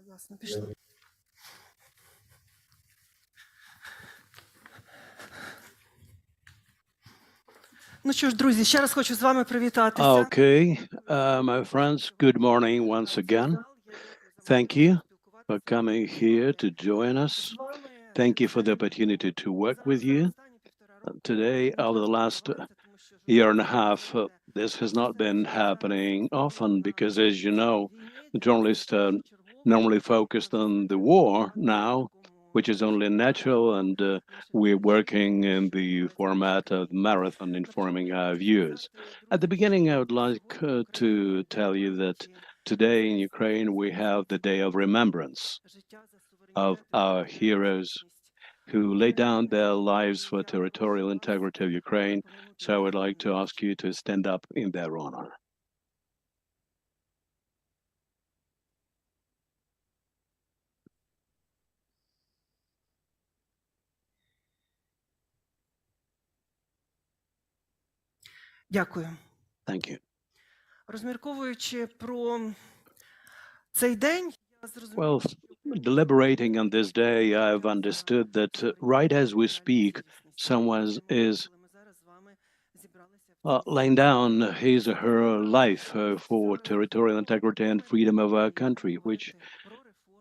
Ясно, пішло. Ну що ж, друзі, ще раз хочу з вами привітатися. Okay, my friends, good morning once again. Thank you for coming here to join us. Thank you for the opportunity to work with you. Today, over the last year and a half, this has not been happening often because, as you know, the journalists are normally focused on the war now, which is only natural, and we're working in the format of marathon, informing our viewers. At the beginning, I would like to tell you that today in Ukraine, we have the day of remembrance of our heroes who laid down their lives for territorial integrity of Ukraine. So I would like to ask you to stand up in their honor. Дякую. Thank you. Розмірковуючи про цей день, я зрозуміла, Well, deliberating on this day, I've understood that right as we speak, someone is laying down his or her life for territorial integrity and freedom of our country, which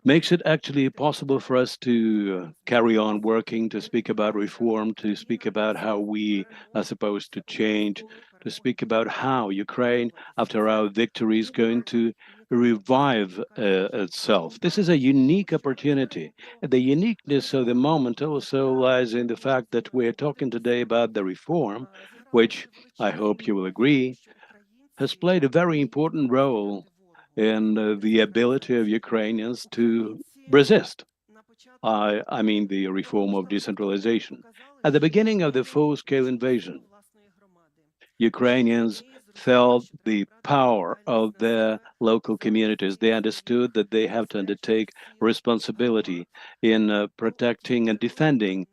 makes it actually possible for us to carry on working, to speak about reform, to speak about how we are supposed to change, to speak about how Ukraine, after our victory, is going to revive itself. This is a unique opportunity. The uniqueness of the moment also lies in the fact that we're talking today about the reform, which I hope you will agree has played a very important role in the ability of Ukrainians to resist. I mean, the reform of decentralization. At the beginning of the full scale invasion, Ukrainians felt the power of their local communities. They understood that they have to undertake responsibility in protecting and defending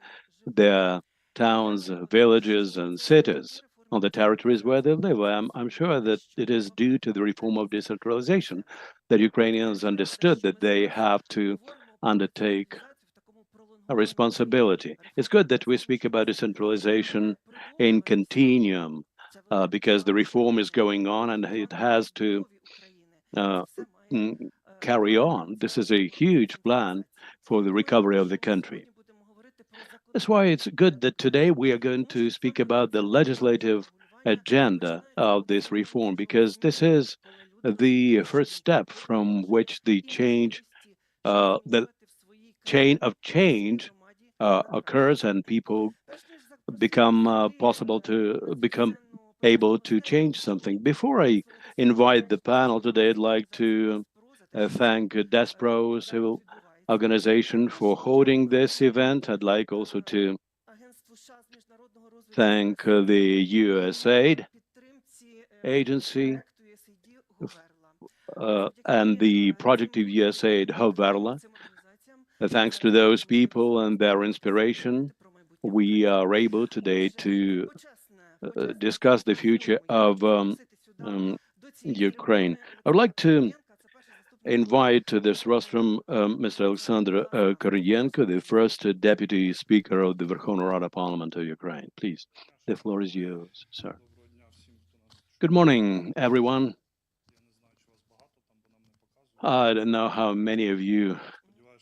their towns, villages, and cities on the territories where they live. I'm sure that it is due to the reform of decentralization that Ukrainians understood that they have to undertake a responsibility. It's good that we speak about decentralization in continuum because the reform is going on and it has to uh, carry on. This is a huge plan for the recovery of the country. That's why it's good that today we are going to speak about the legislative agenda of this reform, because this is the first step from which the chain of change occurs and people become become able to change something. Before I invite the panel today, I'd like to thank Despro Civil Organization for holding this event. I'd like also to thank the USAID agency and the project of USAID Havarla. Thanks to those people and their inspiration, we are able today to discuss the future of Ukraine. I would like to invite to this rostrum Mr. Alexander Koryenko, the first Deputy Speaker of the Verkhovna Rada Parliament of Ukraine. Please, the floor is yours, sir. Good morning, everyone. I don't know how many of you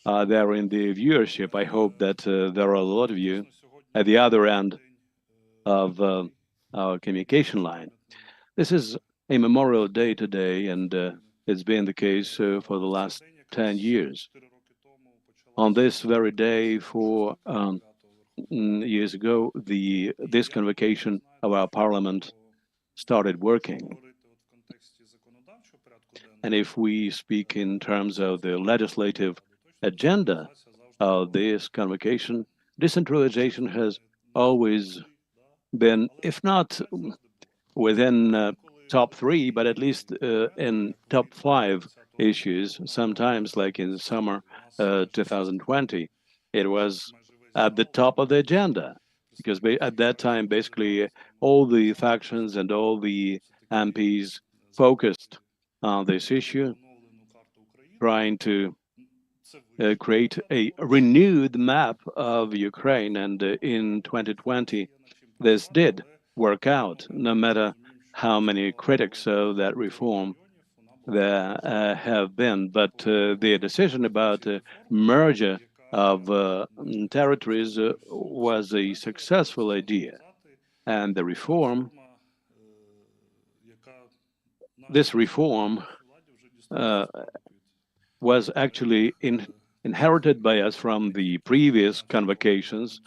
are there in the viewership. I hope that there are a lot of you at the other end of our communication line. This is a Memorial Day today, and it's been the case for the last 10 years. On this very day, 4 years ago, this convocation of our parliament started working. And if we speak in terms of the legislative agenda of this convocation, decentralization has always been, if not within top three, but at least in top five issues, sometimes like in summer 2020, it was at the top of the agenda because at that time, basically all the factions and all the MPs focused on this issue, trying to create a renewed map of Ukraine. And in 2020, this did work out, no matter how many critics of that reform there have been. But the decision about merger of territories was a successful idea. And the reform, this reform uh, was actually inherited by us from the previous convocations,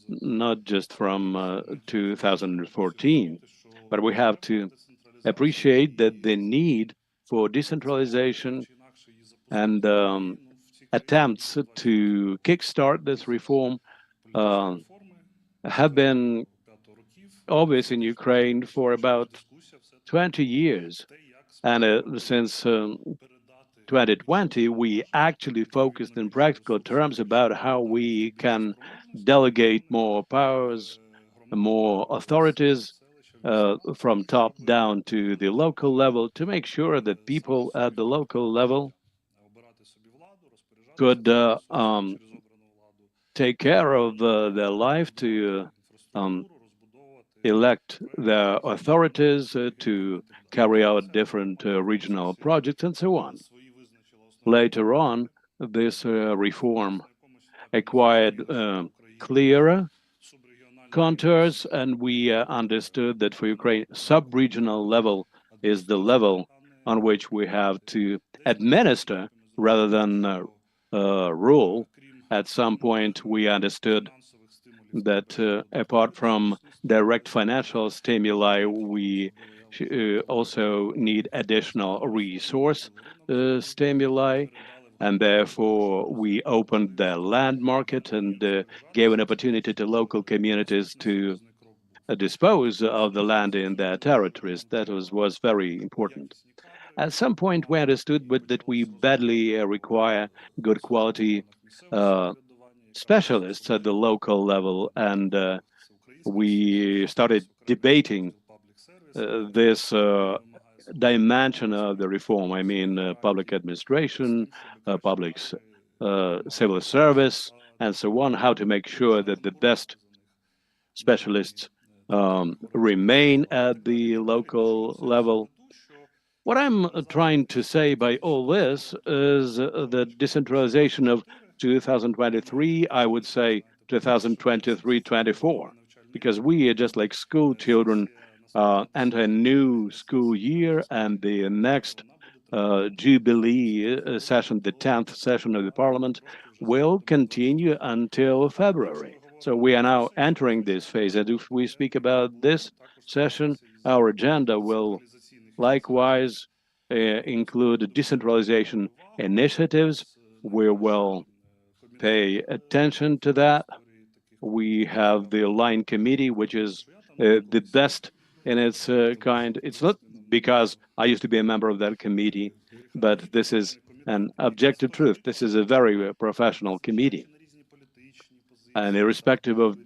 not just from 2014, but we have to appreciate that the need for decentralization and attempts to kickstart this reform uh, have been obvious in Ukraine for about 20 years. And since 2020, we actually focused in practical terms about how we can delegate more powers, more authorities from top down to the local level to make sure that people at the local level could take care of their life, to elect their authorities, to carry out different regional projects, and so on. Later on, this reform acquired clearer contours, and we understood that for Ukraine, sub-regional level is the level on which we have to administer rather than rule. At some point, we understood that apart from direct financial stimuli, we also need additional resource stimuli. And therefore, we opened the land market and gave an opportunity to local communities to dispose of the land in their territories. That was very important. At some point, we understood that we badly require good quality specialists at the local level, and we started debating this dimension of the reform. I mean, public administration, public civil service, and so on, how to make sure that the best specialists remain at the local level. What I'm trying to say by all this is the decentralization of 2023, I would say 2023-24, because we are just like school children enter a new school year, and the next Jubilee session, the 10th session of the Parliament, will continue until February. So we are now entering this phase, and if we speak about this session, our agenda will likewise include decentralization initiatives. We will pay attention to that. We have the line committee, which is the best in its kind. It's not because I used to be a member of that committee, but this is an objective truth. This is a very professional committee. And irrespective of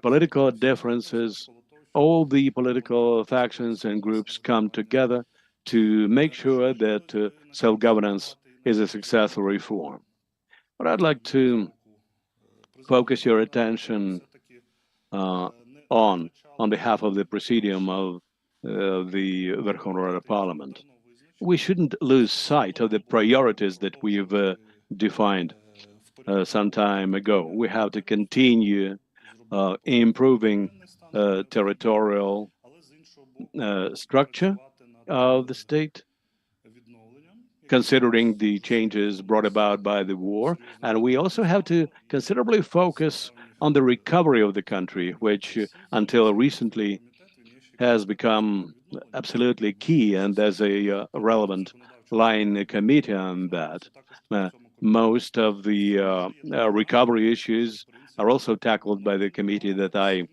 political differences, all the political factions and groups come together to make sure that self-governance is a successful reform. But I'd like to focus your attention on behalf of the Presidium of the Verkhovna Rada Parliament. We shouldn't lose sight of the priorities that we've defined some time ago. We have to continue improving territorial structure of the state, considering the changes brought about by the war. And we also have to considerably focus on the recovery of the country, which until recently has become absolutely key, and there's a relevant line committee on that. Most of the recovery issues are also tackled by the committee that I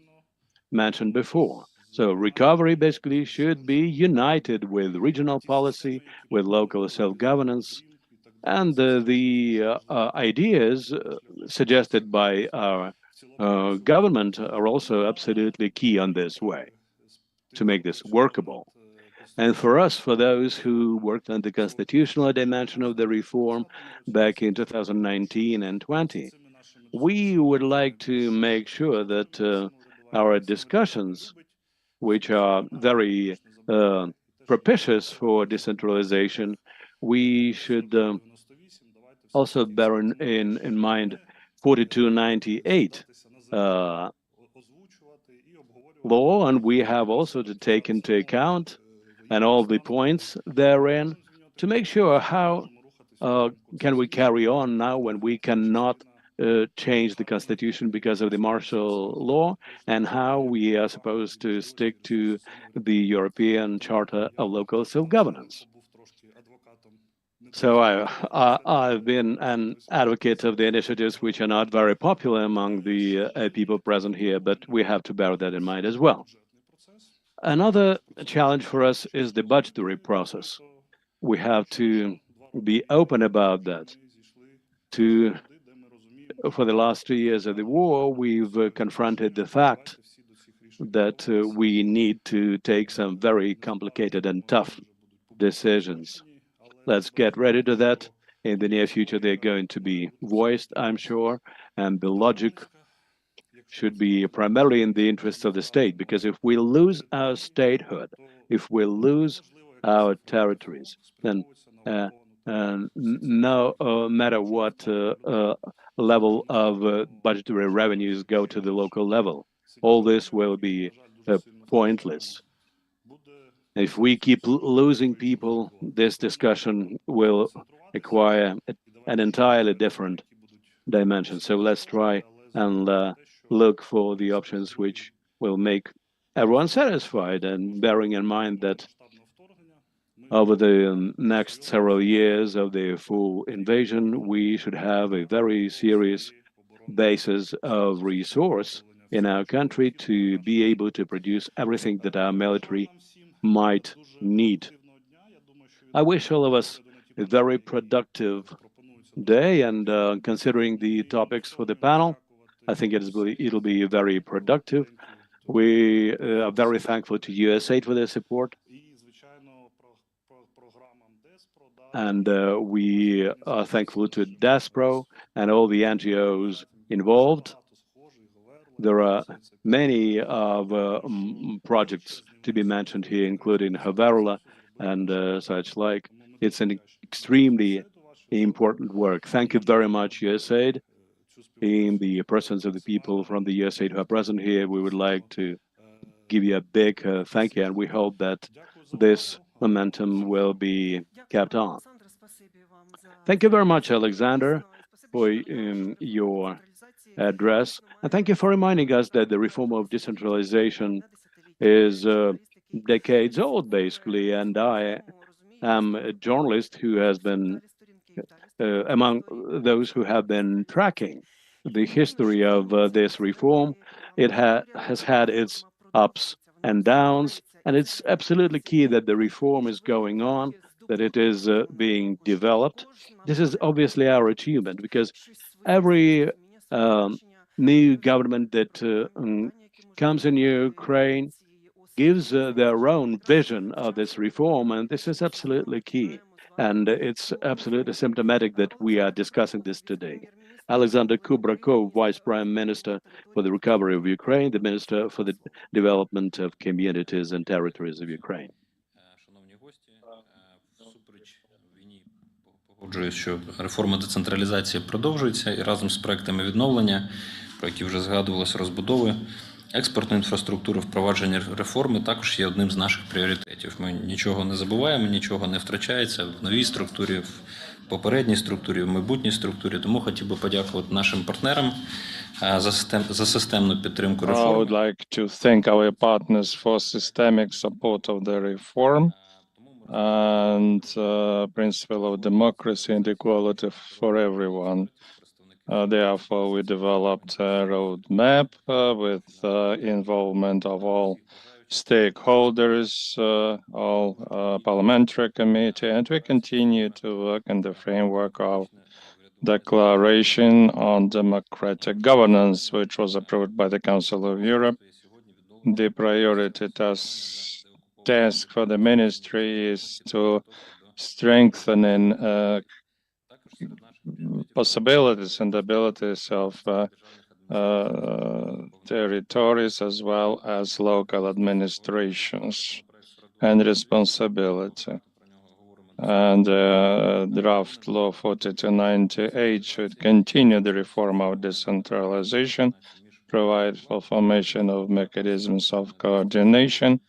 mentioned before. So recovery basically should be united with regional policy, with local self-governance, and the ideas suggested by our government are also absolutely key on this way to make this workable. And for us, for those who worked on the constitutional dimension of the reform back in 2019 and 20, we would like to make sure that our discussions, which are very propitious for decentralization, we should also bear in mind 4298 law, and we have also to take into account and all the points therein to make sure how can we carry on now when we cannot change the constitution because of the martial law, and how we are supposed to stick to the European Charter of Local Self-Governance. So I've been an advocate of the initiatives which are not very popular among the people present here, but we have to bear that in mind as well. Another challenge for us is the budgetary process. We have to be open about that. For the last 2 years of the war, we've confronted the fact that we need to take some very complicated and tough decisions. Let's get ready to that. in the near future, they're going to be voiced, I'm sure, and the logic should be primarily in the interests of the state, because if we lose our statehood, if we lose our territories, then no matter what level of budgetary revenues go to the local level, all this will be pointless. If we keep losing people, this discussion will acquire an entirely different dimension. So let's try and look for the options which will make everyone satisfied, and bearing in mind that over the next several years of the full invasion, we should have a very serious basis of resource in our country to be able to produce everything that our military might need. I wish all of us a very productive day, and considering the topics for the panel, I think it'll be very productive. We are very thankful to USAID for their support, and we are thankful to DASPRO and all the NGOs involved. There are many of projects to be mentioned here, including Haverla and such like. It's an extremely important work. Thank you very much, USAID. In the presence of the people from the USAID who are present here, we would like to give you a big thank you, and we hope that this momentum will be kept on. Thank you very much, Alexander, for your address. And thank you for reminding us that the reform of decentralization is decades old, basically. And I am a journalist who has been among those who have been tracking the history of this reform. It has had its ups and downs, and it's absolutely key that the reform is going on, that it is being developed. This is obviously our achievement, because every new government that comes in Ukraine gives their own vision of this reform, and this is absolutely key. And it's absolutely symptomatic that we are discussing this today. Alexander Kubrakov, Vice Prime Minister for the Recovery of Ukraine, the Minister for the Development of Communities and Territories of Ukraine. Погоджуюсь, що реформа децентралізації продовжується, і разом з проектами відновлення, про які вже згадувалося, розбудови експортної інфраструктури, впровадження реформи також є одним з наших пріоритетів. Ми нічого не забуваємо, нічого не втрачається в новій структурі, в попередній структурі, в майбутній структурі. Тому хотів би подякувати нашим партнерам за системну підтримку реформ. I would like to thank our partners for systemic support of the reform and principle of democracy and equality for everyone. Therefore, we developed a roadmap with involvement of all stakeholders, all parliamentary committee, and we continue to work in the framework of Declaration on Democratic Governance, which was approved by the Council of Europe. The priority task for the ministry is to strengthen possibilities and abilities of territories as well as local administrations and responsibility. And draft law 4298 should continue the reform of decentralization, provide for formation of mechanisms of coordination,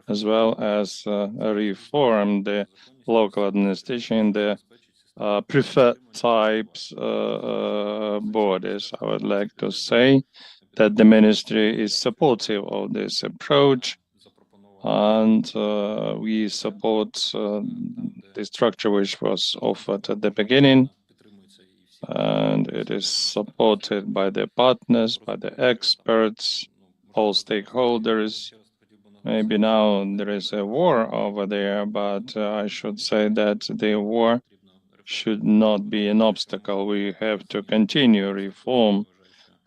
as well as reform the local administration in the preferred types borders. I would like to say that the ministry is supportive of this approach, and we support the structure which was offered at the beginning, and it is supported by the partners, by the experts, all stakeholders. Maybe now there is a war over there, but I should say that the war should not be an obstacle. We have to continue reform,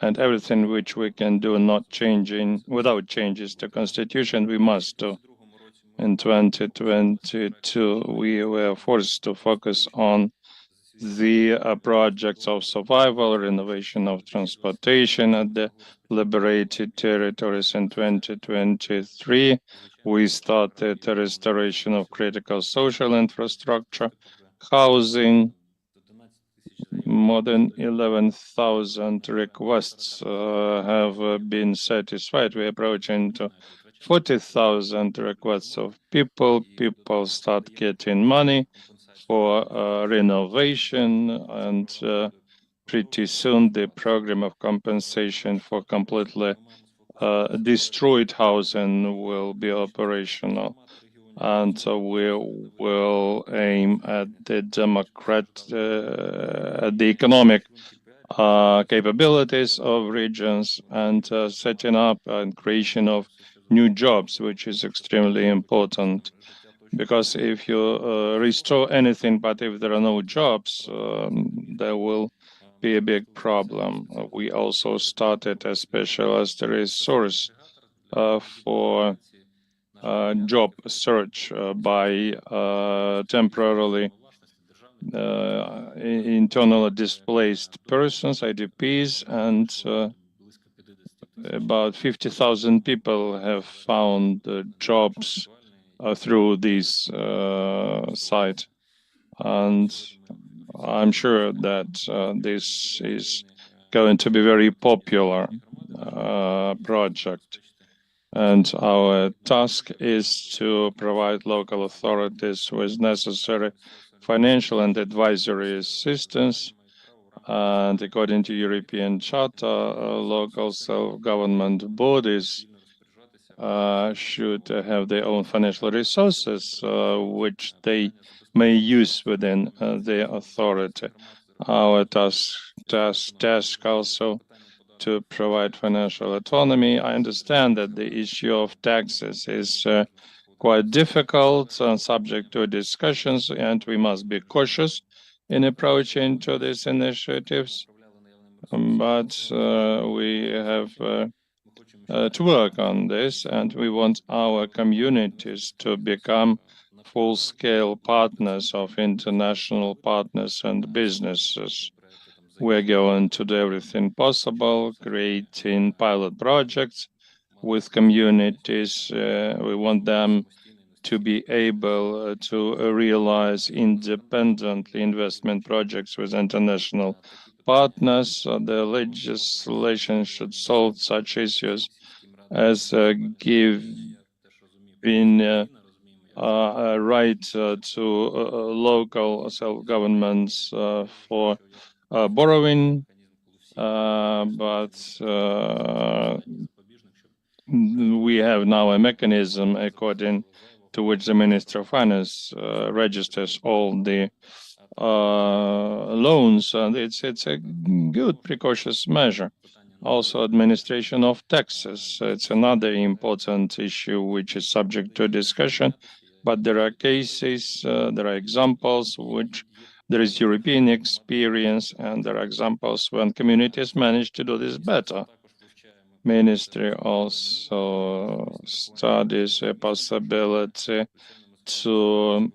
and everything which we can do not changing without changes to constitution, we must do. In 2022, we were forced to focus on the projects of survival, renovation of transportation at the liberated territories in 2023. We started the restoration of critical social infrastructure, housing. More than 11,000 requests have been satisfied. We're approaching to 40,000 requests of people. People start getting money for renovation, and pretty soon the program of compensation for completely destroyed housing will be operational. And we will aim at the economic capabilities of regions, and setting up and creation of new jobs, which is extremely important. Because if you restore anything, but if there are no jobs, there will be a big problem. We also started a specialized resource for job search by temporarily internally displaced persons, IDPs, and about 50,000 people have found jobs through this site. And I'm sure that this is going to be very popular project. And our task is to provide local authorities with necessary financial and advisory assistance. And according to European Charter, local self-government bodies should have their own financial resources, which they may use within their authority. Our task also to provide financial autonomy. I understand that the issue of taxes is quite difficult and subject to discussions, and we must be cautious in approaching to these initiatives. But we have to work on this, and we want our communities to become full-scale partners of international partners and businesses. We're going to do everything possible, creating pilot projects with communities. We want them to be able to realize independently investment projects with international partners. The legislation should solve such issues as giving a right to local self-governments for borrowing, but we have now a mechanism according to which the Minister of Finance registers all the loans, and it's a good precautionary measure. Also, administration of taxes. It's another important issue which is subject to discussion, but there are cases, there are examples which there is European experience, and there are examples when communities manage to do this better. Ministry also studies a possibility to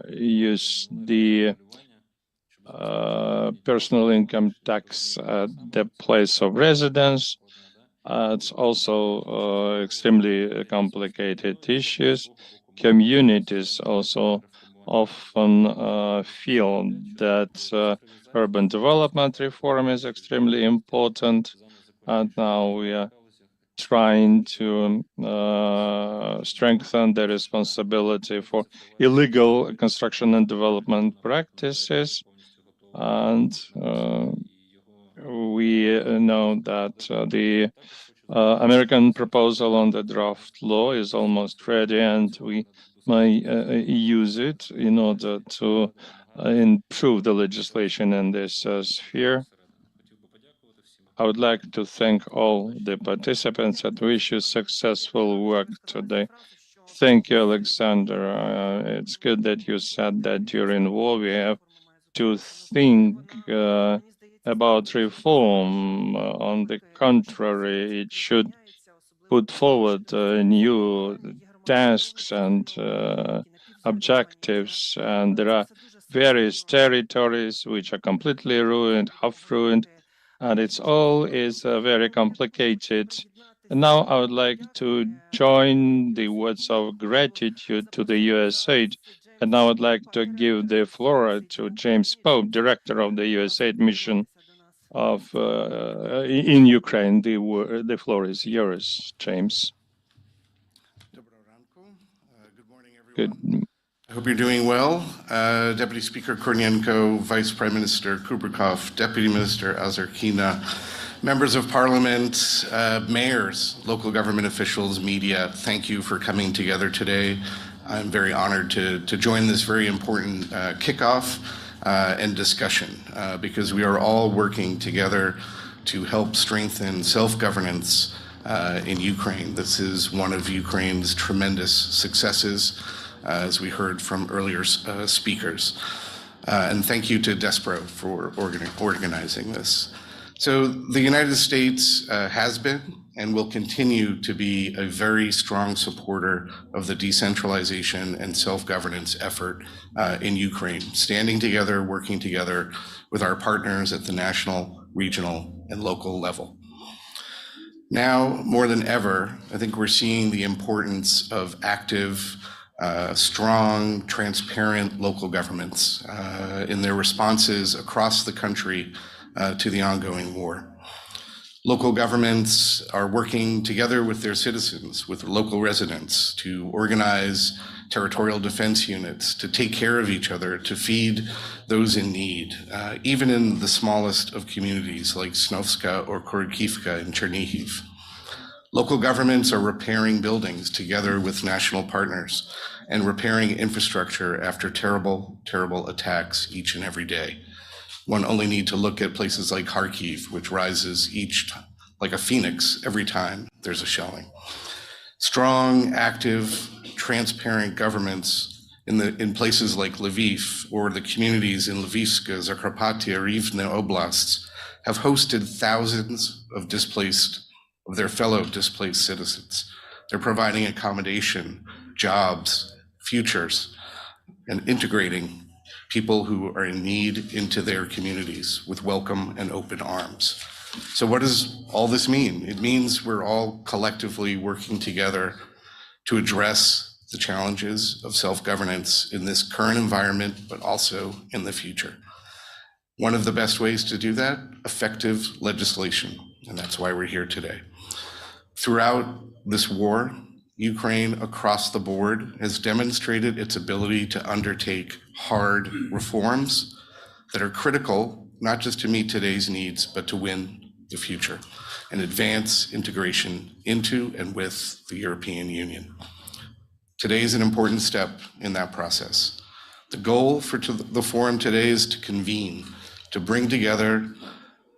use the personal income tax at the place of residence. It's also extremely complicated issues. Communities also often feel that urban development reform is extremely important, and now we are trying to strengthen the responsibility for illegal construction and development practices. And we know that the American proposal on the draft law is almost ready, and we may use it in order to improve the legislation in this sphere. I would like to thank all the participants and wish you successful work today. Thank you, Alexander. It's good that you said that during war we have to think about reform. On the contrary, it should put forward new tasks and objectives, and there are various territories which are completely ruined, half ruined, and it's all is very complicated. And now I would like to join the words of gratitude to the USAID. And now I'd like to give the floor to James Pope, director of the USAID mission in Ukraine. The floor is yours, James. Good morning, Good. everyone. I hope you're doing well. Deputy Speaker Kornienko, Vice Prime Minister Kubrikov, Deputy Minister Azarkina, members of Parliament, mayors, local government officials, media, thank you for coming together today. I'm very honored to join this very important kickoff and discussion because we are all working together to help strengthen self-governance in Ukraine. This is one of Ukraine's tremendous successes, as we heard from earlier speakers. And thank you to Despro for organizing this. So the United States has been and will continue to be a very strong supporter of the decentralization and self-governance effort in Ukraine, standing together, working together with our partners at the national, regional, and local level. Now, more than ever, I think we're seeing the importance of active, strong, transparent local governments in their responses across the country to the ongoing war. Local governments are working together with their citizens, with local residents, to organize territorial defense units, to take care of each other, to feed those in need, even in the smallest of communities like Snovska or Korykivka in Chernihiv. Local governments are repairing buildings together with national partners and repairing infrastructure after terrible, terrible attacks each and every day. One only need to look at places like Kharkiv, which rises like a phoenix every time there's a shelling. Strong, active, transparent governments in places like Lviv or the communities in Lvivska, Zakarpattia, Rivne oblasts have hosted thousands of their fellow displaced citizens. They're providing accommodation, jobs, futures, and integrating people who are in need into their communities with welcome and open arms. So what does all this mean? It means we're all collectively working together to address the challenges of self-governance in this current environment, but also in the future. One of the best ways to do that, effective legislation, and that's why we're here today. Throughout this war, Ukraine across the board has demonstrated its ability to undertake hard reforms that are critical, not just to meet today's needs, but to win the future and advance integration into and with the European Union. Today is an important step in that process. The goal for the forum today is to convene, to bring together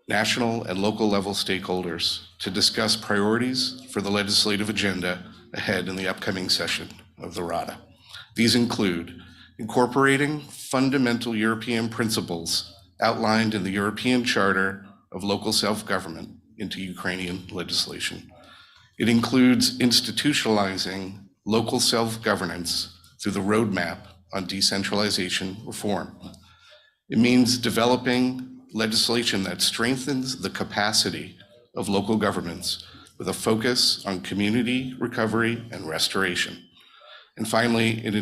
national and local level stakeholders to discuss priorities for the legislative agenda ahead in the upcoming session of the Rada. These include incorporating fundamental European principles outlined in the European Charter of Local Self-Government into Ukrainian legislation. It includes institutionalizing local self-governance through the roadmap on decentralization reform. It means developing legislation that strengthens the capacity of local governments with a focus on community recovery and restoration. And finally, it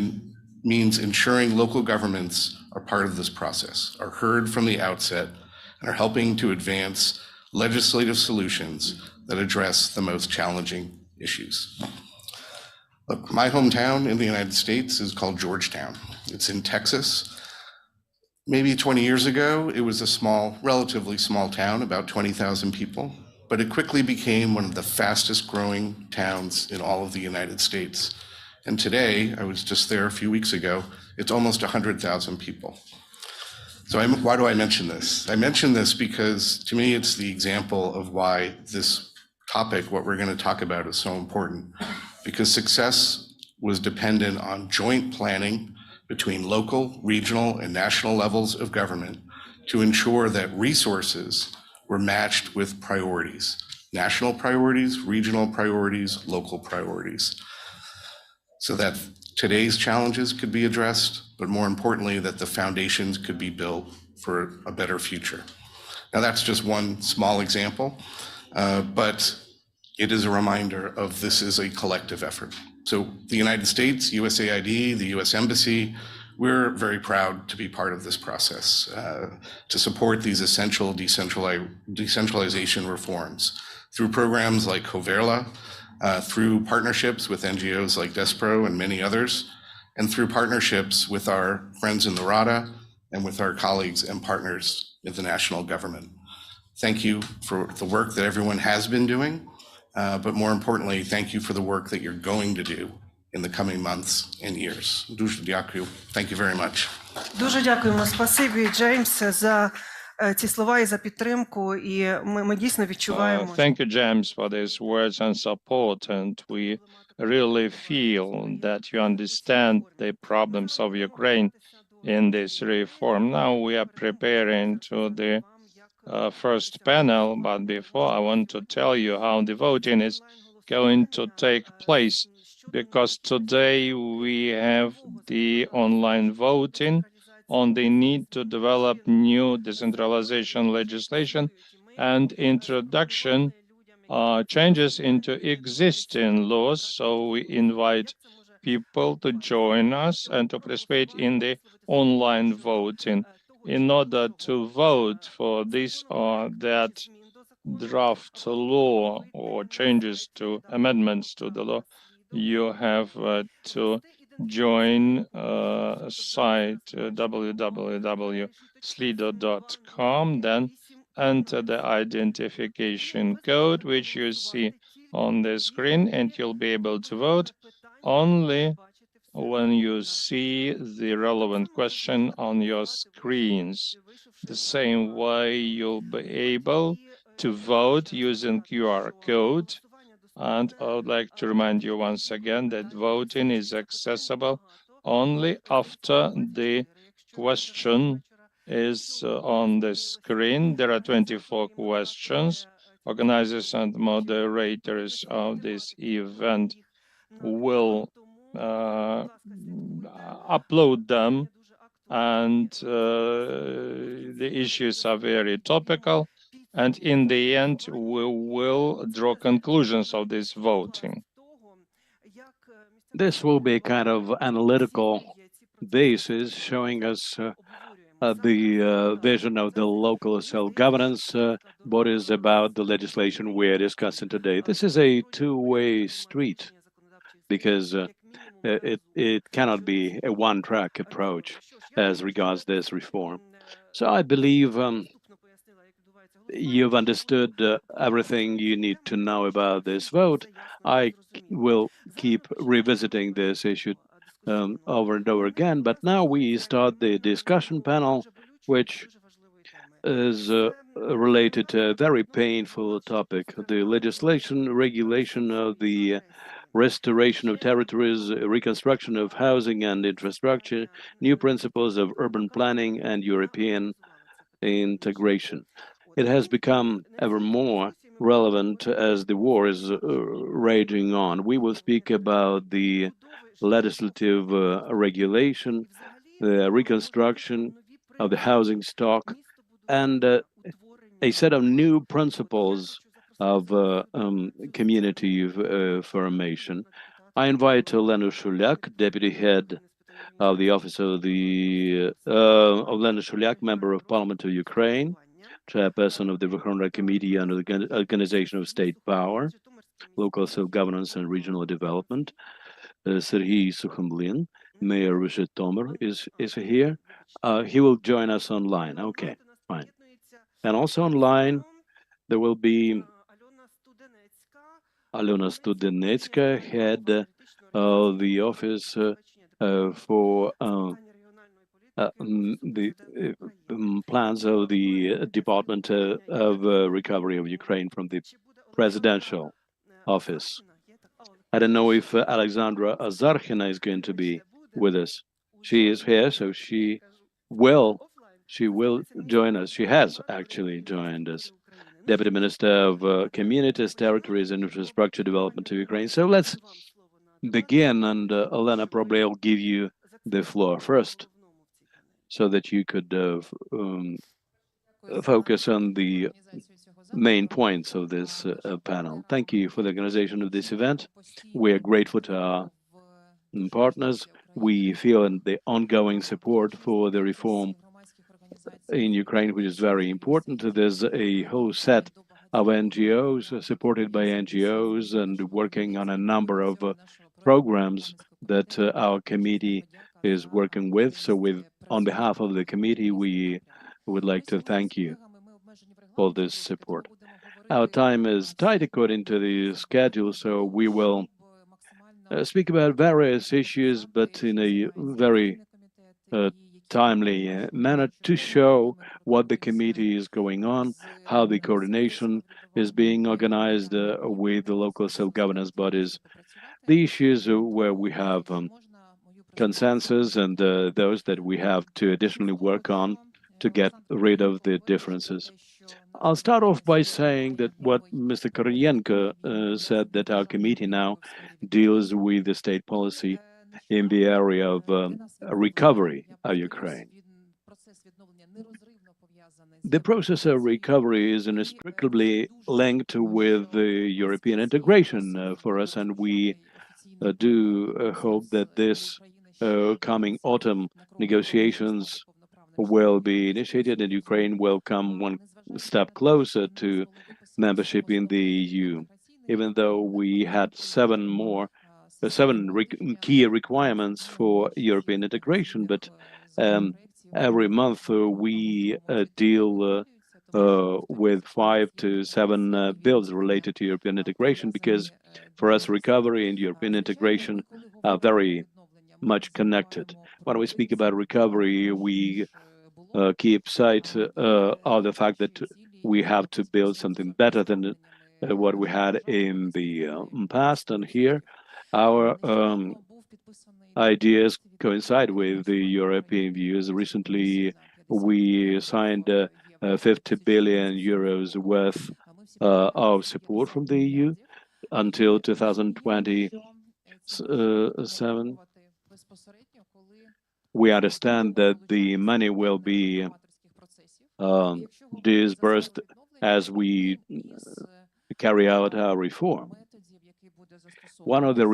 means ensuring local governments are part of this process, are heard from the outset, and are helping to advance legislative solutions that address the most challenging issues. Look, my hometown in the United States is called Georgetown. It's in Texas. Maybe 20 years ago, it was a relatively small town, about 20,000 people, but it quickly became one of the fastest growing towns in all of the United States. And today, I was just there a few weeks ago, it's almost 100,000 people. So why do I mention this? I mention this because to me, it's the example of why this topic, what we're going to talk about, is so important. Because success was dependent on joint planning between local, regional, and national levels of government to ensure that resources were matched with priorities, national priorities, regional priorities, local priorities. so that today's challenges could be addressed, but more importantly, that the foundations could be built for a better future. Now, that's just one small example, but it is a reminder of this is a collective effort. So the United States, USAID, the US Embassy, we're very proud to be part of this process, to support these essential decentralization reforms through programs like Coverla, through partnerships with NGOs like Despro and many others, and through partnerships with our friends in the Rada and with our colleagues and partners in the national government. Thank you for the work that everyone has been doing, but more importantly, thank you for the work that you're going to do in the coming months and years. Дуже дякую. Thank you very much. Дуже дякуємо, спасибі, Джеймс, за ці слова і за підтримку. І ми дійсно відчуваємо. Thank you, James, for these words and support. And we really feel that you understand the problems of Ukraine in this reform. Now we are preparing to the first panel, but before I want to tell you how the voting is going to take place, because today we have the online voting on the need to develop new decentralization legislation and introduction changes into existing laws. So we invite people to join us and to participate in the online voting in order to vote for this or that draft law or changes to amendments to the law. You have to join site www.slido.com, then enter the identification code, which you see on the screen, and you'll be able to vote only when you see the relevant question on your screens. The same way you'll be able to vote using QR code. And I would like to remind you once again that voting is accessible only after the question is on the screen. There are 24 questions. Organizers and moderators of this event will upload them, and the issues are very topical. And in the end, we will draw conclusions of this voting. This will be kind of analytical basis showing us the vision of the local self-governance, what is about the legislation we're discussing today. This is a two-way street because it cannot be a one-track approach as regards this reform. So I believe you've understood everything you need to know about this vote. I will keep revisiting this issue over and over again, but now we start the discussion panel, which is related to a very painful topic, the legislation, regulation of the restoration of territories, reconstruction of housing and infrastructure, new principles of urban planning and European integration. It has become ever more relevant as the war is raging on. We will speak about the legislative regulation, the reconstruction of the housing stock, and a set of new principles of community formation. I invite Olena Shulyak, Deputy Head of the Office of the Olena Shulyak, Member of Parliament of Ukraine, Chairperson of the Verkhovna Committee on the Organization of State Power, Local Self-Governance and Regional Development. Serhiy Sukhomlin, Mayor of Zhytomyr, is here. He will join us online. Okay, fine. And also online, there will be Alona Studenetska, Head of the Office for the plans of the Department of Recovery of Ukraine from the Presidential Office. I don't know if Alexandra Azarkhina is going to be with us. She is here, so she will join us. She has actually joined us. Deputy Minister of Communities, Territories and Infrastructure Development of Ukraine. So let's begin, and Elena, probably I'll give you the floor first so that you could focus on the main points of this panel. Thank you for the organization of this event. We are grateful to our partners. We feel the ongoing support for the reform in Ukraine, which is very important. There's a whole set of NGOs supported by NGOs and working on a number of programs that our committee is working with. So on behalf of the committee, we would like to thank you for this support. Our time is tight according to the schedule, so we will speak about various issues, but in a very timely manner to show what the committee is going on, how the coordination is being organized with the local self-governance bodies, the issues where we have consensus, and those that we have to additionally work on to get rid of the differences. I'll start off by saying that what Mr. Koryenko said, that our committee now deals with the state policy in the area of recovery of Ukraine. The process of recovery is inextricably linked with the European integration for us, and we do hope that this coming autumn negotiations will be initiated and Ukraine will come one step closer to membership in the EU, even though we had seven key requirements for European integration. But every month we deal with 5 to 7 bills related to European integration, because for us, recovery and European integration are very much connected. When we speak about recovery, we keep sight of the fact that we have to build something better than what we had in the past. And here, our ideas coincide with the European views. Recently, we signed 50 billion euros worth of support from the EU until 2027. We understand that the money will be disbursed as we carry out our reform. One of the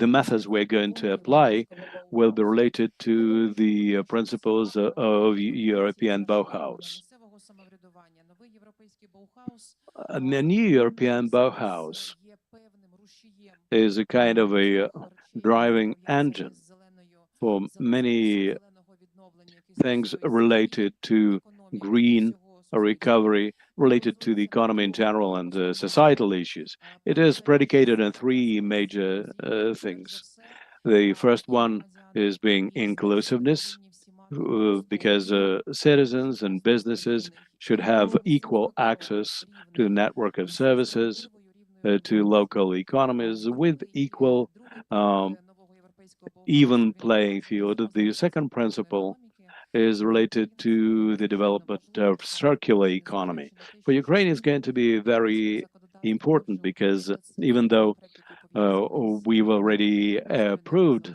methods we're going to apply will be related to the principles of European Bauhaus. The new European Bauhaus is a kind of a driving engine for many things related to green recovery, related to the economy in general and societal issues. It is predicated on 3 major things. The first one is being inclusiveness, because citizens and businesses should have equal access to the network of services, to local economies with equal even playing field. The second principle is related to the development of circular economy. For Ukraine, it's going to be very important because even though we've already approved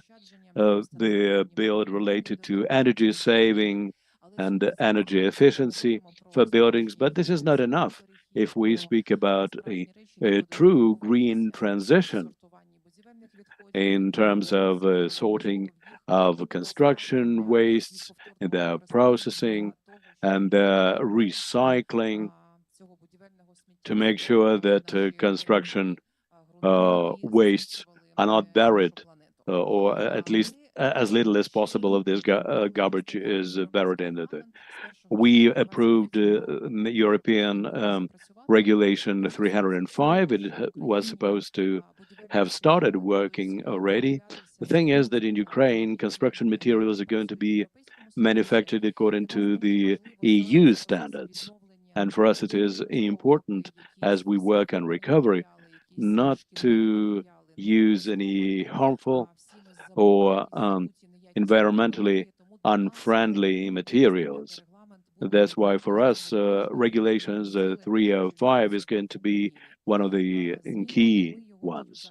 the bill related to energy saving and energy efficiency for buildings, but this is not enough if we speak about a true green transition in terms of sorting of construction wastes and the processing and the recycling, to make sure that construction wastes are not buried, or at least as little as possible of this garbage is buried in it. We approved European Regulation 305. It was supposed to have started working already. The thing is that in Ukraine, construction materials are going to be manufactured according to the EU standards. And for us, it is important as we work on recovery not to use any harmful or environmentally unfriendly materials. That's why for us, regulations 305 is going to be one of the key ones.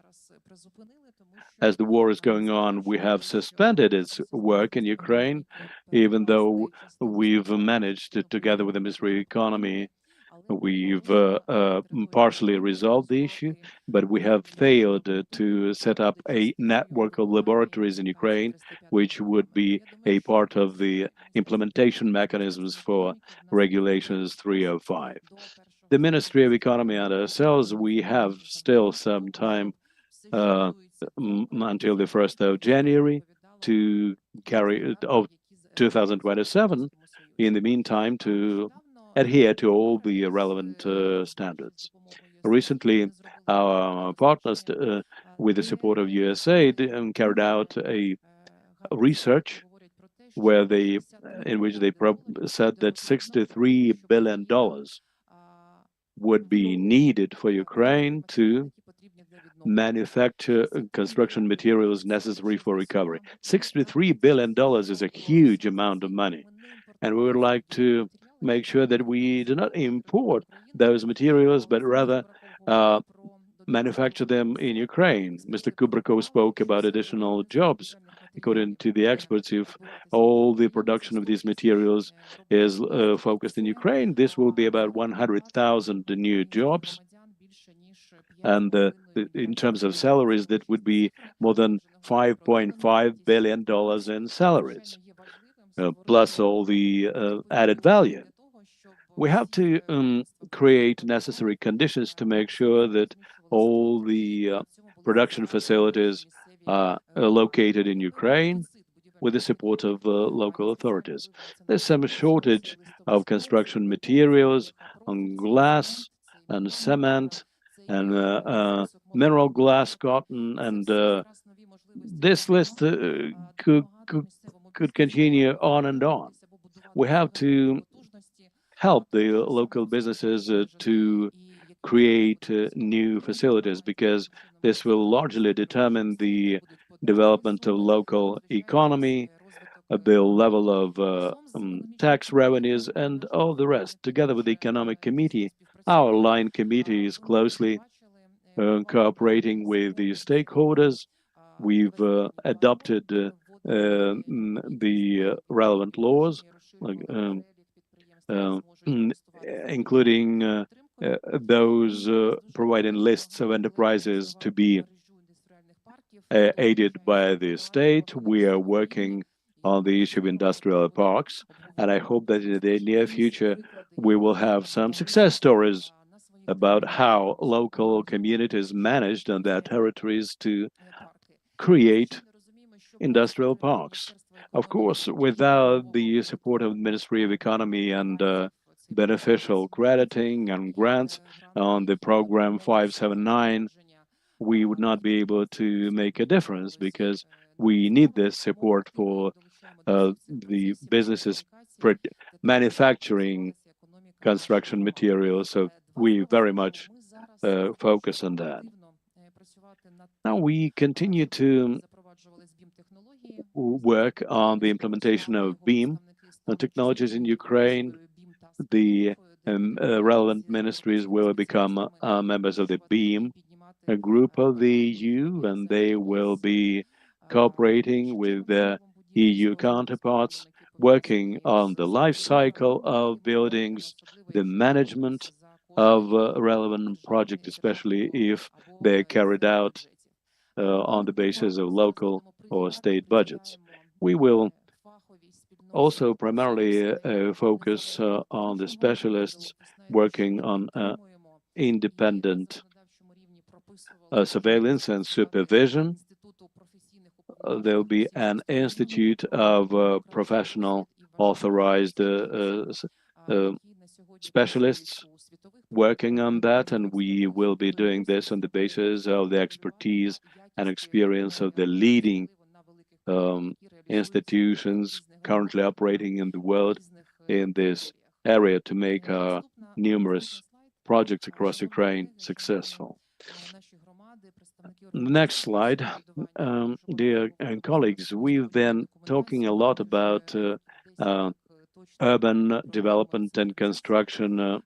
As the war is going on, we have suspended its work in Ukraine, even though we've managed to, together with the Ministry of Economy, we've partially resolved the issue, but we have failed to set up a network of laboratories in Ukraine, which would be a part of the implementation mechanisms for Regulations 305. The Ministry of Economy and ourselves, we have still some time until the 1st of January to carry of 2027. In the meantime, to adhere to all the relevant standards. Recently, our partners, with the support of USAID, carried out a research where in which they said that $63 billion would be needed for Ukraine to manufacture construction materials necessary for recovery. $63 billion is a huge amount of money. And we would like to make sure that we do not import those materials, but rather manufacture them in Ukraine. Mr. Kubrakov spoke about additional jobs. According to the experts, if all the production of these materials is focused in Ukraine, this will be about 100,000 new jobs. And in terms of salaries, that would be more than $5.5 billion in salaries, plus all the added value. We have to create necessary conditions to make sure that all the production facilities are located in Ukraine with the support of local authorities. There's some shortage of construction materials on glass and cement and mineral glass, cotton, and this list could continue on and on. We have to help the local businesses to create new facilities, because this will largely determine the development of local economy, the level of tax revenues, and all the rest. Together with the Economic Committee, our line committee is closely cooperating with the stakeholders. We've adopted the relevant laws, like, including those providing lists of enterprises to be aided by the state. We are working on the issue of industrial parks, and I hope that in the near future we will have some success stories about how local communities managed on their territories to create industrial parks. Of course, without the support of the Ministry of Economy and beneficial crediting and grants on the program 579, we would not be able to make a difference, because we need this support for the businesses manufacturing construction materials. So we very much focus on that. Now we continue to work on the implementation of BEAM technologies in Ukraine. The relevant ministries will become members of the BEAM a group of the EU, and they will be cooperating with their EU counterparts, working on the life cycle of buildings, the management of relevant projects, especially if they're carried out on the basis of local or state budgets. We will also primarily focus on the specialists working on independent surveillance and supervision. There'll be an institute of professional authorized specialists working on that, and we will be doing this on the basis of the expertise and experience of the leading institutions currently operating in the world in this area to make numerous projects across Ukraine successful. Next slide. Dear colleagues, we've been talking a lot about urban development and construction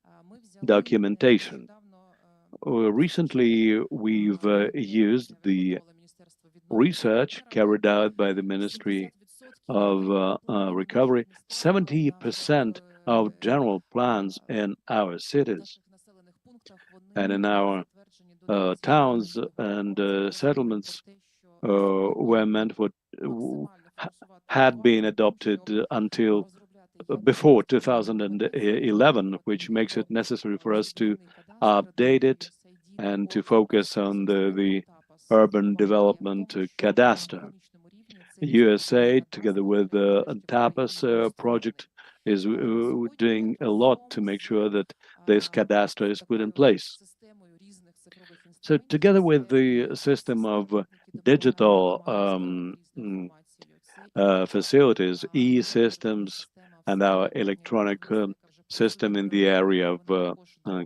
documentation. Recently, we've used the research carried out by the Ministry of Recovery. 70% of general plans in our cities and in our towns and settlements were meant for had been adopted until before 2011, which makes it necessary for us to update it and to focus on the urban development cadastre. USA, together with the TAPAS project, is doing a lot to make sure that this cadastre is put in place. So together with the system of digital facilities, e-systems, and our electronic system in the area of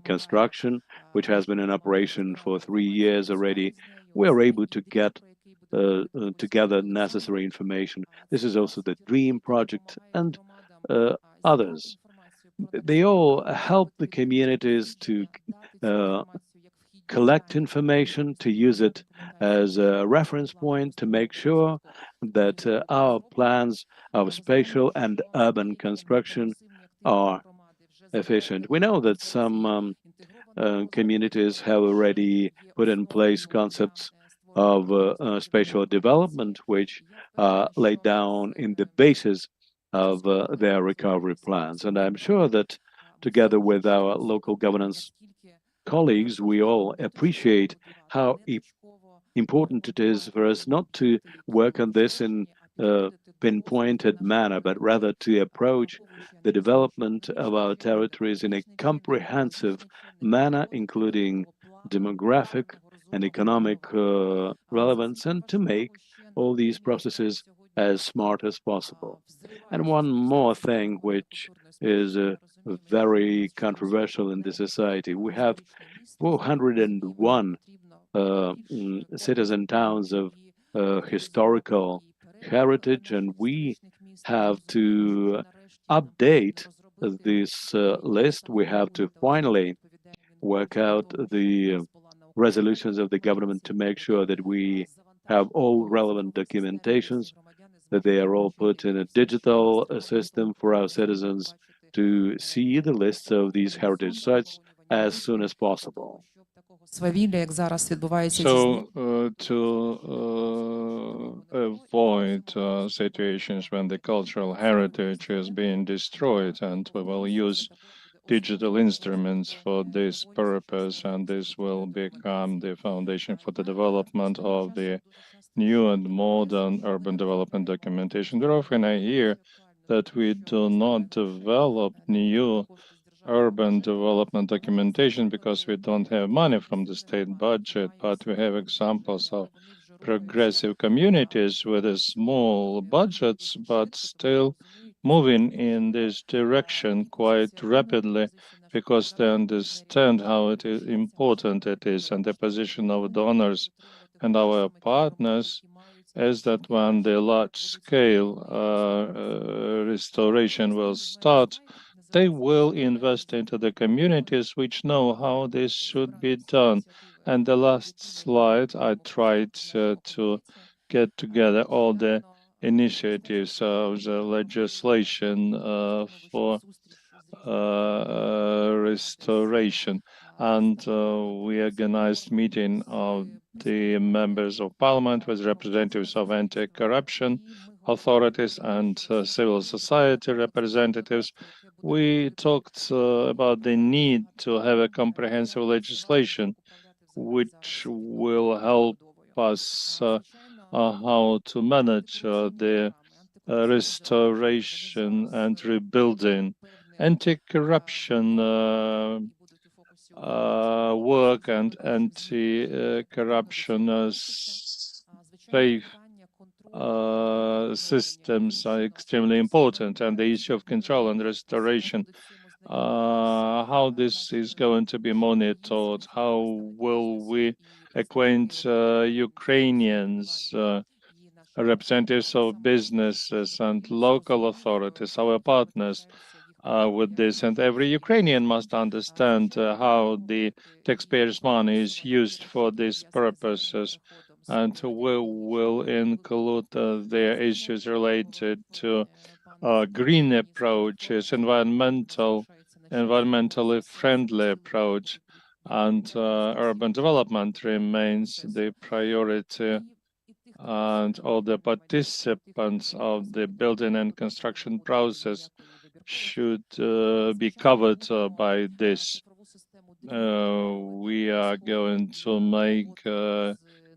construction, which has been in operation for 3 years already, we are able to get together necessary information. This is also the DREAM project and others. They all help the communities to collect information, to use it as a reference point to make sure that our plans of spatial and urban construction are efficient. We know that some communities have already put in place concepts of spatial development, which are laid down in the basis of their recovery plans. And I'm sure that together with our local governance colleagues, we all appreciate how important it is for us not to work on this in a pinpointed manner, but rather to approach the development of our territories in a comprehensive manner, including demographic and economic relevance, and to make all these processes as smart as possible. And one more thing, which is very controversial in the society, we have 401 citizen towns of historical heritage, and we have to update this list. We have to finally work out the resolutions of the government to make sure that we have all relevant documentations, that they are all put in a digital system for our citizens to see the lists of these heritage sites as soon as possible. So, to avoid situations when the cultural heritage is being destroyed, and we will use digital instruments for this purpose, and this will become the foundation for the development of the new and modern urban development documentation. Very often I hear that we do not develop new urban development documentation because we don't have money from the state budget, but we have examples of progressive communities with a small budgets, but still moving in this direction quite rapidly because they understand how important it is, and the position of donors and our partners is that when the large-scale restoration will start, they will invest into the communities which know how this should be done. And the last slide, I tried to get together all the initiatives of the legislation for restoration. And we organized meeting of the members of parliament with representatives of anti-corruption authorities and civil society representatives. We talked about the need to have a comprehensive legislation which will help us how to manage the restoration and rebuilding, anti-corruption work and anti-corruption safe systems are extremely important, and the issue of control and restoration, how this is going to be monitored, how will we acquaint Ukrainians, representatives of businesses and local authorities, our partners, with this, and every Ukrainian must understand how the taxpayers' money is used for these purposes. And we will include the issues related to green approaches, environmentally friendly approach, and urban development remains the priority. And all the participants of the building and construction process should be covered by this. We are going to make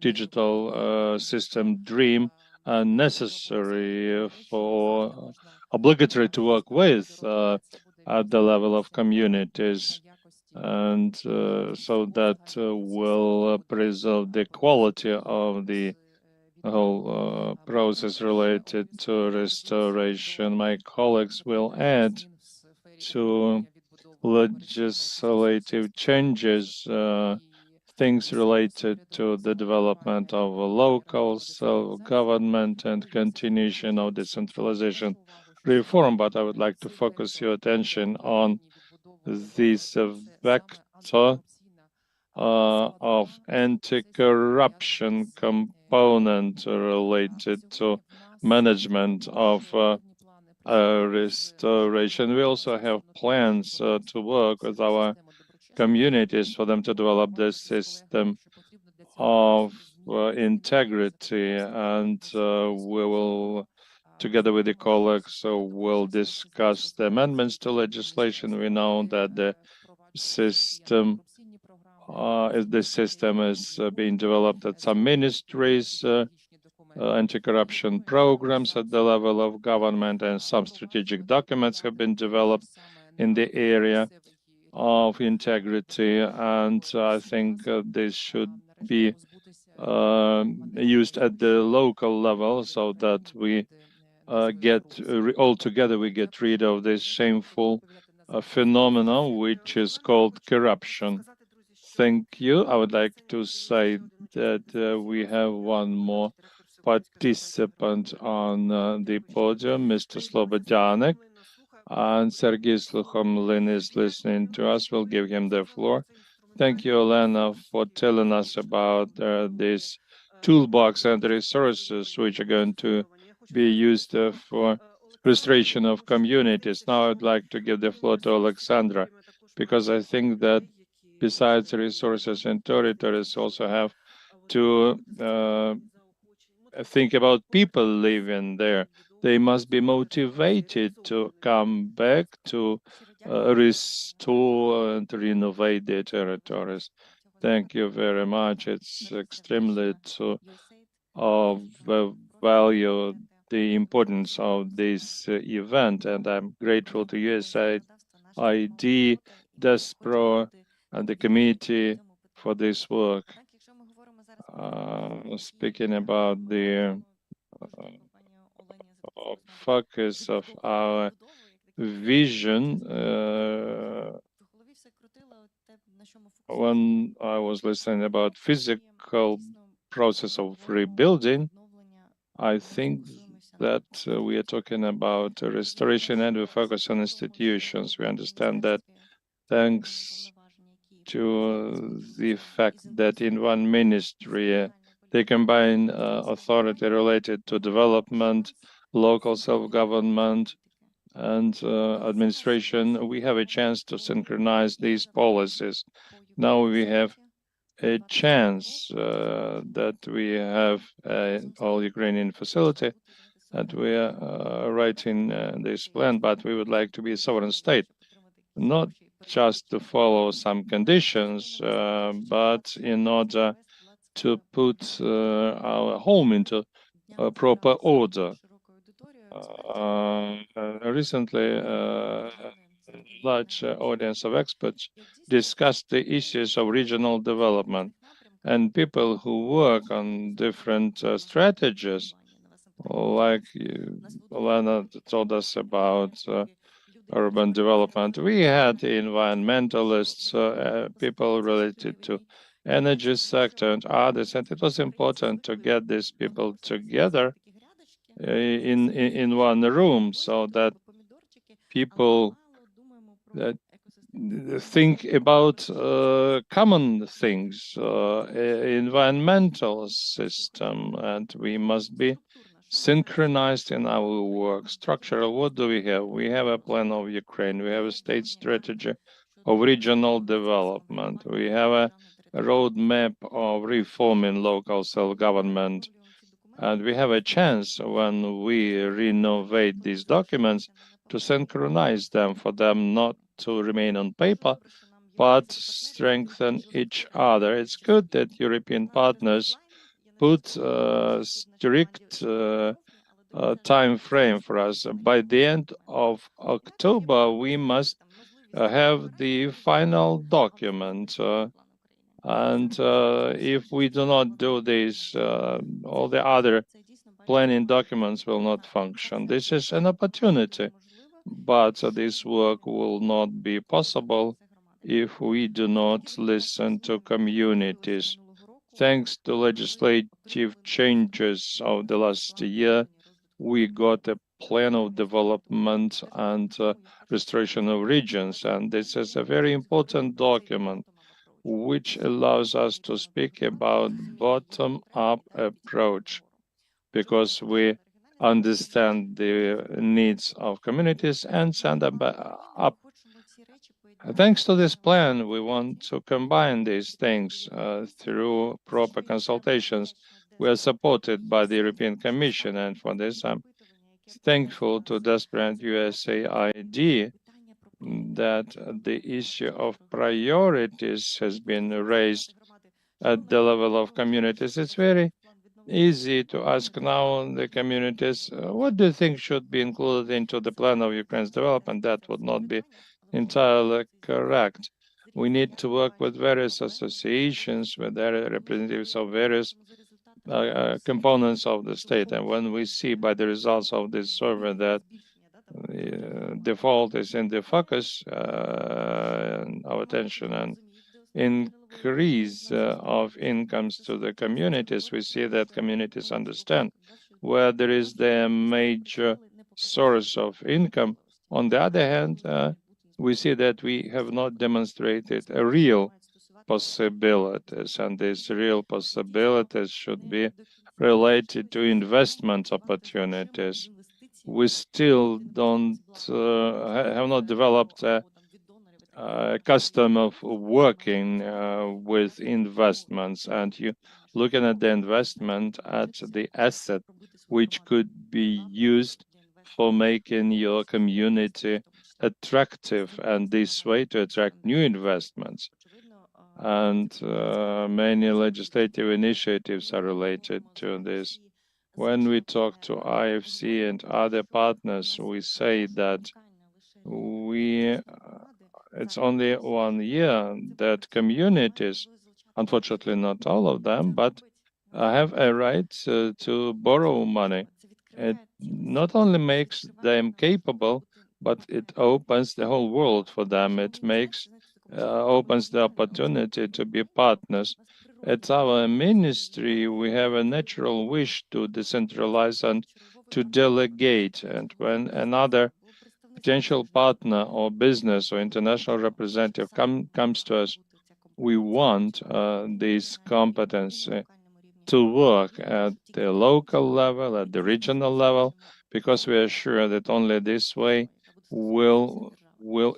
digital system dream necessary for obligatory to work with at the level of communities, and so that will preserve the quality of the whole process related to restoration. My colleagues will add to legislative changes, things related to the development of a local self-government and continuation of decentralization reform. But I would like to focus your attention on this vector of anti-corruption component related to management of restoration. We also have plans to work with our communities for them to develop this system of integrity, and we will, together with the colleagues, will discuss the amendments to legislation. We know that the system is being developed at some ministries, anti-corruption programs at the level of government, and some strategic documents have been developed in the area of integrity. And I think this should be used at the local level, so that we all together we get rid of this shameful phenomenon which is called corruption. Thank you. I would like to say that we have one more participant on the podium, Mr. Slobodyanek, and Sergei Slukhomlin is listening to us. We'll give him the floor. Thank you, Elena, for telling us about this toolbox and resources which are going to be used for restoration of communities. Now I'd like to give the floor to Alexandra, because I think that besides resources and territories, also have to think about people living there. They must be motivated to come back to restore and renovate their territories. Thank you very much. It's extremely to value the importance of this event, and I'm grateful to USAID, DESPRO, and the committee for this work. Speaking about the focus of our vision, when I was listening about physical process of rebuilding, I think that we are talking about restoration, and we focus on institutions. We understand that thanks to the fact that in one ministry they combine authority related to development, local self-government, and administration, we have a chance to synchronize these policies. Now we have a chance that we have an all-Ukrainian facility, and we are writing this plan, but we would like to be a sovereign state, not just to follow some conditions, but in order to put our home into a proper order. Recently, a large audience of experts discussed the issues of regional development, and people who work on different strategies, like Elena told us about urban development. We had environmentalists, people related to energy sector and others, and it was important to get these people together in one room, so that people think about common things, environmental system, and we must be synchronized in our work. Structural, what do we have? We have a plan of Ukraine. We have a state strategy of regional development. We have a roadmap of reforming local self-government. And we have a chance when we renovate these documents to synchronize them, for them not to remain on paper, but strengthen each other. It's good that European partners put a strict time frame for us. By the end of October, we must have the final document. And if we do not do this, all the other planning documents will not function. This is an opportunity, but this work will not be possible if we do not listen to communities. Thanks to legislative changes of the last year, we got a plan of development and restoration of regions, and this is a very important document which allows us to speak about bottom-up approach, because we understand the needs of communities and send them up. Thanks to this plan, we want to combine these things through proper consultations. We are supported by the European Commission, and for this I'm thankful to Desperate USAID that the issue of priorities has been raised at the level of communities. It's very easy to ask now the communities, what do you think should be included into the plan of Ukraine's development? That would not be entirely correct. We need to work with various associations, with their representatives of various components of the state. And when we see by the results of this survey that default is in the focus, our attention, and increase of incomes to the communities, we see that communities understand where there is their major source of income. On the other hand, we see that we have not demonstrated a real possibilities, and these real possibilities should be related to investment opportunities. We still don't have not developed a custom of working with investments, and you looking at the investment at the asset which could be used for making your community attractive, and this way to attract new investments. And many legislative initiatives are related to this. When we talk to IFC and other partners, we say that it's only 1 year that communities, unfortunately not all of them, but have a right to borrow money. It not only makes them capable, but it opens the whole world for them. It makes opens the opportunity to be partners. At our ministry, we have a natural wish to decentralize and to delegate. And when another potential partner or business or international representative comes to us, we want this competence to work at the local level, at the regional level, because we are sure that only this way will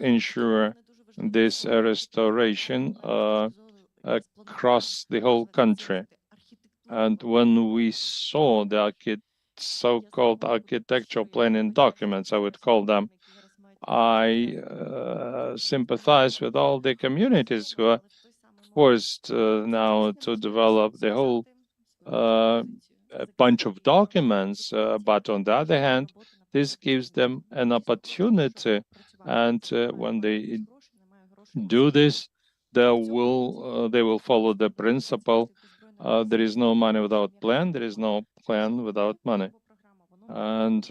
ensure this restoration across the whole country. And when we saw the so-called architectural planning documents, I would call them, I sympathize with all the communities who are forced now to develop the whole a bunch of documents, but on the other hand, this gives them an opportunity, and when they do this, they will follow the principle, there is no money without plan, there is no plan without money. And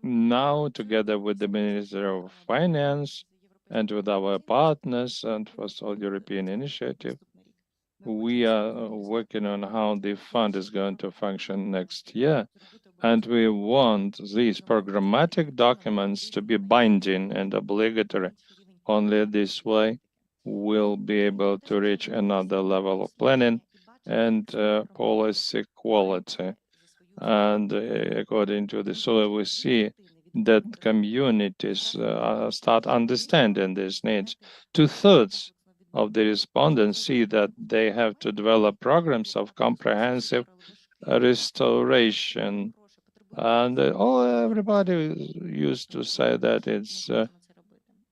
now, together with the Minister of Finance and with our partners and first all European initiative, we are working on how the fund is going to function next year. And we want these programmatic documents to be binding and obligatory. Only this way we'll be able to reach another level of planning and policy quality. And according to the survey, we see that communities start understanding these needs. 2/3 of the respondents see that they have to develop programs of comprehensive restoration. And everybody used to say that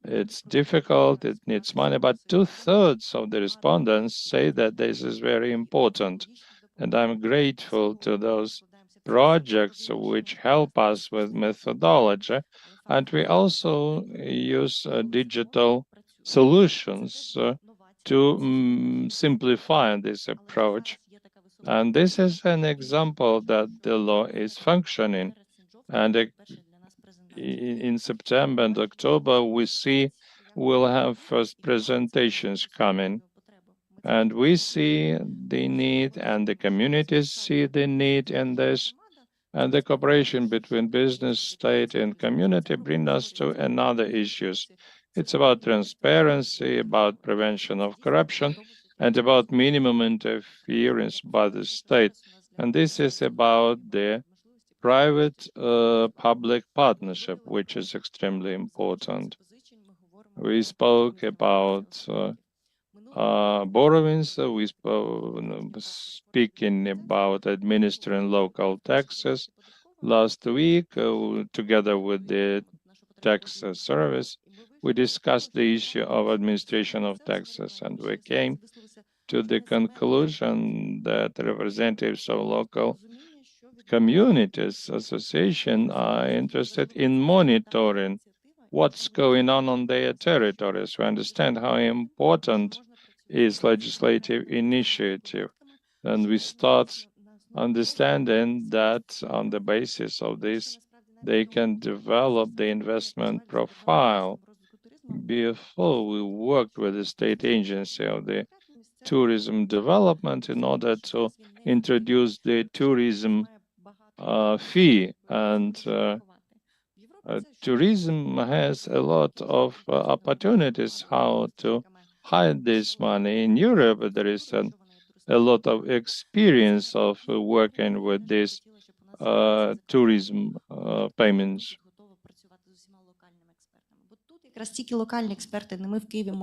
it's difficult, it needs money, but 2/3 of the respondents say that this is very important. And I'm grateful to those projects which help us with methodology. And we also use digital solutions to simplify this approach. And this is an example that the law is functioning. And in September and October, we see we'll have first presentations coming. And we see the need, and the communities see the need in this. And the cooperation between business, state, and community bring us to another issues. It's about transparency, about prevention of corruption, and about minimum interference by the state. And this is about the private-public partnership, which is extremely important. We spoke about borrowings. We spoke speaking about administering local taxes. Last week, together with the tax service, we discussed the issue of administration of taxes, and we came to the conclusion that representatives of local communities association are interested in monitoring what's going on their territories. We understand how important is legislative initiative, and we start understanding that on the basis of this, they can develop the investment profile. Before, we worked with the state agency of the tourism development in order to introduce the tourism fee, and tourism has a lot of opportunities how to hide this money. In Europe, there is a lot of experience of working with these tourism payments.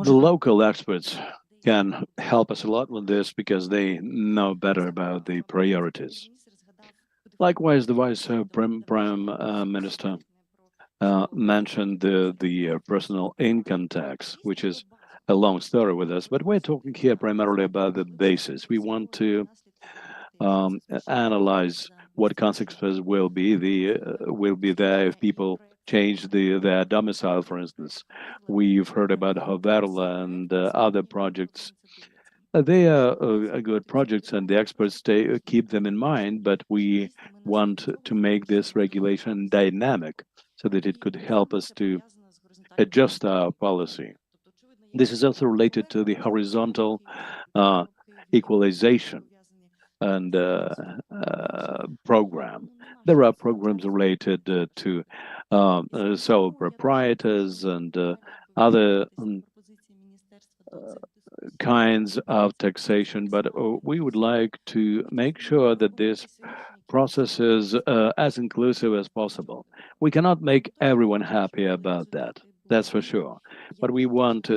The local experts can help us a lot with this because they know better about the priorities. Likewise, the Prime Minister mentioned the personal income tax, which is a long story with us, but we're talking here primarily about the basis. We want to analyze what consequences will be there if people change their domicile, for instance. We've heard about Hoverla and other projects. They are good projects, and the experts keep them in mind, but we want to make this regulation dynamic so that it could help us to adjust our policy. This is also related to the horizontal equalization and program. There are programs related to sole proprietors and other kinds of taxation, but we would like to make sure that this process is as inclusive as possible. We cannot make everyone happy about that, that's for sure, but we want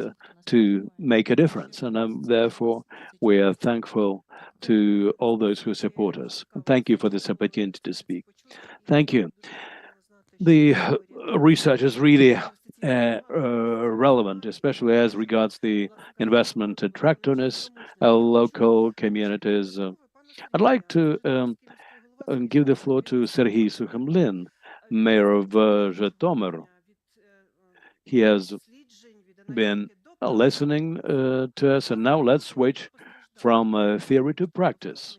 to make a difference, and therefore we are thankful to all those who support us. Thank you for this opportunity to speak. Thank you. The research is really relevant, especially as regards the investment attractiveness of local communities. I'd like to give the floor to Serhiy Sukhomlin, mayor of Zhytomyr. He has been listening to us, and now let's switch from theory to practice.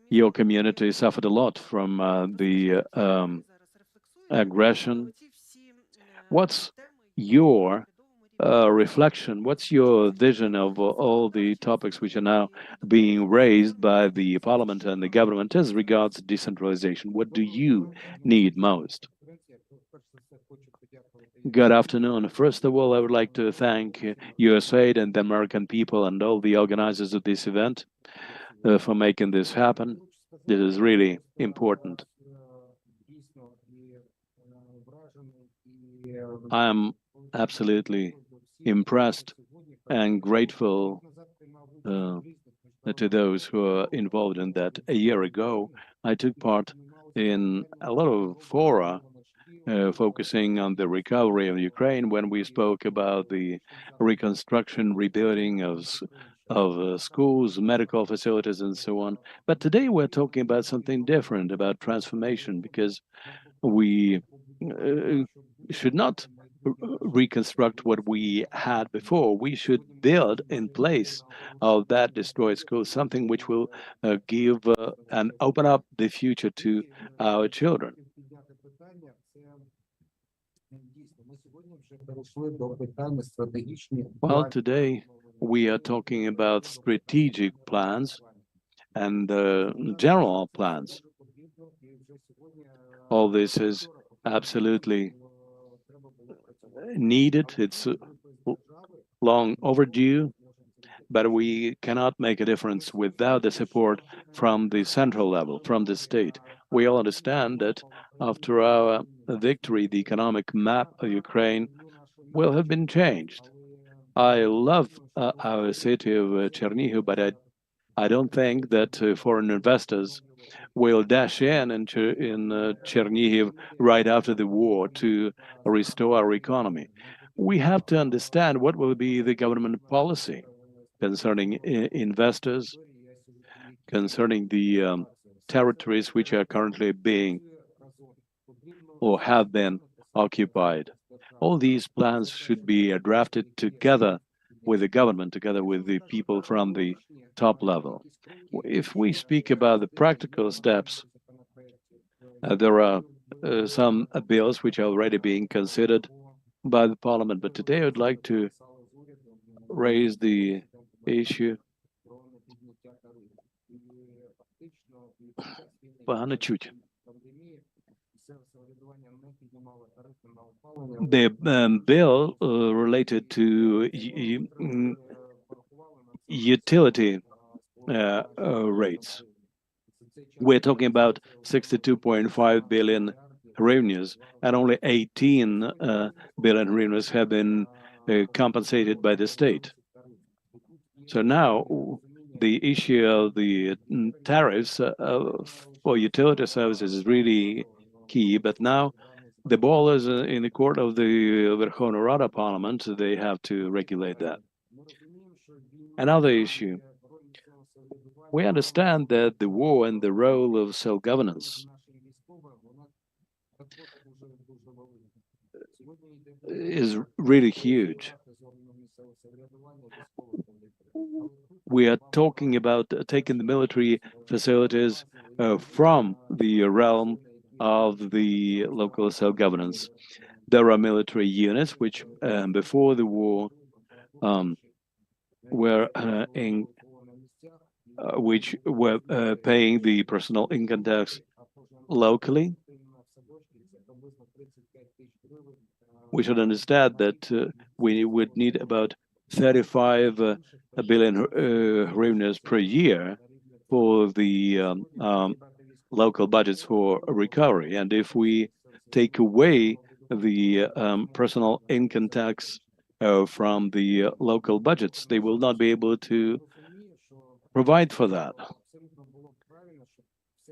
Your community suffered a lot from the aggression. What's your reflection. What's your vision of all the topics which are now being raised by the parliament and the government as regards decentralization? What do you need most? Good afternoon. First of all, I would like to thank USAID and the American people and all the organizers of this event for making this happen. This is really important. I am absolutely impressed and grateful to those who are involved in that. A year ago, I took part in a lot of fora focusing on the recovery of Ukraine when we spoke about the reconstruction, rebuilding of schools, medical facilities, and so on. But today we're talking about something different, about transformation, because we should not reconstruct what we had before. We should build in place of that destroyed school something which will give and open up the future to our children. Well, today we are talking about strategic plans and general plans. All this is absolutely needed. It's long overdue, but we cannot make a difference without the support from the central level, from the state. We all understand that after our victory, the economic map of Ukraine will have been changed. I love our city of Chernihiv, but I don't think that foreign investors will dash in Chernihiv right after the war to restore our economy. We have to understand what will be the government policy concerning investors, concerning the territories which are currently being or have been occupied. All these plans should be drafted together with the government, together with the people from the top level. If we speak about the practical steps, there are some bills which are already being considered by the parliament, but today I'd like to raise the issue. The bill related to utility rates. We're talking about 62.5 billion hryvnias, and only 18 billion hryvnias have been compensated by the state. So now the issue of the tariffs for utility services is really key, but now the ball is in the court of the Verkhovna Rada Parliament. They have to regulate that. Another issue. We understand that the war and the role of self-governance is really huge. We are talking about taking the military facilities from the realm of the local self-governance. There are military units which, before the war, were which were paying the personal income tax locally. We should understand that we would need about 35 billion hryvnias per year for the local budgets for recovery. And if we take away the personal income tax from the local budgets, they will not be able to provide for that.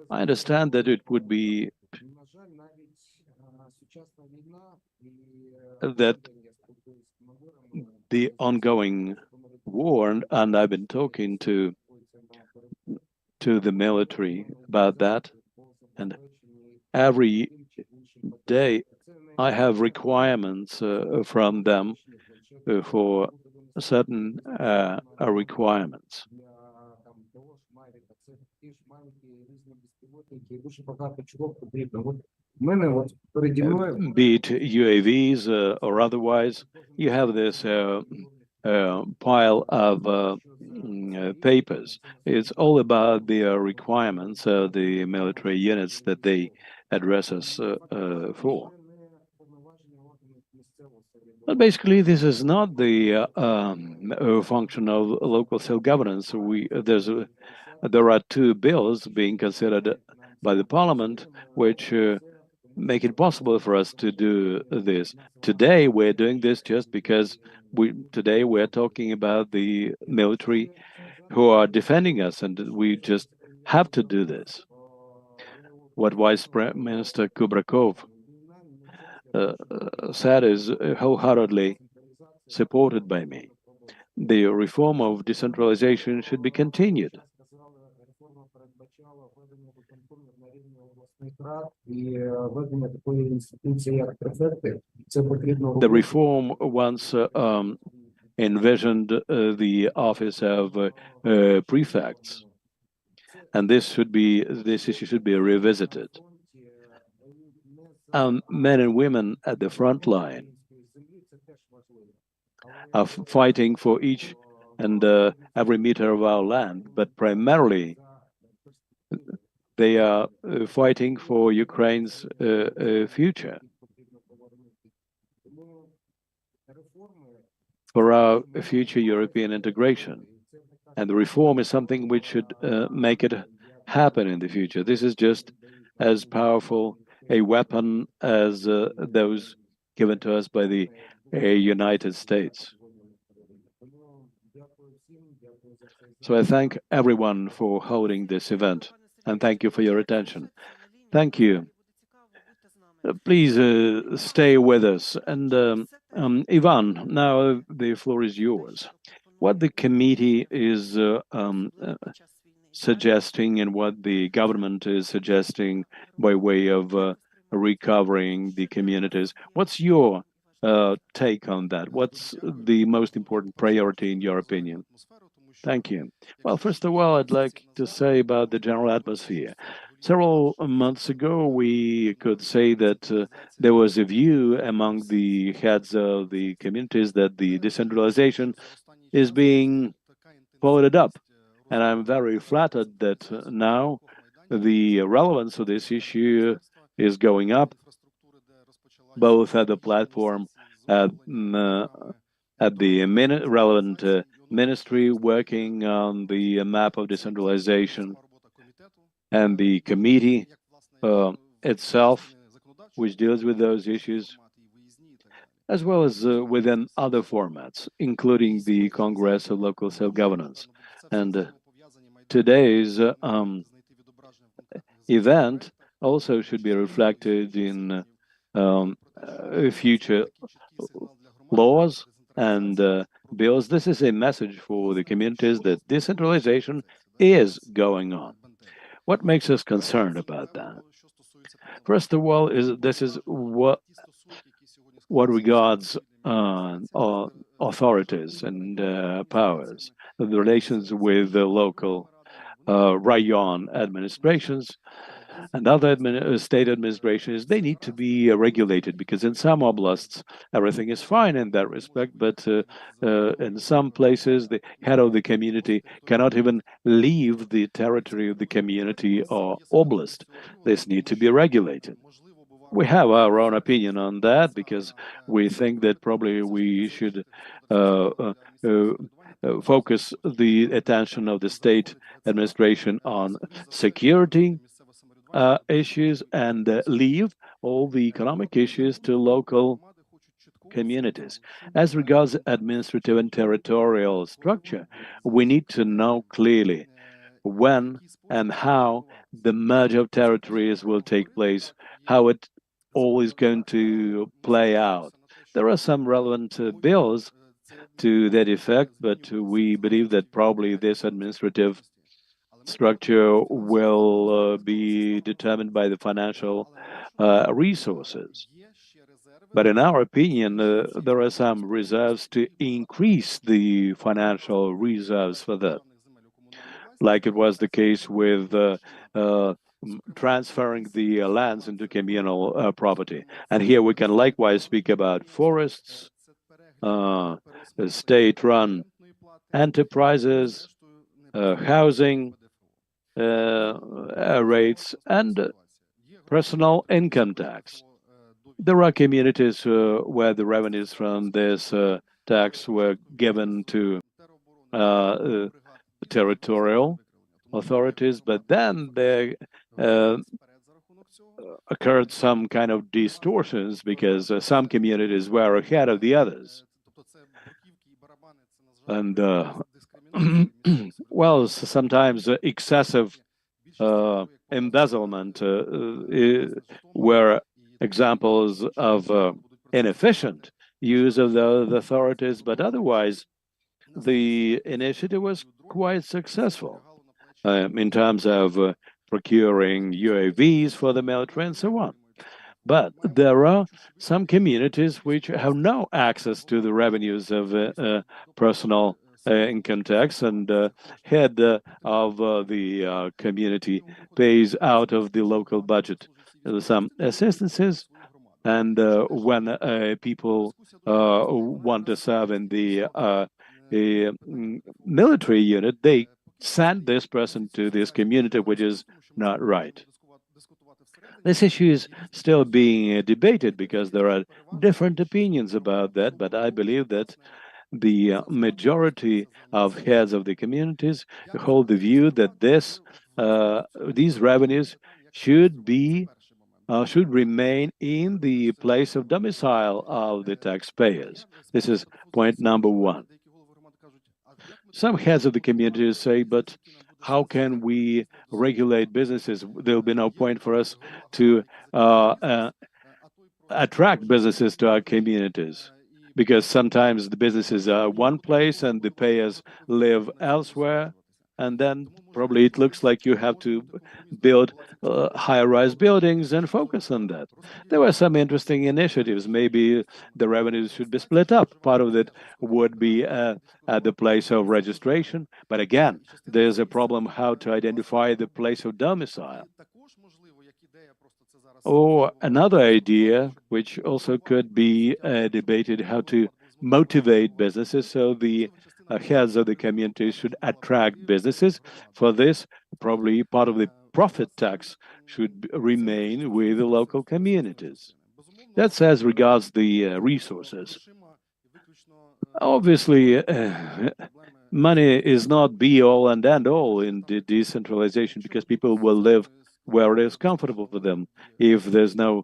I understand that it would be that the ongoing war, and I've been talking to the military about that, and every day I have requirements from them for certain requirements. be it UAVs or otherwise, you have this pile of papers. It's all about the requirements of the military units that they address us for. But basically, this is not the function of local self-governance. There are two bills being considered by the parliament, which make it possible for us to do this. Today, we're doing this just because today we're talking about the military who are defending us, and we just have to do this. What Vice Prime Minister Kubrakov said is wholeheartedly supported by me. The reform of decentralization should be continued. The reform once envisioned the office of prefects, and this issue should be revisited. Men and women at the front line are fighting for each and every meter of our land, but primarily they are fighting for Ukraine's future, for our future European integration. And the reform is something which should make it happen in the future. This is just as powerful a weapon as those given to us by the United States. So I thank everyone for holding this event, and thank you for your attention. Thank you. Please stay with us. And Ivan, now the floor is yours. What the committee is suggesting and what the government is suggesting by way of recovering the communities, what's your take on that? What's the most important priority in your opinion? Thank you. Well, first of all, I'd like to say about the general atmosphere. Several months ago, we could say that there was a view among the heads of the communities that the decentralization is being followed up. And I'm very flattered that now the relevance of this issue is going up, both at the platform, at the relevant ministry working on the map of decentralization, and the committee itself, which deals with those issues, as well as within other formats, including the Congress of Local Self-Governance. And today's event also should be reflected in future laws and bills. This is a message for the communities that decentralization is going on. What makes us concerned about that? First of all, this is what regards authorities and powers, the relations with the local rayon administrations and other state administrations. They need to be regulated, because in some oblasts everything is fine in that respect, but in some places the head of the community cannot even leave the territory of the community or oblast. This needs to be regulated. We have our own opinion on that, because we think that probably we should focus the attention of the state administration on security issues and leave all the economic issues to local communities. As regards administrative and territorial structure, we need to know clearly when and how the merge of territories will take place, how it all is going to play out. There are some relevant bills to that effect, but we believe that probably this administrative structure will be determined by the financial resources. But in our opinion, there are some reserves to increase the financial reserves for that, like it was the case with transferring the lands into communal property. And here we can likewise speak about forests, state-run enterprises, housing rates, and personal income tax. There are communities where the revenues from this tax were given to territorial authorities, but then there occurred some kind of distortions because some communities were ahead of the others. And well, sometimes excessive embezzlement were examples of inefficient use of the authorities, but otherwise, the initiative was quite successful in terms of procuring UAVs for the military and so on. But there are some communities which have no access to the revenues of personal income tax, and head of the community pays out of the local budget some assistances. And when people want to serve in the military unit, they send this person to this community, which is not right. This issue is still being debated because there are different opinions about that, but I believe that the majority of heads of the communities hold the view that these revenues should remain in the place of domicile of the taxpayers. This is point number one. Some heads of the communities say, but how can we regulate businesses? There'll be no point for us to attract businesses to our communities, because sometimes the businesses are one place and the payers live elsewhere, and then probably it looks like you have to build high-rise buildings and focus on that. There were some interesting initiatives. Maybe the revenues should be split up. Part of it would be at the place of registration, but again, there's a problem how to identify the place of domicile. Or another idea, which also could be debated, how to motivate businesses so the heads of the community should attract businesses. For this, probably part of the profit tax should remain with the local communities. That's as regards the resources. Obviously, money is not be-all and end-all in the decentralization, because people will live where it is comfortable for them. If there's no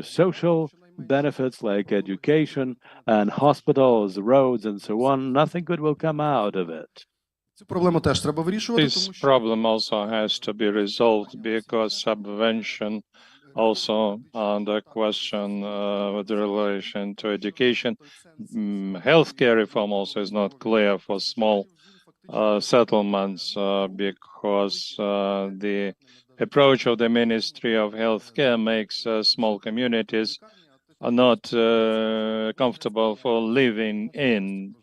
social benefits like education and hospitals, roads, and so on, nothing good will come out of it. This problem also has to be resolved because subvention also under question with relation to education. Healthcare reform also is not clear for small settlements because the approach of the Ministry of Healthcare makes small communities are not comfortable for living in,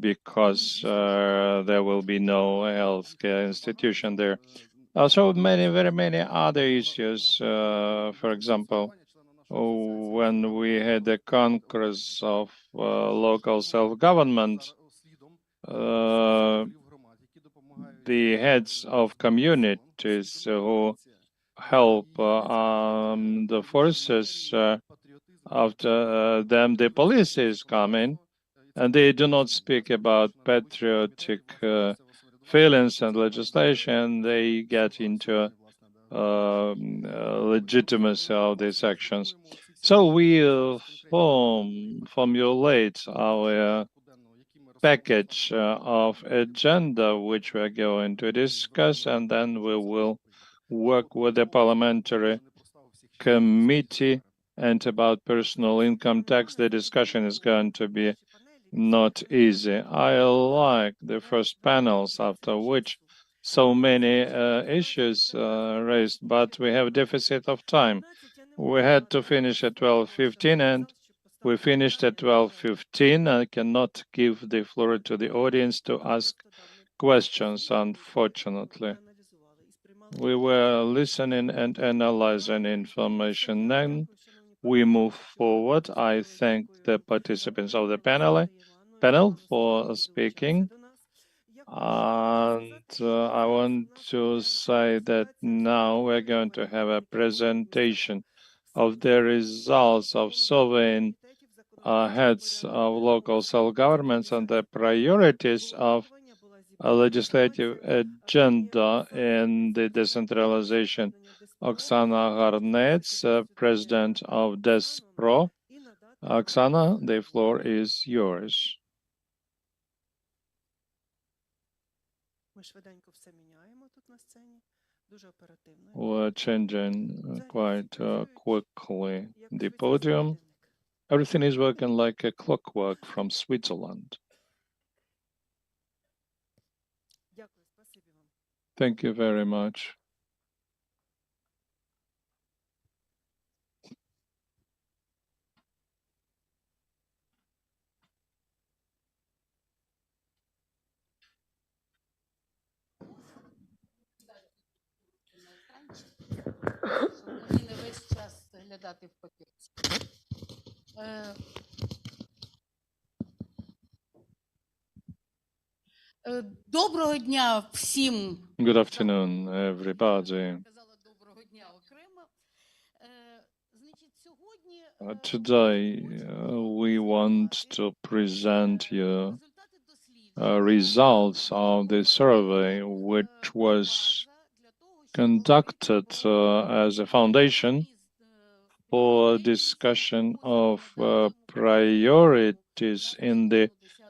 because there will be no healthcare institution there. So very many other issues. For example, when we had the Congress of local self-government, the heads of communities who help the forces, after them the police is coming, and they do not speak about patriotic feelings and legislation. They get into legitimacy of these actions. So we formulate our package of agenda, which we're going to discuss, and then we will work with the parliamentary committee. And about personal income tax, the discussion is going to be not easy. I like the first panels, after which so many issues raised, but we have deficit of time. We had to finish at 12:15, and we finished at 12:15. I cannot give the floor to the audience to ask questions, unfortunately. We were listening and analyzing information. Then we move forward. I thank the participants of the panel for speaking. And I want to say that now we're going to have a presentation of the results of surveying heads of local self-governments and the priorities of a legislative agenda in the decentralization. Oksana Garnets, president of DESPRO. Oksana, the floor is yours. We're changing quite quickly the podium. Everything is working like a clockwork from Switzerland. Thank you very much. Доброго дня всім. Good afternoon, everybody. Today, we want to present you results of the survey, which was conducted as a foundation for discussion of priorities in the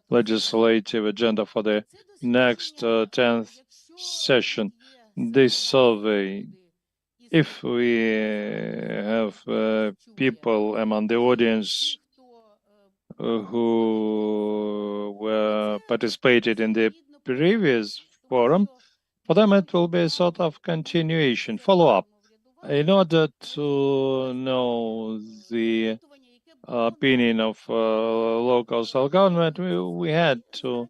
legislative agenda for the next 10th session. This survey, if we have people among the audience who were participated in the previous forum, for them it will be a sort of continuation, follow-up. In order to know the opinion of local self-government, we had to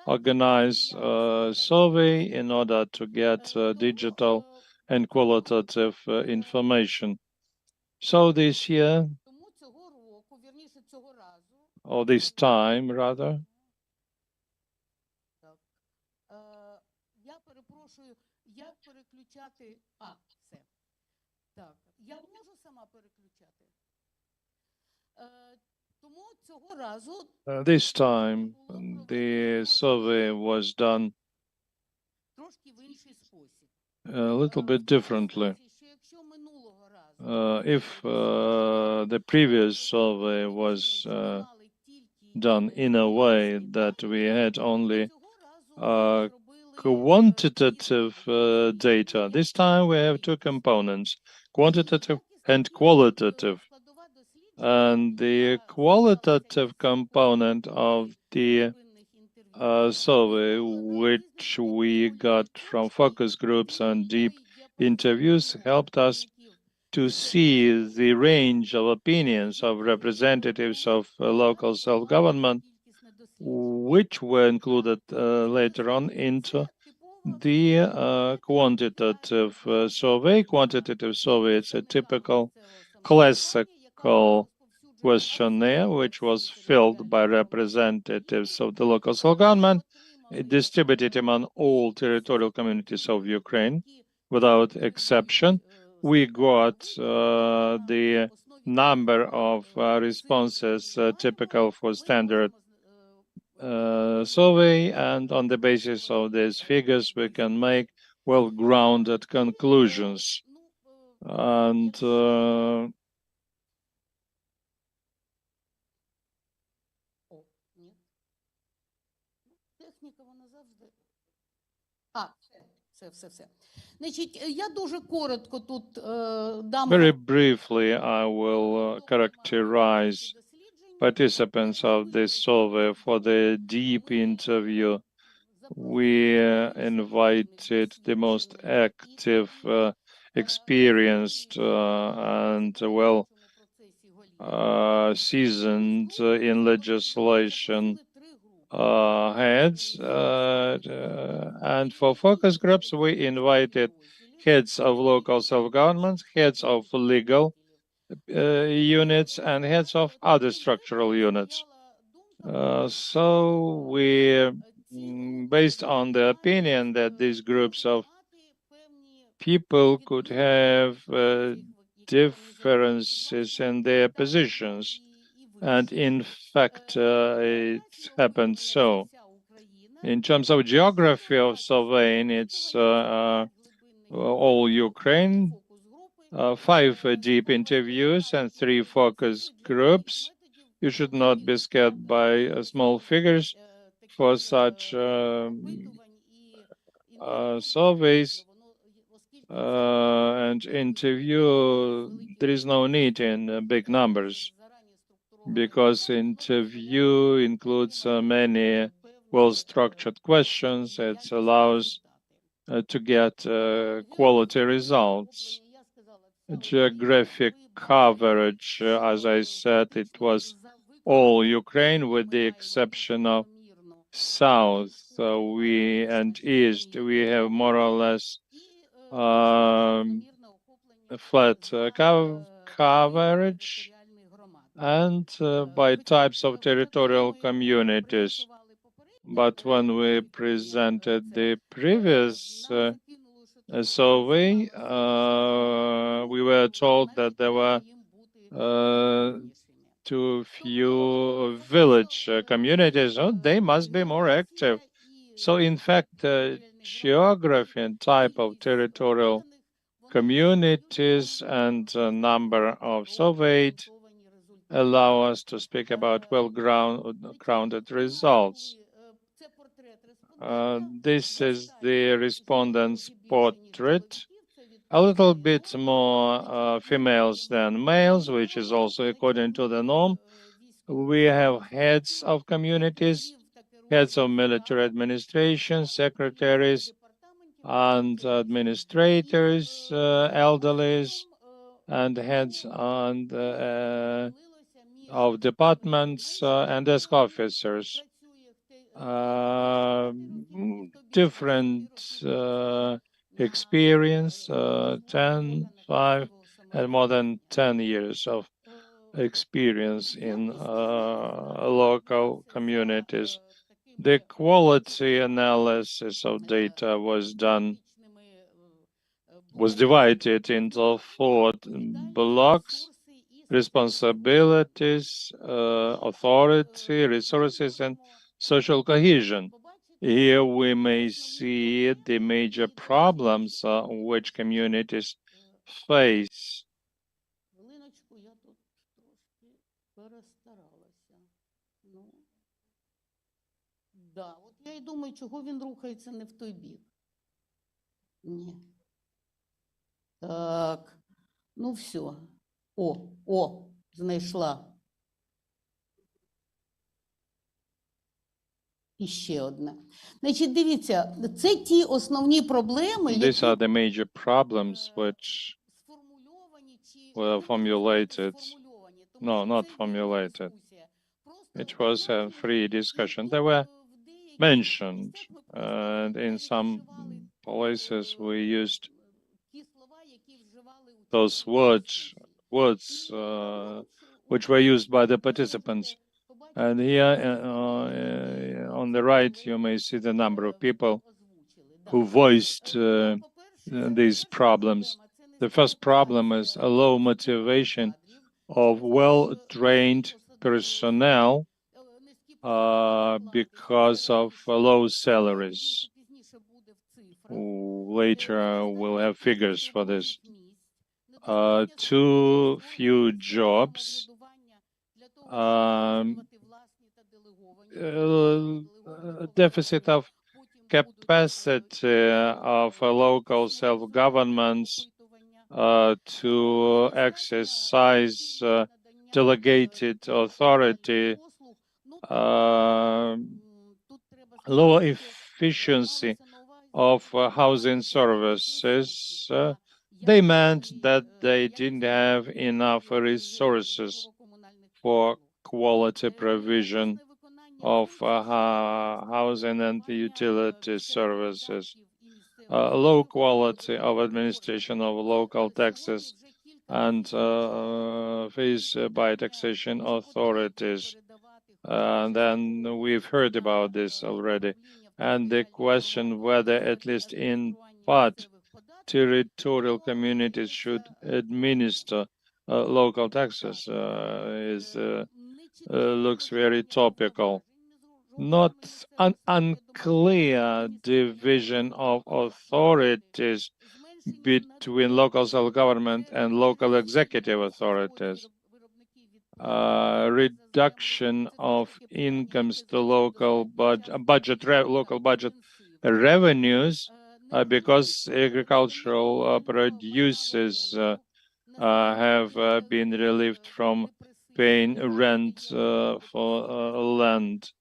organize a survey in order to get digital and qualitative information. So this year, or this time rather, this time the survey was done a little bit differently. If the previous survey was done in a way that we had only quantitative data, this time we have two components, quantitative and qualitative. And the qualitative component of the survey, which we got from focus groups and deep interviews, helped us to see the range of opinions of representatives of local self-government, which were included later on into the quantitative survey. Quantitative survey is a typical classical questionnaire, which was filled by representatives of the local self-government, distributed among all territorial communities of Ukraine, without exception. We got the number of responses typical for standard survey, and on the basis of these figures, we can make well-grounded conclusions. And very briefly, I will characterize participants of this survey. For the deep interview, we invited the most active, experienced, and well seasoned in legislation heads. And for focus groups, we invited heads of local self-government, heads of legal units, and heads of other structural units. So we, based on the opinion that these groups of people could have differences in their positions, and in fact, it happened so. In terms of geography of surveying, it's all Ukraine, 5 deep interviews and 3 focus groups. You should not be scared by small figures for such surveys and interview. There is no need in big numbers, because interview includes many well-structured questions. It allows to get quality results. Geographic coverage, as I said, it was all Ukraine with the exception of south and east. We have more or less flat coverage, and by types of territorial communities. But when we presented the previous survey, we were told that there were too few village communities. Oh, they must be more active. So in fact, geography and type of territorial communities and number of surveyed allow us to speak about well-grounded results. This is the respondent's portrait. A little bit more females than males, which is also according to the norm. We have heads of communities, heads of military administration, secretaries, and administrators, elderlies, and heads of departments and desk officers. Different experience, 10, 5, and more than 10 years of experience in local communities. The quality analysis of data was divided into 4 blocks: responsibilities, authority, resources, and social cohesion. Here we may see the major problems which communities face. Хвилиночку, я тут трошки перестаралася. Ну, да, от я й думаю, чого він рухається не в той бік. Ні. Так, ну все. О, знайшла. І ще одне. Значить, дивіться, це ті основні проблеми, These are the major problems which сформульовані чи were formulated. сформульовані. No, not formulated. It was a free discussion. They were mentioned, and in some places we used those words which were used by the participants. And here on the right, you may see the number of people who voiced these problems. The first problem is a low motivation of well-trained personnel because of low salaries. Later, we'll have figures for this. Too few jobs, deficit of capacity of local self-governments to exercise delegated authority, lower efficiency of housing services. They meant that they didn't have enough resources for quality provision of housing and utility services. low quality of administration of local taxes and fees by taxation authorities. And then we've heard about this already. And the question whether, at least in part, territorial communities should administer local taxes looks very topical. Not an unclear division of authorities between local self-government and local executive authorities. Reduction of incomes to local budget revenues because agricultural producers have been relieved from paying rent for land.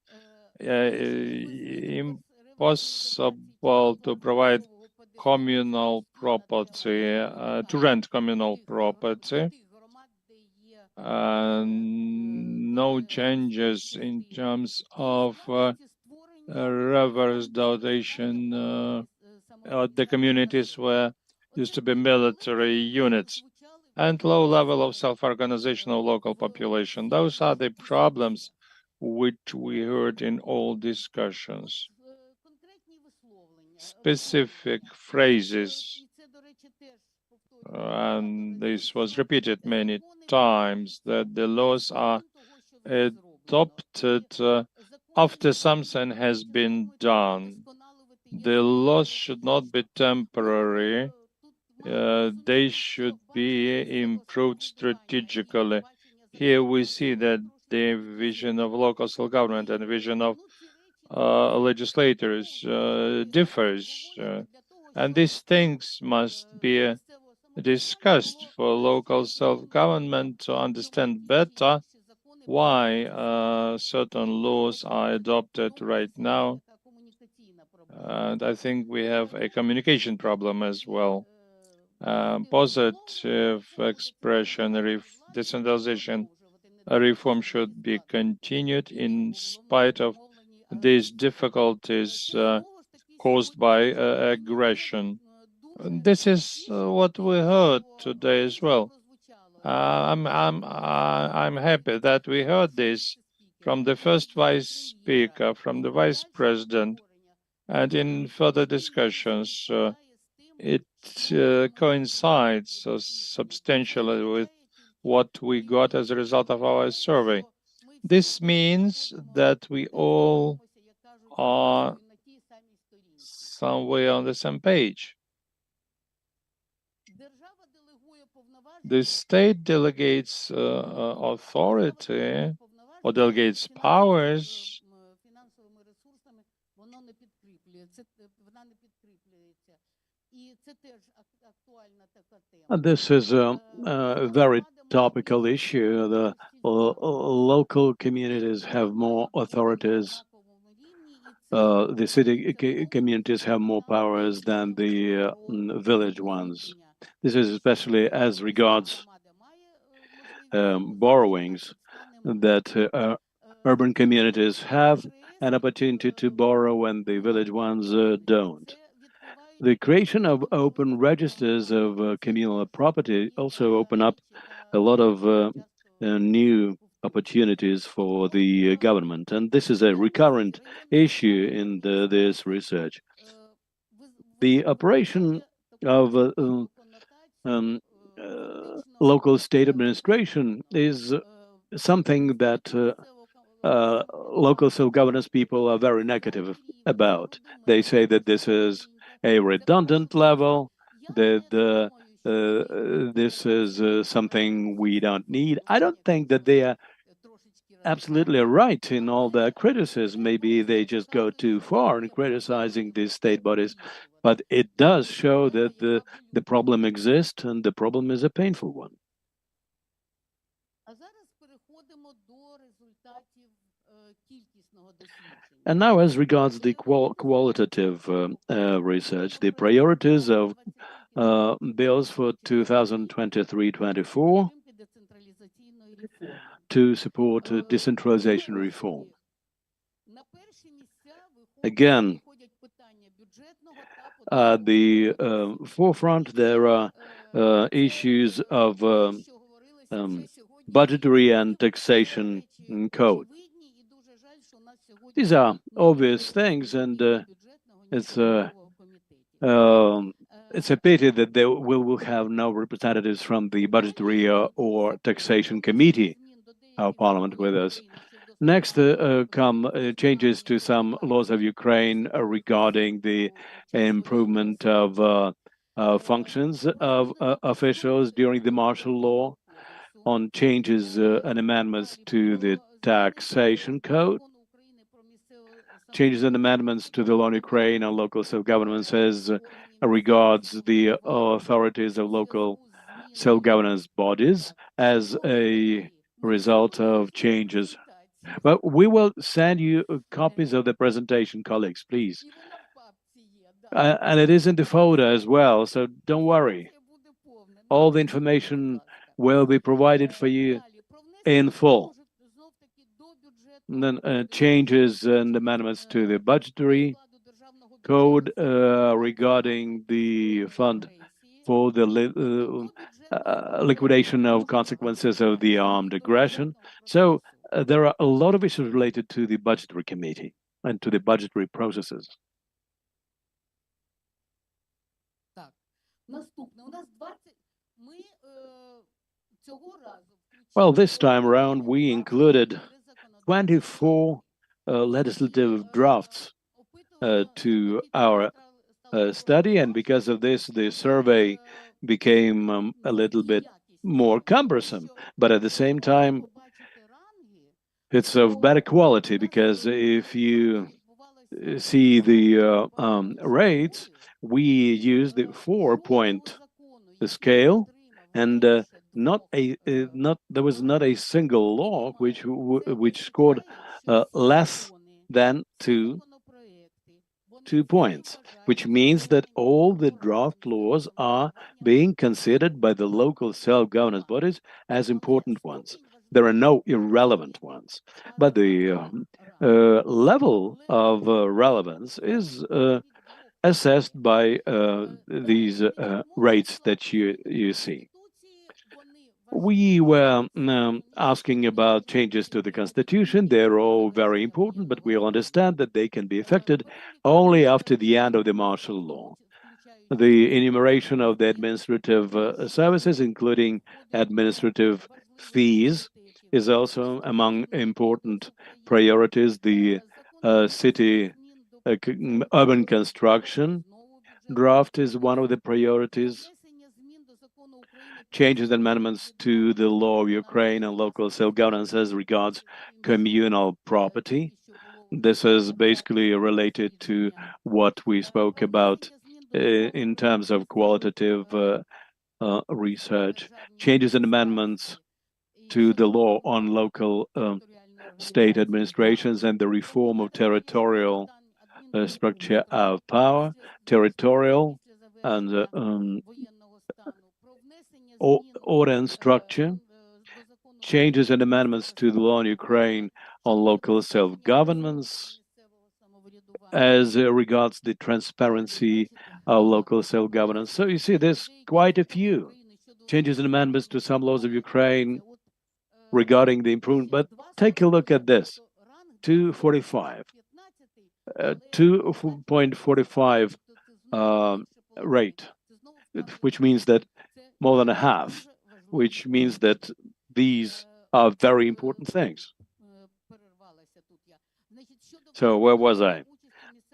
Impossible to provide communal property, to rent communal property. No changes in terms of reverse dotation the communities where used to be military units, and low level of self-organization of local population. Those are the problems which we heard in all discussions. Specific phrases, and this was repeated many times, that the laws are adopted after something has been done. The laws should not be temporary. They should be improved strategically. Here we see that the vision of local self-government and the vision of legislators differs. And these things must be discussed for local self-government to understand better why certain laws are adopted right now. And I think we have a communication problem as well. Positive expression, decentralization reform should be continued in spite of these difficulties caused by aggression. This is what we heard today as well. I'm happy that we heard this from the first vice speaker, from the vice president, and in further discussions, it coincides substantially with what we got as a result of our survey. This means that we all are somewhere on the same page. The state delegates authority or delegates powers This is a very topical issue. The local communities have more authorities. The city communities have more powers than the village ones. This is especially as regards borrowings, that urban communities have an opportunity to borrow when the village ones don't. The creation of open registers of communal property also open up a lot of new opportunities for the government, and this is a recurrent issue in this research. The operation of local state administration is something that local self-governance people are very negative about. They say that this is a redundant level, that this is something we don't need. I don't think that they are absolutely right in all their criticism. Maybe they just go too far in criticizing these state bodies, but it does show that the problem exists, and the problem is a painful one. And now, as regards the qualitative research, the priorities of bills for 2023-24 to support decentralization reform. Again, At the forefront, there are issues of budgetary and taxation code. These are obvious things, and it's a pity that we will have no representatives from the budgetary or taxation committee of parliament with us. Next come changes to some laws of Ukraine regarding the improvement of functions of officials during the martial law, on changes and amendments to the taxation code, changes and amendments to the law in Ukraine on local self-governance as regards the authorities of local self-governance bodies as a result of changes. But we will send you copies of the presentation, colleagues, please. And it is in the folder as well, so don't worry. All the information will be provided for you in full. And then changes and amendments to the budgetary code regarding the fund for the liquidation of consequences of the armed aggression. So there are a lot of issues related to the budgetary committee and to the budgetary processes. Well, this time around, we included 24 legislative drafts to our study, and because of this, the survey became a little bit more cumbersome. But at the same time, it's of better quality, because if you see the rates, we use the 4-point scale, and there was not a single law which scored less than 2 points, which means that all the draft laws are being considered by the local self-governance bodies as important ones. There are no irrelevant ones, but the level of relevance is assessed by these rates that you see. We were asking about changes to the Constitution. They're all very important, but we all understand that they can be effected only after the end of the martial law. The enumeration of the administrative services, including administrative fees, is also among important priorities. The city urban construction draft is one of the priorities. Changes and amendments to the law of Ukraine and local self-governance as regards communal property. This is basically related to what we spoke about in terms of qualitative research. Changes and amendments to the law on local state administrations and the reform of territorial structure of power, territorial and order and structure, changes and amendments to the law in Ukraine on local self-governance as regards the transparency of local self-governance. So you see, there's quite a few changes and amendments to some laws of Ukraine regarding the improvement. But take a look at this, 245, 2.45 rate, which means that more than a half, which means that these are very important things. So where was I?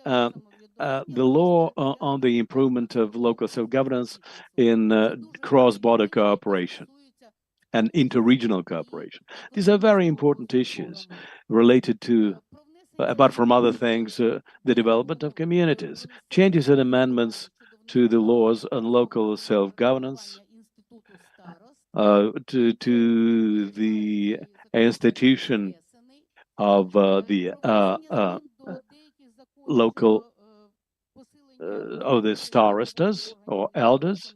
The law on the improvement of local self-governance in cross-border cooperation and interregional cooperation. These are very important issues related to, apart from other things, the development of communities, changes and amendments to the laws on local self-governance, to the institution of the local of the starostas or elders,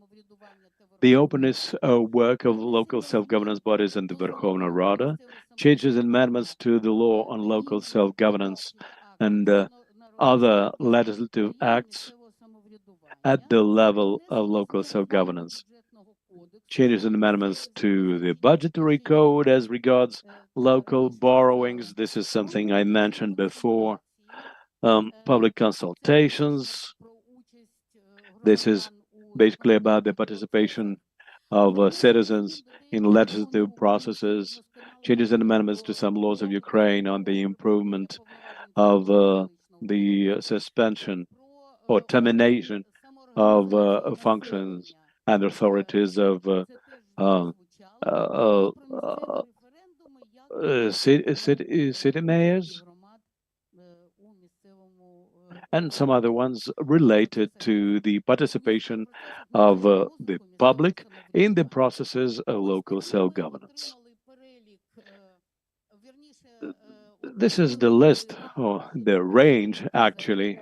the openness work of local self-governance bodies and the Verkhovna Rada, changes and amendments to the law on local self-governance and other legislative acts at the level of local self-governance. Changes and amendments to the budgetary code as regards local borrowings. This is something I mentioned before. Public consultations. This is basically about the participation of citizens in legislative processes, changes and amendments to some laws of Ukraine on the improvement of the suspension or termination of functions and authorities of uh, uh, uh, city mayors and some other ones related to the participation of the public in the processes of local self-governance. This is the list, or the range, actually,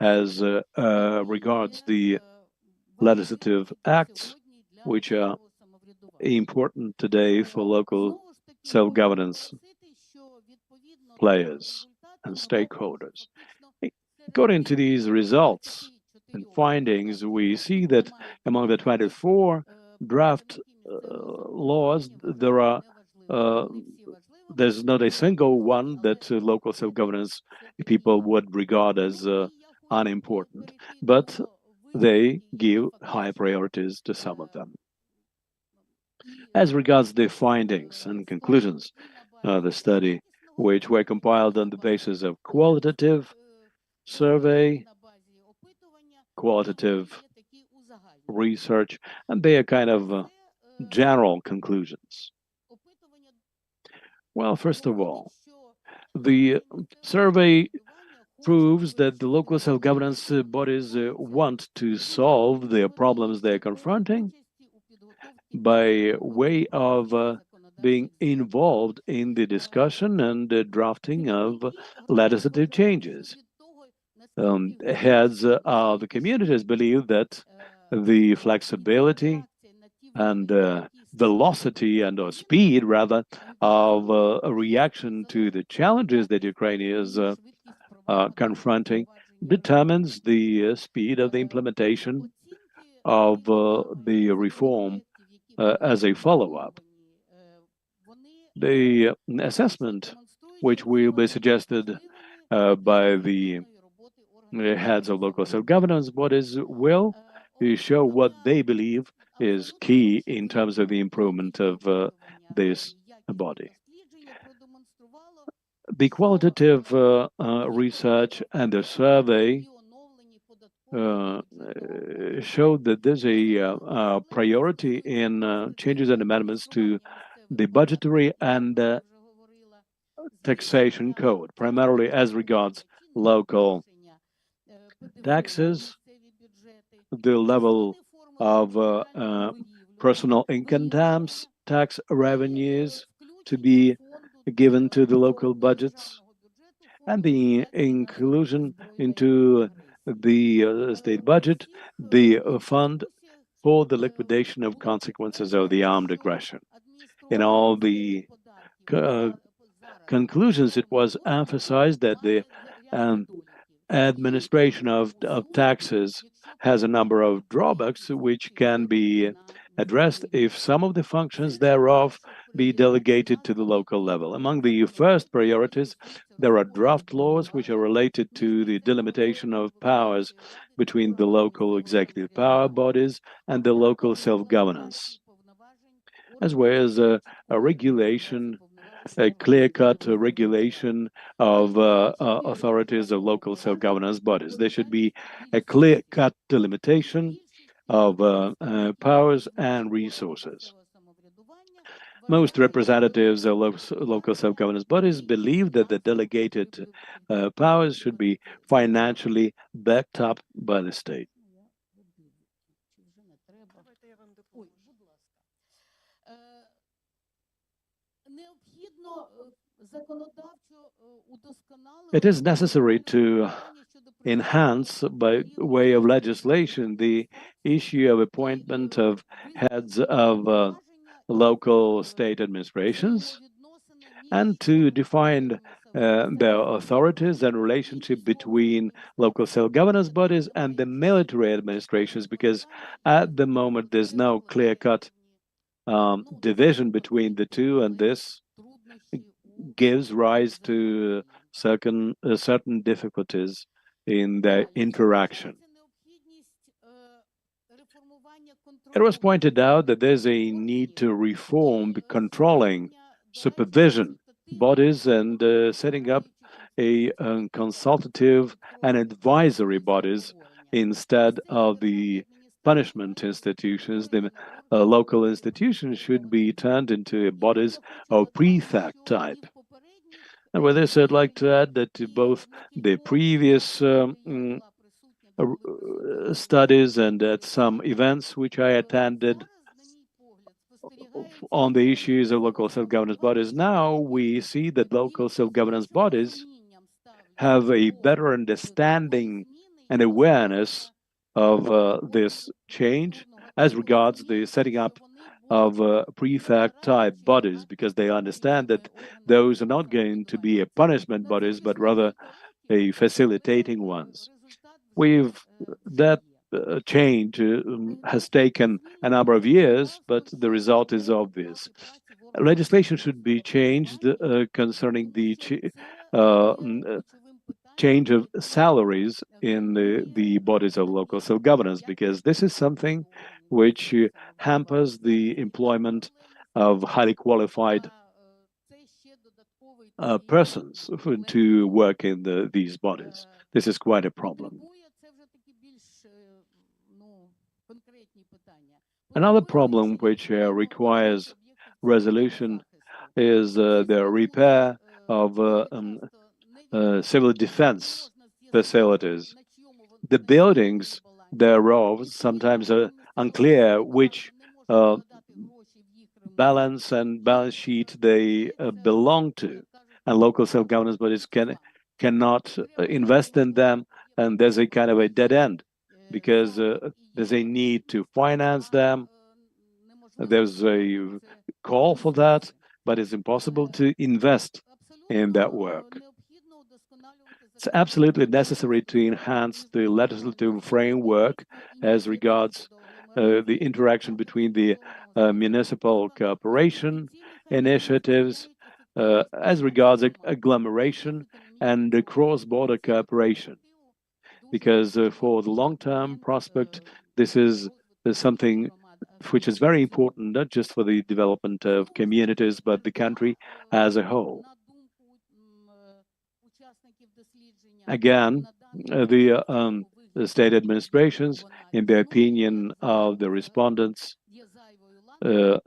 as regards the legislative acts, which are important today for local self-governance players and stakeholders. According to these results and findings, we see that among the 24 draft laws, there's not a single one that local self-governance people would regard as unimportant, but they give high priorities to some of them. As regards the findings and conclusions of the study, which were compiled on the basis of qualitative survey, qualitative research, and they are kind of general conclusions. Well, first of all, the survey proves that the local self-governance bodies want to solve the problems they're confronting by way of being involved in the discussion and drafting of legislative changes. Heads of the communities believe that the flexibility and velocity and or speed, rather, of a reaction to the challenges that Ukraine is confronting determines the speed of the implementation of the reform as a follow-up. The assessment, which will be suggested by the heads of local self-governance bodies, will show what they believe is key in terms of the improvement of this body. The qualitative research and the survey showed that there's a priority in changes and amendments to the budgetary and taxation code, primarily as regards local taxes, the level of personal income tax revenues to be given to the local budgets, and the inclusion into the state budget, the fund for the liquidation of consequences of the armed aggression. In all the conclusions, it was emphasized that the administration of taxes has a number of drawbacks which can be addressed if some of the functions thereof be delegated to the local level. Among the first priorities, there are draft laws which are related to the delimitation of powers between the local executive power bodies and the local self-governance, as well as a regulation, a clear-cut regulation of authorities of local self-governance bodies. There should be a clear-cut delimitation of powers and resources. Most representatives of local self-governance bodies believe that the delegated powers should be financially backed up by the state. It is necessary to enhance, by way of legislation, the issue of appointment of heads of local state administrations and to define the authorities and relationship between local self-governance bodies and the military administrations, because at the moment there's no clear-cut division between the two, and this gives rise to certain difficulties in their interaction. It was pointed out that there's a need to reform the controlling supervision bodies and setting up a consultative and advisory bodies instead of the punishment institutions. The local institutions should be turned into bodies of prefect type. And with this, I'd like to add that both the previous studies and at some events which I attended on the issues of local self-governance bodies, now we see that local self-governance bodies have a better understanding and awareness of this change as regards the setting up of prefect-type bodies, because they understand that those are not going to be a punishment bodies, but rather a facilitating ones. That change has taken a number of years, but the result is obvious. Legislation should be changed concerning the change of salaries in the bodies of local self-governance, because this is something which hampers the employment of highly qualified persons to work in these bodies. This is quite a problem. Another problem which requires resolution is the repair of civil defense facilities. The buildings thereof sometimes are unclear which balance sheet they belong to, and local self-governance bodies cannot invest in them, and there's a kind of a dead end because there's a need to finance them. There's a call for that, but it's impossible to invest in that work. It's absolutely necessary to enhance the legislative framework as regards the interaction between the municipal cooperation initiatives, as regards agglomeration and the cross-border cooperation. Because for the long-term prospect, this is something which is very important, not just for the development of communities, but the country as a whole. Again, the state administrations, in the opinion of the respondents, the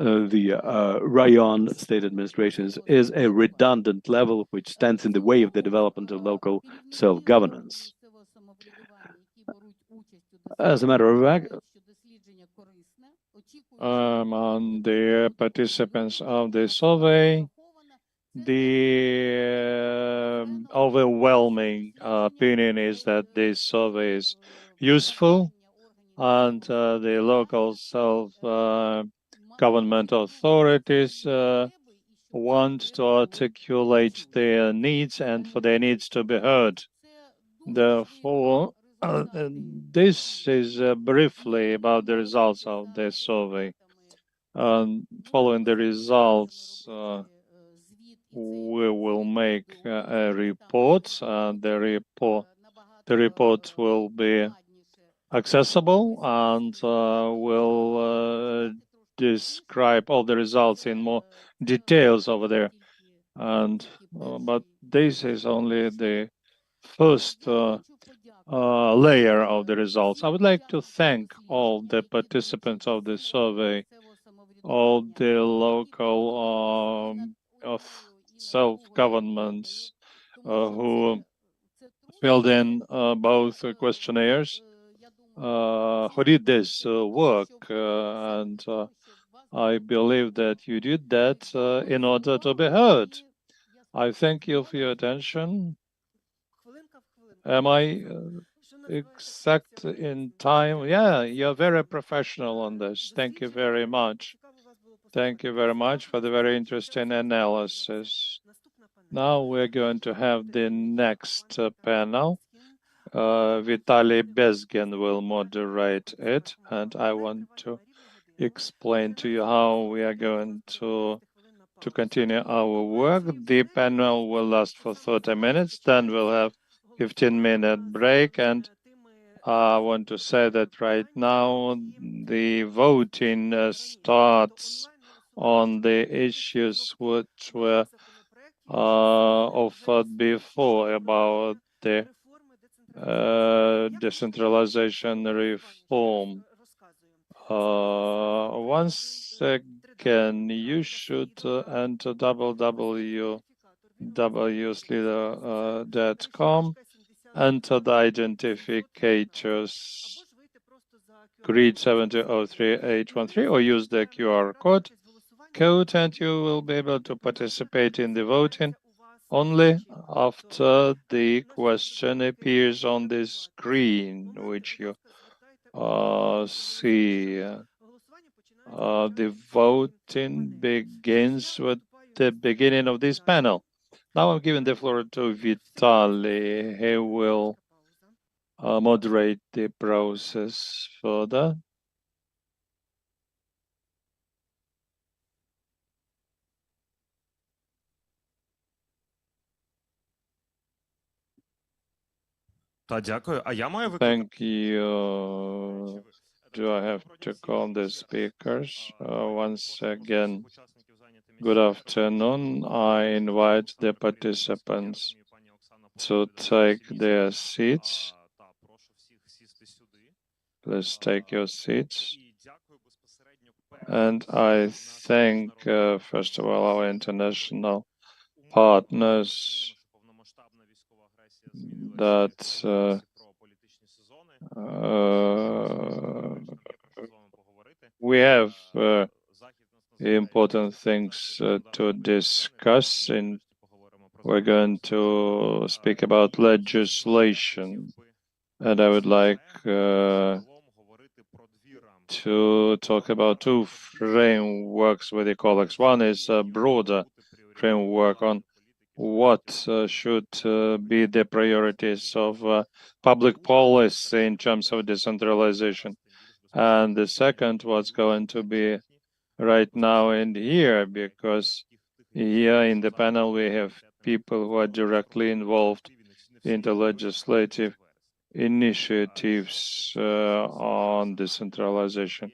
rayon state administrations is a redundant level which stands in the way of the development of local self-governance. As a matter of fact, among the participants of the survey, the overwhelming opinion is that this survey is useful, and the local self-government authorities want to articulate their needs and for their needs to be heard. Therefore, this is briefly about the results of the survey. Following the results, we will make a report, and the report will be accessible and will describe all the results in more details over there. And but this is only the first layer of the results. I would like to thank all the participants of the survey, all the local self-governments who filled in both questionnaires, who did this work, and I believe that you did that in order to be heard. I thank you for your attention. Am I exact in time? Yeah, you're very professional on this. Thank you very much. Thank you very much for the very interesting analysis. Now we're going to have the next panel. Vitaly Bezgin will moderate it, and I want to explain to you how we are going to continue our work. The panel will last for 30 minutes, then we'll have 15-minute break, and I want to say that right now the voting starts on the issues which were offered before about the decentralization reform. Once again, you should enter www.slida.com, enter the identificators grid 7003813 or use the QR code, and you will be able to participate in the voting only after the question appears on the screen, which you see. The voting begins with the beginning of this panel. Now I'm giving the floor to Vitaly. He will moderate the process further. Thank you. Do I have to call the speakers? Once again, good afternoon. I invite the participants to take their seats. Please take your seats. And I thank, first of all, our international partners that we have important things to discuss, and we're going to speak about legislation. And I would like to talk about two frameworks with the colleagues. One is a broader framework on what should be the priorities of public policy in terms of decentralization. And the second was going to be right now and here, because here in the panel we have people who are directly involved in the legislative initiatives on decentralization.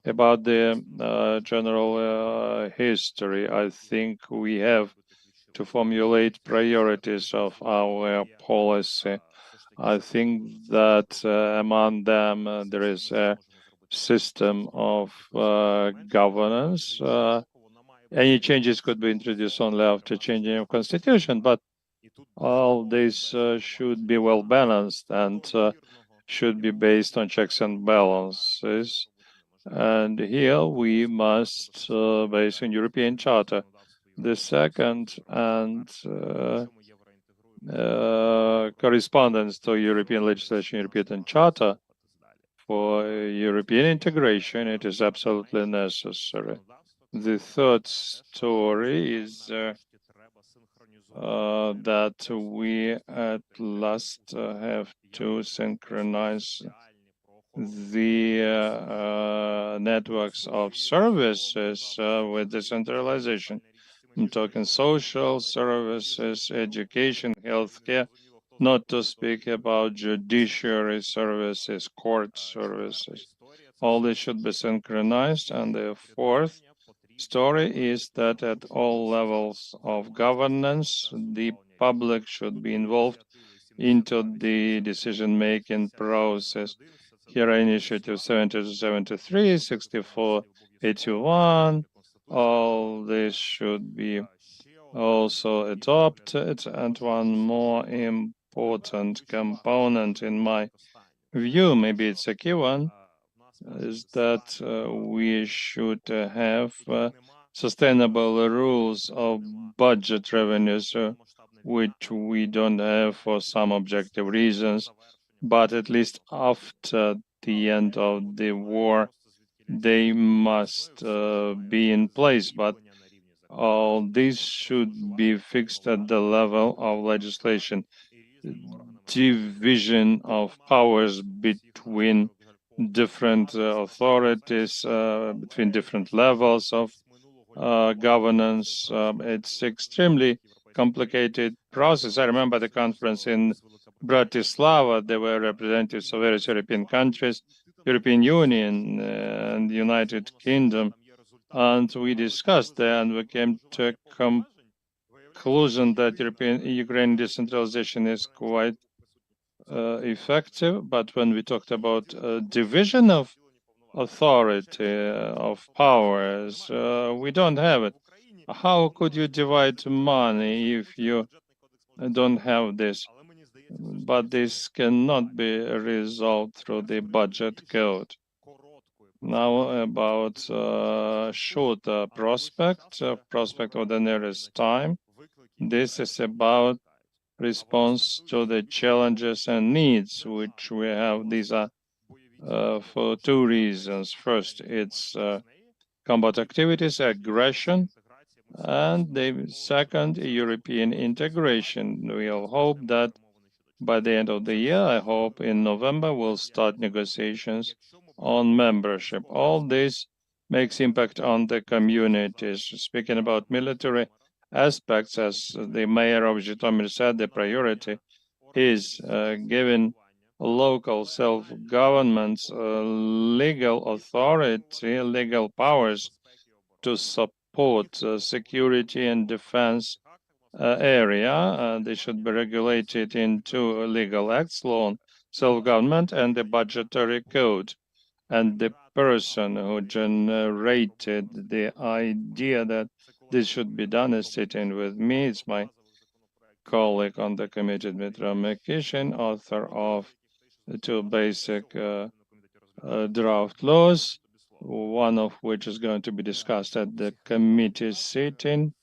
About the general history, I think we have to formulate priorities of our policy. I think that among them there is a system of governance. Any changes could be introduced only after changing of constitution, but all this should be well balanced and should be based on checks and balances. And here we must base on European Charter. The second and correspondence to European legislation, European Charter. For European integration, it is absolutely necessary. The third story is that we at last have to synchronize the networks of services with decentralization. I'm talking social services, education, healthcare, not to speak about judiciary services, court services. All this should be synchronized. And the fourth story is that at all levels of governance, the public should be involved into the decision-making process. Here are initiatives 70-73, 64-81. All this should be also adopted. And one more important component in my view, maybe it's a key one, is that we should have sustainable rules of budget revenues, which we don't have for some objective reasons, but at least after the end of the war, they must be in place. But All this should be fixed at the level of legislation. Division of powers between different authorities, between different levels of governance. It's extremely complicated process. I remember the conference in Bratislava. There were representatives of various European countries, European Union, and United Kingdom, and we discussed there, and we came to a conclusion that Ukrainian decentralization is quite effective. But when we talked about division of authority, of powers, we don't have it. How could you divide money if you don't have this? But this cannot be resolved through the budget code. Now about short prospect of the nearest time. This is about response to the challenges and needs which we have. These are for two reasons. First, it's combat activities, aggression, and the second, European integration. We'll hope that by the end of the year, I hope in November, we'll start negotiations on membership. All this makes impact on the communities. Speaking about military aspects, as the mayor of Zhytomyr said, the priority is giving local self-governments legal authority, legal powers to support security and defense area. They should be regulated in two legal acts, law on self-government and the budgetary code. And the person who generated the idea that this should be done is sitting with me. It's my colleague on the committee, Dmytro Mikishin, author of the two basic draft laws, one of which is going to be discussed at the committee sitting.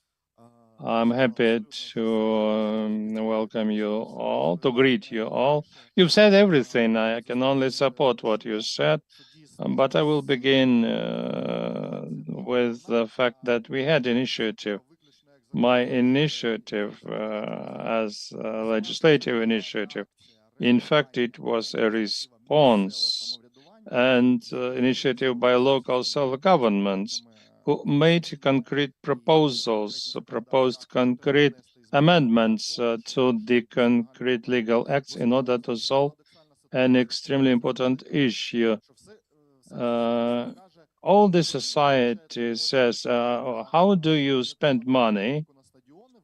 I'm happy to welcome you all, to greet you all. You've said everything. I can only support what you said, but I will begin with the fact that we had initiative. My initiative as a legislative initiative, in fact, it was a response and initiative by local self-governments who made concrete proposals, proposed concrete amendments to the concrete legal acts in order to solve an extremely important issue. All the society says, how do you spend money?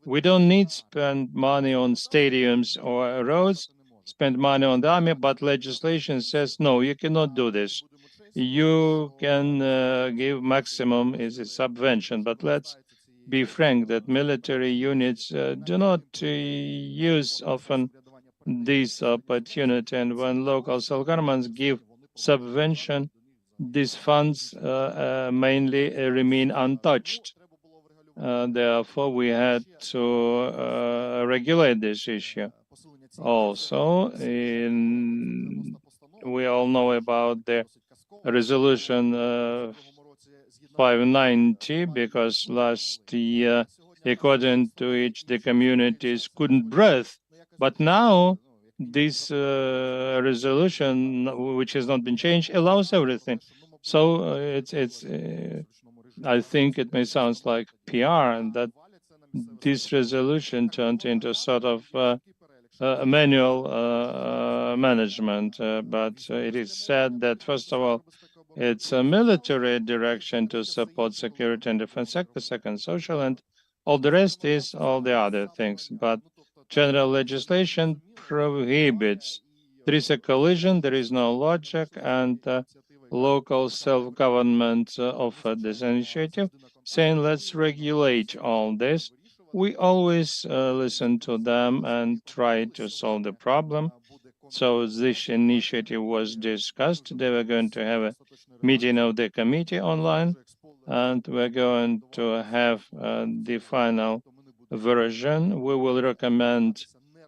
We don't need spend money on stadiums or roads, spend money on the army, but legislation says, no, you cannot do this. You can give maximum is a subvention, but let's be frank that military units do not use often this opportunity, and when local self-governments give subvention, these funds mainly remain untouched. Therefore, we had to regulate this issue. Also, we all know about the resolution 590, because last year, according to which the communities couldn't breathe. But now, this resolution, which has not been changed, allows everything. So I think it may sound like PR, and that this resolution turned into sort of manual management. But it is said that, first of all, it's a military direction to support security and defense sector, second social, and all the rest is all the other things. But general legislation prohibits. There is a collision, there is no logic, and local self-government offered this initiative, saying, let's regulate all this. We always listen to them and try to solve the problem. So this initiative was discussed. They were going to have a meeting of the committee online, and we're going to have the final version. We will recommend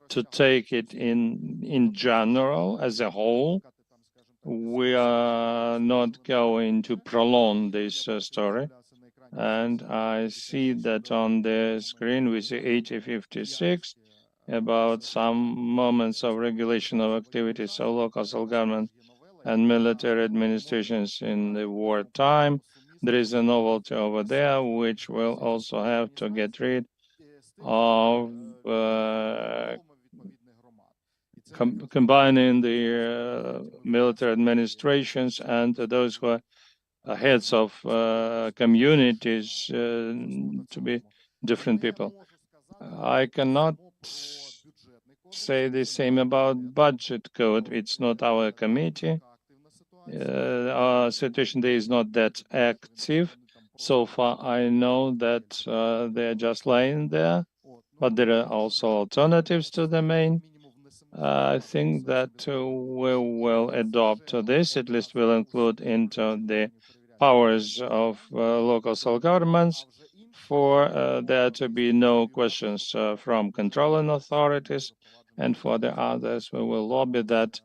to take it in general as a whole. We are not going to prolong this story. And I see that on the screen we see 8056 about some moments of regulation of activities of local government and military administrations in the wartime. There is a novelty over there, which will also have to get rid of combining the military administrations and those who are heads of communities to be different people. I cannot say the same about budget code. It's not our committee. Our situation there is not that active. So far, I know that they're just lying there, but there are also alternatives to the main. I think that we will adopt this, at least will include into the powers of local self-governments for there to be no questions from controlling authorities, and for the others, we will lobby that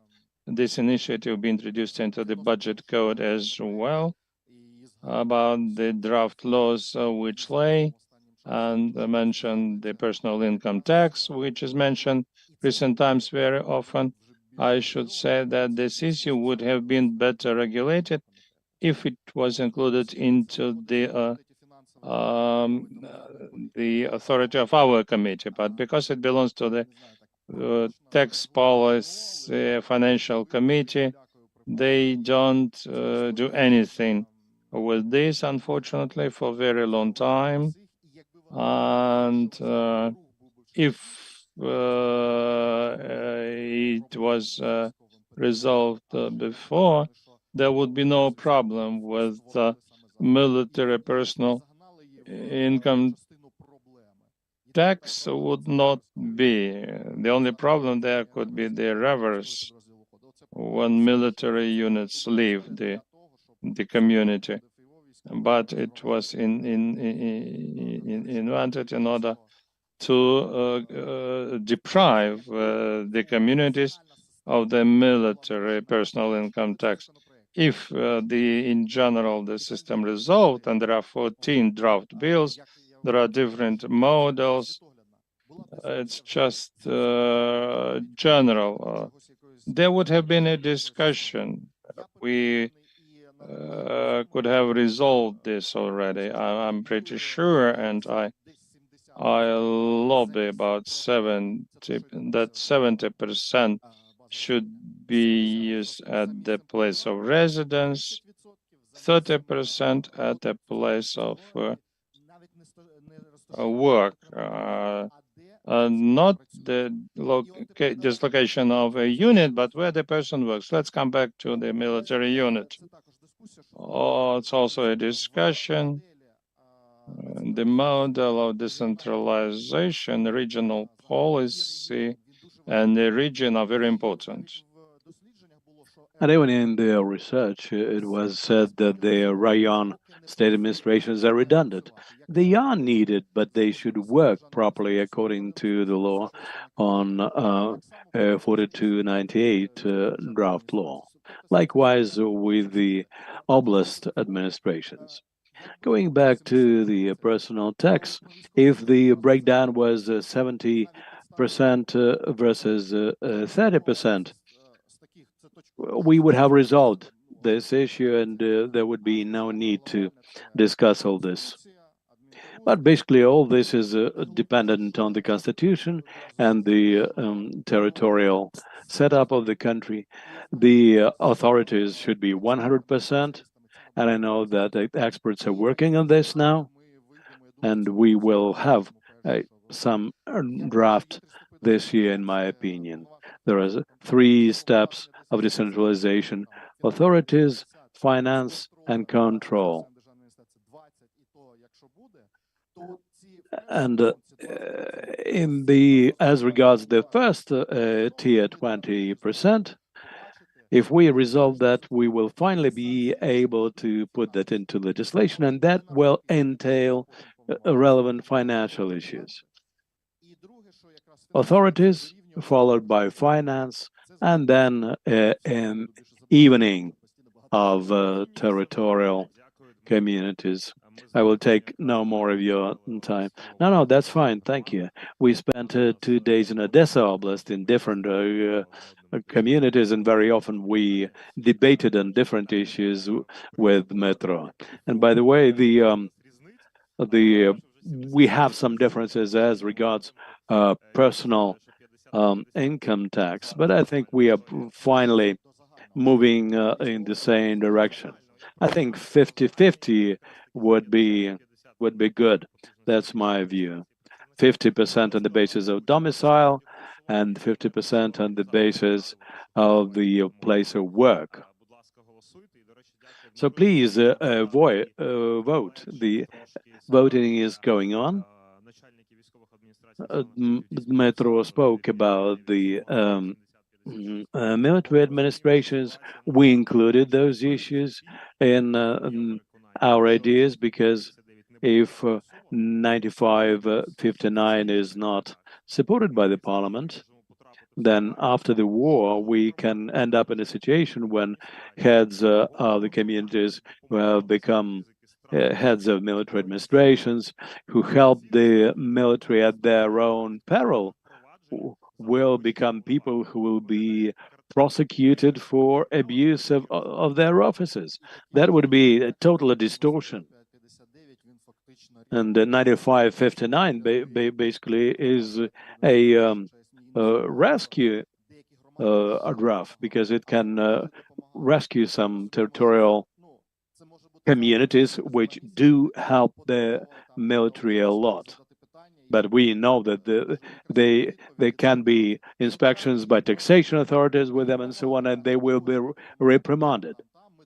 this initiative be introduced into the budget code as well, about the draft laws which lay and mention the personal income tax, which is mentioned recent times very often. I should say that this issue would have been better regulated if it was included into the authority of our committee, but because it belongs to the tax policy financial committee, they don't do anything with this, unfortunately, for a very long time. And if it was resolved before, there would be no problem with military personal income tax would not be. The only problem there could be the reverse when military units leave the community. But it was invented in order to deprive the communities of the military personal income tax. If in general the system resolved, and there are 14 draft bills, there are different models. It's just general. There would have been a discussion. We could have resolved this already. I'm pretty sure, and I lobby about 70% should be used at the place of residence, 30% at the place of work, not the dislocation of a unit, but where the person works. Let's come back to the military unit. It's also a discussion. The model of decentralization, regional policy, and the region are very important. And even in their research, it was said that the rayon state administrations are redundant. They are needed, but they should work properly according to the law on 4298 draft law. Likewise with the oblast administrations. Going back to the personal tax, if the breakdown was 70% versus 30%, we would have resolved this issue, and there would be no need to discuss all this. But basically, all this is dependent on the constitution and the territorial setup of the country. The authorities should be 100%, and I know that the experts are working on this now, and we will have some draft this year, in my opinion. There are 3 steps of decentralization: authorities, finance, and control. And as regards the first tier, 20%, if we resolve that, we will finally be able to put that into legislation, and that will entail relevant financial issues. Authorities, followed by finance, and then an evening of territorial communities. I will take no more of your time. No, that's fine. Thank you. We spent 2 days in Odessa Oblast in different communities, and very often we debated on different issues with Metro. And by the way, the we have some differences as regards personal income tax, but I think we are finally moving in the same direction. I think 50-50 would be good. That's my view. 50% on the basis of domicile and 50% on the basis of the place of work. So please vote. The voting is going on. Metro spoke about the military administrations. We included those issues in our ideas because if 95-59 is not supported by the parliament, then after the war, we can end up in a situation when heads of the communities will become heads of military administrations who help the military at their own peril will become people who will be prosecuted for abuse of their offices. That would be a total distortion. And 95-59 basically is a rescue draft because it can rescue some territorial communities which do help the military a lot. But we know that there can be inspections by taxation authorities with them and so on, and they will be reprimanded.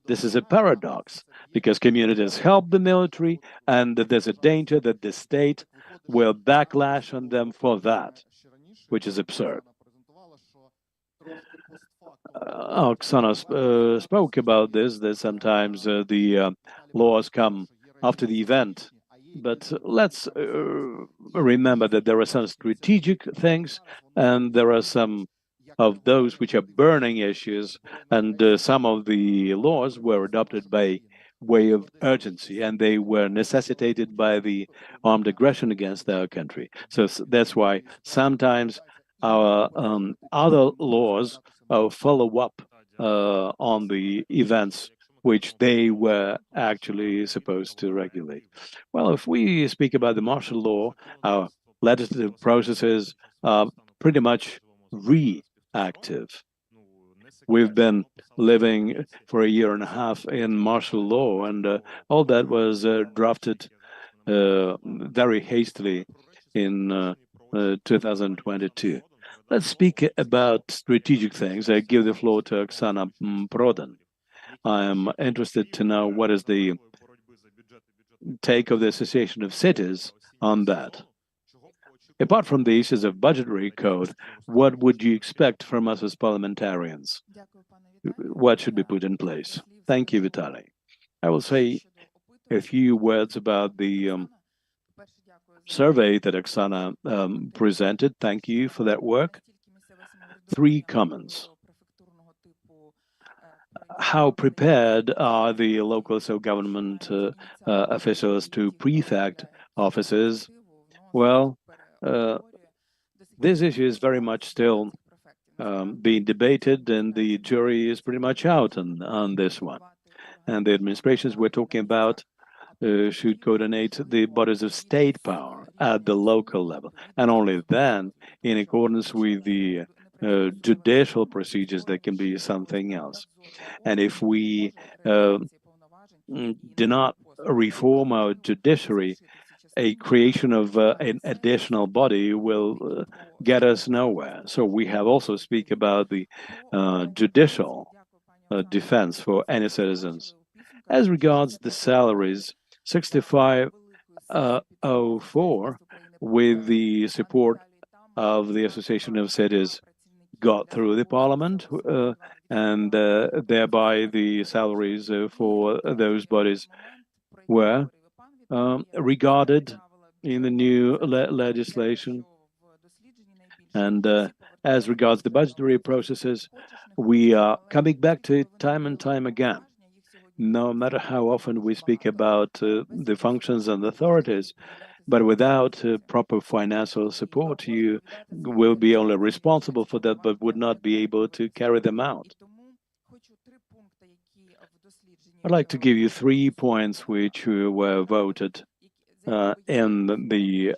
This is a paradox because communities help the military, and there's a danger that the state will backlash on them for that, which is absurd. Oksana spoke about this, that sometimes the laws come after the event. But let's remember that there are some strategic things, and there are some of those which are burning issues, and some of the laws were adopted by way of urgency, and they were necessitated by the armed aggression against our country. So that's why sometimes our other laws follow up on the events which they were actually supposed to regulate. Well, if we speak about the martial law, our legislative processes are pretty much reactive. We've been living for a year and a half in martial law, and all that was drafted very hastily in 2022. Let's speak about strategic things. I give the floor to Oksana Prodan. I am interested to know what is the take of the Association of Cities on that. Apart from the issues of budgetary code, what would you expect from us as parliamentarians? What should be put in place? Thank you, Vitaly. I will say a few words about the survey that Oksana presented. Thank you for that work. 3 comments. How prepared are the local self-government officials to prefect offices? Well, this issue is very much still being debated, and the jury is pretty much out on this one. And the administrations we're talking about should coordinate the bodies of state power at the local level, and only then, in accordance with the judicial procedures, there can be something else. And if we do not reform our judiciary, a creation of an additional body will get us nowhere. So we have also speak about the judicial defense for any citizens. As regards the salaries, 6504, with the support of the Association of Cities, got through the parliament, and thereby the salaries for those bodies were regarded in the new legislation. And as regards the budgetary processes, we are coming back to it time and time again. no matter how often we speak about the functions and authorities, but without proper financial support, you will be only responsible for that, but would not be able to carry them out. I'd like to give you 3 points which were voted in the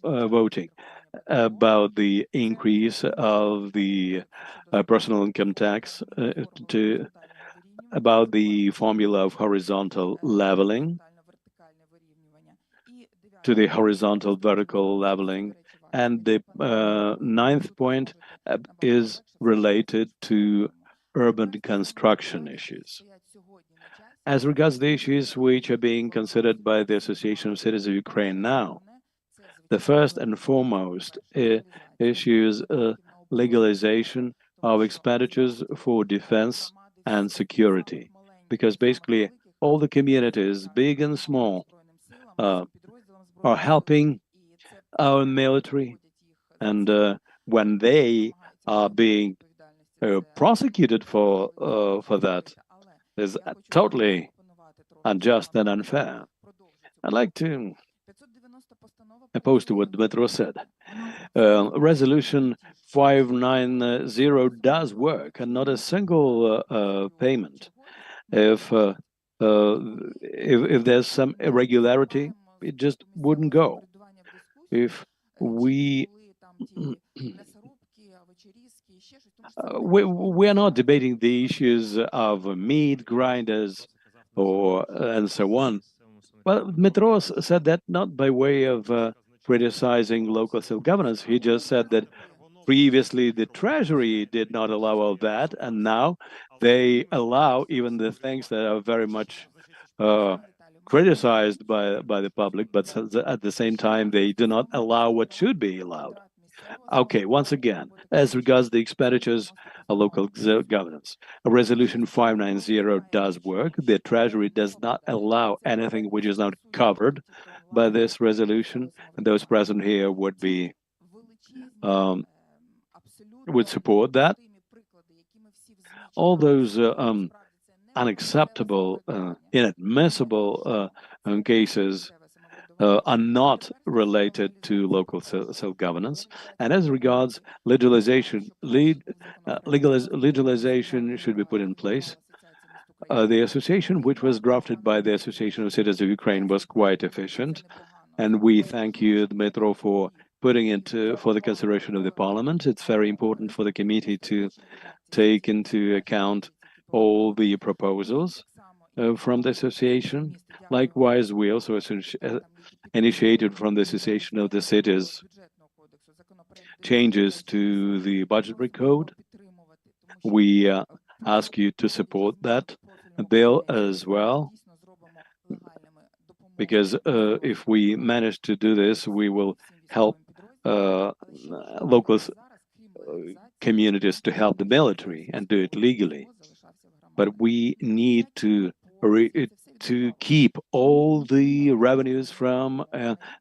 voting about the increase of the personal income tax, about the formula of horizontal leveling, to the horizontal vertical leveling, and the 9th point is related to urban construction issues. As regards the issues which are being considered by the Association of Cities of Ukraine now, the first and foremost issues legalization of expenditures for defense and security, because basically all the communities, big and small, are helping our military, and when they are being prosecuted for that, is totally unjust and unfair. I'd like to oppose to what Dmytro said. Resolution 590 does work, and not a single payment. If there's some irregularity, it just wouldn't go. If we are not debating the issues of meat grinders or and so on. Well, Metros said that not by way of criticizing local self-governance. He just said that previously the Treasury did not allow all that, and now they allow even the things that are very much criticized by the public, but at the same time they do not allow what should be allowed. Okay, once again, as regards the expenditures of local governance, Resolution 590 does work. The Treasury does not allow anything which is not covered by this resolution, and those present here would be would support that. All those unacceptable, inadmissible cases are not related to local self-governance. And as regards legalization, legalization should be put in place. The association, which was drafted by the Association of Cities of Ukraine, was quite efficient. And we thank you, Dmytro, for putting it for the consideration of the parliament. It's very important for the committee to take into account all the proposals from the association. Likewise, we also initiated from the Association of the Cities changes to the budgetary code. We ask you to support that bill as well, because if we manage to do this, we will help local communities to help the military and do it legally. But we need to keep all the revenues from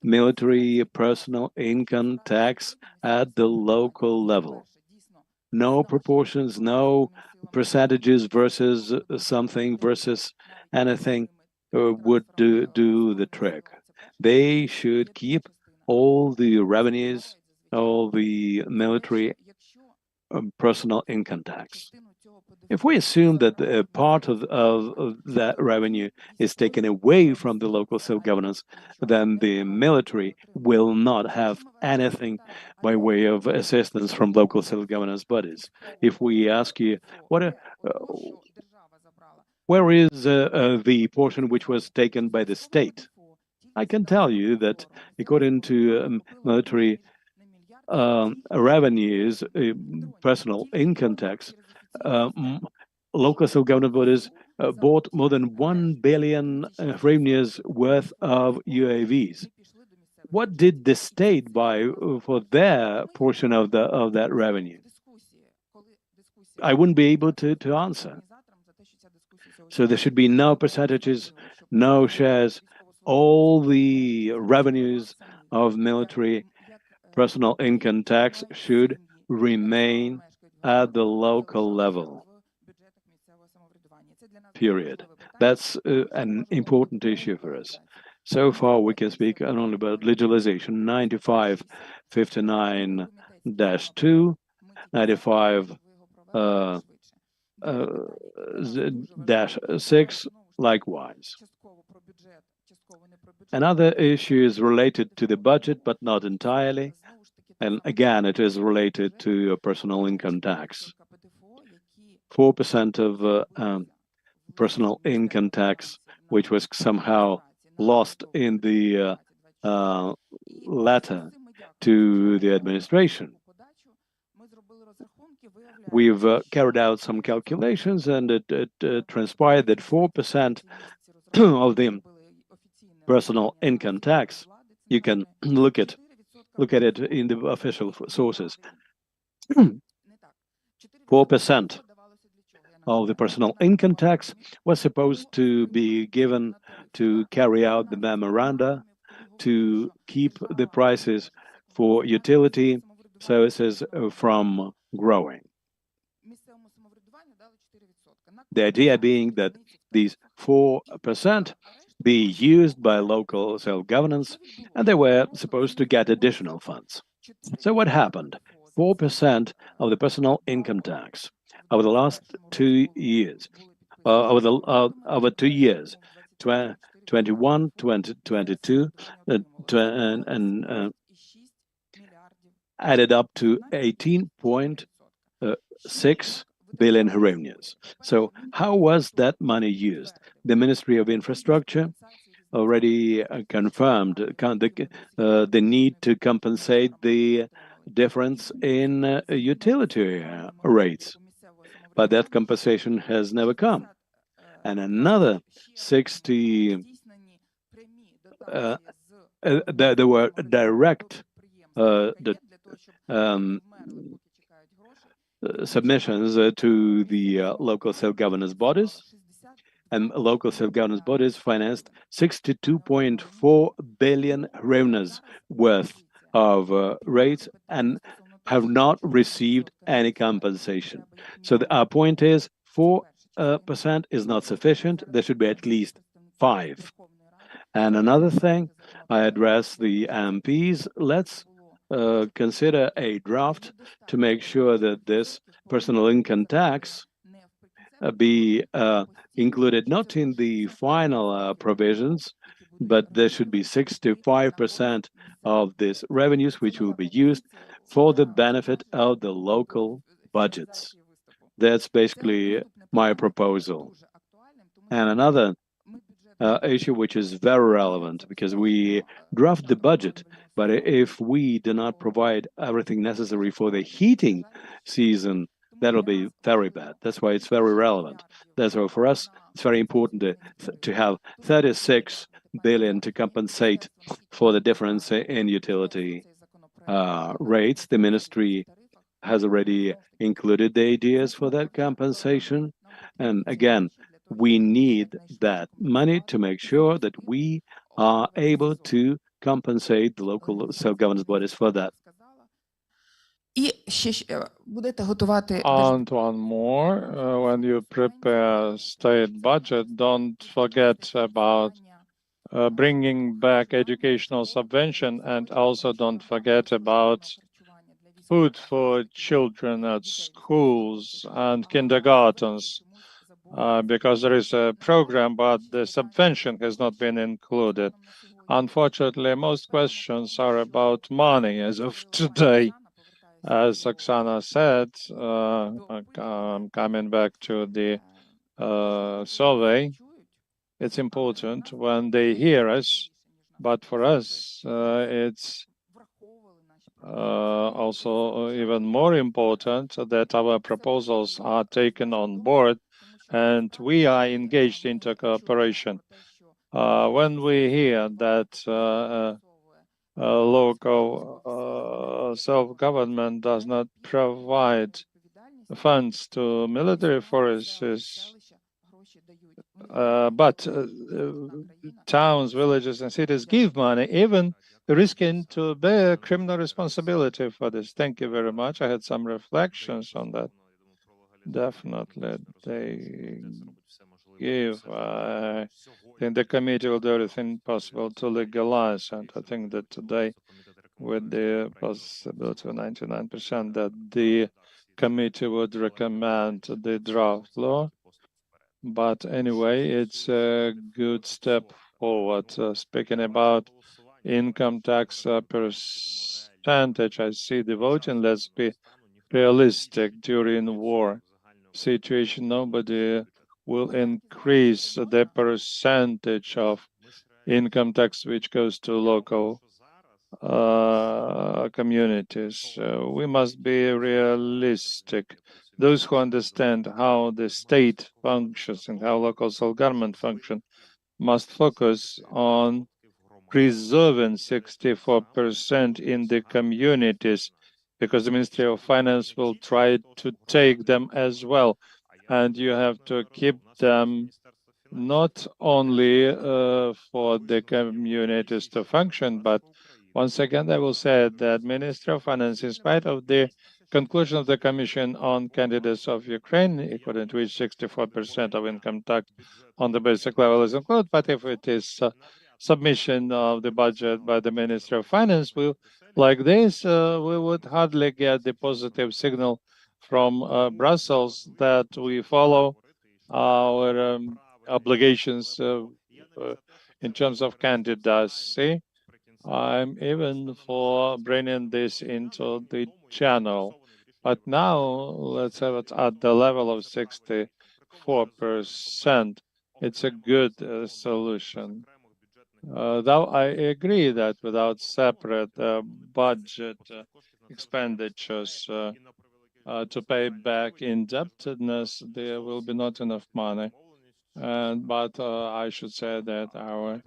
military personal income tax at the local level. No proportions, no percentages versus something versus anything would do the trick. They should keep all the revenues, all the military personal income tax. If we assume that a part of that revenue is taken away from the local self-governance, then the military will not have anything by way of assistance from local self-governance bodies. If we ask you, where is the portion which was taken by the state? I can tell you that according to military revenues, personal income tax, local self-government bodies bought more than 1 billion hryvnias worth of UAVs. What did the state buy for their portion of that revenue? I wouldn't be able to answer. So there should be no percentages, no shares. All the revenues of military personal income tax should remain at the local level. period. That's an important issue for us. So far, we can speak only about legalization 9559-2, 95 dash 6, likewise. Another issue is related to the budget, but not entirely. And again, it is related to personal income tax. 4% of personal income tax, which was somehow lost in the letter to the administration. We've carried out some calculations, and it transpired that 4% of the personal income tax, you can look at it in the official sources. 4% of the personal income tax was supposed to be given to carry out the memoranda to keep the prices for utility services from growing. The idea being that these 4% be used by local self-governance, and they were supposed to get additional funds. So what happened? 4% of the personal income tax over the last 2 years, over 2 years, 21, 2022, added up to 18.6 billion hryvnias. So how was that money used? The Ministry of Infrastructure already confirmed the need to compensate the difference in utility rates, but that compensation has never come. And another 60, there were direct submissions to the local self-governance bodies, and local self-governance bodies financed 62.4 billion hryvnias worth of rates and have not received any compensation. So our point is 4% is not sufficient. There should be at least 5. And another thing, I address the MPs. Let's consider a draft to make sure that this personal income tax be included not in the final provisions, but there should be 65% of these revenues which will be used for the benefit of the local budgets. That's basically my proposal. And another issue which is very relevant, because we draft the budget, but if we do not provide everything necessary for the heating season, that'll be very bad. That's why it's very relevant. That's why for us, it's very important to have 36 billion to compensate for the difference in utility rates. The ministry has already included the ideas for that compensation. And again, we need that money to make sure that we are able to compensate the local self-governance bodies for that. And one more, when you prepare state budget, don't forget about bringing back educational subvention, and also don't forget about food for children at schools and kindergartens, because there is a program, but the subvention has not been included. Unfortunately, most questions are about money as of today. As Oksana said, coming back to the survey, it's important when they hear us, but for us, it's also even more important that our proposals are taken on board and we are engaged into cooperation. When we hear that local self-government does not provide funds to military forces, but towns, villages, and cities give money, even risking to bear criminal responsibility for this. Thank you very much. I had some reflections on that. definitely they give. I think the committee will do everything possible to legalize, and I think that today, with the possibility of 99%, that the committee would recommend the draft law. But anyway, it's a good step forward. Speaking about income tax percentage, I see the voting. Let's be realistic. During war situation, nobody will increase the percentage of income tax which goes to local communities. We must be realistic. Those who understand how the state functions and how local self-government function must focus on preserving 64% in the communities, because the Ministry of Finance will try to take them as well. And you have to keep them not only for the communities to function, but once again, I will say that Ministry of Finance, in spite of the conclusion of the Commission on candidates of Ukraine, according to which 64% of income tax on the basic level is included, but if it is submission of the budget by the Ministry of Finance, like this, we would hardly get the positive signal from Brussels that we follow our obligations in terms of candidacy. I'm even for bringing this into the channel. But now let's have it at the level of 64%. It's a good solution. Though I agree that without separate budget expenditures to pay back indebtedness, there will be not enough money. But I should say that our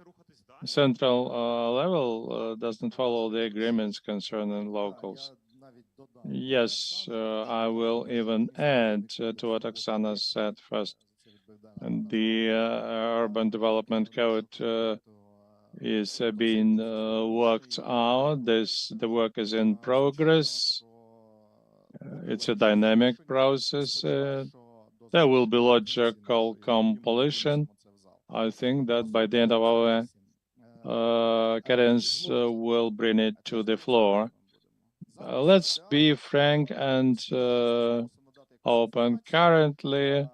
central level doesn't follow the agreements concerning locals. Yes, I will even add to what Oksana said first. And the Urban Development Code is being worked out. The work is in progress. It's a dynamic process. There will be logical completion. I think that by the end of our cadence will bring it to the floor. Let's be frank and open. Currently,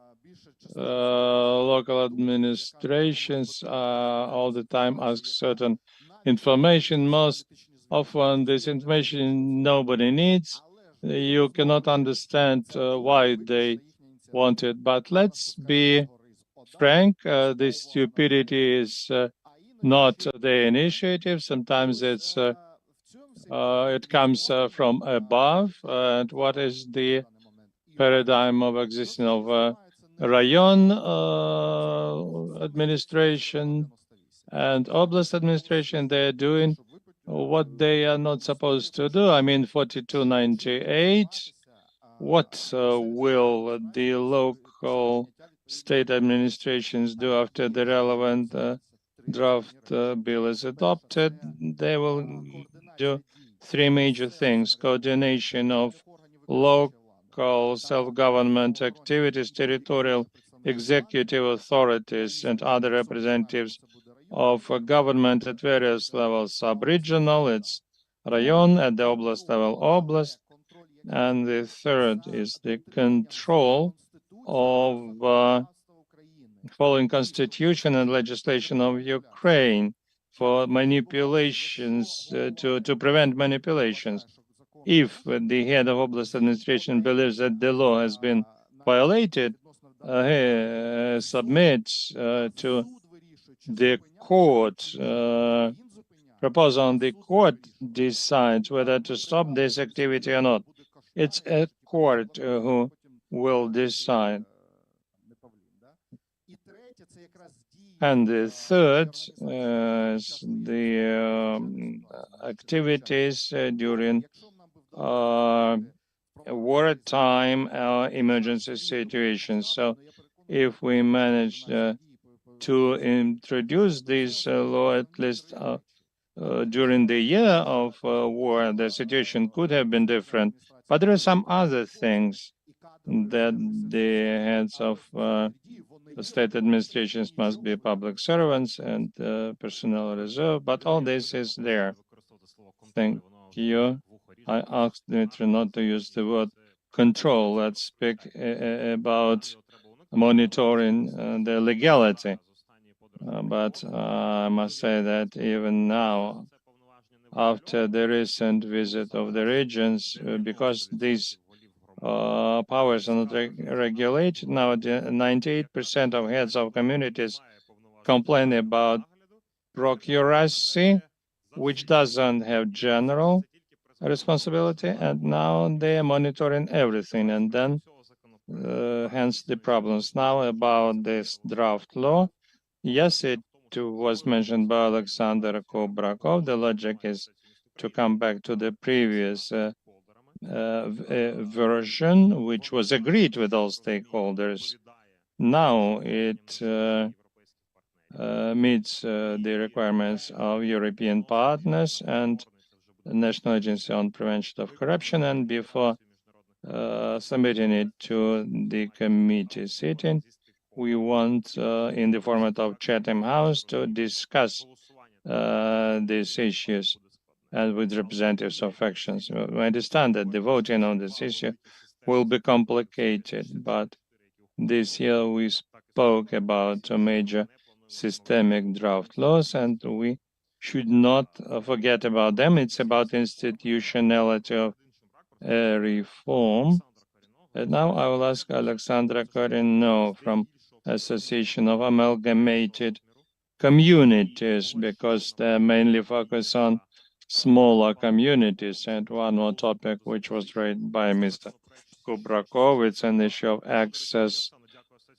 local administrations all the time ask certain information. Most often, this information nobody needs. You cannot understand why they want it. But let's be frank, this stupidity is not their initiative. Sometimes it comes from above. And what is the paradigm of existing of Rayon administration and Oblast administration? They're doing what they are not supposed to do. I mean, 4298. What will the local state administrations do after the relevant draft bill is adopted? They will do three major things: coordination of local self-government activities, territorial executive authorities, and other representatives of government at various levels. Sub-regional, it's Rayon; at the oblast level, oblast. And the third is the control of following constitution and legislation of Ukraine for manipulations, to prevent manipulations. If the head of Oblast administration believes that the law has been violated, he submits to the court proposal, and the court decides whether to stop this activity or not. It's a court who will decide. And the third is the activities during wartime emergency situations. So if we manage to introduce this law, at least during the year of war, the situation could have been different. But there are some other things. that the heads of state administrations must be public servants and personnel reserve, but all this is there. Thank you. I asked Dmitry not to use the word control. Let's speak about monitoring the legality. But I must say that even now, after the recent visit of the regions, because these powers are not regulated, now 98% of heads of communities complain about procuracy, which doesn't have general responsibility, and now they are monitoring everything, and then hence the problems. Now about this draft law, yes, it was mentioned by Alexander Kubrakov. The logic is to come back to the previous version, which was agreed with all stakeholders. Now it meets the requirements of European partners and the National Agency on Prevention of Corruption, and before submitting it to the committee sitting, we want, in the format of Chatham House, to discuss these issues and with representatives of factions. We understand that the voting on this issue will be complicated, but this year we spoke about major systemic draft laws, and we should not forget about them. It's about institutionality of reform. And now I will ask Alexandra Korino from Association of Amalgamated Communities, because they mainly focus on smaller communities. And one more topic which was raised by Mr. Kubrakov, it's an issue of access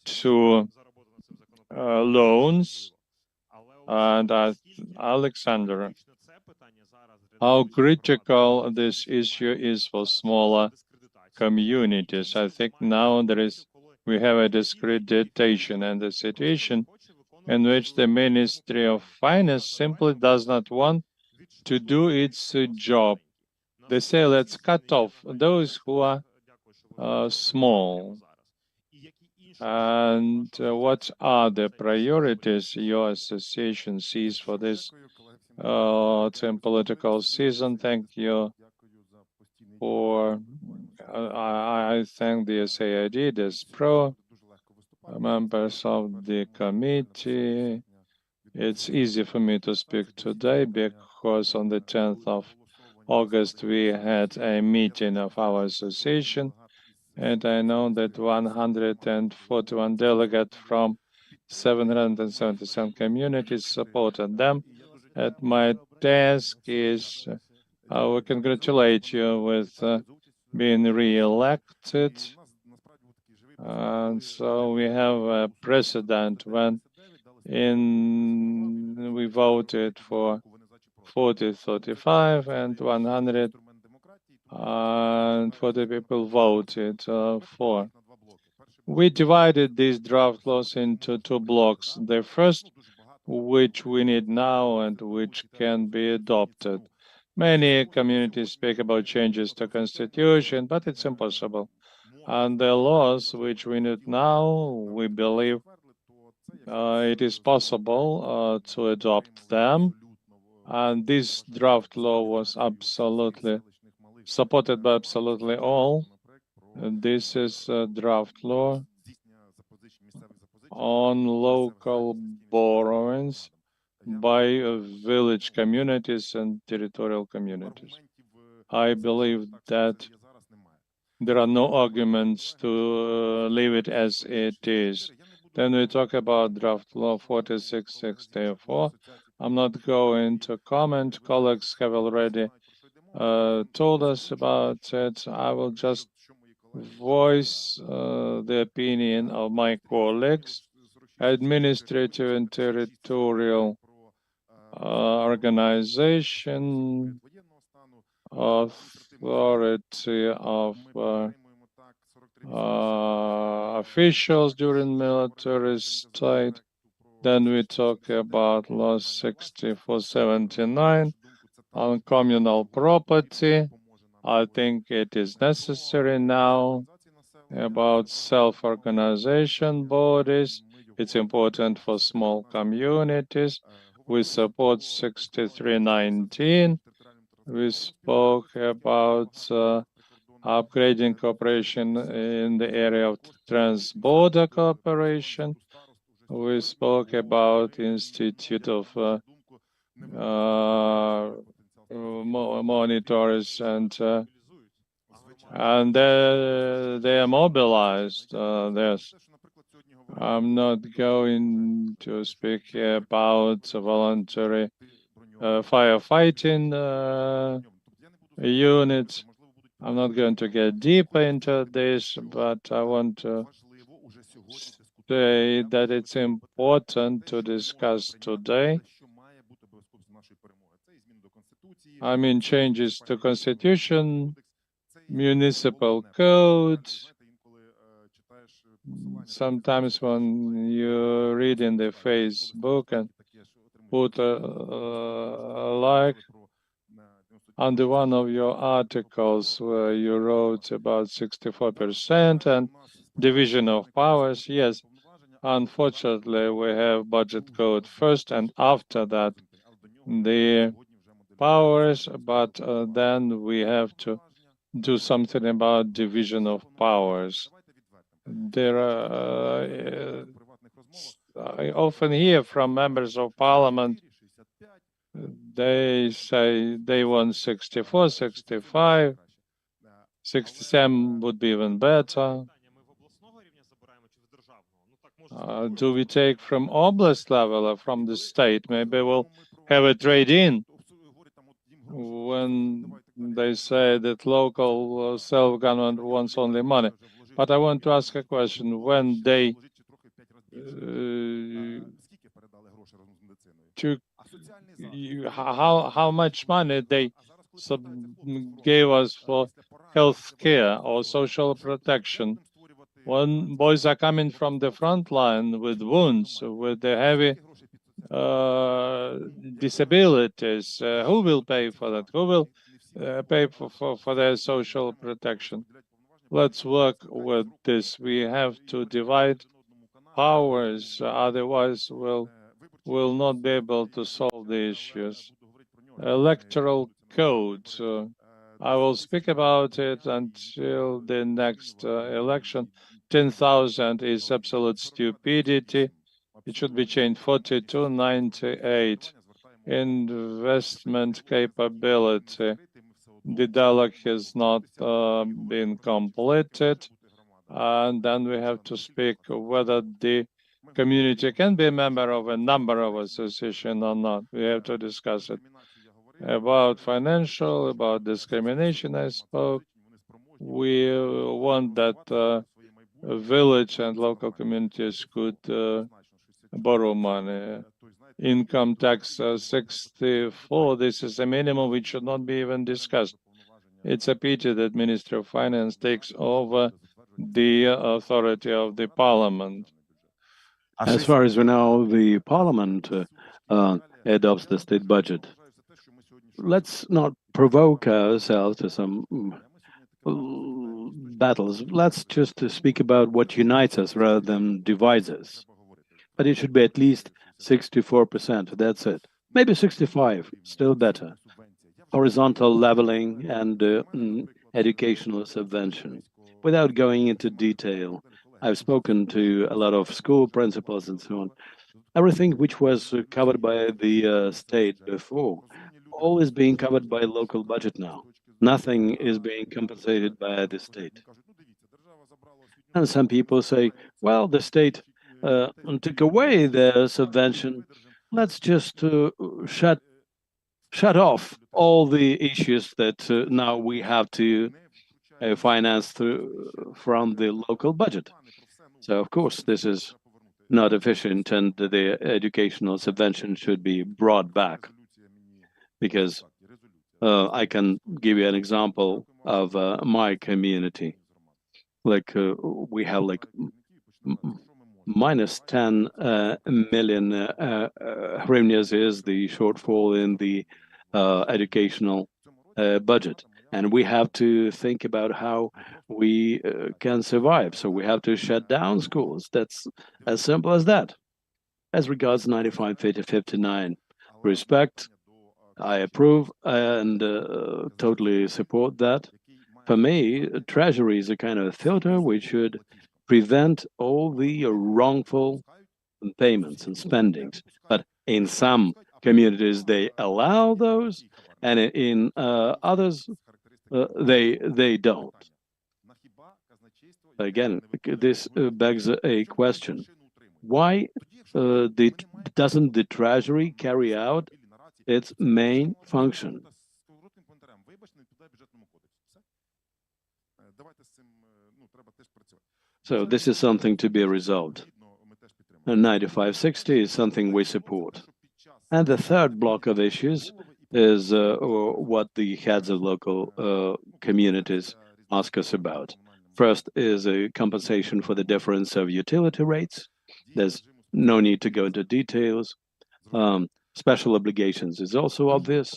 to loans. And Alexander, how critical this issue is for smaller communities. I think now we have a discreditation and a situation in which the Ministry of Finance simply does not want to do its job. They say, let's cut off those who are small. And what are the priorities your association sees for this political season? Thank you for, I thank the SAID, this pro members of the committee. It's easy for me to speak today because on the 10th of August we had a meeting of our association, and I know that 141 delegates from 777 communities supported them. And my task is, we congratulate you with being re-elected. And so we have a precedent when we voted for 40-35 and 140 people voted for. We divided these draft laws into two blocks. The first, which we need now and which can be adopted. Many communities speak about changes to constitution, but it's impossible. And the laws which we need now, we believe it is possible to adopt them. And this draft law was absolutely supported by absolutely all. This is a draft law on local borrowings by village communities and territorial communities. I believe that there are no arguments to leave it as it is. Then we talk about draft law 4664. I'm not going to comment. Colleagues have already told us about it. I will just voice the opinion of my colleagues. Administrative and territorial organization, authority of officials during military state. Then we talk about law 6479 on communal property. I think it is necessary now about self-organization bodies. It's important for small communities. We support 6319. We spoke about upgrading cooperation in the area of trans-border cooperation. We spoke about Institute of monitors and they are mobilized. There's I'm not going to speak about voluntary firefighting units. I'm not going to get deeper into this, but I want to say that it's important to discuss today. I mean, changes to Constitution, municipal code. Sometimes when you read in the Facebook and put a like under one of your articles where you wrote about 64% and division of powers, yes, unfortunately, we have budget code first and after that the powers, but then we have to do something about division of powers. There are, I often hear from members of parliament, they say they want 64, 65, 67 would be even better. Do we take from oblast level or from the state? Maybe we'll have a trade-in when they say that local self-government wants only money. But I want to ask a question. When they took how much money they gave us for health care or social protection? When boys are coming from the front line with wounds, with the heavy disabilities, who will pay for that? Who will pay for their social protection? Let's work with this. We have to divide powers, otherwise we'll not be able to solve the issues. Electoral code. I will speak about it until the next election. 10,000 is absolute stupidity. It should be changed 4298. Investment capability. The dialogue has not been completed. And then we have to speak whether the community can be a member of a number of associations or not. We have to discuss it. About financial, about discrimination, I spoke. We want that village and local communities could borrow money. Income tax 64, this is a minimum which should not be even discussed. It's a pity that Ministry of Finance takes over the authority of the parliament. As far as we know, the parliament adopts the state budget. Let's not provoke ourselves to some battles. Let's just speak about what unites us rather than divides us. But it should be at least 64%. That's it. Maybe 65, still better. Horizontal leveling and educational subvention. Without going into detail, I've spoken to a lot of school principals and so on. Everything which was covered by the state before, all is being covered by local budget now. Nothing is being compensated by the state. And some people say, well, the state took away the subvention. Let's just shut off all the issues that now we have to finance from the local budget. So, of course, this is not efficient, and the educational subvention should be brought back. Because I can give you an example of my community. Like we have like minus 10 million hryvnias is the shortfall in the educational budget. and we have to think about how we can survive. So we have to shut down schools. That's as simple as that. As regards 95-59, respect, I approve and totally support that. For me, treasury is a kind of filter which should prevent all the wrongful payments and spendings. But in some communities, they allow those, and in others, they don't. Again, this begs a question: why doesn't the treasury carry out its main function? So this is something to be resolved. And 9560 is something we support. And the third block of issues is what the heads of local communities ask us about. First is a compensation for the difference of utility rates. There's no need to go into details. Special obligations is also obvious.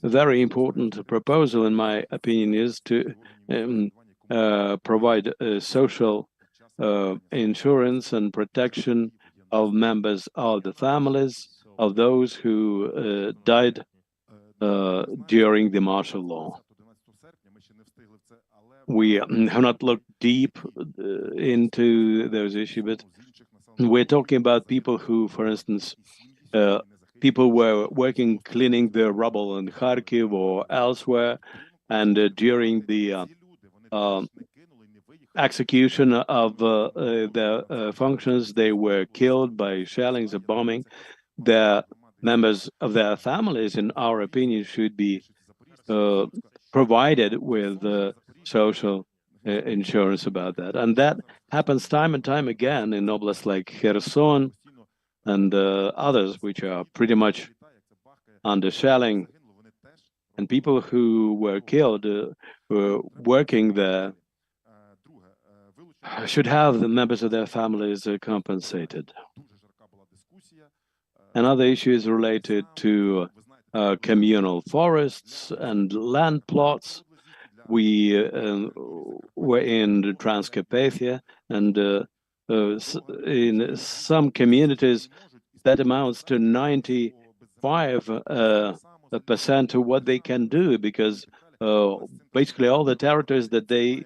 A very important proposal, in my opinion, is to provide social insurance and protection of members of the families of those who died during the martial law. We have not looked deep into those issues, but we're talking about people who, for instance, people were working cleaning the rubble in Kharkiv or elsewhere, and during the execution of their functions, they were killed by shellings or bombing. The members of their families, in our opinion, should be provided with social insurance about that. And that happens time and time again in oblasts like Kherson and others, which are pretty much under shelling. And people who were killed were working there should have the members of their families compensated. Another issue is related to communal forests and land plots. We were in Transcarpathia, and in some communities, that amounts to 95% of what they can do, because basically all the territories that they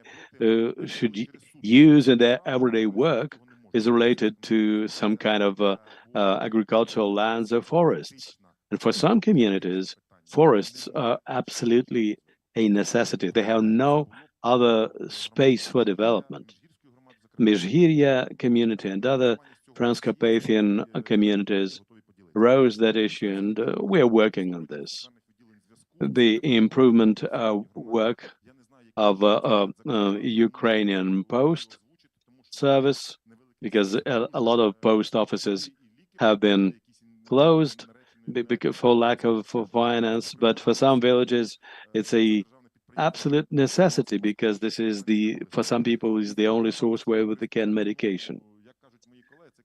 should use in their everyday work is related to some kind of agricultural lands or forests. And for some communities, forests are absolutely a necessity. They have no other space for development. Mezhirya community and other Transcarpathian communities rose that issue, and we're working on this. The improvement work of Ukrainian post service, because a lot of post offices have been closed for lack of finance, but for some villages it's a absolute necessity, because this is for some people is the only source where they can medication.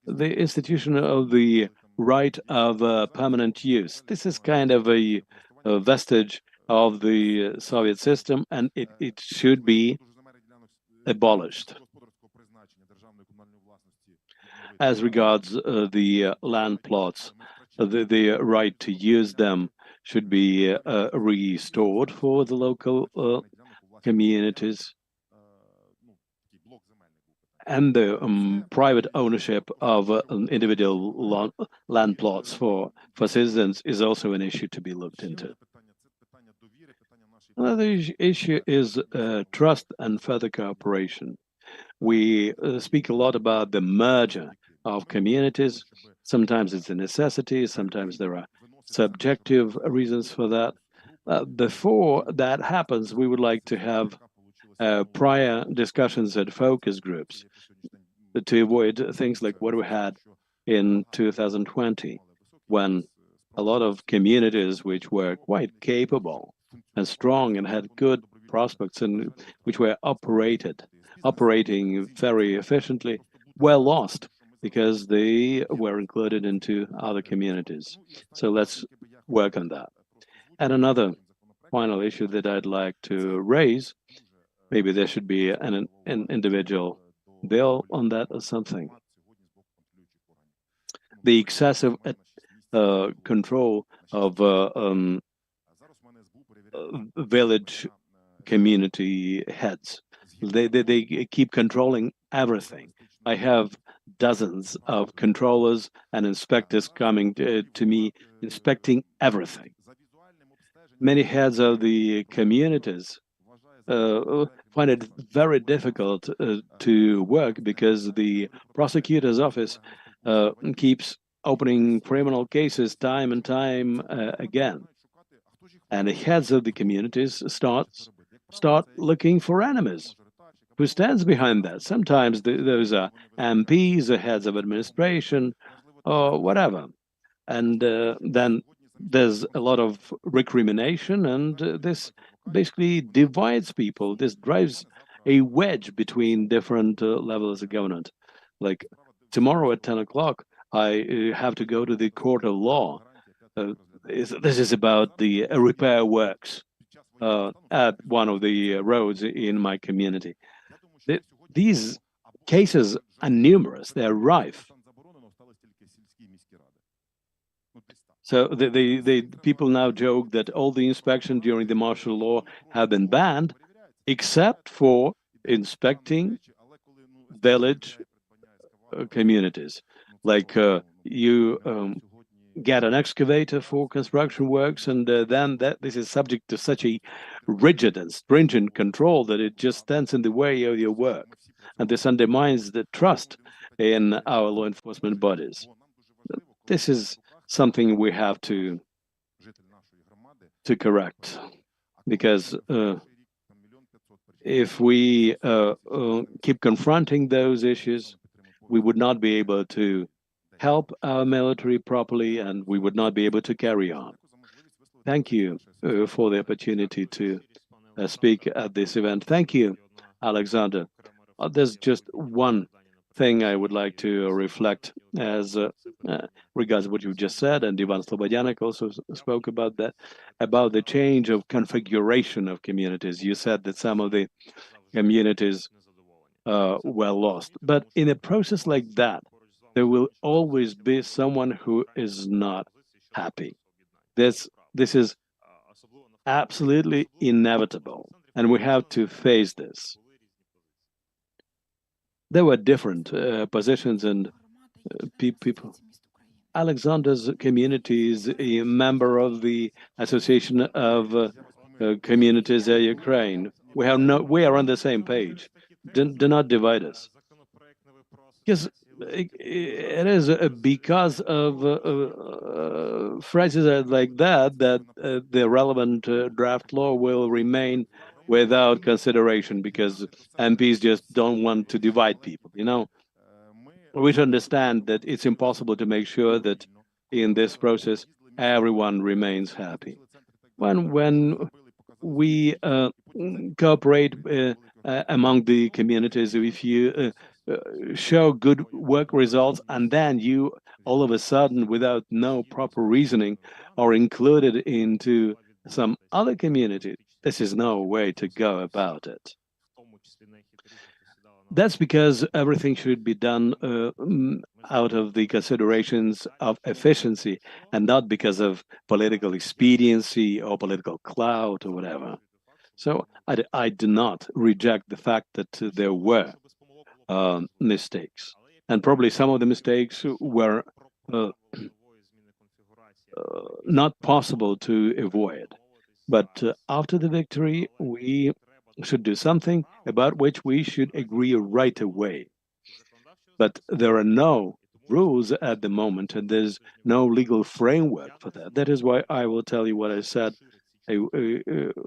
The institution of the right of permanent use. This is kind of a vestige of the Soviet system, and it should be abolished. As regards the land plots, the right to use them should be restored for the local communities. And the private ownership of individual land plots for citizens is also an issue to be looked into. Another issue is trust and further cooperation. We speak a lot about the merger of communities. Sometimes it's a necessity, sometimes there are subjective reasons for that. Before that happens, we would like to have prior discussions at focus groups to avoid things like what we had in 2020, when a lot of communities which were quite capable and strong and had good prospects and which were operating very efficiently were lost because they were included into other communities. So let's work on that. And another final issue that I'd like to raise. Maybe there should be an individual bill on that or something. The excessive control of village community heads. They keep controlling everything. I have dozens of controllers and inspectors coming to me, inspecting everything. Many heads of the communities find it very difficult to work because the prosecutor's office keeps opening criminal cases time and time again. And the heads of the communities start looking for enemies. Who stands behind that? Sometimes those are MPs, or heads of administration, or whatever. And then there's a lot of recrimination, and this basically divides people. This drives a wedge between different levels of government. Like tomorrow at 10 o'clock, I have to go to the court of law. This is about the repair works at one of the roads in my community. These cases are numerous, they're rife. So the people now joke that all the inspection during the martial law have been banned, except for inspecting village communities. Like you get an excavator for construction works, and then this is subject to such a rigid and stringent control that it just stands in the way of your work. And this undermines the trust in our law enforcement bodies. This is something we have to correct, because if we keep confronting those issues, we would not be able to help our military properly, and we would not be able to carry on. Thank you for the opportunity to speak at this event. Thank you, Alexander. There's just one thing I would like to reflect as regards what you just said, and Ivan Slobodyanek also spoke about that, about the change of configuration of communities. You said that some of the communities were lost, but in a process like that, there will always be someone who is not happy. This is absolutely inevitable, and we have to face this. There were different positions and people. Alexander's community is a member of the Association of Communities of Ukraine. We are on the same page. Do not divide us. Because it is because of phrases like that the relevant draft law will remain without consideration, because MPs just don't want to divide people, you know? We should understand that it's impossible to make sure that in this process everyone remains happy. When we cooperate among the communities, if you show good work results, and then you all of a sudden, without no proper reasoning, are included into some other community, this is no way to go about it. That's because everything should be done out of the considerations of efficiency, and not because of political expediency or political clout or whatever. So I do not reject the fact that there were mistakes, and probably some of the mistakes were not possible to avoid. But after the victory, we should do something about which we should agree right away. But there are no rules at the moment, and there's no legal framework for that. That is why I will tell you what I said a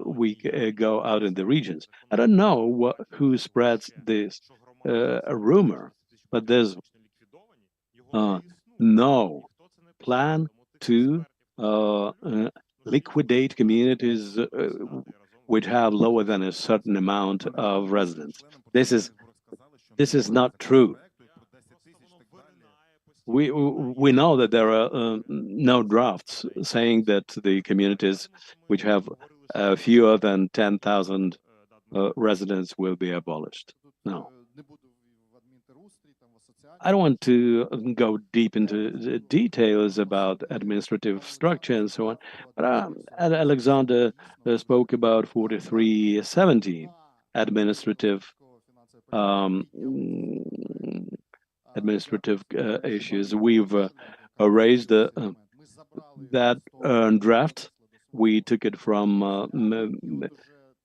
week ago out in the regions. I don't know who spreads this rumor, but there's no plan to liquidate communities which have lower than a certain amount of residents. This is not true. We know that there are no drafts saying that the communities which have fewer than 10,000 residents will be abolished. No. I don't want to go deep into the details about administrative structure and so on, but Alexander spoke about 4370 administrative um, issues. We've raised that draft. We took it from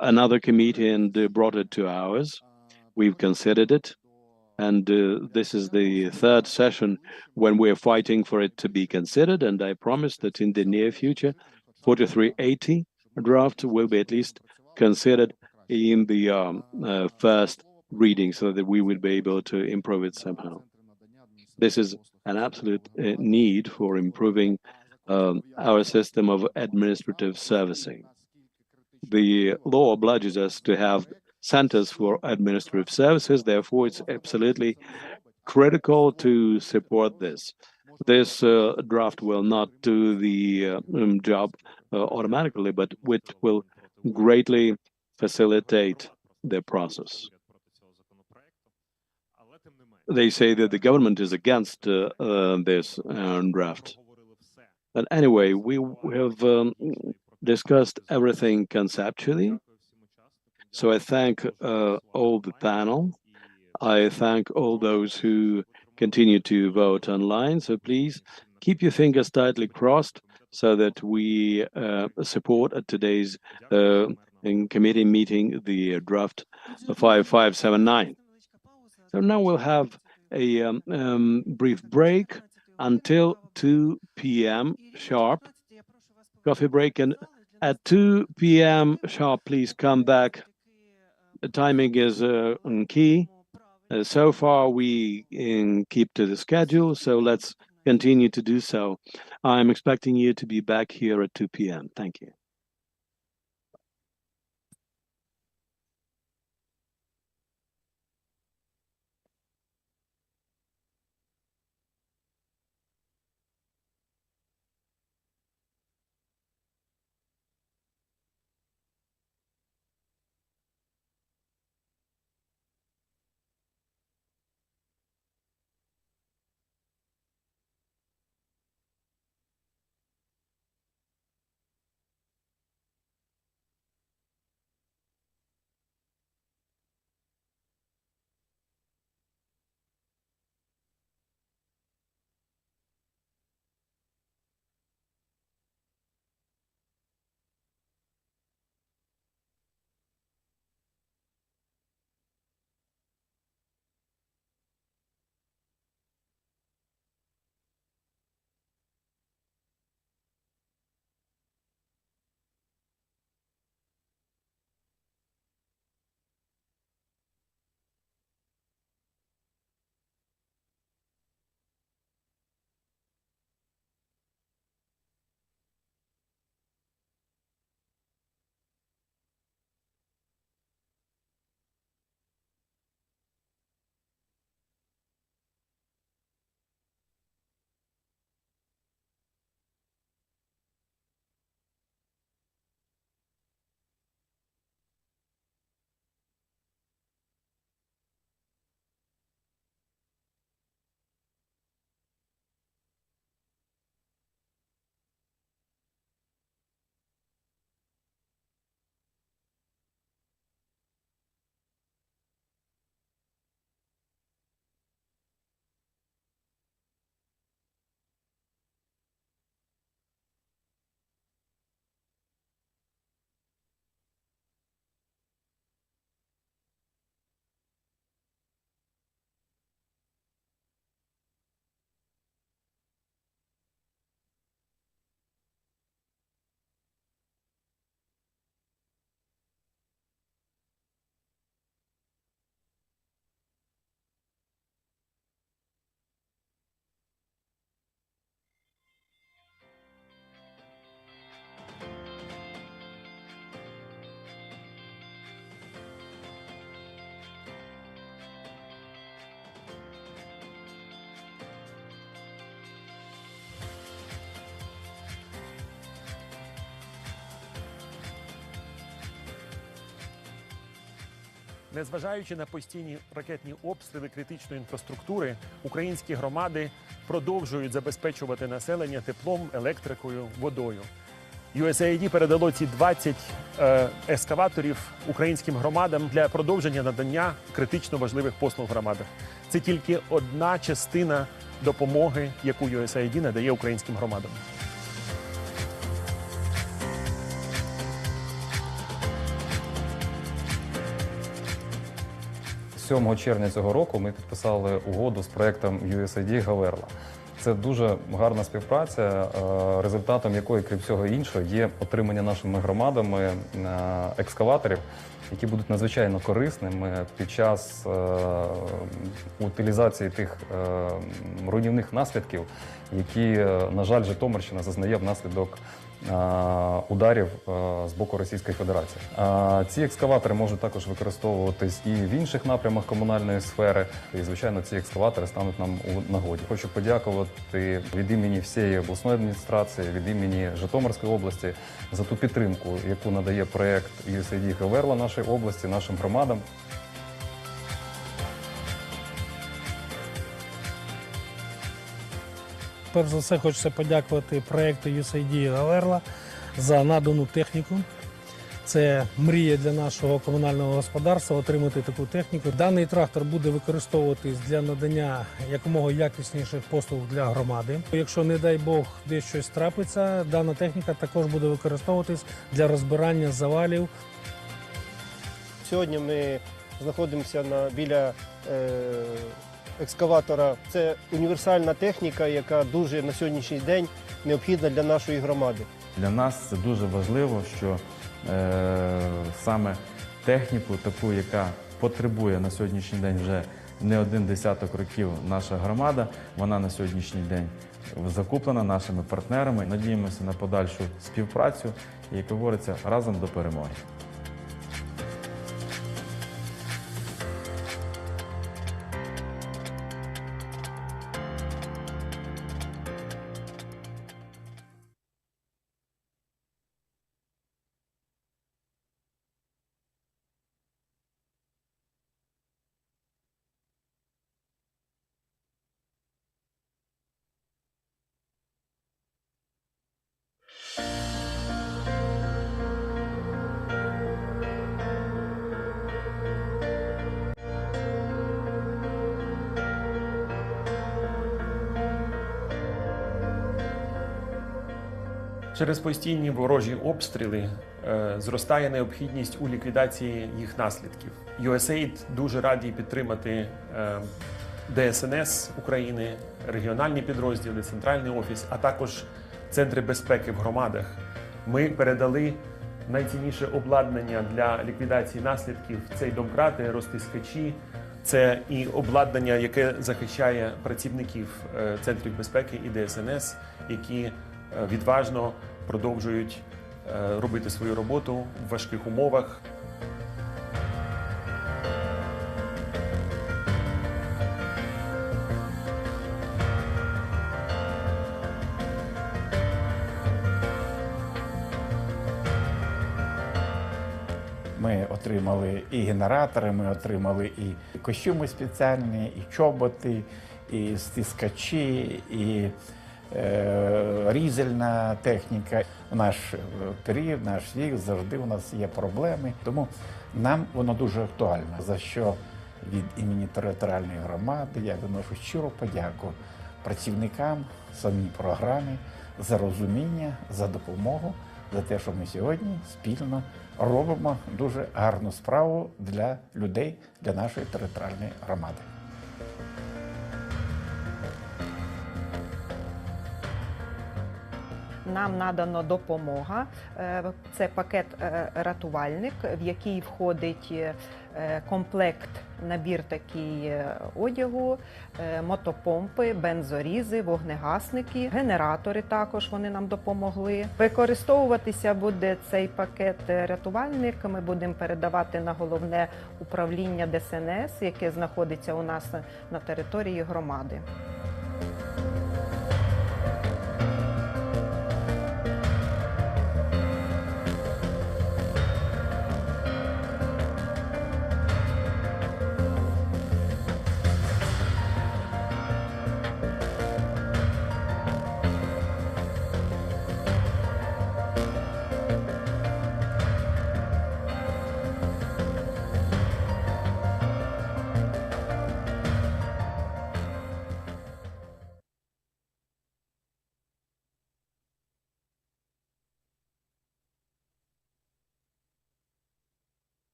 another committee and brought it to ours. We've considered it. And this is the third session when we're fighting for it to be considered. And I promise that in the near future, 4380 draft will be at least considered in the first reading so that we will be able to improve it somehow. This is an absolute need for improving our system of administrative servicing. The law obliges us to have centers for administrative services. Therefore, it's absolutely critical to support this. This draft will not do the job automatically, but it will greatly facilitate the process. They say that the government is against this draft. But anyway, we have discussed everything conceptually. So I thank all the panel. I thank all those who continue to vote online. So please keep your fingers tightly crossed so that we support at today's in committee meeting the draft 5579. So now we'll have a brief break until 2 p.m. sharp. Coffee break, and at 2 p.m. sharp, please come back. The timing is key. So far, we keep to the schedule, so let's continue to do so. I'm expecting you to be back here at 2 p.m. Thank you. Незважаючи на постійні ракетні обстріли критичної інфраструктури, українські громади продовжують забезпечувати населення теплом, електрикою, водою. USAID передало ці 20 ескаваторів українським громадам для продовження надання критично важливих послуг в громадах. Це тільки одна частина допомоги, яку USAID надає українським громадам. 7 червня цього року ми підписали угоду з проєктом USAID Гаверла. Це дуже гарна співпраця, результатом якої, крім всього іншого, є отримання нашими громадами екскаваторів, які будуть надзвичайно корисними під час утилізації тих руйнівних наслідків, які, на жаль, Житомирщина зазнає внаслідок ударів з боку Російської Федерації. Ці екскаватори можуть також використовуватись і в інших напрямах комунальної сфери. І, звичайно, ці екскаватори стануть нам у нагоді. Хочу подякувати від імені всієї обласної адміністрації, від імені Житомирської області за ту підтримку, яку надає проєкт USAID Гаверла нашій області, нашим громадам. Перш за все, хочеться подякувати проєкту USAID Гаверла за надану техніку. Це мрія для нашого комунального господарства отримати таку техніку. Даний трактор буде використовуватись для надання якомога якісніших послуг для громади. Якщо, не дай Бог, десь щось трапиться, дана техніка також буде використовуватись для розбирання завалів. Сьогодні ми знаходимося біля екскаватора. Це універсальна техніка, яка дуже на сьогоднішній день необхідна для нашої громади. Для нас це дуже важливо, що саме техніку, таку, яка потребує на сьогоднішній день вже не один десяток років наша громада, вона на сьогоднішній день закуплена нашими партнерами. Надіємося на подальшу співпрацю і, як говориться, разом до перемоги. Через постійні ворожі обстріли зростає необхідність у ліквідації їх наслідків. USAID дуже раді підтримати ДСНС України, регіональні підрозділи, центральний офіс, а також центри безпеки в громадах. Ми передали найцінніше обладнання для ліквідації наслідків. Це й домкрати, розтискачі, це і обладнання, яке захищає працівників центрів безпеки і ДСНС, які відважно продовжують робити свою роботу в важких умовах. Ми отримали і генератори, ми отримали і костюми спеціальні, і чоботи, і стискачі, і різельна техніка. В наш період, наш вік, завжди у нас є проблеми. Тому нам воно дуже актуально, за що від імені територіальної громади я виношу щиру подяку працівникам самій програмі за розуміння, за допомогу, за те, що ми сьогодні спільно робимо дуже гарну справу для людей, для нашої територіальної громади. Нам надано допомога. Це пакет рятувальник, в який входить комплект, набір такий одягу, мотопомпи, бензорізи, вогнегасники, генератори також вони нам допомогли. Використовуватися буде цей пакет рятувальник. Ми будемо передавати на головне управління ДСНС, яке знаходиться у нас на території громади.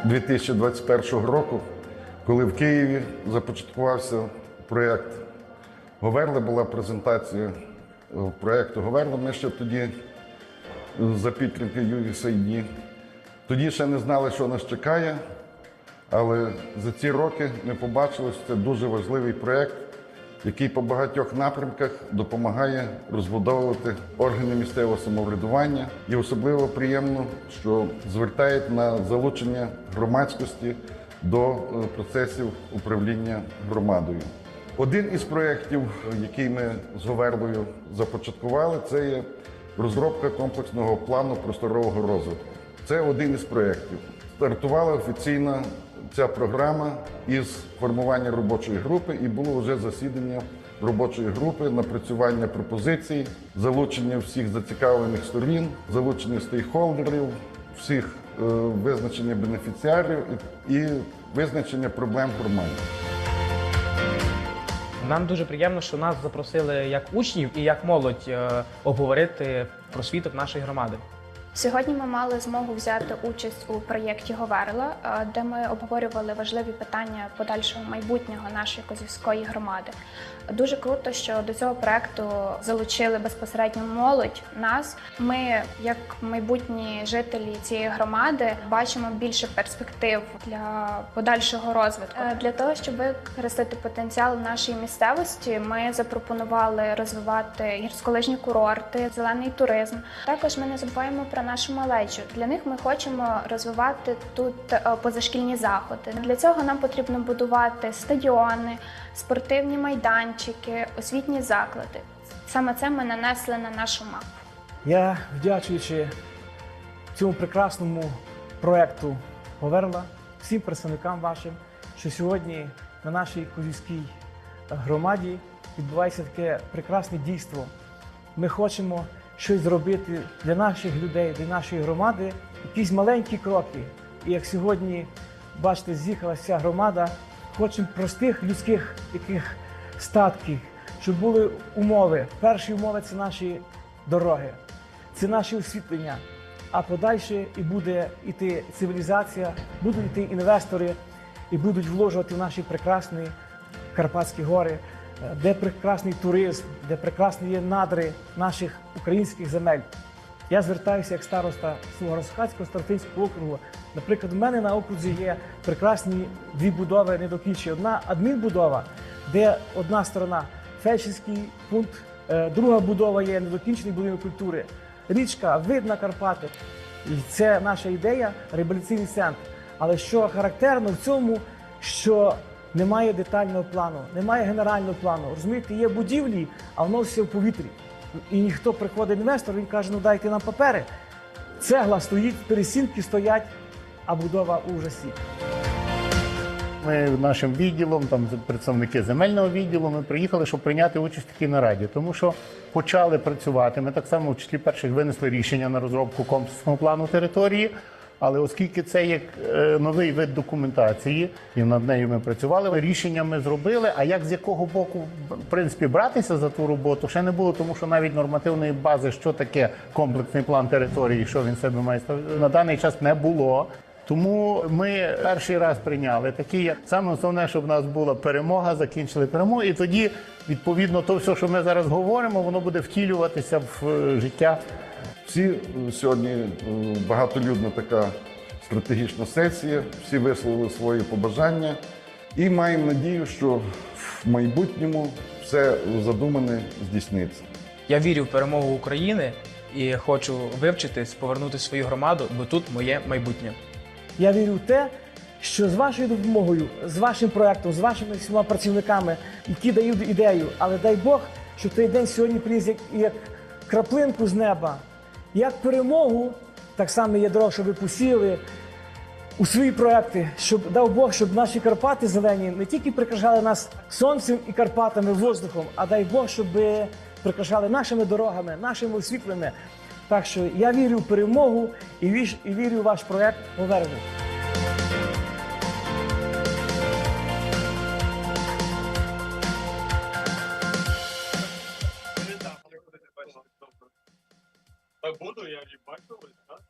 2021 року, коли в Києві започаткувався проєкт Говерла, була презентація проєкту Говерла. Ми ще тоді за підтримки USAID. Тоді ще не знали, що нас чекає, але за ці роки ми побачили, що це дуже важливий проєкт, який по багатьох напрямках допомагає розбудовувати органи місцевого самоврядування. І особливо приємно, що звертають на залучення громадськості до процесів управління громадою. Один із проєктів, який ми з Говерлою започаткували, це є розробка комплексного плану просторового розвитку. Це один із проєктів. Стартувала офіційна ця програма із формування робочої групи, і було вже засідання робочої групи, напрацювання пропозицій, залучення всіх зацікавлених сторін, залучення стейкхолдерів, всіх визначення бенефіціарів і визначення проблем громади. Нам дуже приємно, що нас запросили як учнів і як молодь обговорити просвіток нашої громади. Сьогодні ми мали змогу взяти участь у проєкті Говерла, де ми обговорювали важливі питання подальшого майбутнього нашої козівської громади. Дуже круто, що до цього проєкту залучили безпосередньо молодь, нас. Ми, як майбутні жителі цієї громади, бачимо більше перспектив для подальшого розвитку. Для того, щоб використати потенціал нашої місцевості, ми запропонували розвивати гірськолижні курорти, зелений туризм. Також ми не забуваємо про нашу малечу. Для них ми хочемо розвивати тут позашкільні заходи. Для цього нам потрібно будувати стадіони, спортивні майданчики, освітні заклади. Саме це ми нанесли на нашу мапу. Я, вдячуючи цьому прекрасному проєкту Говерла, всім представникам вашим, що сьогодні на нашій козівській громаді відбувається таке прекрасне дійство. Ми хочемо щось зробити для наших людей, для нашої громади, якісь маленькі кроки. І як сьогодні, бачите, з'їхалася вся громада, хочемо простих людських таких статків, щоб були умови. Перші умови – це наші дороги, це наші освітлення, а подальше і буде йти цивілізація, будуть йти інвестори і будуть вложувати в наші прекрасні Карпатські гори, де прекрасний туризм, де прекрасні є надри наших українських земель. Я звертаюся як староста Суворовського Старостинського округу. Наприклад, у мене на окрузі є прекрасні дві будови недокінчені. Одна адмінбудова, де одна сторона фельдшерський пункт, друга будова є недокінчений будинок культури. Річка, вид на Карпати. І це наша ідея – реабілітаційний центр. Але що характерно в цьому, що немає детального плану, немає генерального плану. Розумієте, є будівлі, а воно все в повітрі. І ніхто приходить інвестор, він каже, ну дайте нам папери. Цегла стоїть, пересінки стоять, а будова у ужасі. Ми нашим відділом, там представники земельного відділу, ми приїхали, щоб прийняти участь в такій нараді, тому що почали працювати. Ми так само в числі перших винесли рішення на розробку комплексного плану території, але оскільки це є новий вид документації, і над нею ми працювали, рішення ми зробили, а як з якого боку, в принципі, братися за ту роботу, ще не було, тому що навіть нормативної бази, що таке комплексний план території, що він себе має ставити, на даний час не було. Тому ми перший раз прийняли такі. Саме основне, щоб в нас була перемога, закінчили перемогу, і тоді, відповідно, то все, що ми зараз говоримо, воно буде втілюватися в життя. Всі сьогодні багатолюдна така стратегічна сесія, всі висловили свої побажання і маємо надію, що в майбутньому все задумане здійсниться. Я вірю в перемогу України і хочу вивчитись, повернути свою громаду, бо тут моє майбутнє. Я вірю в те, що з вашою допомогою, з вашим проєктом, з вашими всіма працівниками, які дають ідею, але дай Бог, що той день сьогодні приніс як краплинку з неба, як перемогу, так само ядро, що ви посіяли у свої проекти, щоб дав Бог, щоб наші Карпати зелені не тільки прикрашали нас сонцем і Карпатами, воздухом, а дай Бог, щоб прикрашали нашими дорогами, нашими освітленнями. Так що я вірю в перемогу і вірю в ваш проект «Говерла». Так буду, я не бачу, так?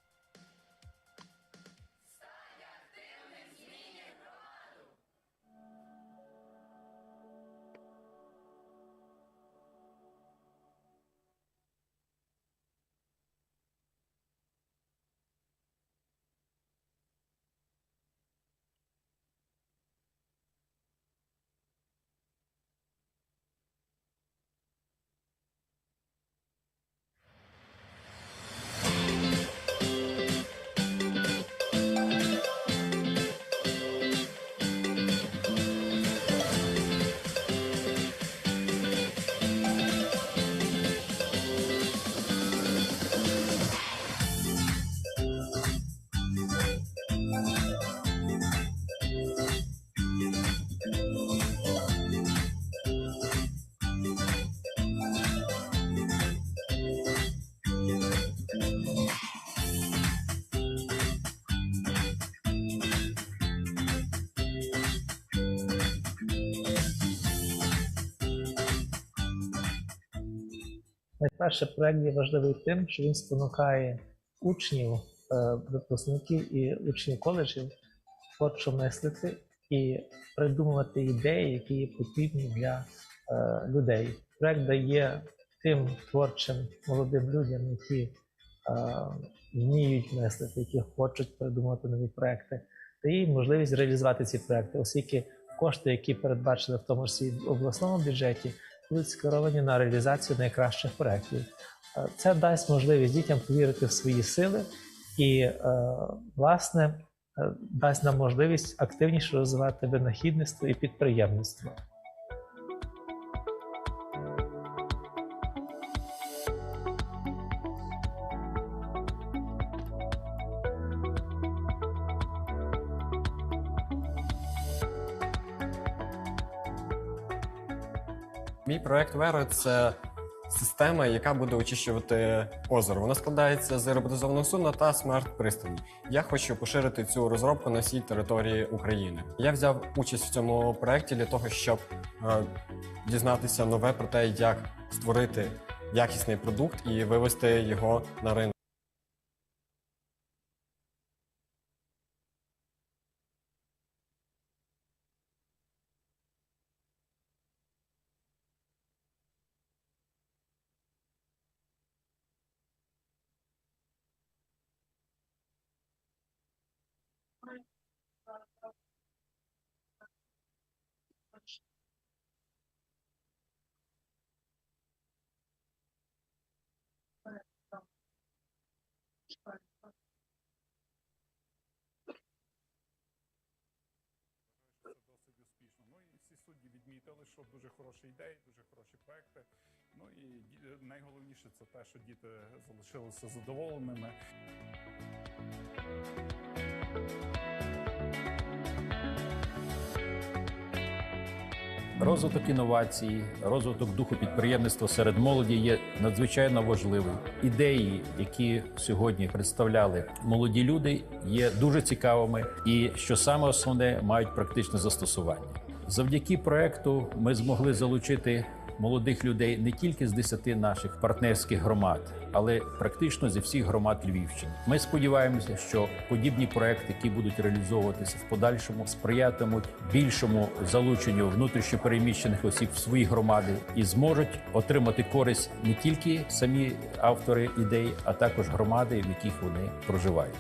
Найперше, проект є важливий тим, що він спонукає учнів, випускників і учнів коледжів творчо мислити і придумувати ідеї, які є потрібні для людей. Проект дає тим творчим молодим людям, які вміють мислити, які хочуть придумати нові проекти, дає їм можливість реалізувати ці проекти, оскільки кошти, які передбачені в тому числі в обласному бюджеті, будуть скеровані на реалізацію найкращих проєктів. Це дасть можливість дітям повірити в свої сили і, власне, дасть нам можливість активніше розвивати винахідництво і підприємництво. Мій проект Вера – це система, яка буде очищувати озеро. Вона складається з роботизованого судна та смарт-пристані. Я хочу поширити цю розробку на всій території України. Я взяв участь в цьому проекті для того, щоб дізнатися нове про те, як створити якісний продукт і вивести його на ринок. Судді відмітили, що дуже хороші ідеї, дуже хороші проекти. Ну і найголовніше це те, що діти залишилися задоволеними. Розвиток інновацій, розвиток духу підприємництва серед молоді є надзвичайно важливим. Ідеї, які сьогодні представляли молоді люди, є дуже цікавими і, що саме основне, мають практичне застосування. Завдяки проекту ми змогли залучити молодих людей не тільки з 10 наших партнерських громад, але практично зі всіх громад Львівщини. Ми сподіваємося, що подібні проекти, які будуть реалізовуватися в подальшому, сприятимуть більшому залученню внутрішньо переміщених осіб в свої громади і зможуть отримати користь не тільки самі автори ідей, а також громади, в яких вони проживають.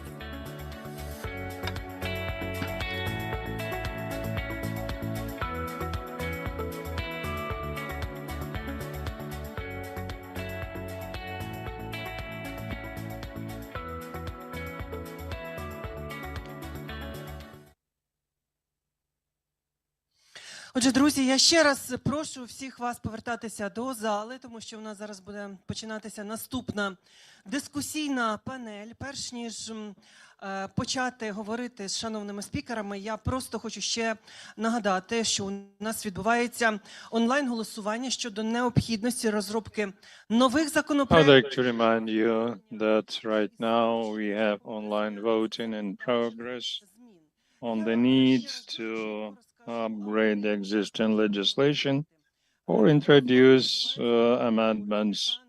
Отже, друзі, я ще раз прошу всіх вас повертатися до зали, тому що у нас зараз буде починатися наступна дискусійна панель. Перш ніж почати говорити з шановними спікерами, я просто хочу ще нагадати, що у нас відбувається онлайн-голосування щодо необхідності розробки нових законопроєктів. I'd like to remind you that right now we have online voting in progress on the need to upgrade the existing legislation or introduce amendments.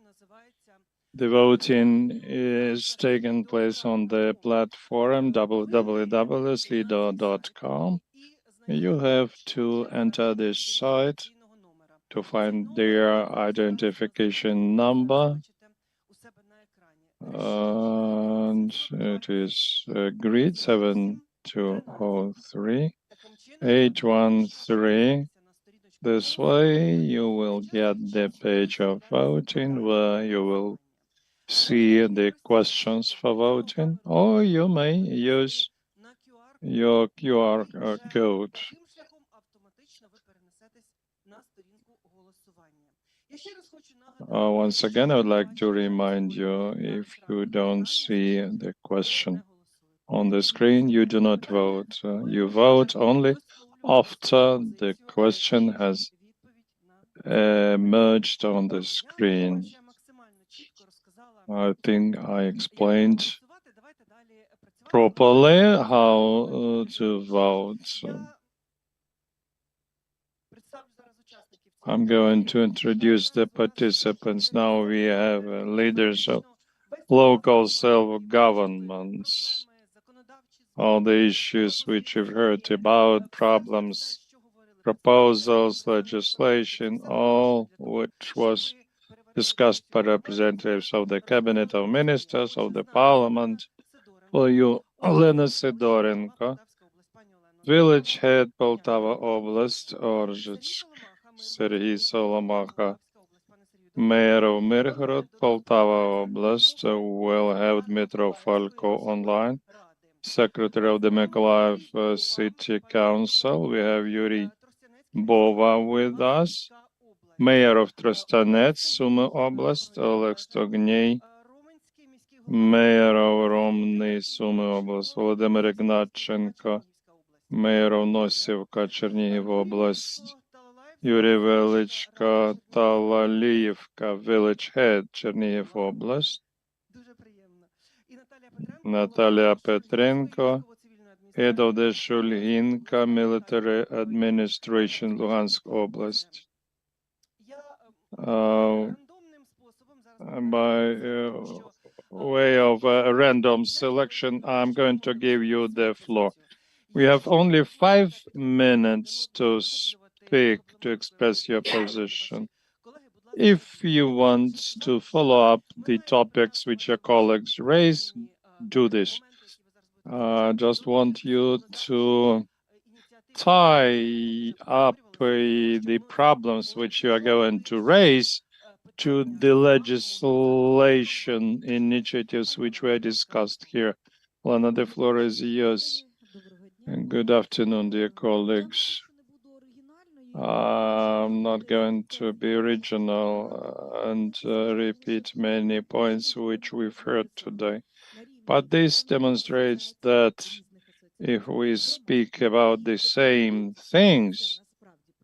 The voting is taking place on the platform www.slido.com. You have to enter this site to find their identification number. And it is grid 7203. 813. This way you will get the page of voting where you will see the questions for voting, or you may use your QR code. Once again, I would like to remind you, if you don't see the question on the screen, you do not vote. You vote only after the question has emerged on the screen. I think I explained properly how to vote. I'm going to introduce the participants. Now we have leaders of local self-governments. All the issues which you've heard about, problems, proposals, legislation, all which was discussed by representatives of the Cabinet of Ministers, of the Parliament. For you, Olena Sidorenko, village head Poltava Oblast, Orzhitsk, Sergei Solomaka, Mayor of Mirgorod, Poltava Oblast, will have Dmitro Falko online. Secretary of the Mykolaiv City Council, we have Yuri Bova with us. Mayor of Trostanets, Sumy Oblast, Oleg Stogney. Mayor of Romny, Sumy Oblast, Volodymyr Ignatchenko. Mayor of Nosivka, Chernihiv Oblast, Yuri Velichka, Talaliyevka, village head, Chernihiv Oblast. Natalia Petrenko, head of the Shulginka military administration, Luhansk Oblast. By way of a random selection, I'm going to give you the floor. We have only 5 minutes to speak, to express your position. If you want to follow up the topics which your colleagues raise, do this. Just want you to tie up the problems which you are going to raise to the legislation initiatives which were discussed here. Lana, the floor is yours. And good afternoon, dear colleagues. I'm not going to be original and repeat many points which we've heard today. But this demonstrates that if we speak about the same things,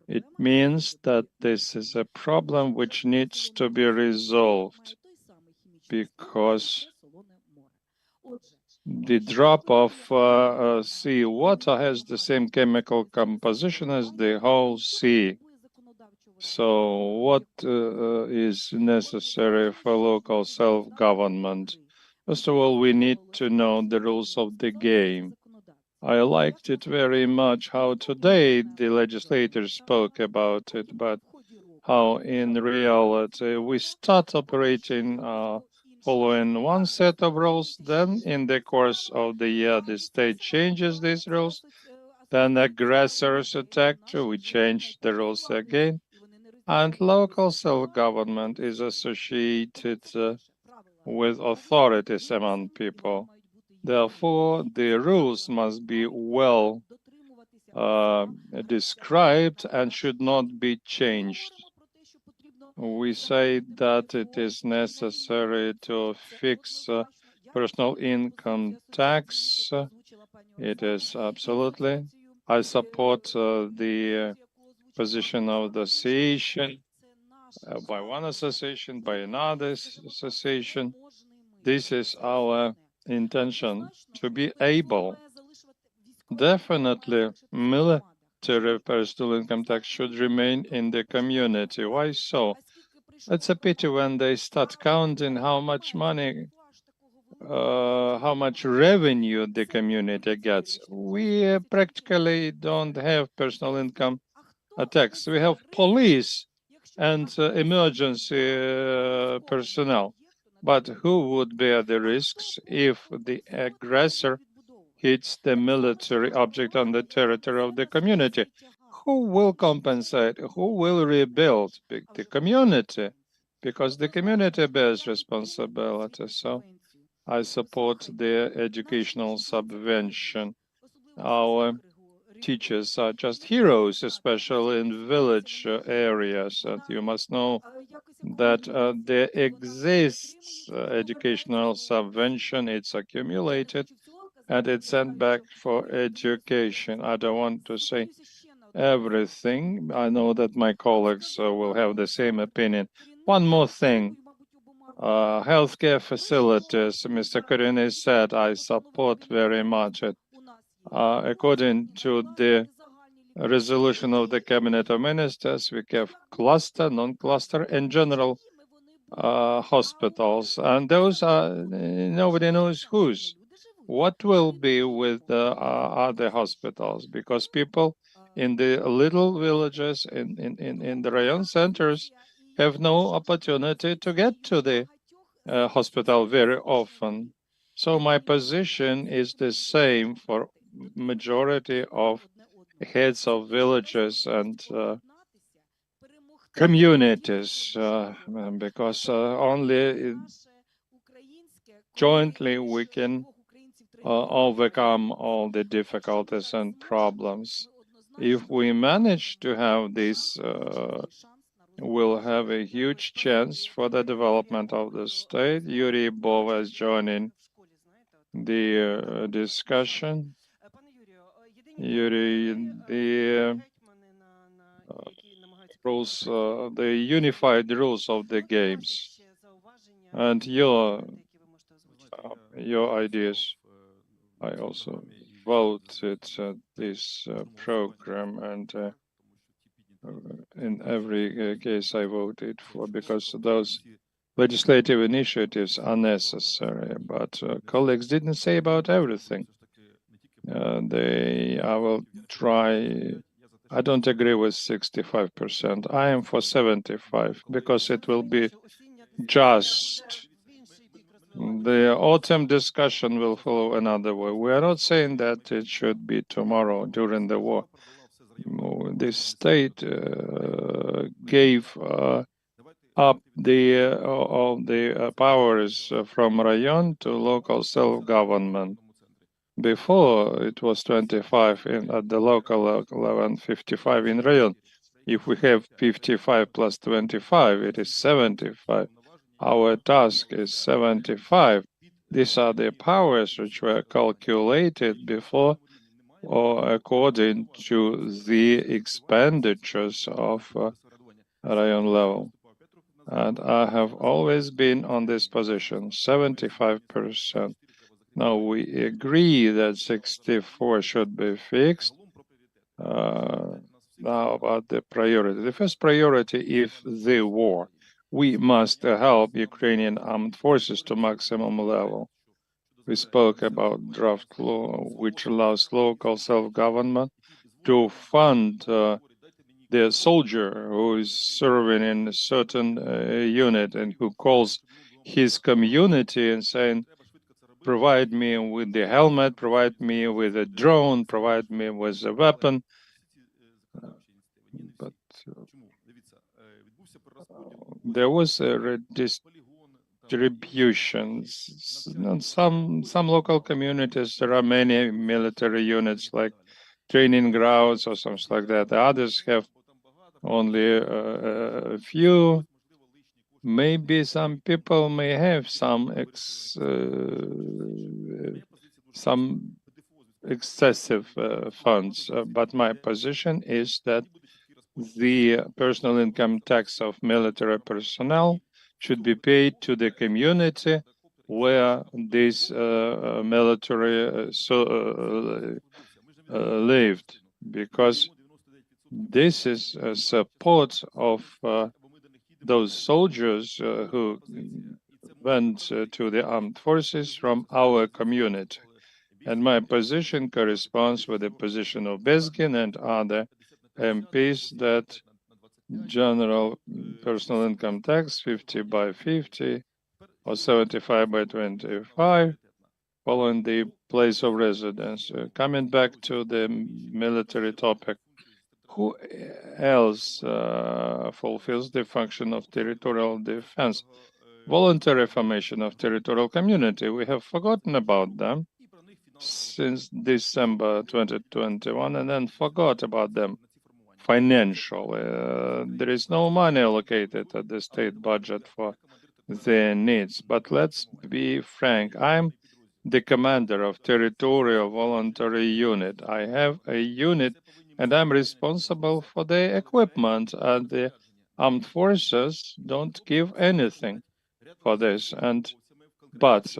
it means that this is a problem which needs to be resolved, because the drop of sea water has the same chemical composition as the whole sea. So what is necessary for local self-government? First of all, we need to know the rules of the game. I liked it very much how today the legislators spoke about it, but how in reality we start operating following one set of rules, then in the course of the year the state changes these rules, then aggressors attack, we change the rules again, and local self-government is associated with authorities among people. Therefore, the rules must be well described and should not be changed. We say that it is necessary to fix personal income tax. It is absolutely. I support the position of the association, by one association, by another association. This is our intention, to be able. Definitely, military personal income tax should remain in the community. Why so? It's a pity when they start counting how much money, how much revenue the community gets. We practically don't have personal income tax. We have police and emergency personnel. But who would bear the risks if the aggressor hits the military object on the territory of the community? Who will compensate? Who will rebuild? The community, because the community bears responsibility. So I support the educational subvention. Our teachers are just heroes, especially in village areas. And you must know that there exists educational subvention. It's accumulated and it's sent back for education. I don't want to say everything. I know that my colleagues will have the same opinion. One more thing. Healthcare facilities, Mr. Korine said, I support very much it. According to the resolution of the Cabinet of Ministers, we have cluster, non-cluster, and general hospitals. And those are, nobody knows whose. What will be with the other hospitals? Because people in the little villages, in the Rayon centers, have no opportunity to get to the hospital very often. So my position is the same for majority of heads of villages and communities, because only jointly we can overcome all the difficulties and problems. If we manage to have this, we'll have a huge chance for the development of the state. Yuri Bova is joining the discussion. Yuri, the rules, the unified rules of the games, and your ideas. I also voted this program, and in every case I voted for, because those legislative initiatives are necessary. But colleagues didn't say about everything. I will try. I don't agree with 65%. I am for 75 because it will be just. The autumn discussion will follow another way. We are not saying that it should be tomorrow during the war. The state gave up the powers from Rayon to local self-government. Before it was 25 at the local level and 55 in Rayon. If we have 55 plus 25, it is 75. Our task is 75. These are the powers which were calculated before or according to the expenditures of Rayon level. And I have always been on this position, 75%. Now we agree that 64 should be fixed. Now about the priority. The first priority is the war. We must help Ukrainian armed forces to maximum level. We spoke about draft law, which allows local self-government to fund the soldier who is serving in a certain unit and who calls his community and saying, provide me with the helmet, provide me with a drone, provide me with a weapon. But there was a redistribution. In some local communities, there are many military units like training grounds or something like that. The others have only a few. Maybe some people may have some excessive funds, but my position is that the personal income tax of military personnel should be paid to the community where this military lived, because this is a support of those soldiers who went to the armed forces from our community. And my position corresponds with the position of Bezgin and other MPs that general personal income tax 50 by 50 or 75 by 25 following the place of residence. Coming back to the military topic, who else fulfills the function of territorial defense? Voluntary formation of territorial community. We have forgotten about them since December 2021 and then forgot about them financially. There is no money allocated at the state budget for their needs. But let's be frank, I'm the commander of territorial voluntary unit. I have a unit and I'm responsible for the equipment, and the armed forces don't give anything for this. But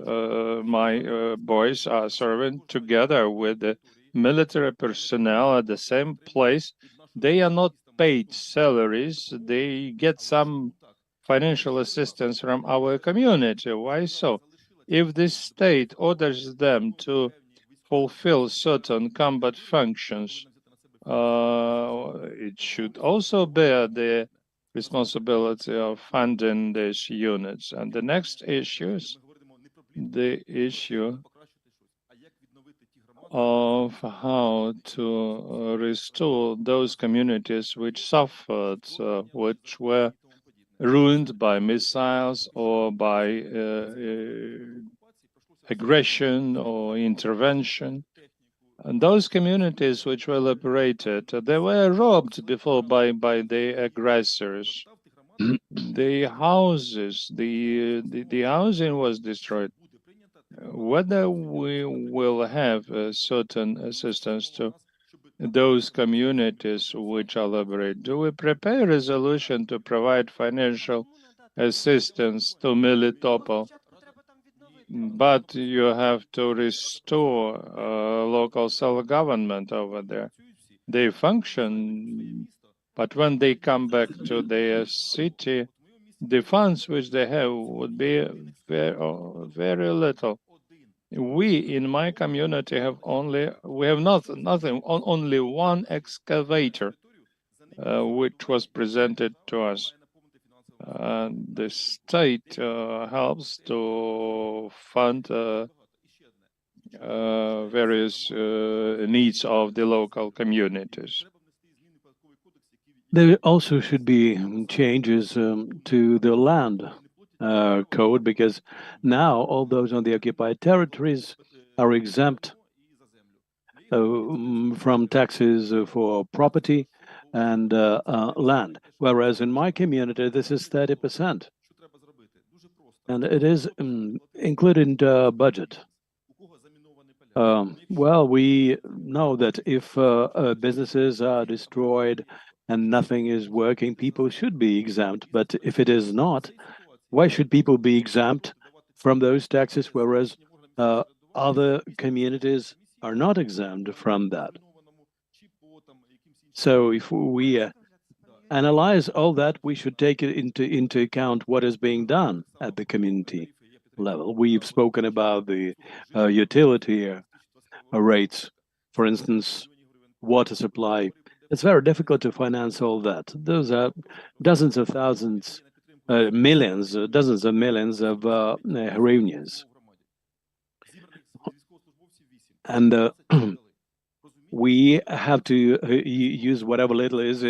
my boys are serving together with the military personnel at the same place, they are not paid salaries. They get some financial assistance from our community. Why so? If the state orders them to fulfill certain combat functions, it should also bear the responsibility of funding these units. And the next issue is the issue of how to restore those communities which suffered, which were ruined by missiles or by aggression or intervention. And those communities which were liberated, they were robbed before by the aggressors. The houses, the housing was destroyed. Whether we will have certain assistance to those communities which are liberated, do we prepare a resolution to provide financial assistance to Melitopol? But you have to restore local self-government over there. They function, but when they come back to their city, the funds which they have would be very little. We in my community have only only one excavator, which was presented to us. The state helps to fund various needs of the local communities. There also should be changes to the land code, because now all those on the occupied territories are exempt from taxes for property and land, whereas in my community this is 30%, and it is included in the budget. Well, we know that if businesses are destroyed and nothing is working, people should be exempt. But if it is not, why should people be exempt from those taxes, whereas other communities are not exempt from that? So if we analyze all that, we should take it into account what is being done at the community level. We've spoken about the utility rates, for instance, water supply. It's very difficult to finance all that. Those are dozens of thousands, millions, dozens of millions of hryvnias. And we have to use whatever little is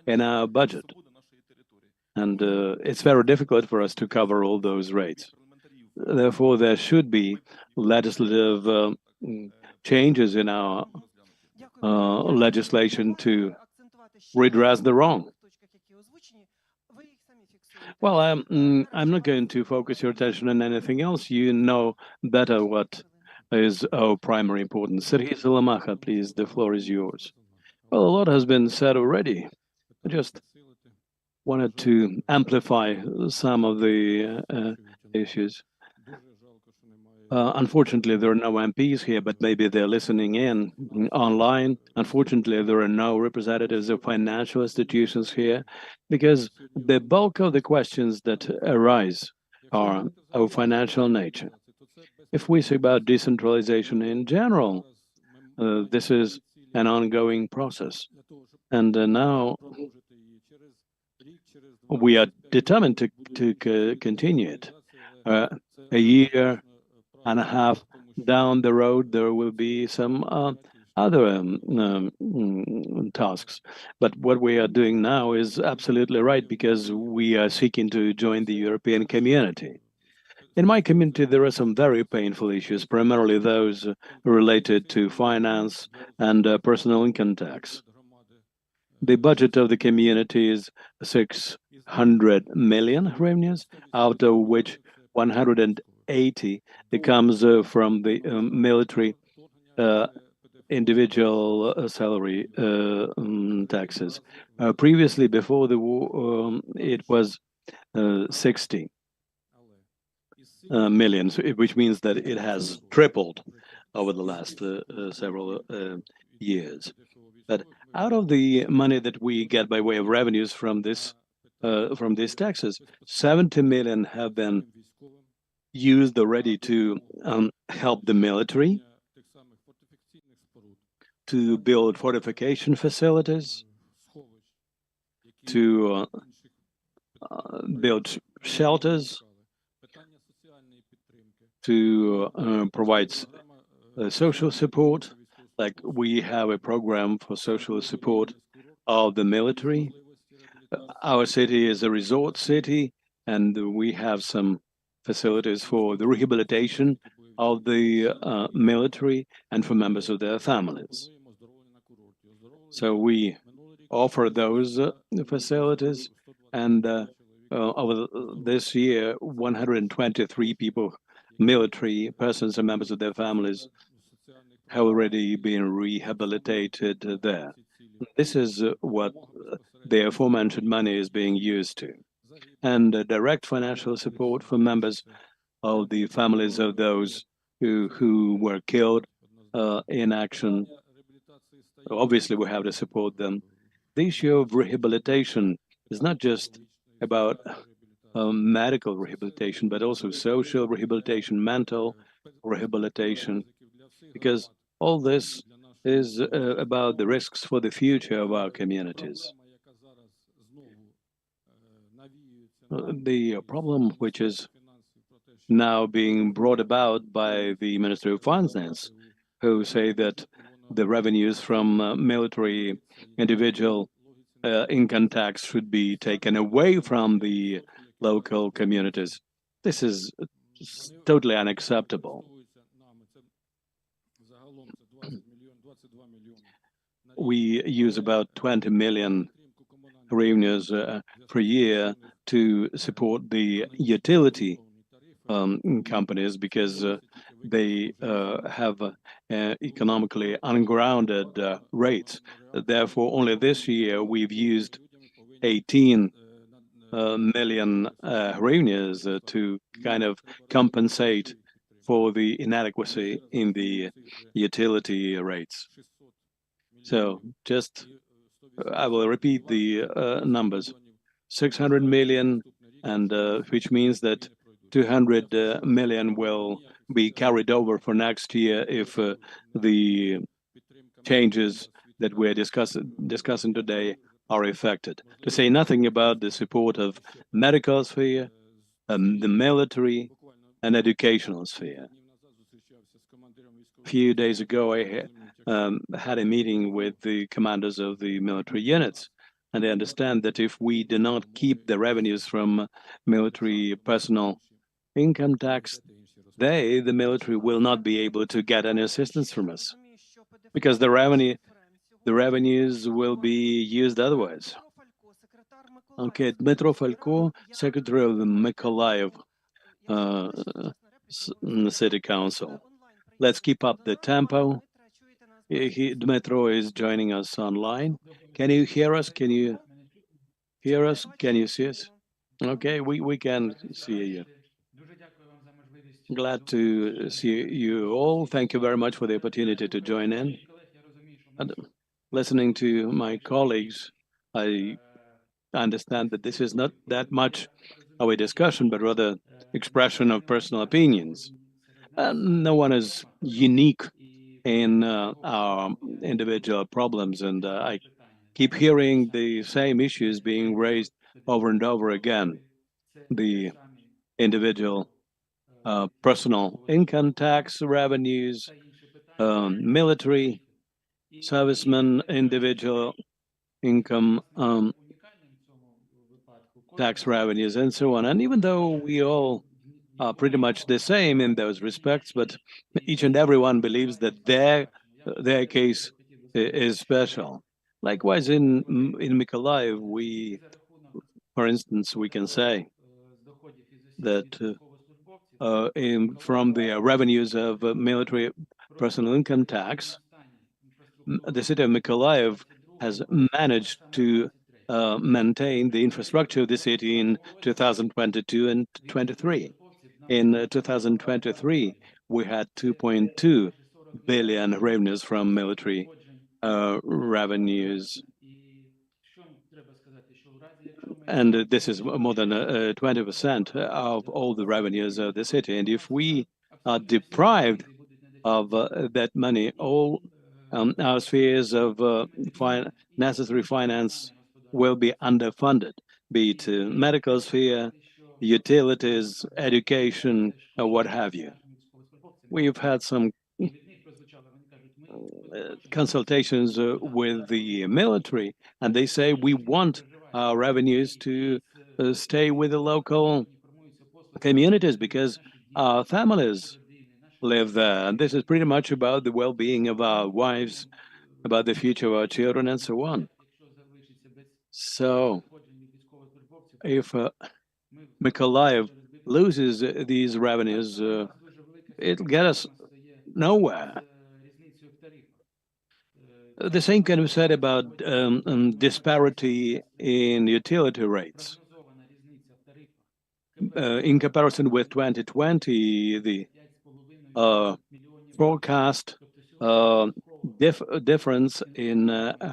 in our budget. And it's very difficult for us to cover all those rates. Therefore, there should be legislative changes in our legislation to redress the wrong. Well, I'm not going to focus your attention on anything else. You know better what is of primary importance. Sergei Salamacha, please, the floor is yours. Well, a lot has been said already. I just wanted to amplify some of the issues. Unfortunately, there are no MPs here, but maybe they're listening in online. Unfortunately, there are no representatives of financial institutions here, because the bulk of the questions that arise are of financial nature. If we say about decentralization in general, this is an ongoing process. And now we are determined to continue it. A year and a half down the road, there will be some other tasks. But what we are doing now is absolutely right, because we are seeking to join the European community. In my community, there are some very painful issues, primarily those related to finance and personal income tax. The budget of the community is 600 million hryvnias, out of which 180 comes from the military individual salary taxes. Previously, before the war, it was 60 million, which means that it has tripled over the last several years. But out of the money that we get by way of revenues from these taxes, 70 million have been used already to help the military, to build fortification facilities, to build shelters, to provide social support. Like we have a program for social support of the military. Our city is a resort city, and we have some facilities for the rehabilitation of the military and for members of their families. So we offer those facilities, and over this year, 123 people, military persons and members of their families, have already been rehabilitated there. This is what the aforementioned money is being used to. And direct financial support for members of the families of those who were killed in action. Obviously, we have to support them. The issue of rehabilitation is not just about medical rehabilitation, but also social rehabilitation, mental rehabilitation, because all this is about the risks for the future of our communities. The problem which is now being brought about by the Ministry of Finance, who say that the revenues from military individual income tax should be taken away from the local communities. This is totally unacceptable. We use about 20 million hryvnias per year to support the utility companies because they have economically ungrounded rates. Therefore, only this year we've used 18 million hryvnias to kind of compensate for the inadequacy in the utility rates. So just, I will repeat the numbers, 600 million, and which means that 200 million will be carried over for next year if the changes that we're discussing today are effected. To say nothing about the support of medical sphere, the military, and educational sphere. A few days ago, I had a meeting with the commanders of the military units, and they understand that if we do not keep the revenues from military personnel income tax, the military will not be able to get any assistance from us because the revenues will be used otherwise. Okay, Dmitro Falko, Secretary of the Mykolaiv City Council. Let's keep up the tempo. Dmitro is joining us online. Can you hear us? Can you hear us? Can you see us? Okay, we can see you. Glad to see you all. Thank you very much for the opportunity to join in. And listening to my colleagues, I understand that this is not that much of a discussion, but rather expression of personal opinions. No one is unique in our individual problems, and I keep hearing the same issues being raised over and over again. The individual personal income tax revenues, military, servicemen, individual income tax revenues, and so on. And even though we all are pretty much the same in those respects, but each and everyone believes that their case is special. Likewise, in Mykolaiv, for instance, we can say that from the revenues of military personal income tax, the city of Mykolaiv has managed to maintain the infrastructure of the city in 2022 and 23. In 2023, we had 2.2 billion revenues from military revenues. And this is more than 20% of all the revenues of the city. And if we are deprived of that money, all our spheres of necessary finance will be underfunded, be it medical sphere, utilities, education, or what have you. We've had some consultations with the military, and they say we want our revenues to stay with the local communities because our families live there. And this is pretty much about the well-being of our wives, about the future of our children, and so on. So if Mykolaiv loses these revenues, it'll get us nowhere. The same can be said about disparity in utility rates. In comparison with 2020, the forecast difference in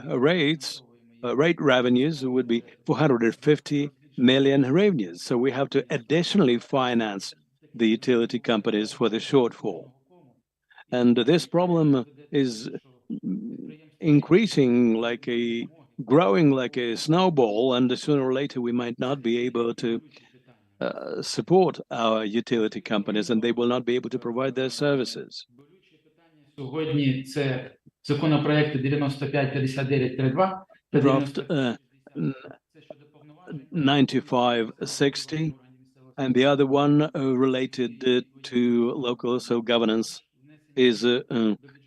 rate revenues would be 450 million revenues. So we have to additionally finance the utility companies for the shortfall. And this problem is increasing growing like a snowball, and sooner or later we might not be able to support our utility companies, and they will not be able to provide their services. Сьогодні це законопроект 9559-2, Draft 9560, and the other one related to local self-governance is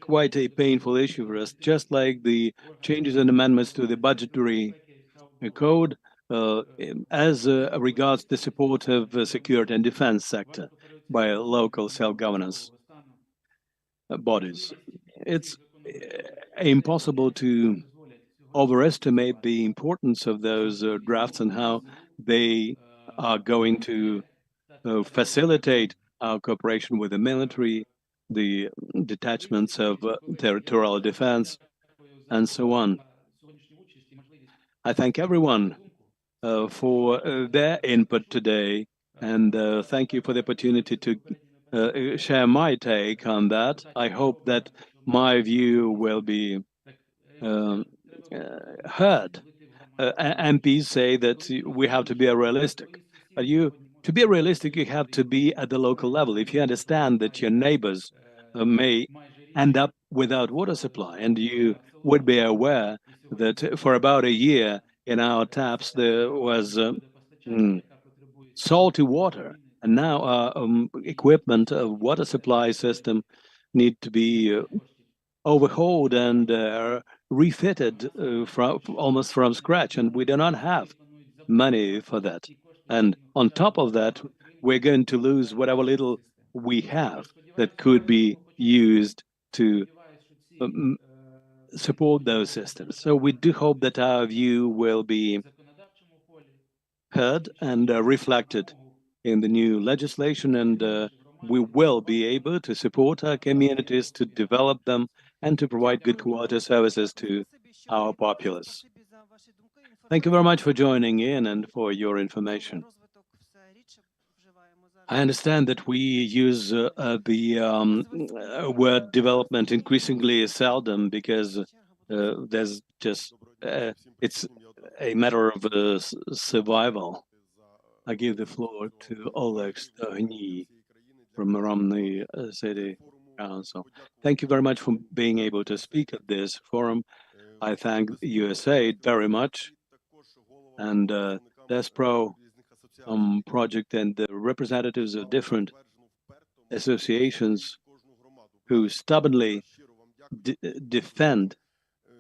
quite a painful issue for us, just like the changes and amendments to the budgetary code as regards the support of the security and defense sector by local self-governance bodies. It's impossible to overestimate the importance of those drafts and how they are going to facilitate our cooperation with the military, the detachments of territorial defense, and so on. I thank everyone for their input today, and thank you for the opportunity to share my take on that. I hope that my view will be heard. MPs say that we have to be realistic, but to be realistic, you have to be at the local level. If you understand that your neighbors may end up without water supply, and you would be aware that for about a year in our taps there was salty water, and now our equipment of water supply system need to be overhauled and refitted almost from scratch, and we do not have money for that. And on top of that, we're going to lose whatever little we have that could be used to support those systems. So we do hope that our view will be heard and reflected in the new legislation, and we will be able to support our communities, to develop them, and to provide good quality services to our populace. Thank you very much for joining in and for your information. I understand that we use the word development increasingly seldom because there's just it's a matter of survival. I give the floor to Oleg Stohny from the City Council. Thank you very much for being able to speak at this forum. I thank USAID very much, and DESPRO project and the representatives of different associations who stubbornly defend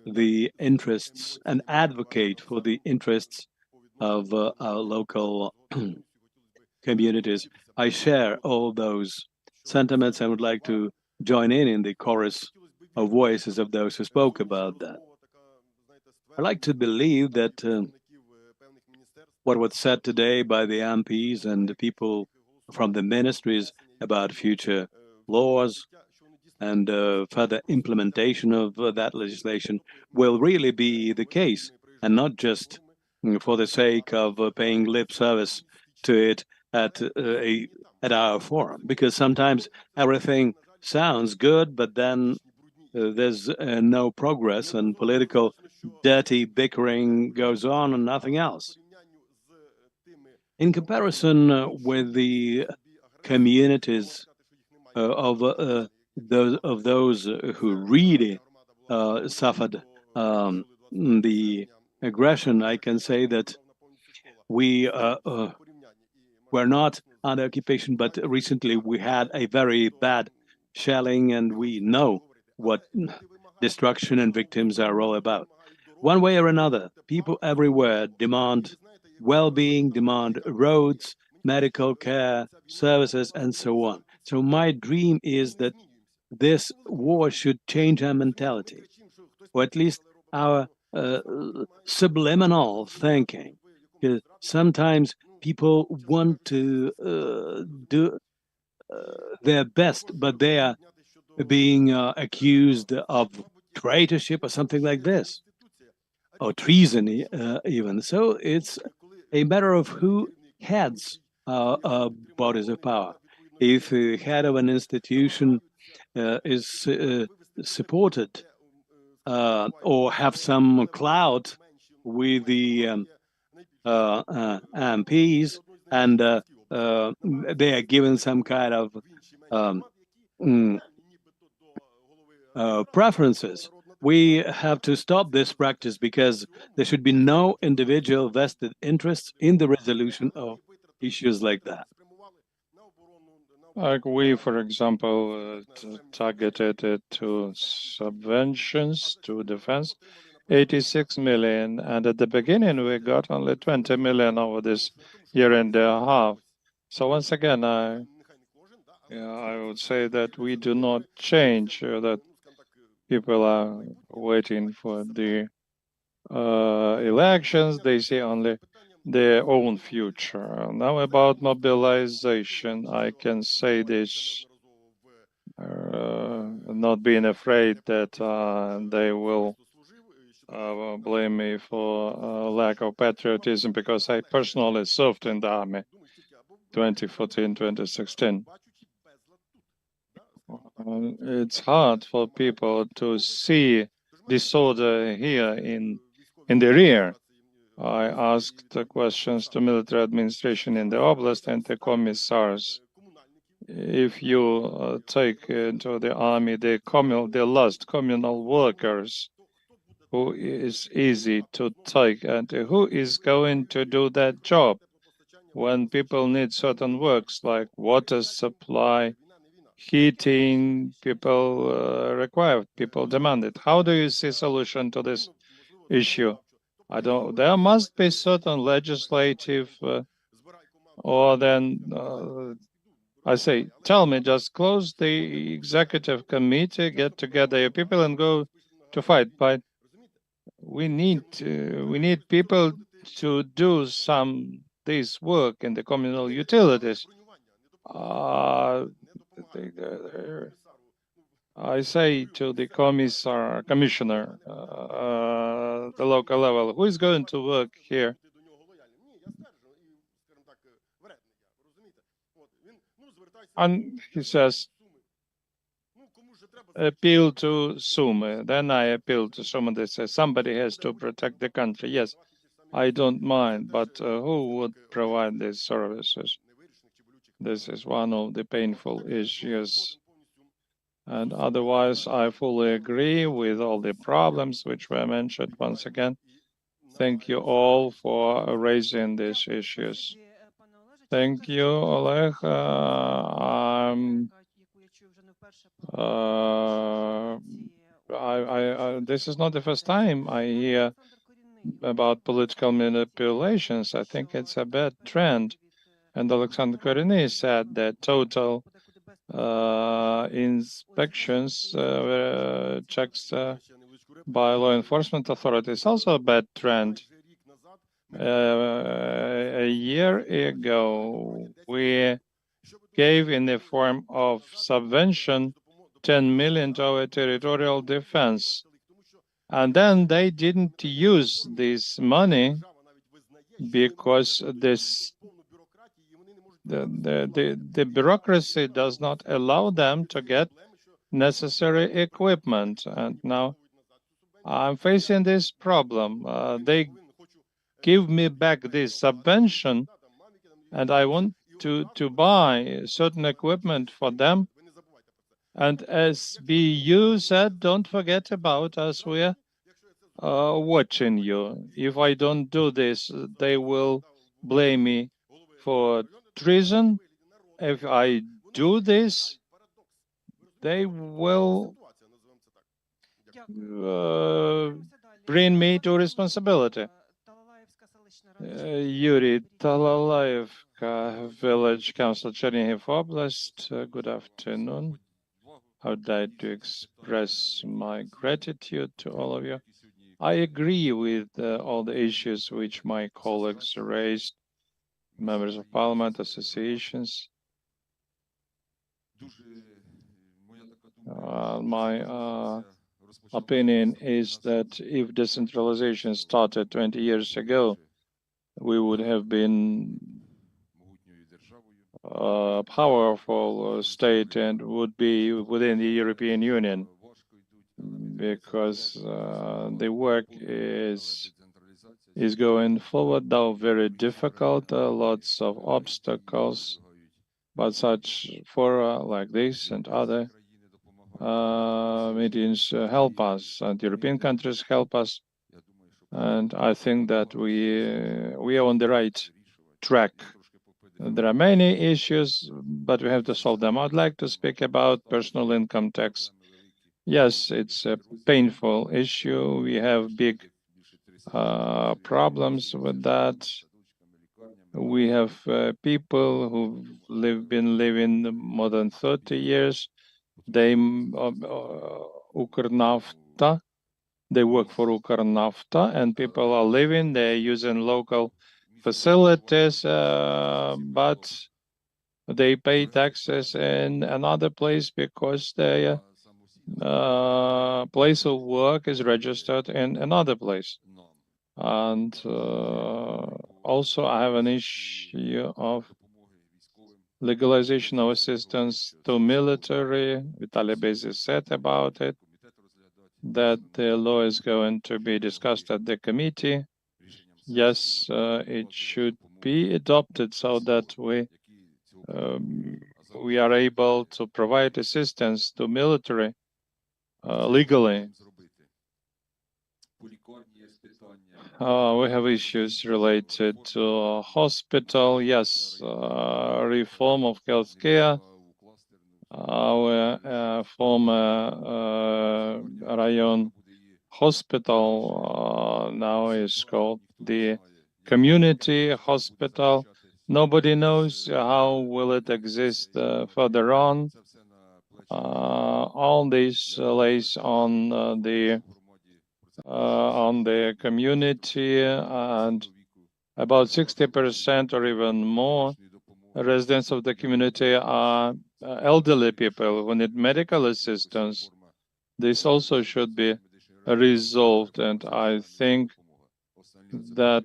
the interests and advocate for the interests of our local communities. I share all those sentiments and would like to join in the chorus of voices of those who spoke about that. I like to believe that what was said today by the MPs and the people from the ministries about future laws and further implementation of that legislation will really be the case, and not just for the sake of paying lip service to it at our forum, because sometimes everything sounds good, but then there's no progress, and political dirty bickering goes on and nothing else. In comparison with the communities of those who really suffered the aggression, I can say that we were not under occupation, but recently we had a very bad shelling, and we know what destruction and victims are all about. One way or another, people everywhere demand well-being, demand roads, medical care, services, and so on. So my dream is that this war should change our mentality, or at least our subliminal thinking. Because sometimes people want to do their best, but they are being accused of traitorship or something like this, or treason even. So it's a matter of who heads bodies of power. If the head of an institution is supported or have some clout with the MPs, and they are given some kind of preferences, we have to stop this practice, because there should be no individual vested interests in the resolution of issues like that. Like we, for example, targeted it to subventions to defense, 86 million, and at the beginning we got only 20 million over this year and a half. So once again, I would say that we do not change, that people are waiting for the elections, they see only their own future. Now about mobilization, I can say this, not being afraid that they will blame me for lack of patriotism, because I personally served in the army 2014, 2016. It's hard for people to see disorder here in the rear. I asked the questions to military administration in the oblast and the commissars. If you take into the army the last communal workers, who is easy to take, and who is going to do that job when people need certain works like water supply, heating, people require, people demand it. How do you see solution to this issue? There must be certain legislative, or then I say, tell me, just close the executive committee, get together your people and go to fight. But we need people to do this work in the communal utilities. I say to the commissioner, the local level, who is going to work here? And he says, appeal to Sumy. Then I appeal to someone that says somebody has to protect the country. Yes, I don't mind, but who would provide these services? This is one of the painful issues. And otherwise, I fully agree with all the problems which were mentioned once again. Thank you all for raising these issues. Thank you, Oleg. This is not the first time I hear about political manipulations. I think it's a bad trend. And Alexander Koreny said that total inspections, checks by law enforcement authorities, also a bad trend. A year ago, we gave in the form of subvention 10 million to our territorial defense. And then they didn't use this money because the bureaucracy does not allow them to get necessary equipment. And now I'm facing this problem. They give me back this subvention, and I want to buy certain equipment for them. And as BU said, don't forget about us. We're watching you. If I don't do this, they will blame me for treason. If I do this, they will bring me to responsibility. Yuri Talalaevka, Village Council, Chernihiv Oblast. Good afternoon. I would like to express my gratitude to all of you. I agree with all the issues which my colleagues raised, members of parliament, associations. My opinion is that if decentralization started 20 years ago, we would have been a powerful state and would be within the European Union, because the work is going forward, though very difficult, lots of obstacles, but such fora like this and other meetings help us, and European countries help us, and I think that we are on the right track. There are many issues, but we have to solve them. I'd like to speak about personal income tax. Yes, it's a painful issue. We have big problems with that. We have people who've been living more than 30 years. They Ukernafta, they work for Ukernafta, and people are living, they're using local facilities, but they pay taxes in another place because their place of work is registered in another place. And also I have an issue of legalization of assistance to military. Vitaly Bezis said about it, that the law is going to be discussed at the committee. Yes, it should be adopted so that we are able to provide assistance to military legally. We have issues related to hospital. Yes, reform of healthcare. Our former Rayon hospital now is called the community hospital. Nobody knows how will it exist further on. All this lays on the community, and about 60% or even more residents of the community are elderly people who need medical assistance. This also should be resolved, and I think that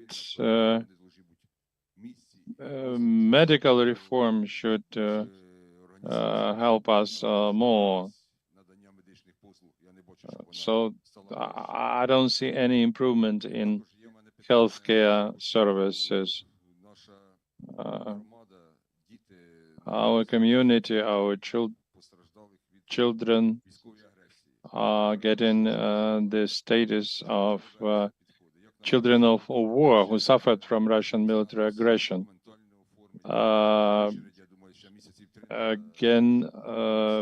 medical reform should help us more. So I don't see any improvement in healthcare services. Our community, our children are getting the status of children of war who suffered from Russian military aggression. Again,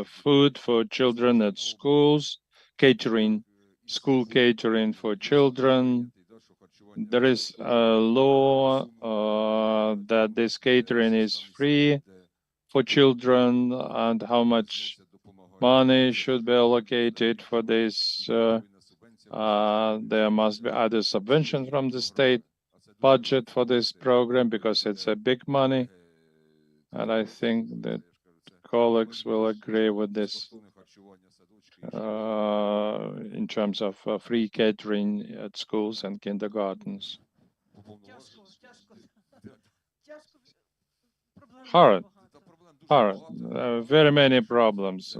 food for children at schools, catering, school catering for children. There is a law that this catering is free for children, and how much money should be allocated for this. There must be other subventions from the state budget for this program, because it's a big money. And I think that colleagues will agree with this. in terms of free catering at schools and kindergartens. Hard, very many problems,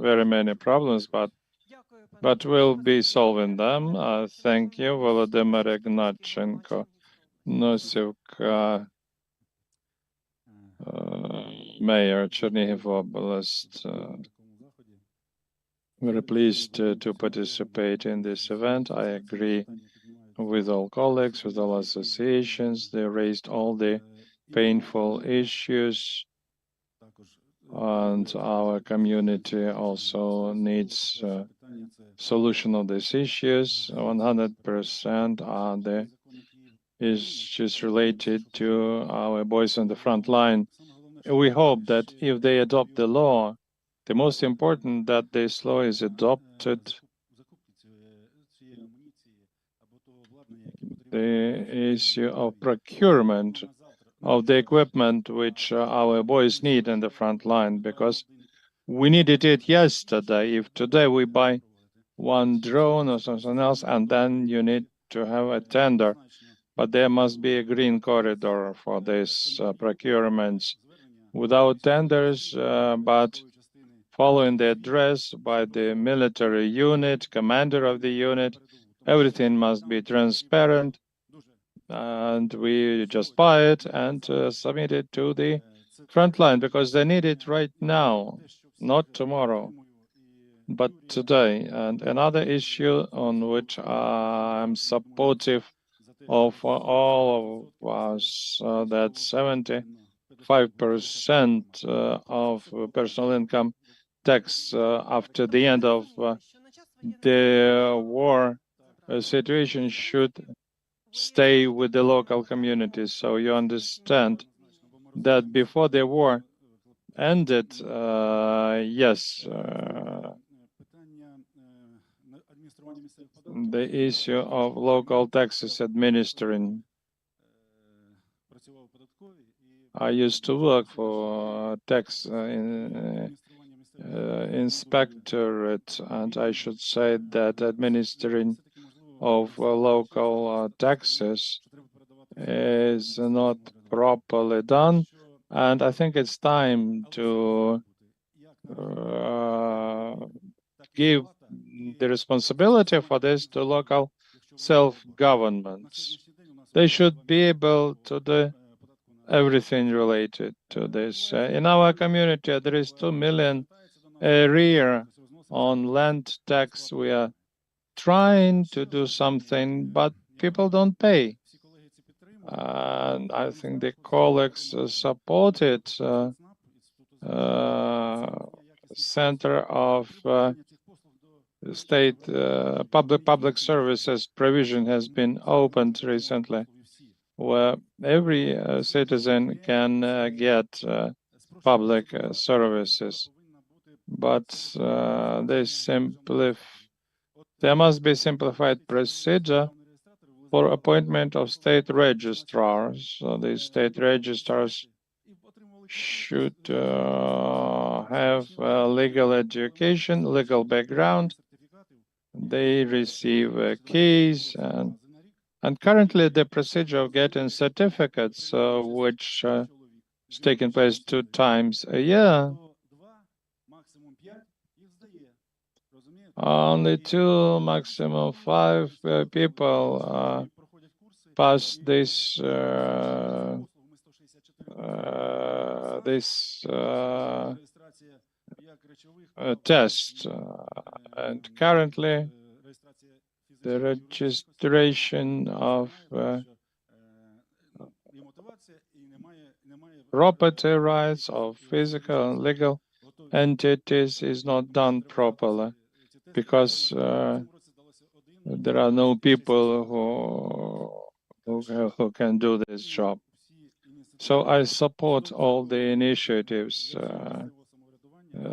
but we'll be solving them. Thank you, Volodymyr Ignatchenko, Nosivka, Mayor, Chernihiv Oblast. Very pleased to participate in this event. I agree with all colleagues, with all associations. They raised all the painful issues, and our community also needs solution of these issues. 100% are the issues related to our boys on the front line. We hope that if they adopt the law, the most important that this law is adopted, the issue of procurement of the equipment which our boys need in the front line, because we needed it yesterday. If today we buy one drone or something else, and then you need to have a tender, but there must be a green corridor for these procurements. Without tenders, but following the address by the military unit, commander of the unit, everything must be transparent, and we just buy it and submit it to the front line, because they need it right now, not tomorrow, but today. And another issue on which I'm supportive of all of us, that 75% of personal income tax after the end of the war situation should stay with the local communities. So you understand that before the war ended, yes, the issue of local taxes administering. I used to work for tax inspectorate, and I should say that administering of local taxes is not properly done, and I think it's time to give the responsibility for this to local self-governments. They should be able to do everything related to this. In our community, there is 2 million arrear on land tax. We are trying to do something, but people don't pay. And I think the colleagues supported Center of State Public Services provision has been opened recently, where every citizen can get public services. But there must be simplified procedure for appointment of state registrars. So the state registrars should have legal education, legal background. They receive keys, and currently the procedure of getting certificates, which is taking place 2 times a year, only 2, maximum 5 people pass this test, and currently the registration of property rights of physical and legal entities is not done properly, because there are no people who can do this job. So I support all the initiatives.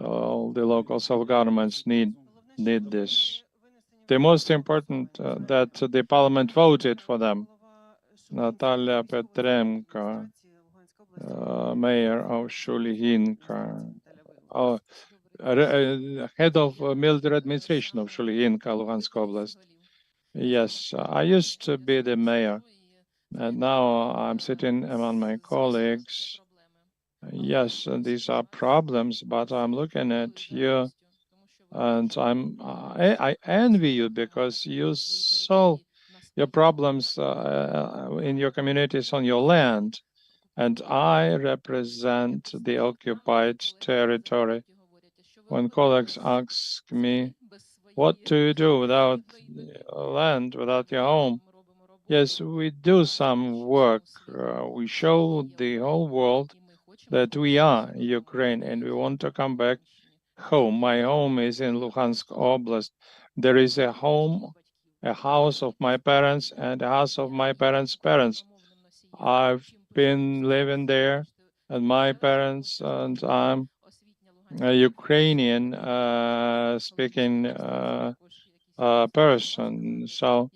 All the local self-governments need this. The most important that the parliament voted for them. Natalia Petrenko, mayor of Shulihinka. head of military administration of Шульгінка, Luhansk Oblast. Yes, I used to be the mayor, and now I'm sitting among my colleagues. Yes, these are problems, but I'm looking at you, and I envy you because you solve your problems in your communities on your land, and I represent the occupied territory. When colleagues ask me, what do you do without land, without your home? Yes, we do some work. We show the whole world that we are Ukraine and we want to come back home. My home is in Luhansk Oblast. There is a home, a house of my parents and a house of my parents' parents. I've been living there, and my parents and I'm a Ukrainian speaking person. So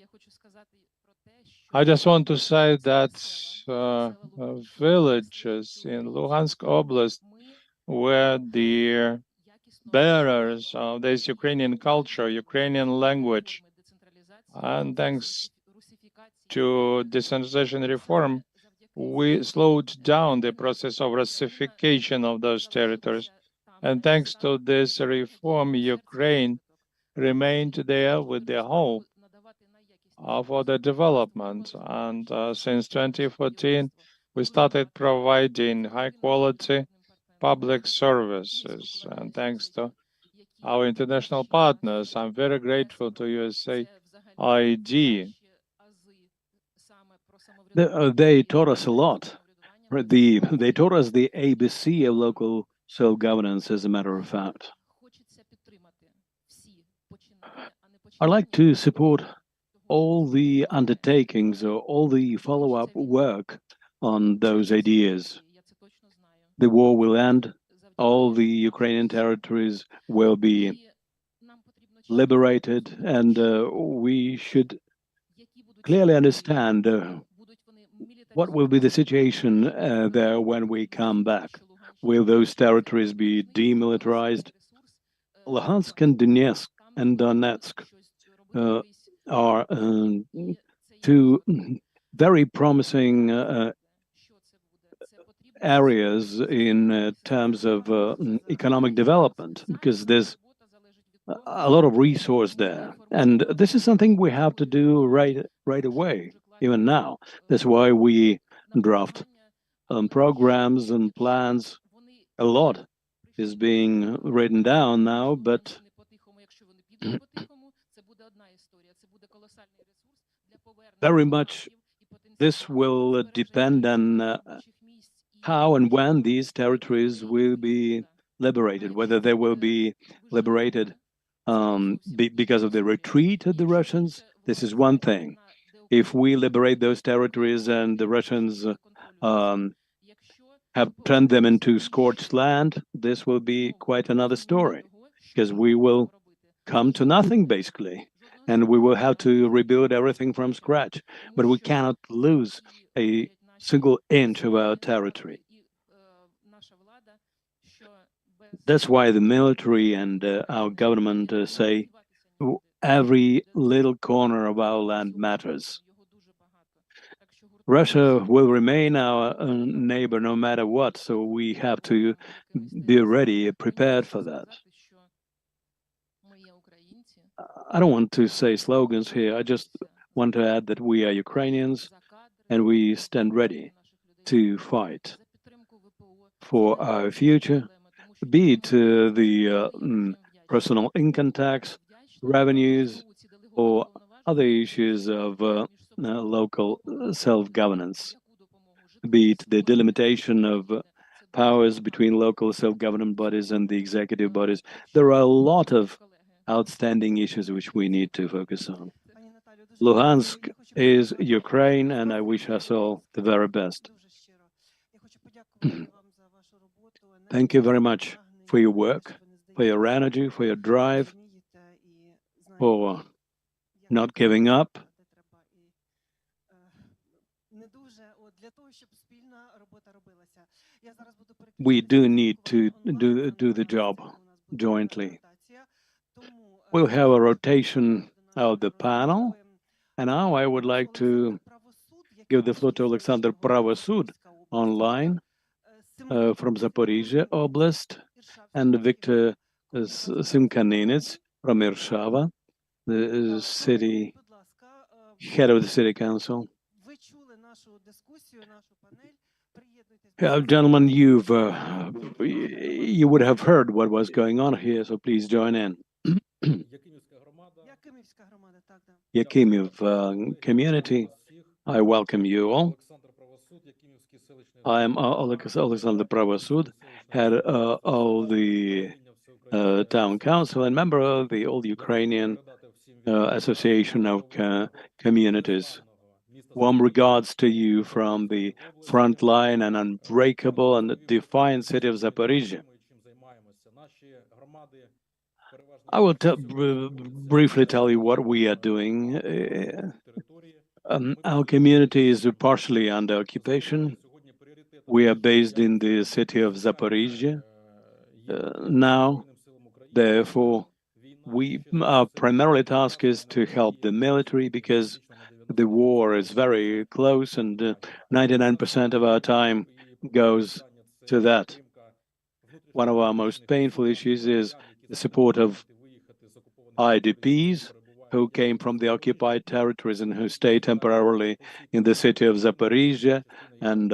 I just want to say that villages in Luhansk Oblast were the bearers of this Ukrainian culture, Ukrainian language, and thanks to decentralization reform, we slowed down the process of Russification of those territories. And thanks to this reform, Ukraine remained there with the hope for the development. And since 2014, we started providing high quality public services. And thanks to our international partners, I'm very grateful to USAID. They taught us a lot. They taught us the ABC of local self-governance, as a matter of fact. I'd like to support all the undertakings or all the follow-up work on those ideas. The war will end, all the Ukrainian territories will be liberated, and we should clearly understand what will be the situation there when we come back. Will those territories be demilitarized? Luhansk and Donetsk are two very promising areas in terms of economic development, because there's a lot of resource there. And this is something we have to do right away, even now. That's why we draft programs and plans. A lot is being written down now, but very much this will depend on how and when these territories will be liberated, whether they will be liberated because of the retreat of the Russians. This is one thing. If we liberate those territories and the Russians have turned them into scorched land, this will be quite another story, because we will come to nothing, basically, and we will have to rebuild everything from scratch. But we cannot lose a single inch of our territory. That's why the military and our government say every little corner of our land matters. Russia will remain our neighbor no matter what, so we have to be ready, prepared for that. I don't want to say slogans here. I just want to add that we are Ukrainians and we stand ready to fight for our future, be it the personal income tax, revenues, or other issues of local self-governance, be it the delimitation of powers between local self-government bodies and the executive bodies. There are a lot of outstanding issues which we need to focus on. Luhansk is Ukraine, and I wish us all the very best. Thank you very much for your work, for your energy, for your drive, for not giving up. We do need to do the job. jointly. We'll have a rotation of the panel. And now I would like to give the floor to Alexander Pravosud online from Zaporizhia Oblast and Victor Simkaninets from Irshava, the city head of the city council. Gentlemen, you would have heard what was going on here, so please join in. Yakimiv community, I welcome you all. I'm Alexander Pravosud, head of the town council and member of the All Ukrainian Association of Communities. Warm regards to you from the front line and unbreakable and defiant city of Zaporizhia. I will briefly tell you what we are doing. Our community is partially under occupation. We are based in the city of Zaporizhia now. Therefore, our primary task is to help the military because the war is very close and 99% of our time goes to that. One of our most painful issues is the support of IDPs who came from the occupied territories and who stay temporarily in the city of Zaporizhia and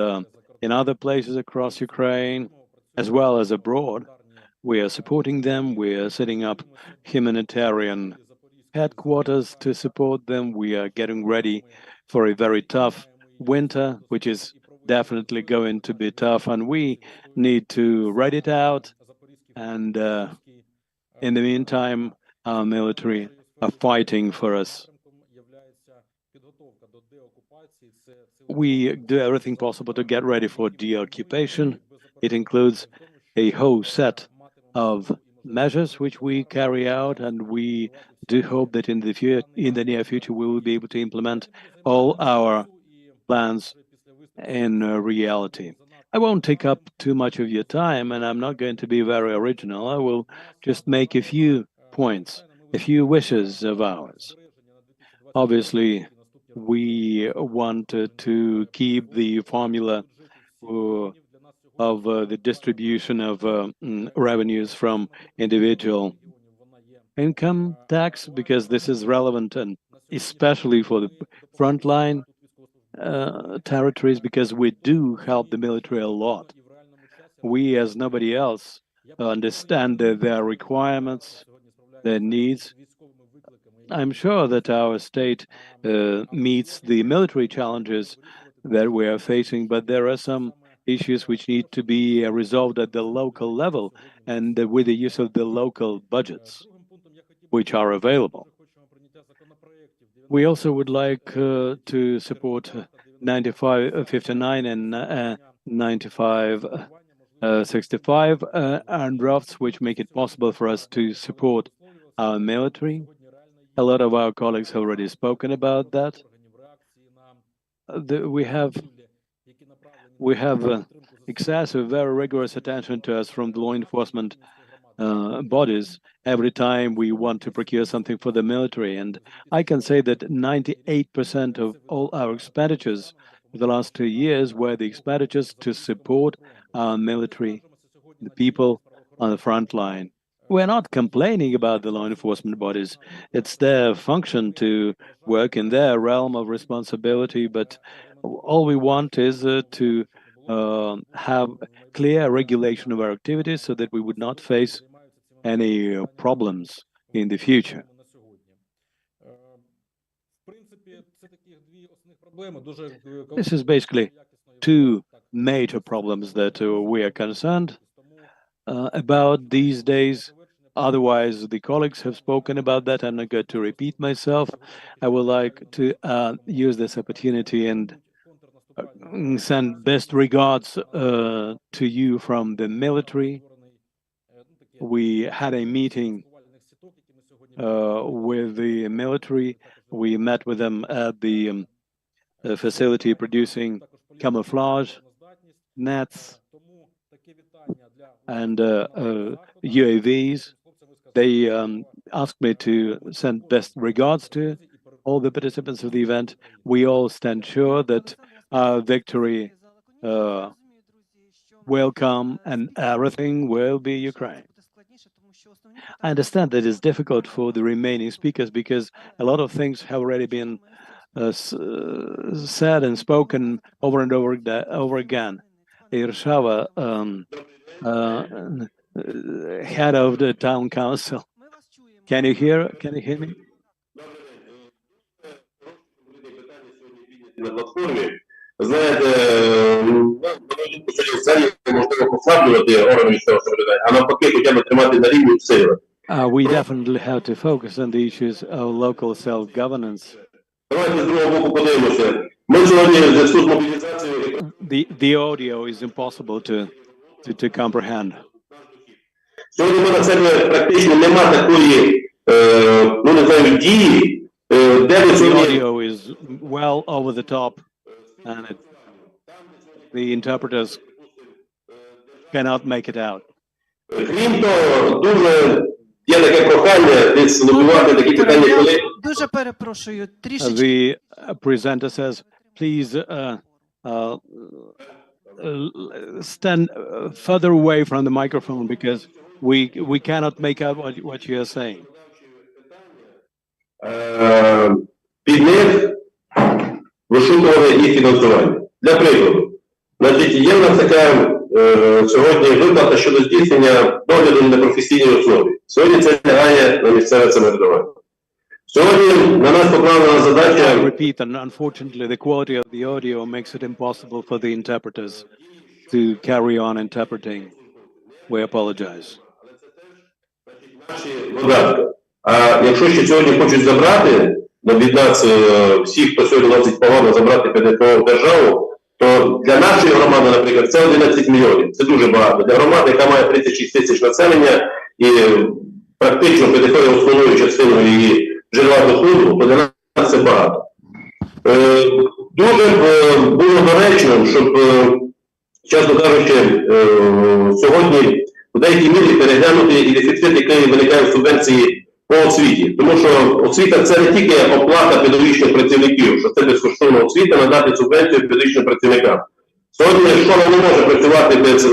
in other places across Ukraine, as well as abroad. We are supporting them. We are setting up humanitarian headquarters to support them. We are getting ready for a very tough winter, which is definitely going to be tough, and we need to ride it out. And in the meantime, our military are fighting for us. We do everything possible to get ready for deoccupation. It includes a whole set of measures which we carry out, and we do hope that in the near future we will be able to implement all our plans in reality. I won't take up too much of your time, and I'm not going to be very original. I will just make a few points, a few wishes of ours. Obviously, we wanted to keep the formula of the distribution of revenues from individual income tax, because this is relevant, and especially for the frontline territories, because we do help the military a lot. We, as nobody else, understand their requirements, their needs. I'm sure that our state meets the military challenges that we are facing, but there are some issues which need to be resolved at the local level and with the use of the local budgets which are available. We also would like to support 9559 and 9565 and drafts which make it possible for us to support our military. A lot of our colleagues have already spoken about that. We have excessive, very rigorous attention to us from the law enforcement bodies every time we want to procure something for the military. And I can say that 98% of all our expenditures for the last 2 years were the expenditures to support our military, the people on the front line. We're not complaining about the law enforcement bodies. It's their function to work in their realm of responsibility, but all we want is to have clear regulation of our activities so that we would not face any problems in the future. This is basically two major problems that we are concerned about these days. Otherwise, the colleagues have spoken about that. I'm not going to repeat myself. I would like to use this opportunity and send best regards to you from the military. We had a meeting with the military. We met with them at the facility producing camouflage nets and UAVs. They asked me to send best regards to all the participants of the event. We all stand sure that our victory will come and everything will be Ukraine. I understand that it's difficult for the remaining speakers because a lot of things have already been said and spoken over and over again. Irshava, head of the town council. Can you hear me? На платформі. Знаєте, можливо послаблювати органи місцевого самоврядування, а навпаки, хоча б тримати на рівні сили. We definitely have to focus on the issues of local self-governance. Давайте з другого боку подивимося. Ми сьогодні в зв'язку з мобілізацією... The audio is impossible to comprehend. Сьогодні ми на себе практично нема такої, ну не знаю, дії, де ви The сьогодні... audio is well over the top and the interpreters cannot make it out. Крім того, дуже є таке прохання десь лобівати такі питання, коли... Дуже перепрошую, трішечки. The presenter says, please stand further away from the microphone because we cannot make out what you are saying. Під них вишукували і фінансування. Для прикладу, значить, є в нас така сьогодні виплата щодо здійснення догляду на професійній основі. Сьогодні це лягає на місцеве самоврядування. Сьогодні на нас покладена задача... I repeat, and unfortunately the quality of the audio makes it impossible for the interpreters to carry on interpreting. We apologize. А якщо ще сьогодні хочуть забрати від нас всіх, хто сьогодні носить погону, забрати ПДФО в державу, то для нашої громади, наприклад, це 11 мільйонів. Це дуже багато. Для громади, яка має 36 тисяч населення і практично ПДФО є основною частиною її джерела доходу, то для нас це багато. Дуже було доречно, щоб, чесно кажучи, сьогодні в деякій мірі переглянути і дефіцит, який виникає в субвенції по освіті. Тому що освіта – це не тільки оплата педагогічних працівників, що це безкоштовна освіта, надати субвенцію педагогічним працівникам. Сьогодні школа не може працювати без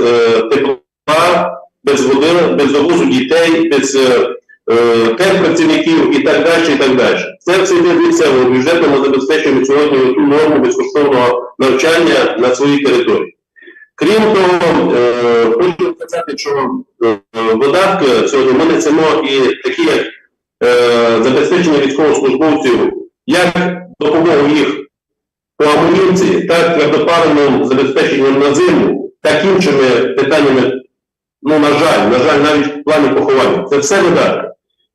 тепла, без води, без довозу дітей, без працівників і так далі, і так далі. Це все йде з місцевого бюджету, ми забезпечуємо сьогодні ту норму безкоштовного навчання на своїй території. Крім того, хочу сказати, що видатки сьогодні ми несемо і такі, як забезпечення військовослужбовців, як допомогу їх по амуніції, так твердопаливним забезпеченням на зиму, так іншими питаннями, ну, на жаль, навіть в плані поховання. Це все видатки.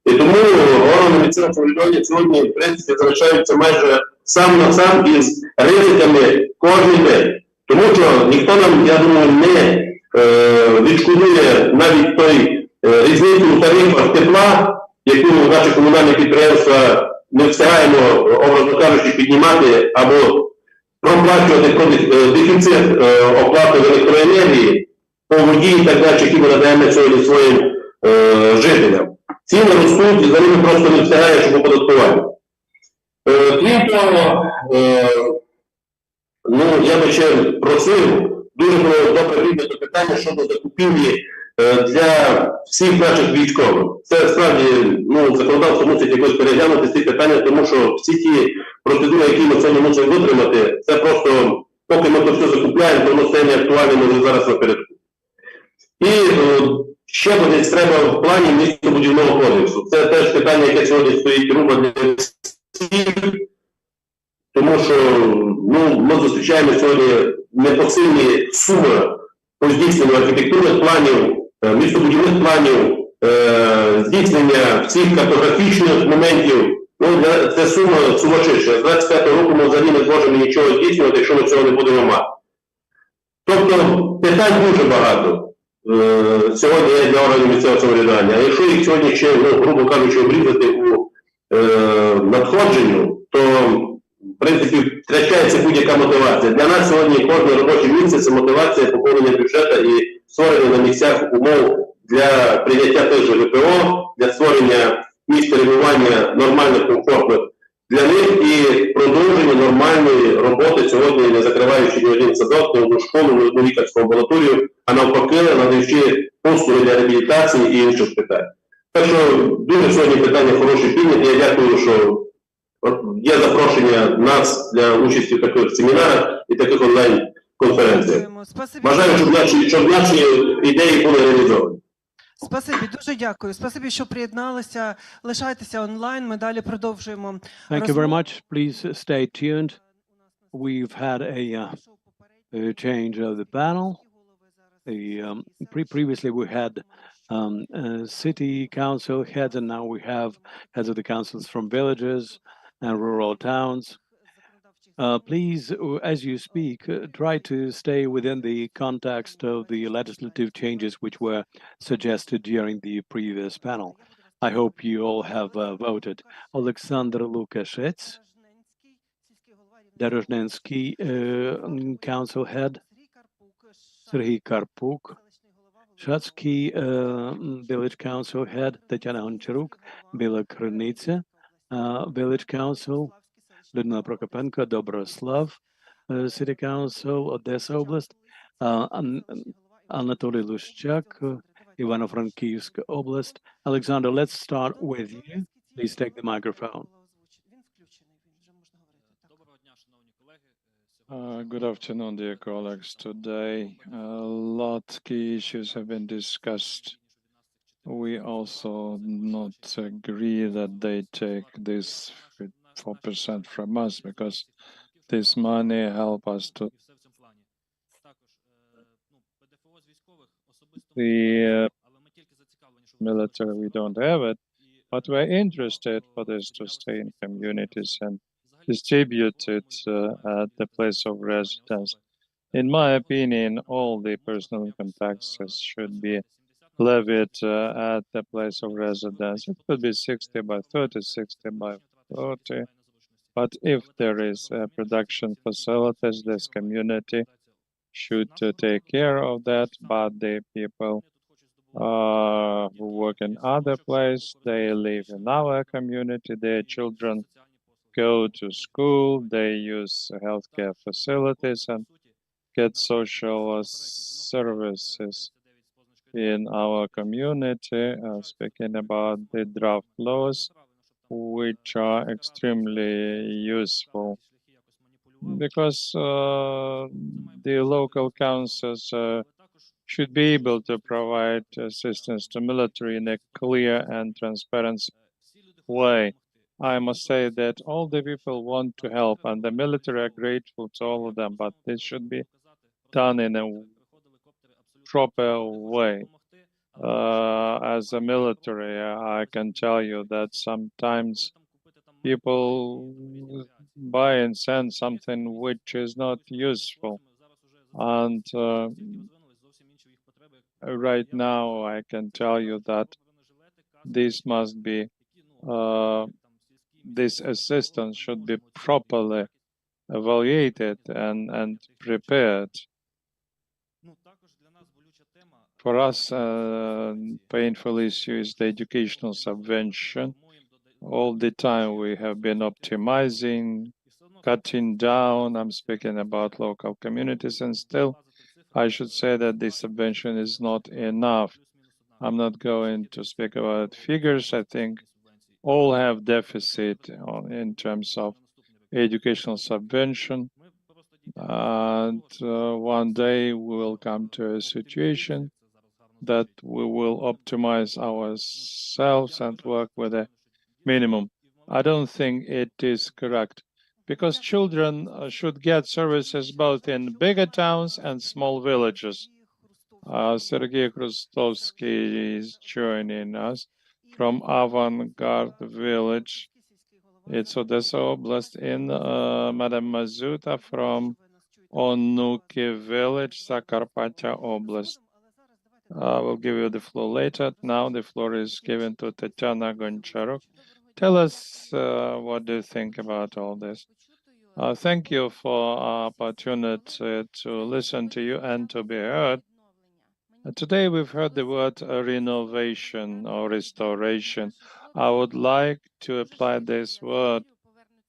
І тому органи місцевого самоврядування сьогодні, в принципі, залишаються майже сам на сам із ризиками кожен день. Тому що ніхто нам, я думаю, не відшкодує навіть той різницю у тарифах тепла, яку наші комунальні підприємства не встигаємо, образно кажучи, піднімати або проплачувати дефіцит оплати в електроенергії, по воді і так далі, які ми надаємо сьогодні своїм жителям. Ціни ростуть, і за ними просто не встигає, щоб оподаткувати. Крім того, ну, я би ще просив, дуже було добре піднято питання щодо закупівлі для всіх наших військових. Це справді, ну, законодавство мусить якось переглянути ці питання, тому що всі ті процедури, які ми сьогодні мусимо витримати, це просто, поки ми це все закупляємо, то воно стає неактуальним вже зараз напередку. І ще десь треба в плані містобудівного кодексу. Це теж питання, яке сьогодні стоїть руба для всіх. Тому що, ну, ми зустрічаємо сьогодні непосильні суми по здійсненню архітектурних планів, містобудівних планів, здійснення всіх картографічних моментів. Ну, це сума сумасшедша. З 25-го року ми взагалі не зможемо нічого здійснювати, якщо ми цього не будемо мати. Тобто питань дуже багато сьогодні є для органів місцевого самоврядування. А якщо їх сьогодні ще, ну, грубо кажучи, обрізати у надходженню, то в принципі, втрачається будь-яка мотивація. Для нас сьогодні кожне робоче місце – це мотивація поповнення бюджету і створення на місцях умов для прийняття теж ВПО, для створення місць перебування нормальних, комфортних для них і продовження нормальної роботи сьогодні, не закриваючи ні один садок, ні одну школу, ні одну лікарську амбулаторію, а навпаки, надаючи послуги для реабілітації і інших питань. Так що дуже сьогодні питання хороші підняті. Я дякую, що є запрошення нас для участі в таких семінарах і таких онлайн-конференціях. Бажаю, щоб наші ідеї були реалізовані. Спасибі, дуже дякую. Спасибі, що приєдналися. Лишайтеся онлайн, ми далі продовжуємо. Thank you very much. Please stay tuned. We've had a change of the panel. Previously we had city council heads, and now we have heads of the councils from villages and rural towns. Please, as you speak, try to stay within the context of the legislative changes which were suggested during the previous panel. I hope you all have voted. Alexander Lukashets, Dorozhnensky council head, Serhiy Karpuk, Shatsky village council head, Tatiana Honcharuk, Bila Krynytsia village council, Людмила Прокопенко, Доброслав City Council, Одеса область, Анатолій Лущак, Івано-Франківська область. Alexander, let's start with you. Please take the microphone. Good afternoon, dear colleagues. Today, a lot of key issues have been discussed. We also not agree that they take this 4% from us, because this money help us to the military. We don't have it, but we're interested for this to stay in communities and distribute it at the place of residence. In my opinion, all the personal income taxes should be levied at the place of residence. It could be 60 by 30, 60 by 40. But if there is production facilities, this community should take care of that. But the people who work in other place, they live in our community, their children go to school, they use healthcare facilities and get social services in our community. Speaking about the draft laws, which are extremely useful, because the local councils should be able to provide assistance to military in a clear and transparent way. I must say that all the people want to help, and the military are grateful to all of them, but this should be done in a proper way. As a military, I can tell you that sometimes people buy and send something which is not useful. And right now, I can tell you that this must be, this assistance should be properly evaluated and prepared. For us, painful issue is the educational subvention. All the time we have been optimizing, cutting down. I'm speaking about local communities, and still I should say that the subvention is not enough. I'm not going to speak about figures. I think all have deficit in terms of educational subvention. And one day we will come to a situation that we will optimize ourselves and work with a minimum. I don't think it is correct, because children should get services both in bigger towns and small villages. Sergei Krustovsky is joining us from Avangard village. It's Odessa Oblast, in Madam Mazuta from Onuki village, Zakarpattia Oblast. I will give you the floor later. Now the floor is given to Tatiana Goncharuk. Tell us what do you think about all this. Thank you for our opportunity to listen to you and to be heard. Today we've heard the word renovation or restoration. I would like to apply this word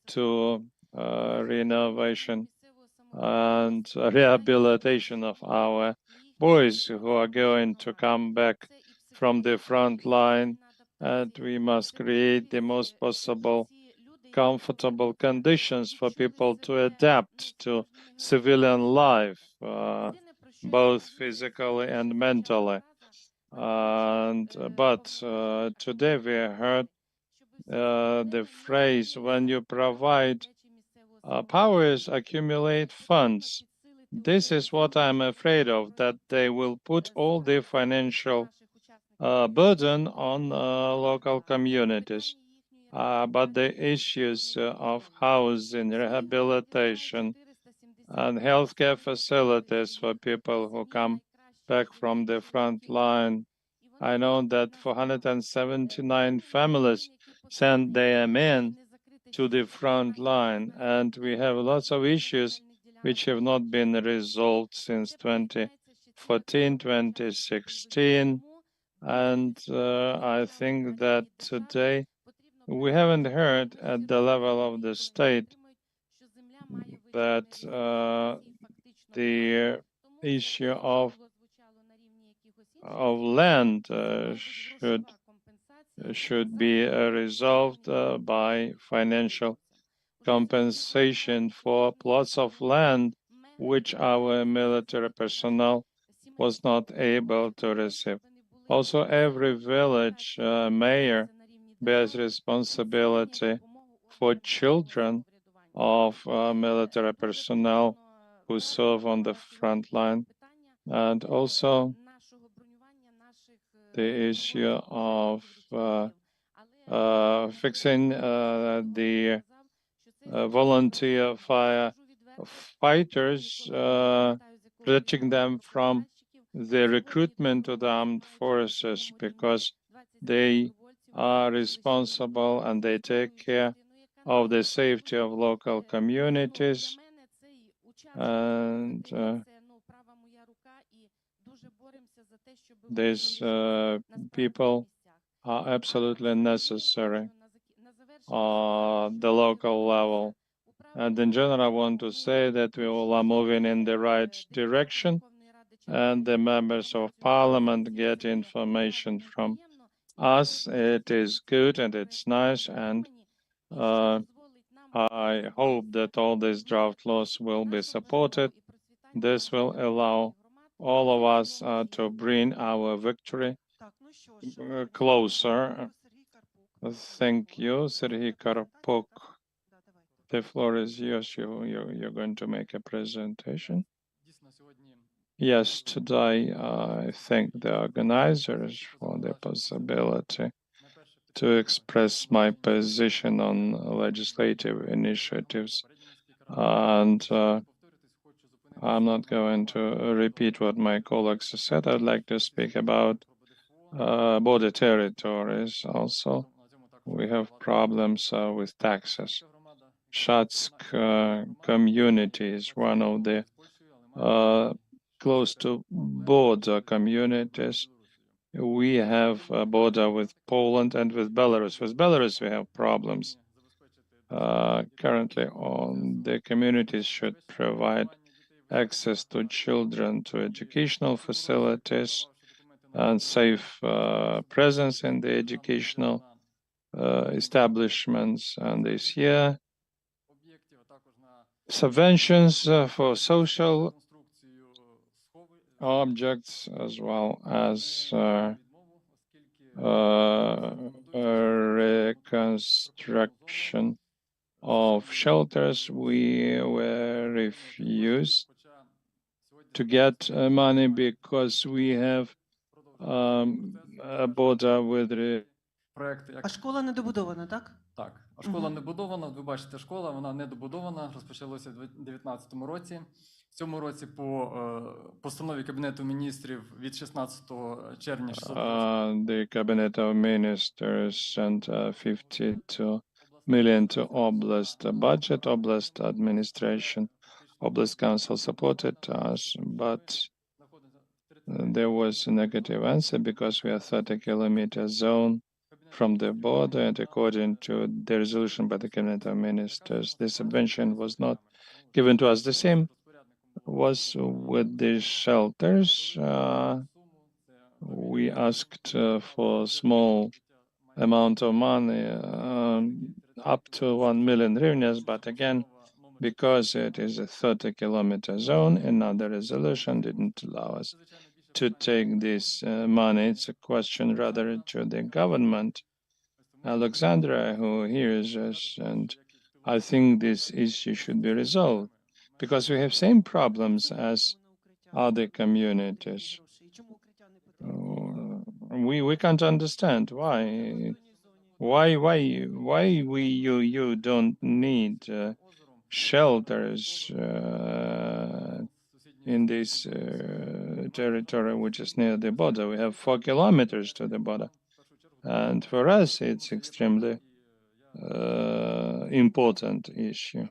to renovation and rehabilitation of our boys who are going to come back from the front line, and we must create the most possible comfortable conditions for people to adapt to civilian life, both physically and mentally. But today we heard the phrase, when you provide powers, accumulate funds. This is what I'm afraid of, that they will put all the financial burden on local communities. But the issues of housing, rehabilitation, and healthcare facilities for people who come back from the front line. I know that 479 families sent their men to the front line, and we have lots of issues which have not been resolved since 2014, 2016. And I think that today we haven't heard at the level of the state that the issue of land should be resolved by financial compensation for plots of land which our military personnel was not able to receive. Also, every village mayor bears responsibility for children of military personnel who serve on the front line, and also the issue of fixing the volunteer firefighters, protecting them from the recruitment to the armed forces, because they are responsible and they take care of the safety of local communities. And these people are absolutely necessary at the local level. And in general, I want to say that we all are moving in the right direction, and the members of parliament get information from us. It is good and it's nice, and I hope that all these draft laws will be supported. This will allow all of us to bring our victory closer. Thank you, Serhiy Karpuk. The floor is yours. You're going to make a presentation. Yes, today I thank the organizers for the possibility to express my position on legislative initiatives. And I'm not going to repeat what my colleagues said. I'd like to speak about border territories also. We have problems with taxes. Shatsk community is one of the close to border communities. We have a border with Poland and with Belarus. With Belarus, we have problems. Currently, the communities should provide access to children to educational facilities and safe presence in the educational establishments. And this year, subventions for social objects, as well as reconstruction of shelters. We were refused to get money because we have a border with А школа недобудована, так? Так, а школа не будована. Ви бачите, школа, вона не добудована, розпочалося в 2019 році. В цьому році по постанові Кабінету міністрів від 16 червня 600 the Cabinet of Ministers sent 52 million to Oblast budget. Oblast administration, Oblast Council supported us, but there was a negative answer because we are 30-kilometer zone from the border, and according to the resolution by the Cabinet of Ministers, this subvention was not given to us. The same was with the shelters. We asked for small amount of money, up to 1 million hryvnias, but again, because it is a 30-kilometer zone, another resolution didn't allow us to take this money. It's a question rather to the government, Alexandra, who hears us, and I think this issue should be resolved because we have same problems as other communities. We can't understand why you don't need shelters in this territory which is near the border. We have 4 kilometers to the border, and for us it's extremely important issue.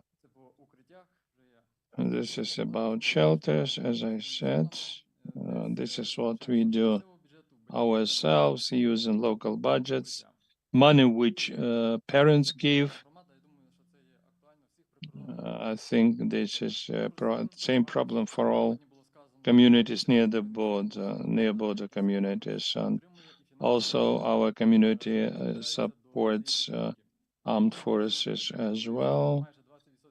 And this is about shelters, as I said. This is what we do ourselves using local budgets, money which parents give. I think this is same problem for all communities near the border, near border communities, and also our community supports armed forces as well.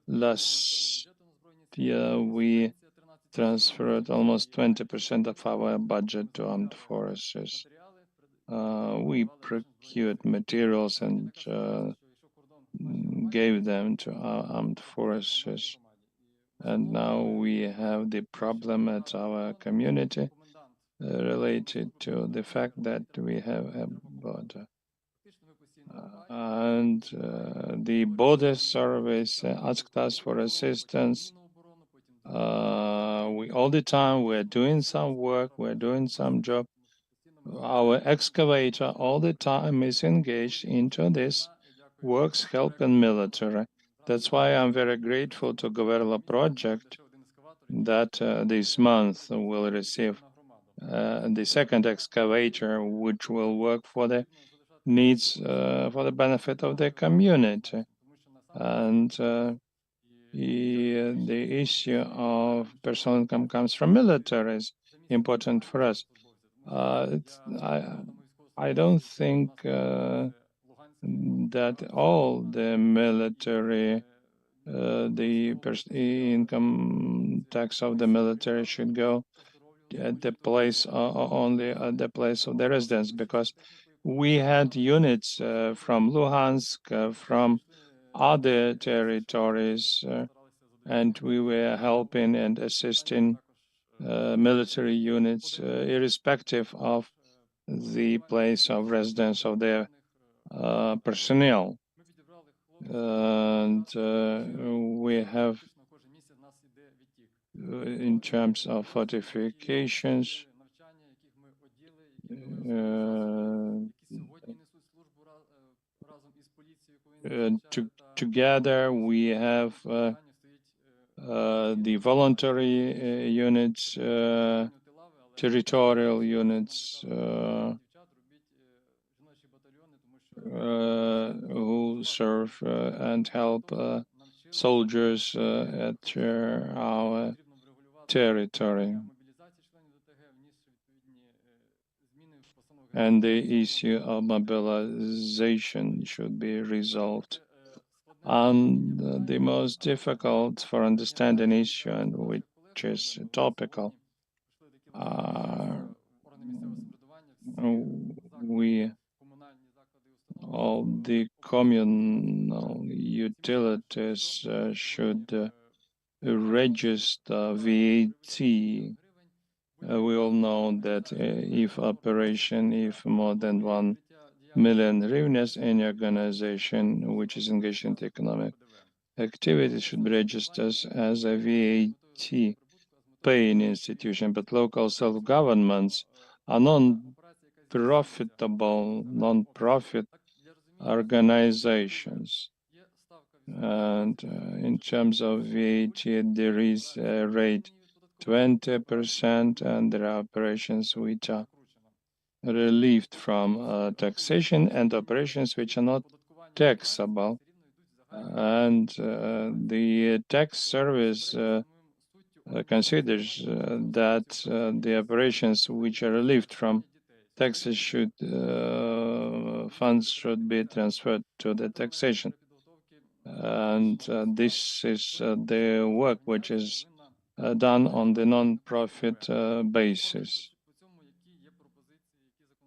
Last year we transferred almost 20% of our budget to armed forces. We procured materials and gave them to our armed forces. And now we have the problem at our community related to the fact that we have a border. And the border service asked us for assistance. We all the time we're doing some work, we're doing some job. Our excavator all the time is engaged into this works helping military. That's why I'm very grateful to Goverla project that this month will receive the second excavator, which will work for the needs, for the benefit of the community. And the issue of personal income comes from military is important for us. I don't think that all the military, the income tax of the military should go at the place only at the place of the residence, because we had units from Luhansk, from other territories, and we were helping and assisting military units, irrespective of the place of residence of their personnel. And we have, in terms of fortifications, together we have the voluntary units, territorial units, who serve and help soldiers at our territory. And the issue of mobilization should be resolved. And the most difficult for understanding issue, and which is topical, all the communal utilities should register VAT. We all know that if more than 1 million hryvnias, any organization which is engaged in economic activity should be registered as a VAT paying institution, but local self-governments are non-profit organizations. And in terms of VAT, there is a rate 20%, and there are operations which are relieved from taxation and operations which are not taxable. And the tax service considers that the operations which are relieved from taxes funds should be transferred to the taxation. And this is the work which is done on the non-profit basis.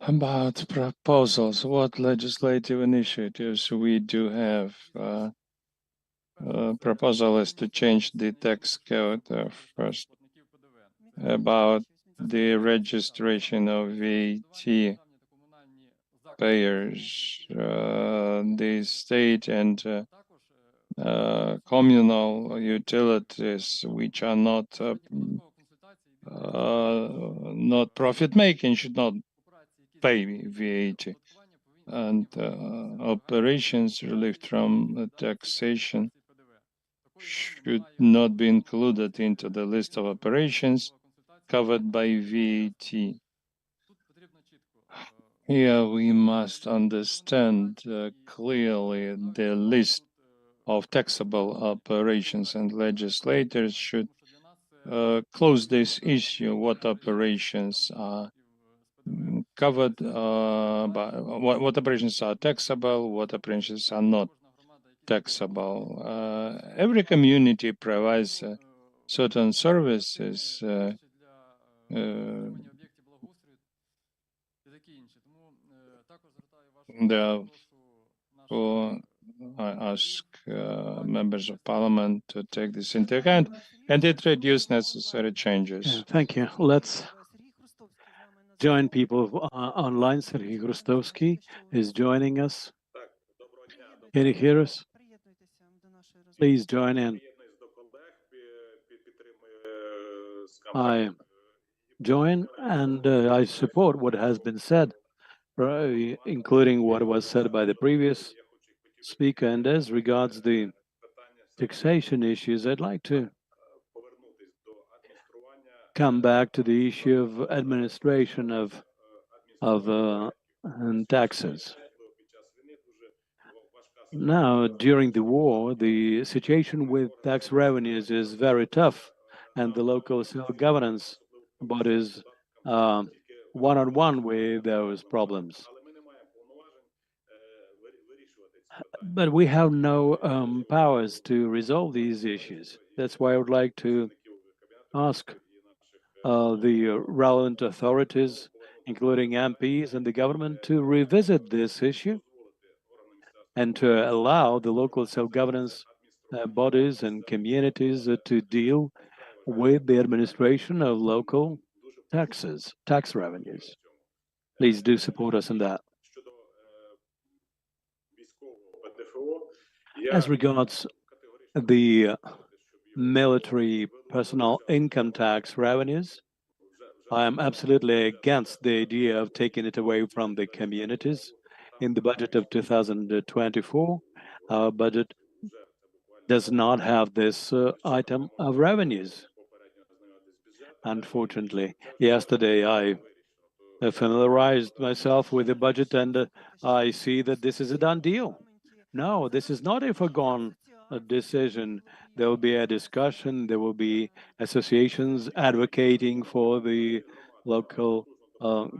About proposals, what legislative initiatives we do have? Proposal is to change the tax code first. About the registration of VAT payers, the state and communal utilities which are not profit-making should not pay VAT, and operations relieved from taxation should not be included into the list of operations covered by VAT. Here we must understand clearly the list of taxable operations, and legislators should close this issue. What operations are covered by what operations are taxable, what operations are not taxable. Every community provides certain services. Therefore, I ask members of parliament to take this into account and introduce necessary changes. Yeah, thank you. Let's join people online. Sergei Grustovsky is joining us. Can you hear us? Please join in. I join and I support what has been said, including what was said by the previous speaker. And as regards the taxation issues, I'd like to come back to the issue of administration of taxes. Now, during the war, the situation with tax revenues is very tough, and the local self-governance bodies one-on-one with those problems. But we have no powers to resolve these issues. That's why I would like to ask the relevant authorities, including MPs and the government, to revisit this issue and to allow the local self-governance bodies and communities to deal with the administration of local taxes, tax revenues. Please do support us in that. As regards the military personnel income tax revenues, I am absolutely against the idea of taking it away from the communities. In the budget of 2024, our budget does not have this item of revenues. Unfortunately, yesterday I familiarized myself with the budget, and I see that this is a done deal. No, this is not a foregone decision. There will be a discussion, there will be associations advocating for the local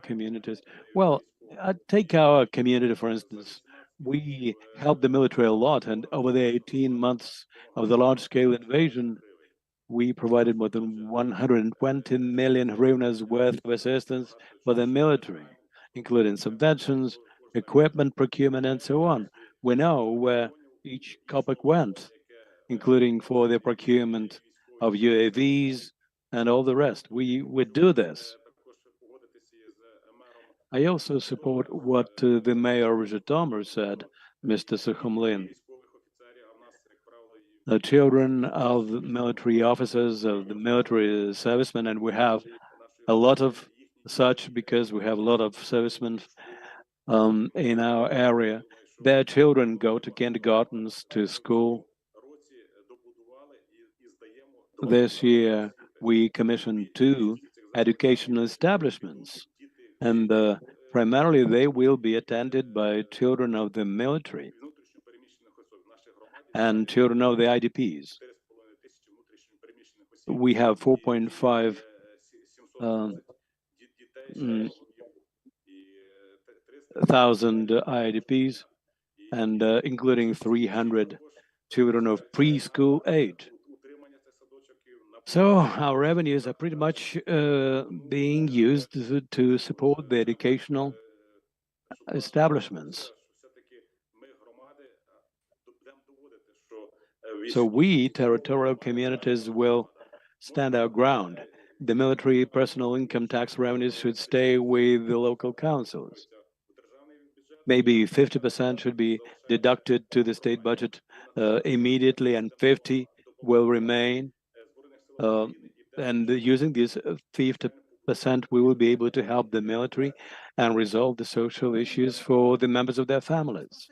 communities. Well, take our community, for instance. We helped the military a lot, and over the 18 months of the large-scale invasion, we provided more than 120 million hryvnias worth of assistance for the military, including subventions, equipment procurement, and so on. We know where each kopeck went, including for the procurement of UAVs and all the rest. We do this. I also support what the mayor of Zhytomyr said, Mr. Sukhomlin. The children of military officers, of the military servicemen, and we have a lot of such because we have a lot of servicemen in our area. Their children go to kindergartens, to school. This year, we commissioned 2 educational establishments, and primarily they will be attended by children of the military and children of the IDPs. We have 4.5 thousand IDPs, and including 300 children of preschool age. So our revenues are pretty much being used to support the educational establishments. So we, territorial communities, will stand our ground. The military personal income tax revenues should stay with the local councils. Maybe 50% should be deducted to the state budget immediately, and 50 will remain. And using this 50%, we will be able to help the military and resolve the social issues for the members of their families.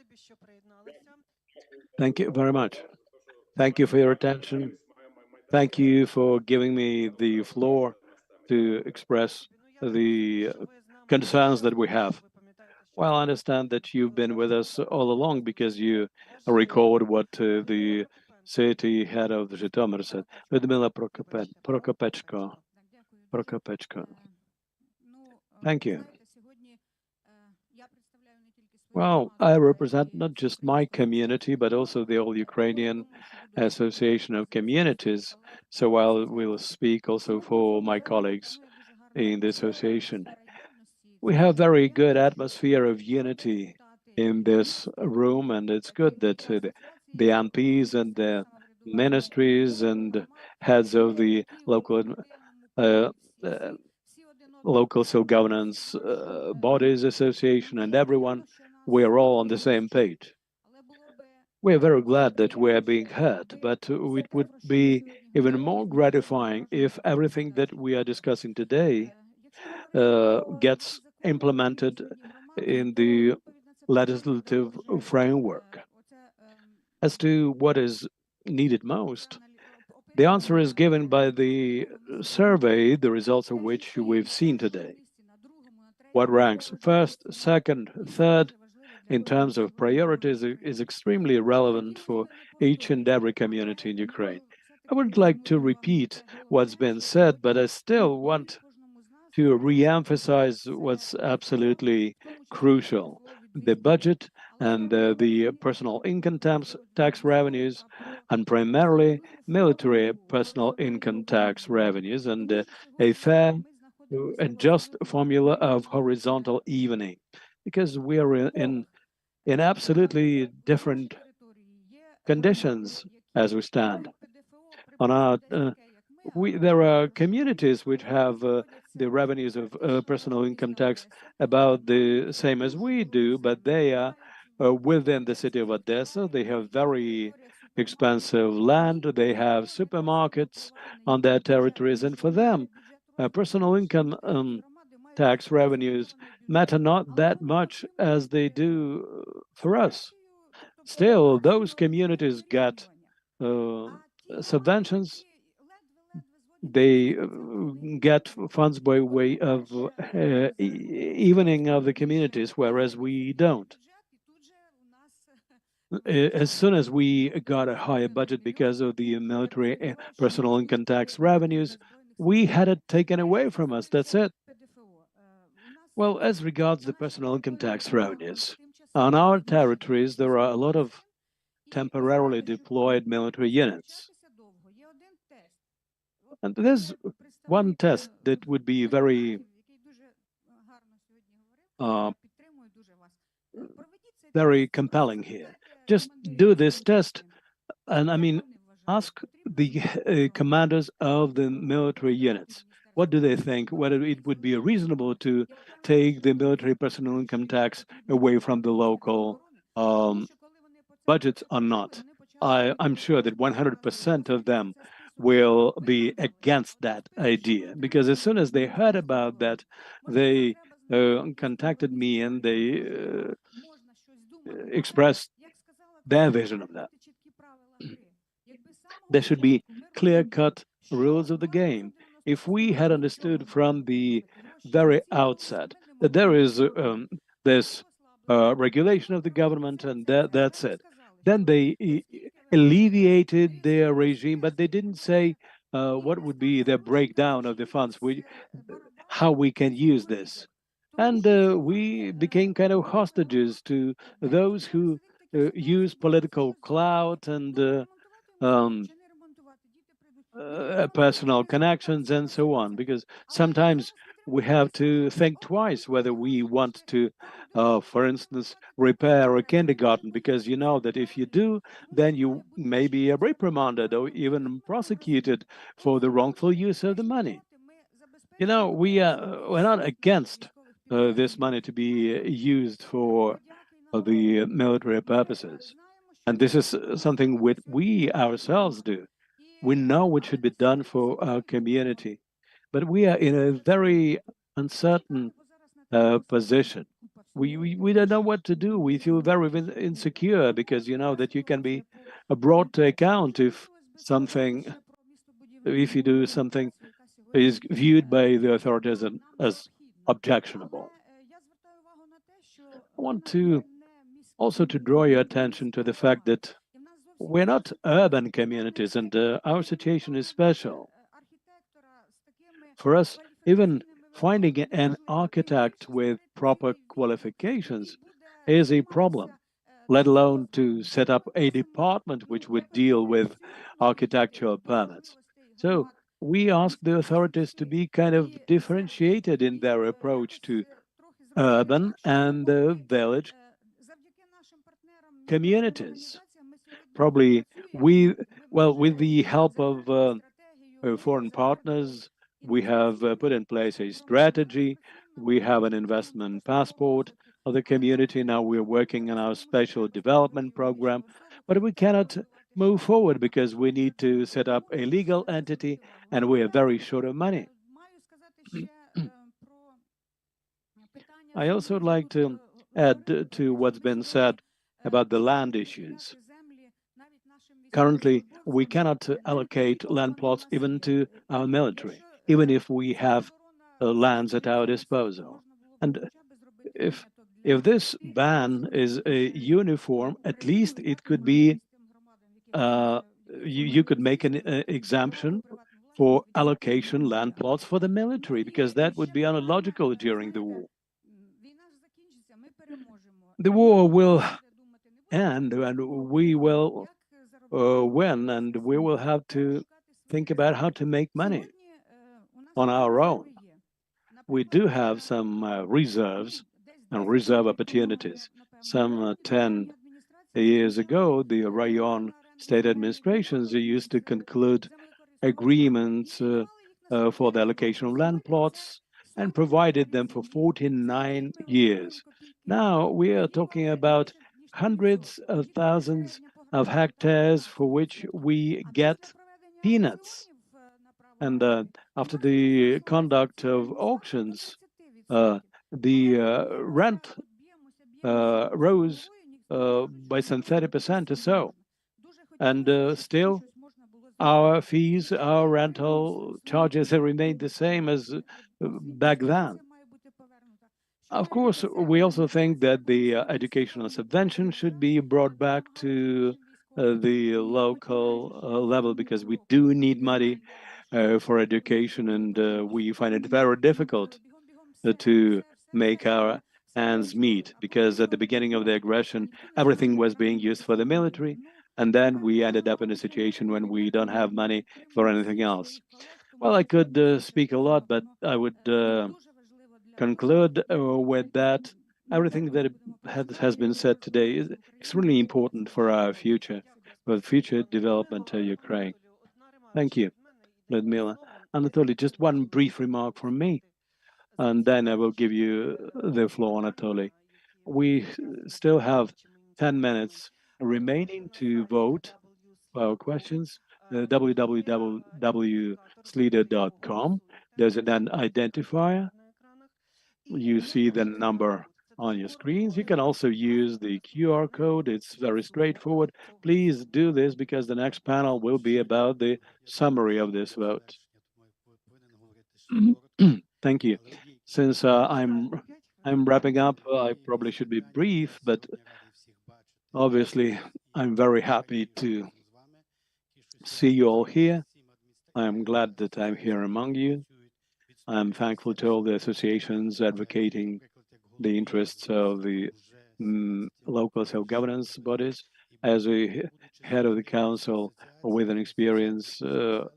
Thank you very much. Thank you for your attention. Thank you for giving me the floor to express the concerns that we have. Well, I understand that you've been with us all along because you recalled what the city head of the Zhytomyr said. Ludmila Prokopechko. Thank you. Well, I represent not just my community, but also the All Ukrainian Association of Communities. So I will speak also for my colleagues in the association. We have very good atmosphere of unity in this room, and it's good that the MPs and the ministries and heads of the local self-governance bodies association and everyone, we are all on the same page. We are very glad that we are being heard, but it would be even more gratifying if everything that we are discussing today gets implemented in the legislative framework. As to what is needed most, the answer is given by the survey, the results of which we've seen today. What ranks first, second, third in terms of priorities is extremely relevant for each and every community in Ukraine. I wouldn't like to repeat what's been said, but I still want to re-emphasize what's absolutely crucial: the budget and the personal income tax revenues, and primarily military personal income tax revenues, and a fair and just formula of horizontal evening, because we are in absolutely different conditions as we stand. On our there are communities which have the revenues of personal income tax about the same as we do, but they are within the city of Odessa. They have very expensive land. They have supermarkets on their territories, and for them, personal income tax revenues matter not that much as they do for us. Still, those communities get subventions. They get funds by way of evening of the communities, whereas we don't. As soon as we got a higher budget because of the military personal income tax revenues, we had it taken away from us. That's it. Well, as regards the personal income tax revenues, on our territories, there are a lot of temporarily deployed military units. And there's one test that would be very very compelling here. Just do this test, and I mean, ask the commanders of the military units. What do they think? Whether it would be reasonable to take the military personal income tax away from the local budgets or not? I'm sure that 100% of them will be against that idea, because as soon as they heard about that, they contacted me and they expressed their vision of that. There should be clear-cut rules of the game. if we had understood from the very outset that there is this regulation of the government and that's it, then they alleviated their regime, but they didn't say what would be the breakdown of the funds, how we can use this. And we became kind of hostages to those who use political clout and personal connections and so on, because sometimes we have to think twice whether we want to, for instance, repair a kindergarten, because you know that if you do, then you may be reprimanded or even prosecuted for the wrongful use of the money. You know, we're not against this money to be used for the military purposes. And this is something which we ourselves do. We know what should be done for our community, but we are in a very uncertain position. We don't know what to do. We feel very insecure because you know that you can be brought to account if you do something is viewed by the authorities as objectionable. I want to also to draw your attention to the fact that we're not urban communities, and our situation is special. For us, even finding an architect with proper qualifications is a problem, let alone to set up a department which would deal with architectural permits. So we ask the authorities to be kind of differentiated in their approach to urban and village communities. Probably with the help of foreign partners, we have put in place a strategy. We have an investment passport of the community. Now we're working on our special development program, but we cannot move forward because we need to set up a legal entity and we are very short of money. I also would like to add to what's been said about the land issues. Currently, we cannot allocate land plots even to our military, even if we have lands at our disposal. And if this ban is uniform, at least it could be you could make an exemption for allocation land plots for the military, because that would be illogical during the war. The war will end, and we will win, and we will have to think about how to make money on our own. We do have some reserves and reserve opportunities. Some 10 years ago, the Rayon state administrations used to conclude agreements for the allocation of land plots and provided them for 49 years. Now we are talking about hundreds of thousands of hectares for which we get peanuts. And after the conduct of auctions, the rent rose by some 30% or so. And still, our fees, our rental charges have remained the same as back then. Of course, we also think that the educational subvention should be brought back to the local level, because we do need money for education, and we find it very difficult to make our ends meet, because at the beginning of the aggression, everything was being used for the military, and then we ended up in a situation when we don't have money for anything else. Well, I could speak a lot, but I would conclude with that. Everything that has been said today is extremely important for our future, for the future development of Ukraine. Thank you, Ludmila. Anatoly, just one brief remark from me, and then I will give you the floor, Anatoly. We still have 10 minutes remaining to vote for our questions. www.slido.com. There's an identifier. You see the number on your screens. You can also use the QR code. It's very straightforward. Please do this because the next panel will be about the summary of this vote. Thank you. Since I'm wrapping up, I probably should be brief, but obviously I'm very happy to see you all here. I'm glad that I'm here among you. I'm thankful to all the associations advocating the interests of the local self-governance bodies. As a head of the council with an experience of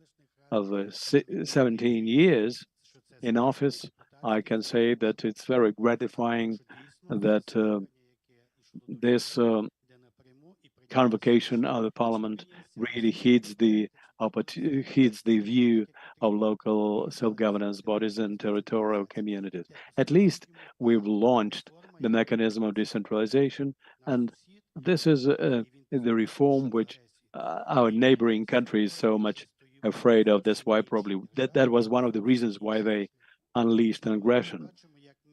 17 years in office, I can say that it's very gratifying that this convocation of the parliament really heeds the view of local self-governance bodies and territorial communities. At least we've launched the mechanism of decentralization, and this is the reform which our neighboring countries so much afraid of. That's why probably that was one of the reasons why they unleashed an aggression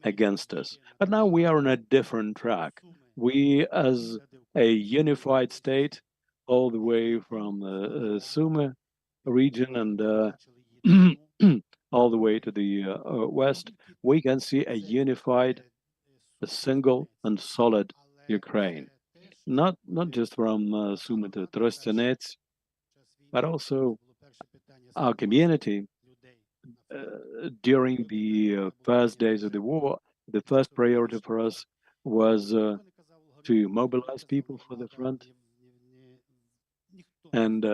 against us. But now we are on a different track. We, as a unified state, all the way from the Sumy region and all the way to the west, we can see a unified, a single and solid Ukraine. Not just from Sumy to Trostianets, but also our community during the first days of the war. The first priority for us was to mobilize people for the front. And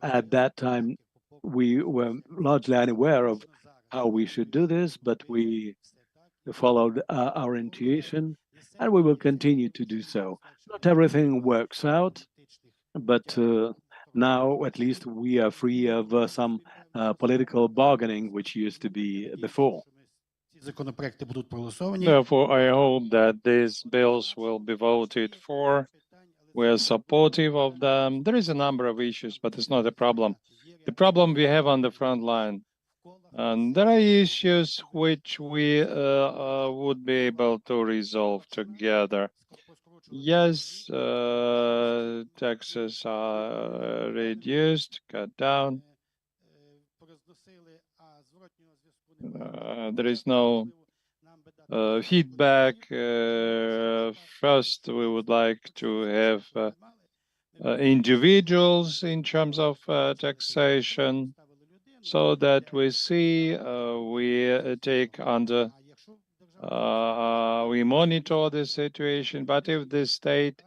at that time, we were largely unaware of how we should do this, but we followed our intuition, and we will continue to do so. Not everything works out, but now at least we are free of some political bargaining, which used to be before. Therefore, I hope that these bills will be voted for. We are supportive of them. There is a number of issues, but it's not a problem. The problem we have on the front line, and there are issues which we would be able to resolve together. Yes, taxes are reduced, cut down. There is no feedback. First, we would like to have individuals in terms of taxation, so that we see, we take under, we monitor the situation. But if the state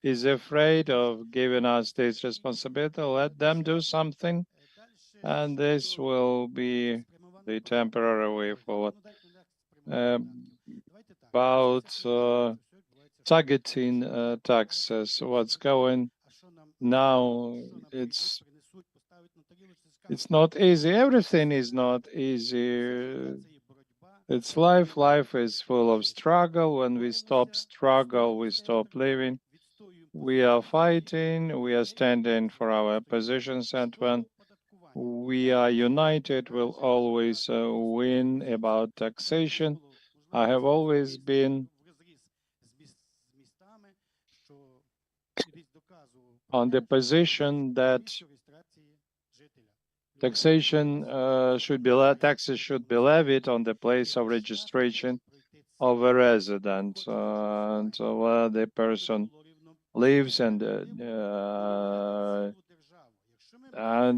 is afraid of giving us this responsibility, let them do something, and this will be the temporary way forward. About targeting taxes, what's going now, it's not easy. Everything is not easy. It's life. Life is full of struggle. When we stop struggle, we stop living. We are fighting, we are standing for our positions, and when we are united, we'll always win. About taxation, I have always been on the position that taxation taxes should be levied on the place of registration of a resident, and where the person lives, and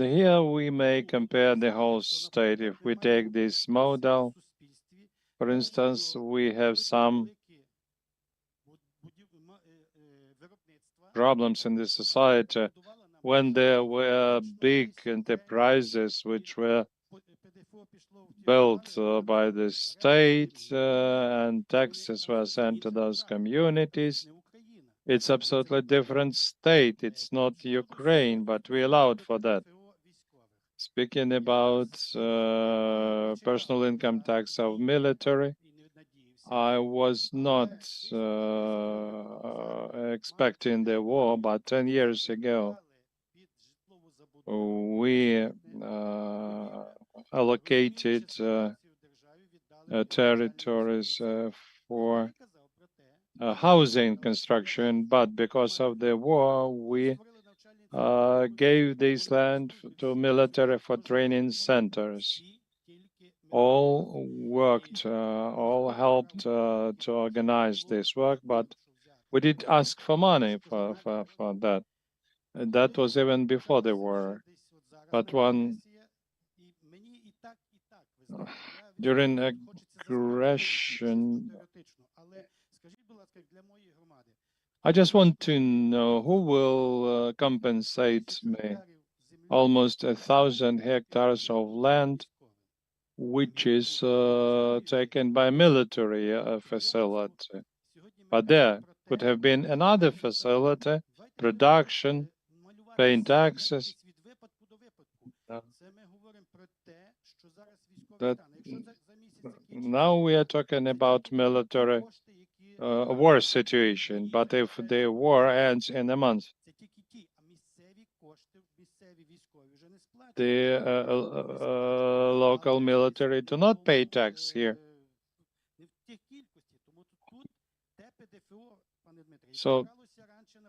here we may compare the whole state. If we take this model, for instance, we have some problems in the society when there were big enterprises which were built by the state, and taxes were sent to those communities. It's absolutely different state. It's not Ukraine, but we allowed for that. Speaking about personal income tax of military, I was not expecting the war, but 10 years ago, we allocated territories for housing construction, but because of the war, we gave this land to military for training centers. all worked, all helped to organize this work, but we did ask for money for that. And that was even before the war. But during aggression, I just want to know who will compensate me almost 1,000 hectares of land, which is taken by military facility. But there could have been another facility, production, paying taxes. That now we are talking about military war situation, but if the war ends in a month, the local military do not pay tax here. So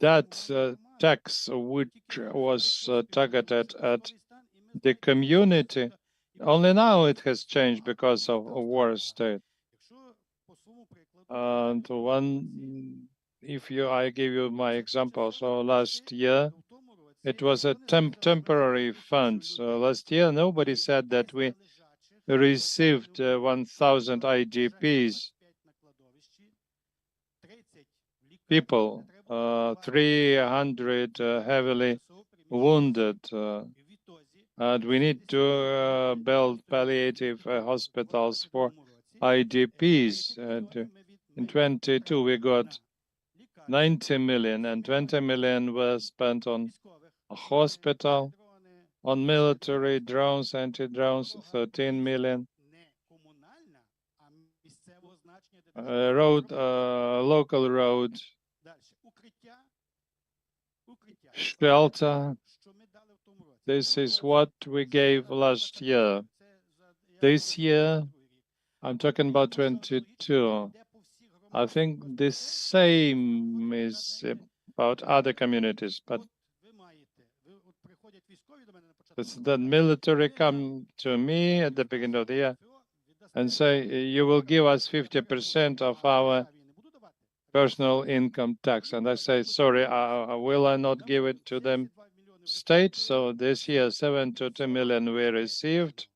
that tax, which was targeted at the community, only now it has changed because of a war state. And I give you my example. So last year, it was a temporary fund. So last year, nobody said that we received 1,000 IDPs, people, 300 heavily wounded. And we need to build palliative hospitals for IDPs. And in 22, we got 90 million, and 20 million was spent on a hospital, on military drones, anti-drones, 13 million. Local road, shelter. This is what we gave last year. This year, I'm talking about 22. I think the same is about other communities, but the military come to me at the beginning of the year and say, you will give us 50% of our personal income tax. And I say, sorry, will I not give it to them state? So this year, 72 million we received,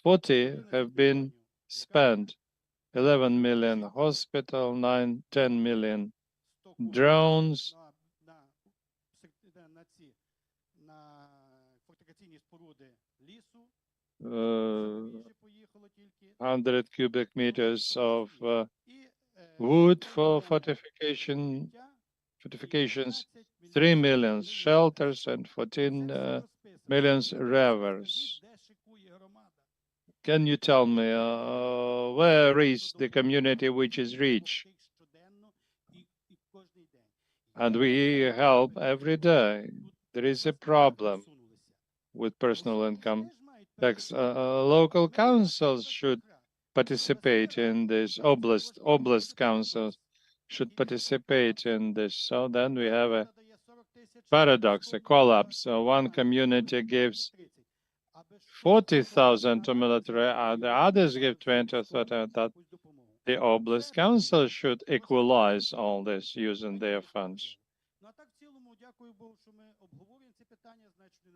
40 have been spent, 11 million hospital, 10 million drones, 100 cubic meters of wood for fortifications, 3 million shelters, and 14 million rivers. Can you tell me where is the community which is rich? And we help every day. There is a problem with personal income tax. Local councils should participate in this. Oblast councils should participate in this. So then we have a paradox, a collapse. One community gives 40,000 to military, and the others give 20 or 30. That the Oblast Council should equalize all this using their funds.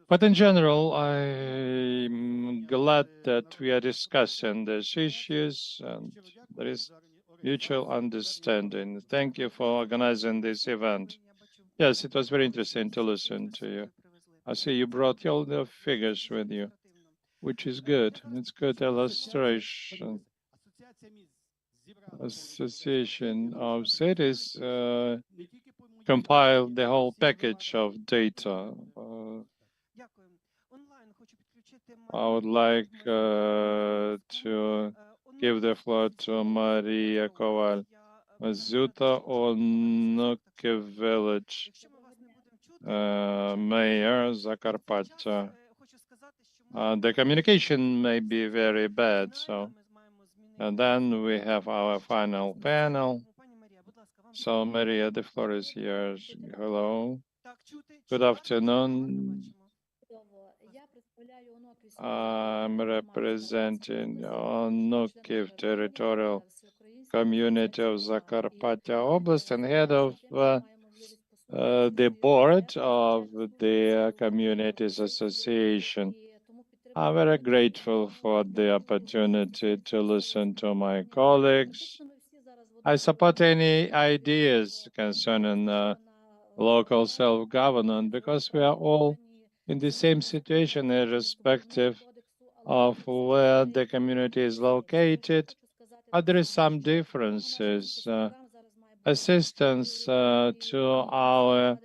But in general, I'm glad that we are discussing these issues and there is mutual understanding. Thank you for organizing this event. Yes, it was very interesting to listen to you. I see you brought all the figures with you, which is good. It's good illustration. Association of Cities compiled the whole package of data. I would like to give the floor to Maria Koval, Zuta Onuke Village, Mayor Zakarpattia. The communication may be very bad, so and then we have our final panel. So, Maria, the floor is yours. Hello. Good afternoon. I'm representing Onukhiv territorial community of Zakarpattia Oblast and head of the board of the Communities Association. I'm very grateful for the opportunity to listen to my colleagues. I support any ideas concerning local self-government because we are all in the same situation irrespective of where the community is located, but there is some differences. Assistance to our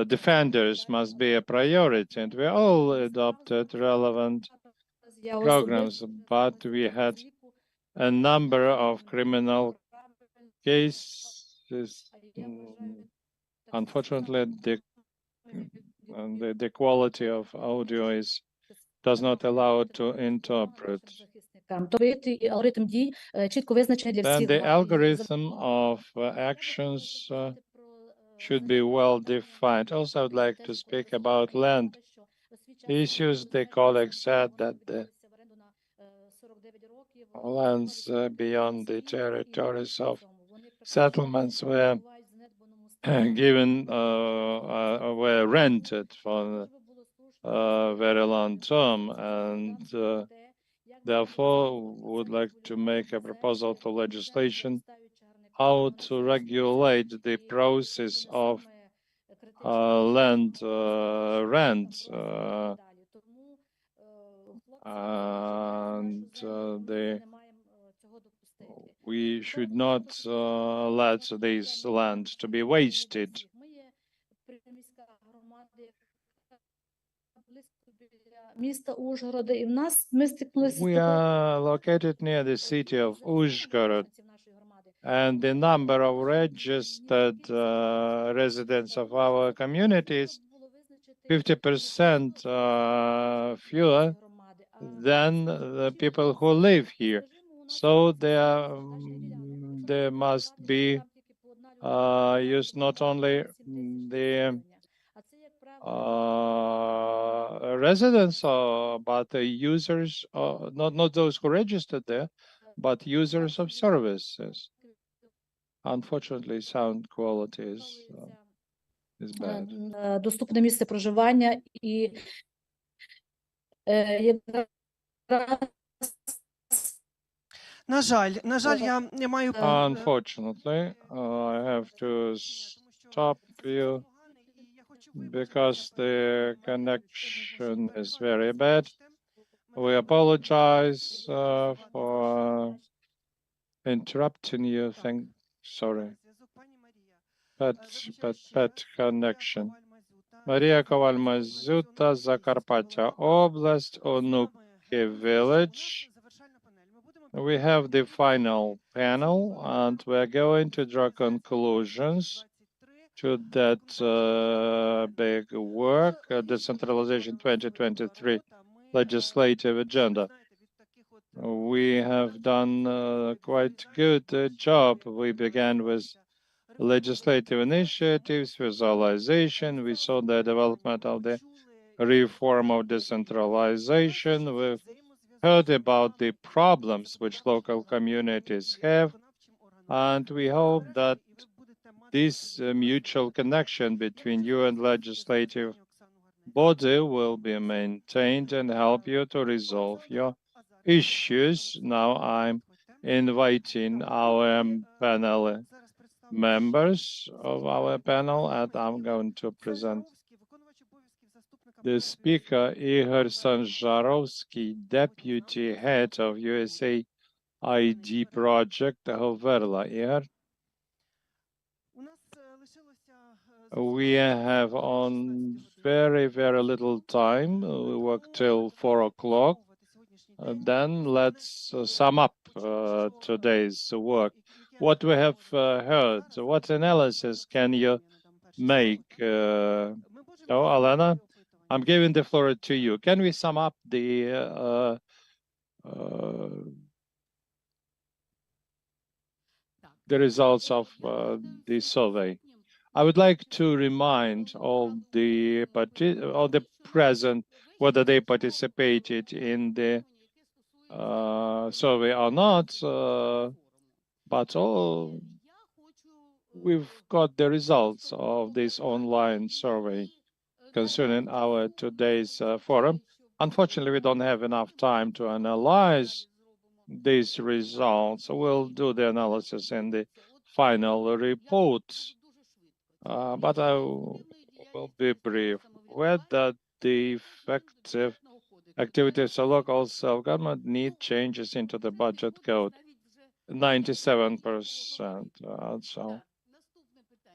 defenders must be a priority, and we all adopted relevant programs, but we had a number of criminal cases. Unfortunately, the quality of audio does not allow to interpret. Then the algorithm of actions should be well defined. Also, I would like to speak about land issues. The colleague said that the lands beyond the territories of settlements were given, were rented for a very long term, and therefore would like to make a proposal to legislation how to regulate the process of land rent and we should not let this land to be wasted. We are located near the city of Uzhhorod, and the number of registered residents of our communities 50% fewer than the people who live here. So there must be used not only the residents, but the users, not those who registered there, but users of services. Unfortunately, sound quality is bad. Доступне місце проживання і На жаль, я маю Unfortunately, I have to stop you because the connection is very bad. We apologize for interrupting you. Sorry. Bad connection. Maria Koval-Mazuta, Zakarpattia Oblast, Onukhiv village. We have the final panel, and we're going to draw conclusions to that big work, Decentralization 2023 legislative agenda. We have done quite good job. We began with legislative initiatives, visualization. We saw the development of the reform of decentralization. We've heard about the problems which local communities have, and we hope that this mutual connection between you and legislative body will be maintained and help you to resolve your issues. Now I'm inviting our panel members of our panel, and I'm going to present the speaker, Igor Sanjarovsky, Deputy Head of USAID Project Hoverla. Igor? We have on very little time. We work till 4 o'clock. Then let's sum up today's work. What we have heard, what analysis can you make? Alena, I'm giving the floor to you. Can we sum up the results of the survey? I would like to remind all the present whether they participated in the survey or not, but we've got the results of this online survey concerning our today's forum. Unfortunately, we don't have enough time to analyze these results. We'll do the analysis in the final report, but I will be brief. Whether the effective activities of local self-government need changes into the budget code, 97%. So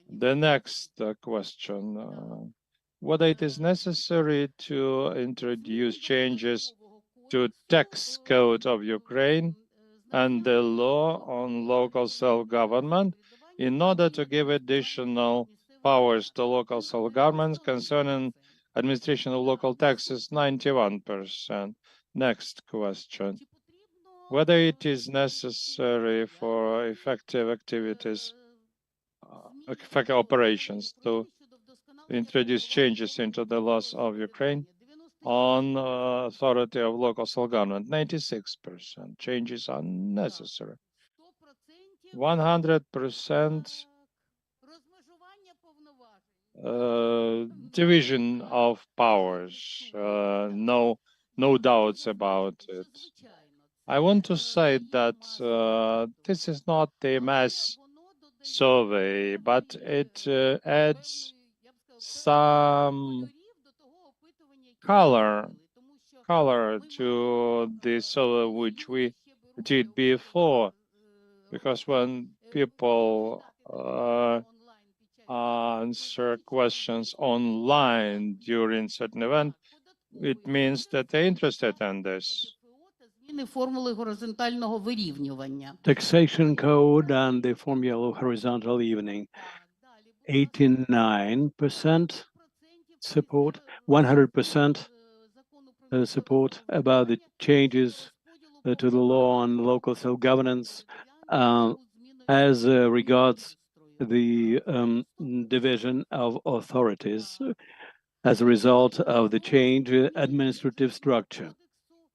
the next question, whether it is necessary to introduce changes to tax code of Ukraine and the law on local self-government in order to give additional powers to local self-governments concerning administration of local taxes, 91%. Next question. Whether it is necessary for effective activities, effective operations to introduce changes into the laws of Ukraine on authority of local self-government, 96%. Changes are necessary. 100% division of powers, no doubts about it. I want to say that this is not a mass survey, but it adds some color to the survey which we did before, because when people answer questions online during certain event, it means that they're interested in this. Taxation code and the formula of horizontal evening. 89% support, 100% support about the changes to the law on local self-governance as regards the division of authorities as a result of the change in administrative structure.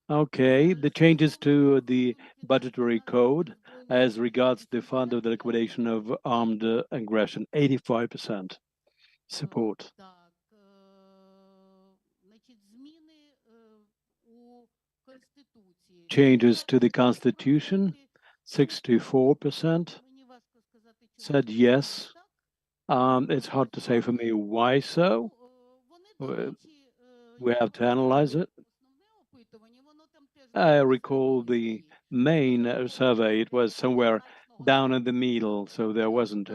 Okay, the changes to the budgetary code as regards the fund of the liquidation of armed aggression, 85% support. Changes to the Constitution, 64% said yes. It's hard to say for me why so. We have to analyze it. I recall the main survey, it was somewhere down in the middle, so there wasn't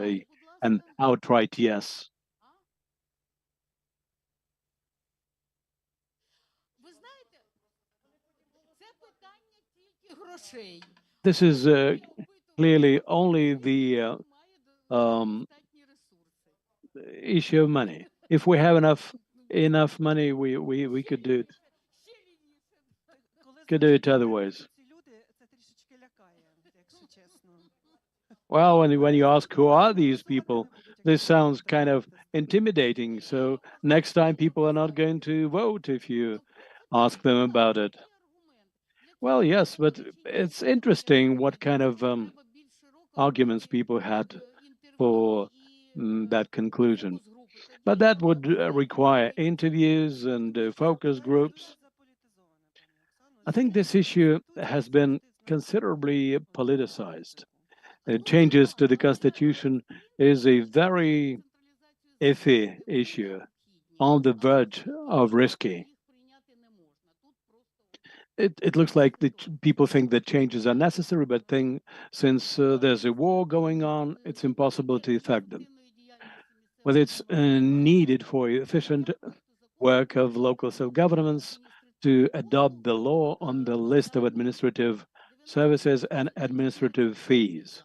an outright yes. This is clearly only the issue of money. If we have enough money, we could do it. Could do it other ways. Well, when you ask who are these people, this sounds kind of intimidating. So next time people are not going to vote if you ask them about it. Well, yes, but it's interesting what kind of arguments people had for that conclusion. But that would require interviews and focus groups. I think this issue has been considerably politicized. Changes to the Constitution is a very iffy issue, on the verge of risky. It looks like people think that changes are necessary, but since there's a war going on, it's impossible to effect them. Whether it's needed for efficient work of local self-governments to adopt the law on the list of administrative services and administrative fees.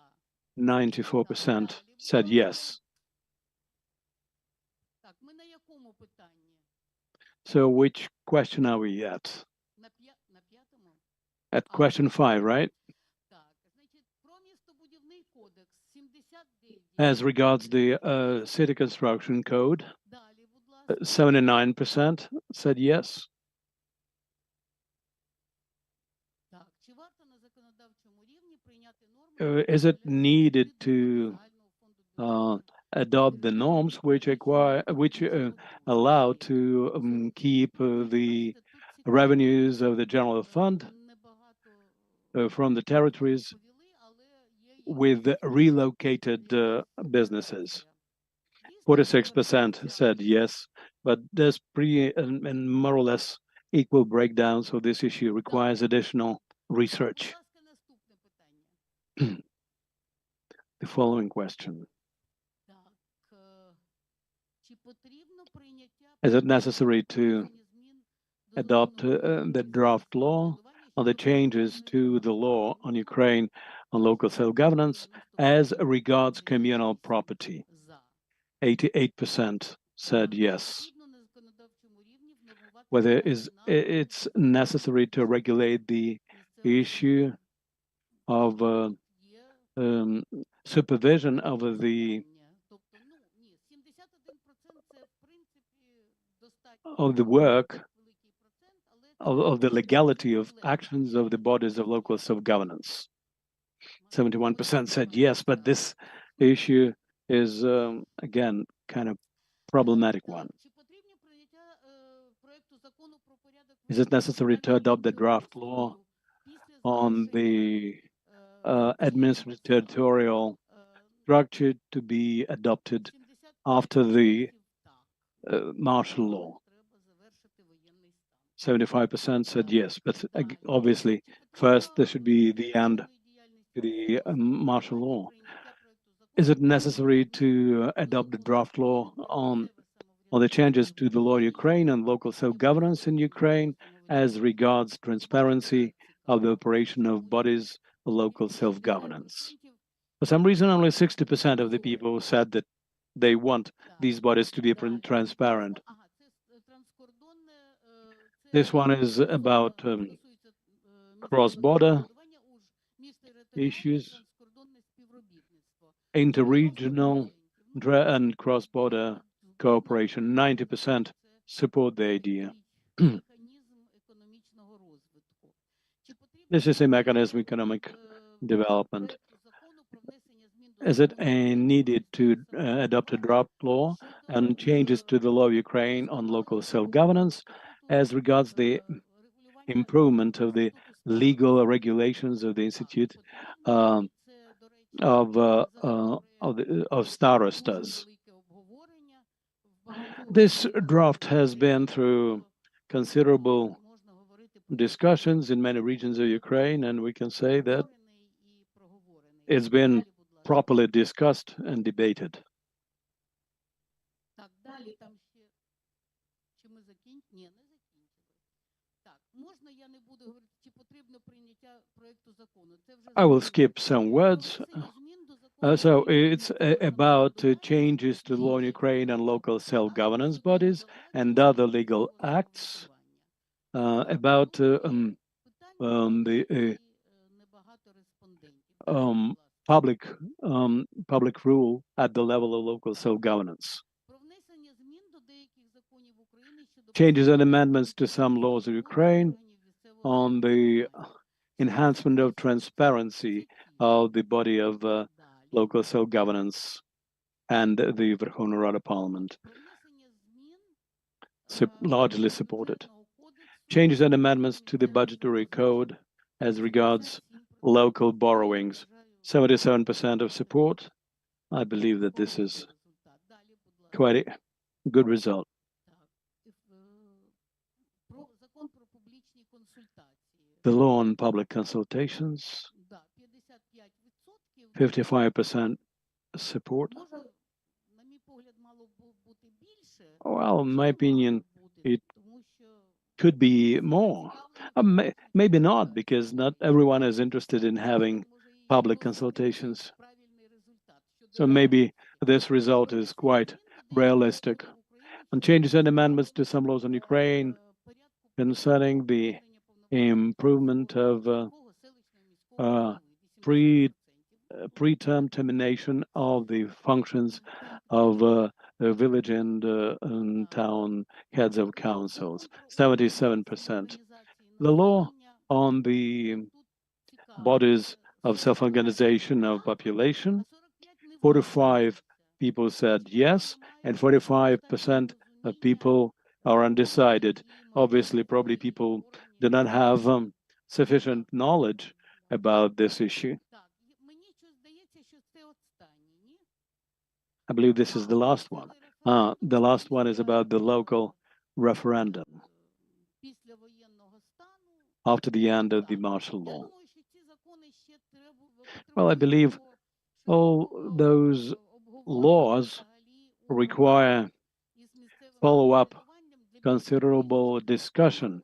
94% said yes. So which question are we at? At question 5, right? As regards the city construction code, 79% said yes. is it needed to adopt the norms which allow to keep the revenues of the general fund from the territories with relocated businesses? 46% said yes, but there's and more or less equal breakdown, so this issue requires additional research. The following question. Is it necessary to adopt the draft law on the changes to the law on Ukraine on local self-governance as regards communal property? 88% said yes. Whether it's necessary to regulate the issue of supervision over the work of the legality of actions of the bodies of local self-governance. 71% said yes, but this issue is again kind of problematic one. Is it necessary to adopt the draft law on the administrative territorial structure to be adopted after the martial law? 75% said yes, but obviously first there should be the end to the martial law. Is it necessary to adopt the draft law on the changes to the law in Ukraine and local self-governance in Ukraine as regards transparency of the operation of bodies of local self-governance? For some reason, only 60% of the people said that they want these bodies to be transparent. This one is about cross-border issues, interregional and cross-border cooperation. 90% support the idea. This is a mechanism of economic development. Is it needed to adopt a draft law and changes to the law of Ukraine on local self-governance as regards the improvement of the legal regulations of the Institute of starostas? This draft has been through considerable discussions in many regions of Ukraine, and we can say that it's been properly discussed and debated. I will skip some words. So it's about changes to the law in Ukraine and local self-governance bodies and other legal acts, about the public rule at the level of local self-governance. Changes and amendments to some laws of Ukraine on the enhancement of transparency of the body of local self-governance and the Verkhovna Rada Parliament. Largely supported. Changes and amendments to the budgetary code as regards local borrowings. 77% of support. I believe that this is quite a good result. The law on public consultations, 55% support. Well, in my opinion, it could be more. Maybe not, because not everyone is interested in having public consultations. So maybe this result is quite realistic. On changes and amendments to some laws in Ukraine concerning the improvement of preterm termination of the functions of village and town heads of councils, 77%. The law on the bodies of self-organization of population. 45 people said yes, and 45% of people are undecided. Obviously, probably people do not have sufficient knowledge about this issue. I believe this is the last one. The last one is about the local referendum after the end of the martial law. Well, I believe all those laws require follow-up considerable discussion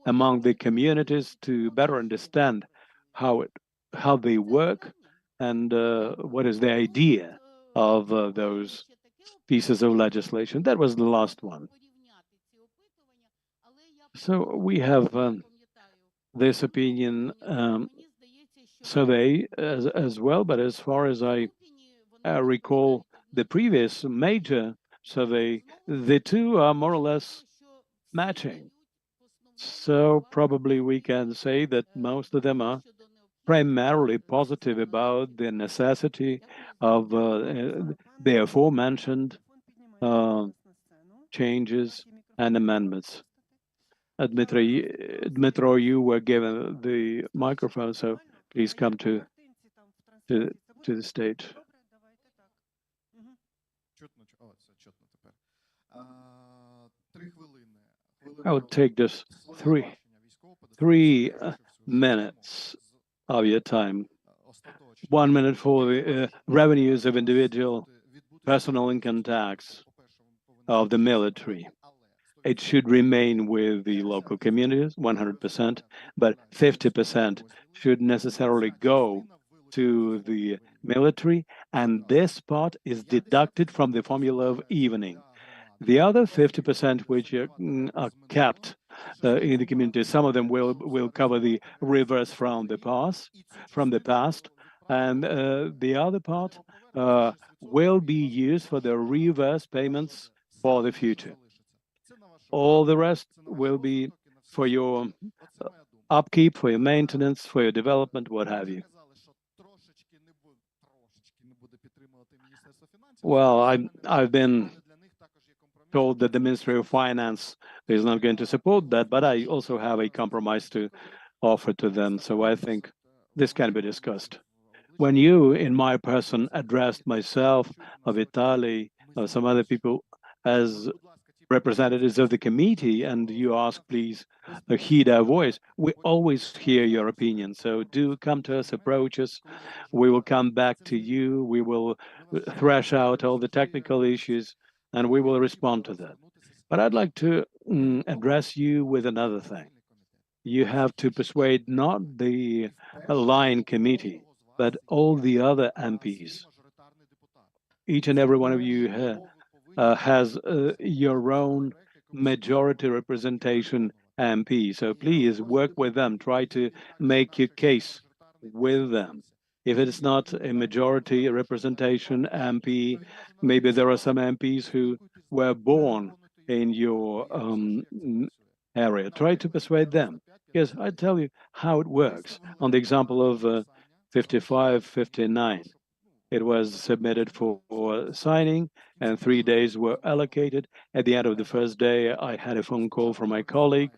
among the communities to better understand how they work and what is the idea of those pieces of legislation. That was the last one. So we have this opinion survey as well, but as far as I recall the previous major survey, the two are more or less matching. So probably we can say that most of them are primarily positive about the necessity of the aforementioned changes and amendments. Dmitro, you were given the microphone, so please come to the stage. I would take just three minutes of your time. 1 minute for the revenues of individual personal income tax of the military. It should remain with the local communities, 100%, but 50% should necessarily go to the military, and this part is deducted from the formula of evening. The other 50%, which are kept in the community, some of them will cover the reverse from the past, and the other part will be used for the reverse payments for the future. All the rest will be for your upkeep, for your maintenance, for your development, what have you. Well, I've been told that the Ministry of Finance is not going to support that, but I also have a compromise to offer to them, so I think this can be discussed. When you, in my person, addressed myself, of Vitaly, or some other people as representatives of the committee, and you ask, please heed our voice, we always hear your opinion. So do come to us, approach us. We will come back to you. We will thrash out all the technical issues, and we will respond to that. But I'd like to address you with another thing. You have to persuade not the line committee, but all the other MPs. Each and every one of you has your own majority representation MP. So please work with them. Try to make your case with them. If it is not a majority representation MP, maybe there are some MPs who were born in your area. Try to persuade them. Because I tell you how it works. On the example of 55-59. It was submitted for signing, and 3 days were allocated. At the end of the first day, I had a phone call from my colleague.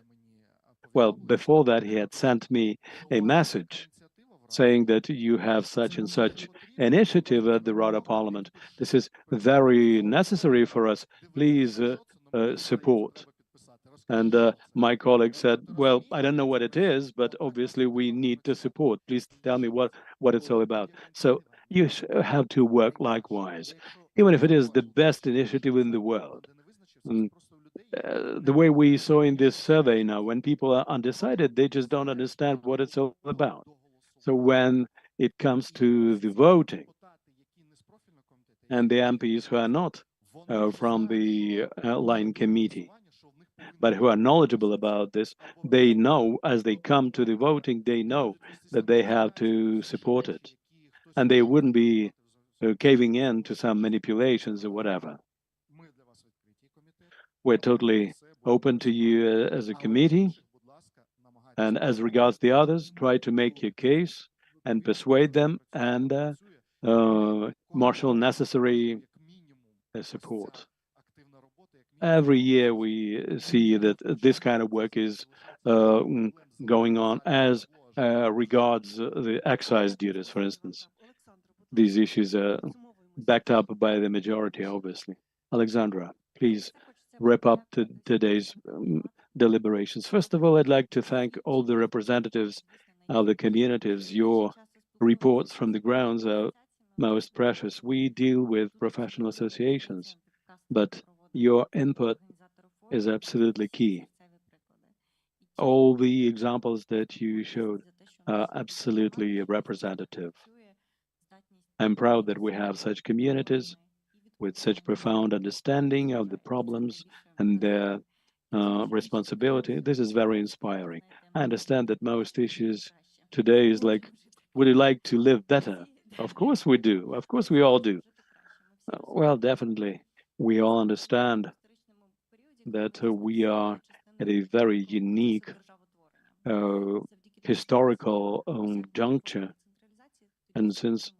Well, before that, he had sent me a message saying that you have such and such initiative at the Rada Parliament. This is very necessary for us. Please support. And my colleague said, well, I don't know what it is, but obviously we need to support. Please tell me what it's all about. So you have to work likewise, even if it is the best initiative in the world. The way we saw in this survey now, when people are undecided, they just don't understand what it's all about. So when it comes to the voting, and the MPs who are not from the line committee, but who are knowledgeable about this, they know as they come to the voting, they know that they have to support it. And they wouldn't be caving in to some manipulations or whatever. We're totally open to you as a committee. And as regards the others, try to make your case and persuade them and marshal necessary support. Every year we see that this kind of work is going on as regards the excise duties, for instance. These issues are backed up by the majority, obviously. Alexandra, please wrap up today's deliberations. First of all, I'd like to thank all the representatives of the communities. Your reports from the grounds are most precious. We deal with professional associations, but your input is absolutely key. All the examples that you showed are absolutely representative. I'm proud that we have such communities with such profound understanding of the problems and their responsibility. This is very inspiring. I understand that most issues today is like, would you like to live better? Of course we do. Of course we all do. Well, definitely. We all understand that we are at a very unique historical juncture. And since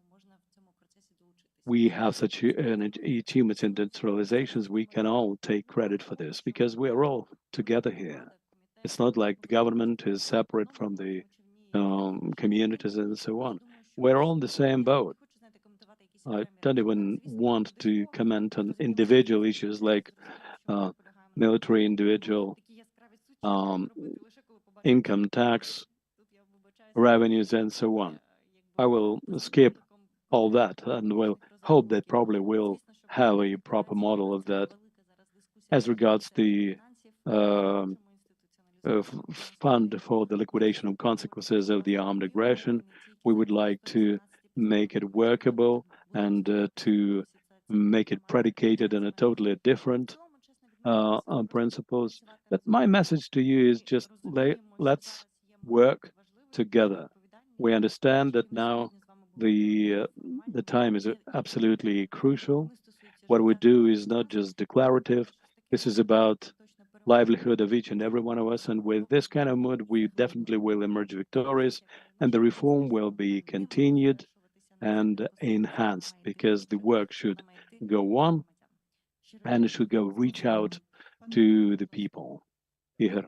we have such achievements in decentralizations, we can all take credit for this because we are all together here. It's not like the government is separate from the communities and so on. We're all in the same boat. I don't even want to comment on individual issues like military individual income tax, revenues, and so on. I will skip all that and will hope that probably we'll have a proper model of that. As regards the fund for the liquidation of consequences of the armed aggression, we would like to make it workable and to make it predicated on a totally different principles. But my message to you is just let's work together. We understand that now the time is absolutely crucial. What we do is not just declarative. This is about livelihood of each and every one of us. And with this kind of mood, we definitely will emerge victorious, and the reform will be continued and enhanced because the work should go on and it should go reach out to the people. Igor.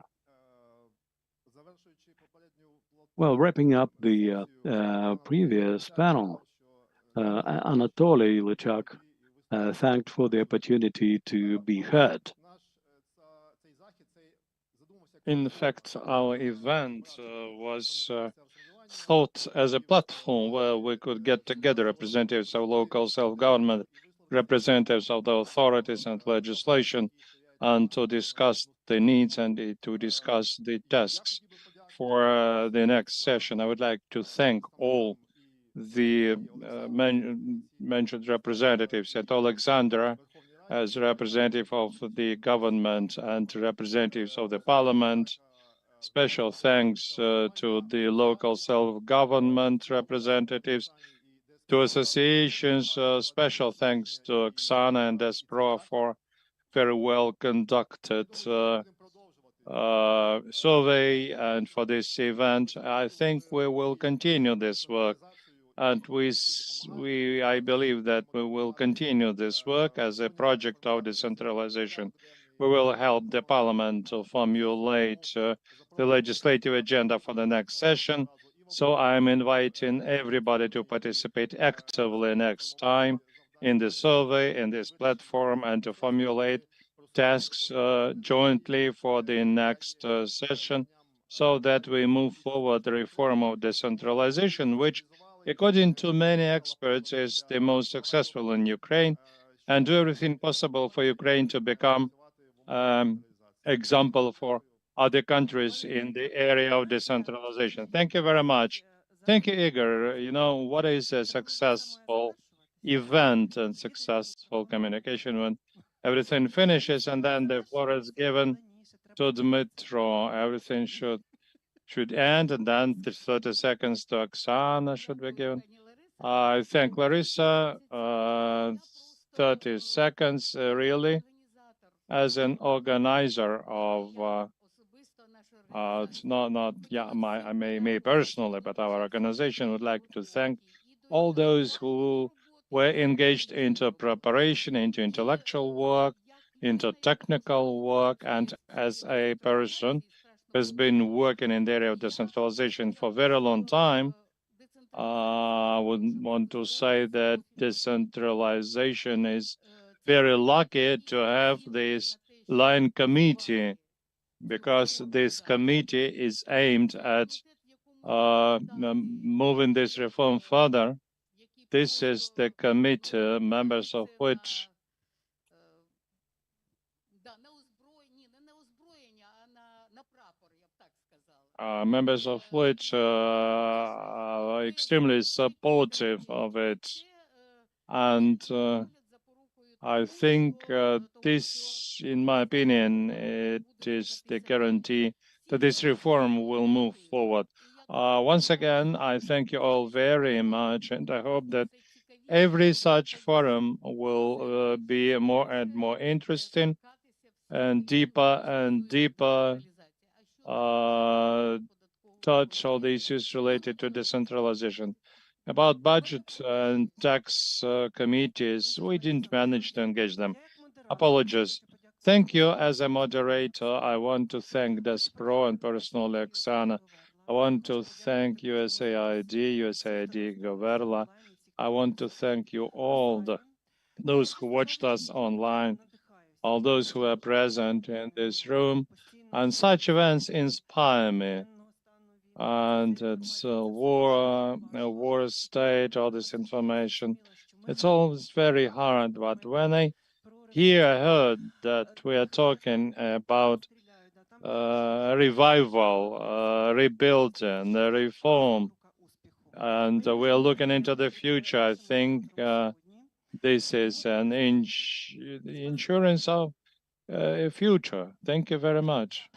Well, wrapping up the previous panel, Anatoly Lichak thanked for the opportunity to be heard. In fact, our event was thought as a platform where we could get together representatives of local self-government, representatives of the authorities and legislation, and to discuss the needs and to discuss the tasks for the next session. I would like to thank all the mentioned representatives, and Alexandra as representative of the government and representatives of the parliament. Special thanks to the local self-government representatives, to associations. Special thanks to Oksana and Espro for very well conducted survey and for this event. I think we will continue this work, and I believe that we will continue this work as a project of decentralization. We will help the parliament to formulate the legislative agenda for the next session. So I'm inviting everybody to participate actively next time in the survey, in this platform, and to formulate tasks jointly for the next session so that we move forward the reform of decentralization, which, according to many experts, is the most successful in Ukraine, and do everything possible for Ukraine to become example for other countries in the area of decentralization. Thank you very much. Thank you, Igor. You know, what is a successful event and successful communication when everything finishes and then the floor is given to Dmitro. Everything should end, and then the 30 seconds to Oksana should be given. I thank Larissa. 30 seconds, really, as an organizer of It's not me personally, but our organization would like to thank all those who were engaged into preparation, into intellectual work, into technical work, and as a person who has been working in the area of decentralization for a very long time, I would want to say that decentralization is very lucky to have this line committee, because this committee is aimed at moving this reform further. This is the committee, members of which are extremely supportive of it. And I think this, in my opinion, it is the guarantee that this reform will move forward. Once again, I thank you all very much, and I hope that every such forum will be more and more interesting and deeper touch all the issues related to decentralization. About budget and tax committees, we didn't manage to engage them. Apologies. Thank you. As a moderator, I want to thank Despro and personally Oksana. I want to thank USAID Goverla. I want to thank you all, those who watched us online, all those who are present in this room. And such events inspire me. And it's a war state, all this information. It's always very hard, but when I heard that we are talking about revival, rebuilding, reform, and we are looking into the future, I think this is an insurance of a future. Thank you very much.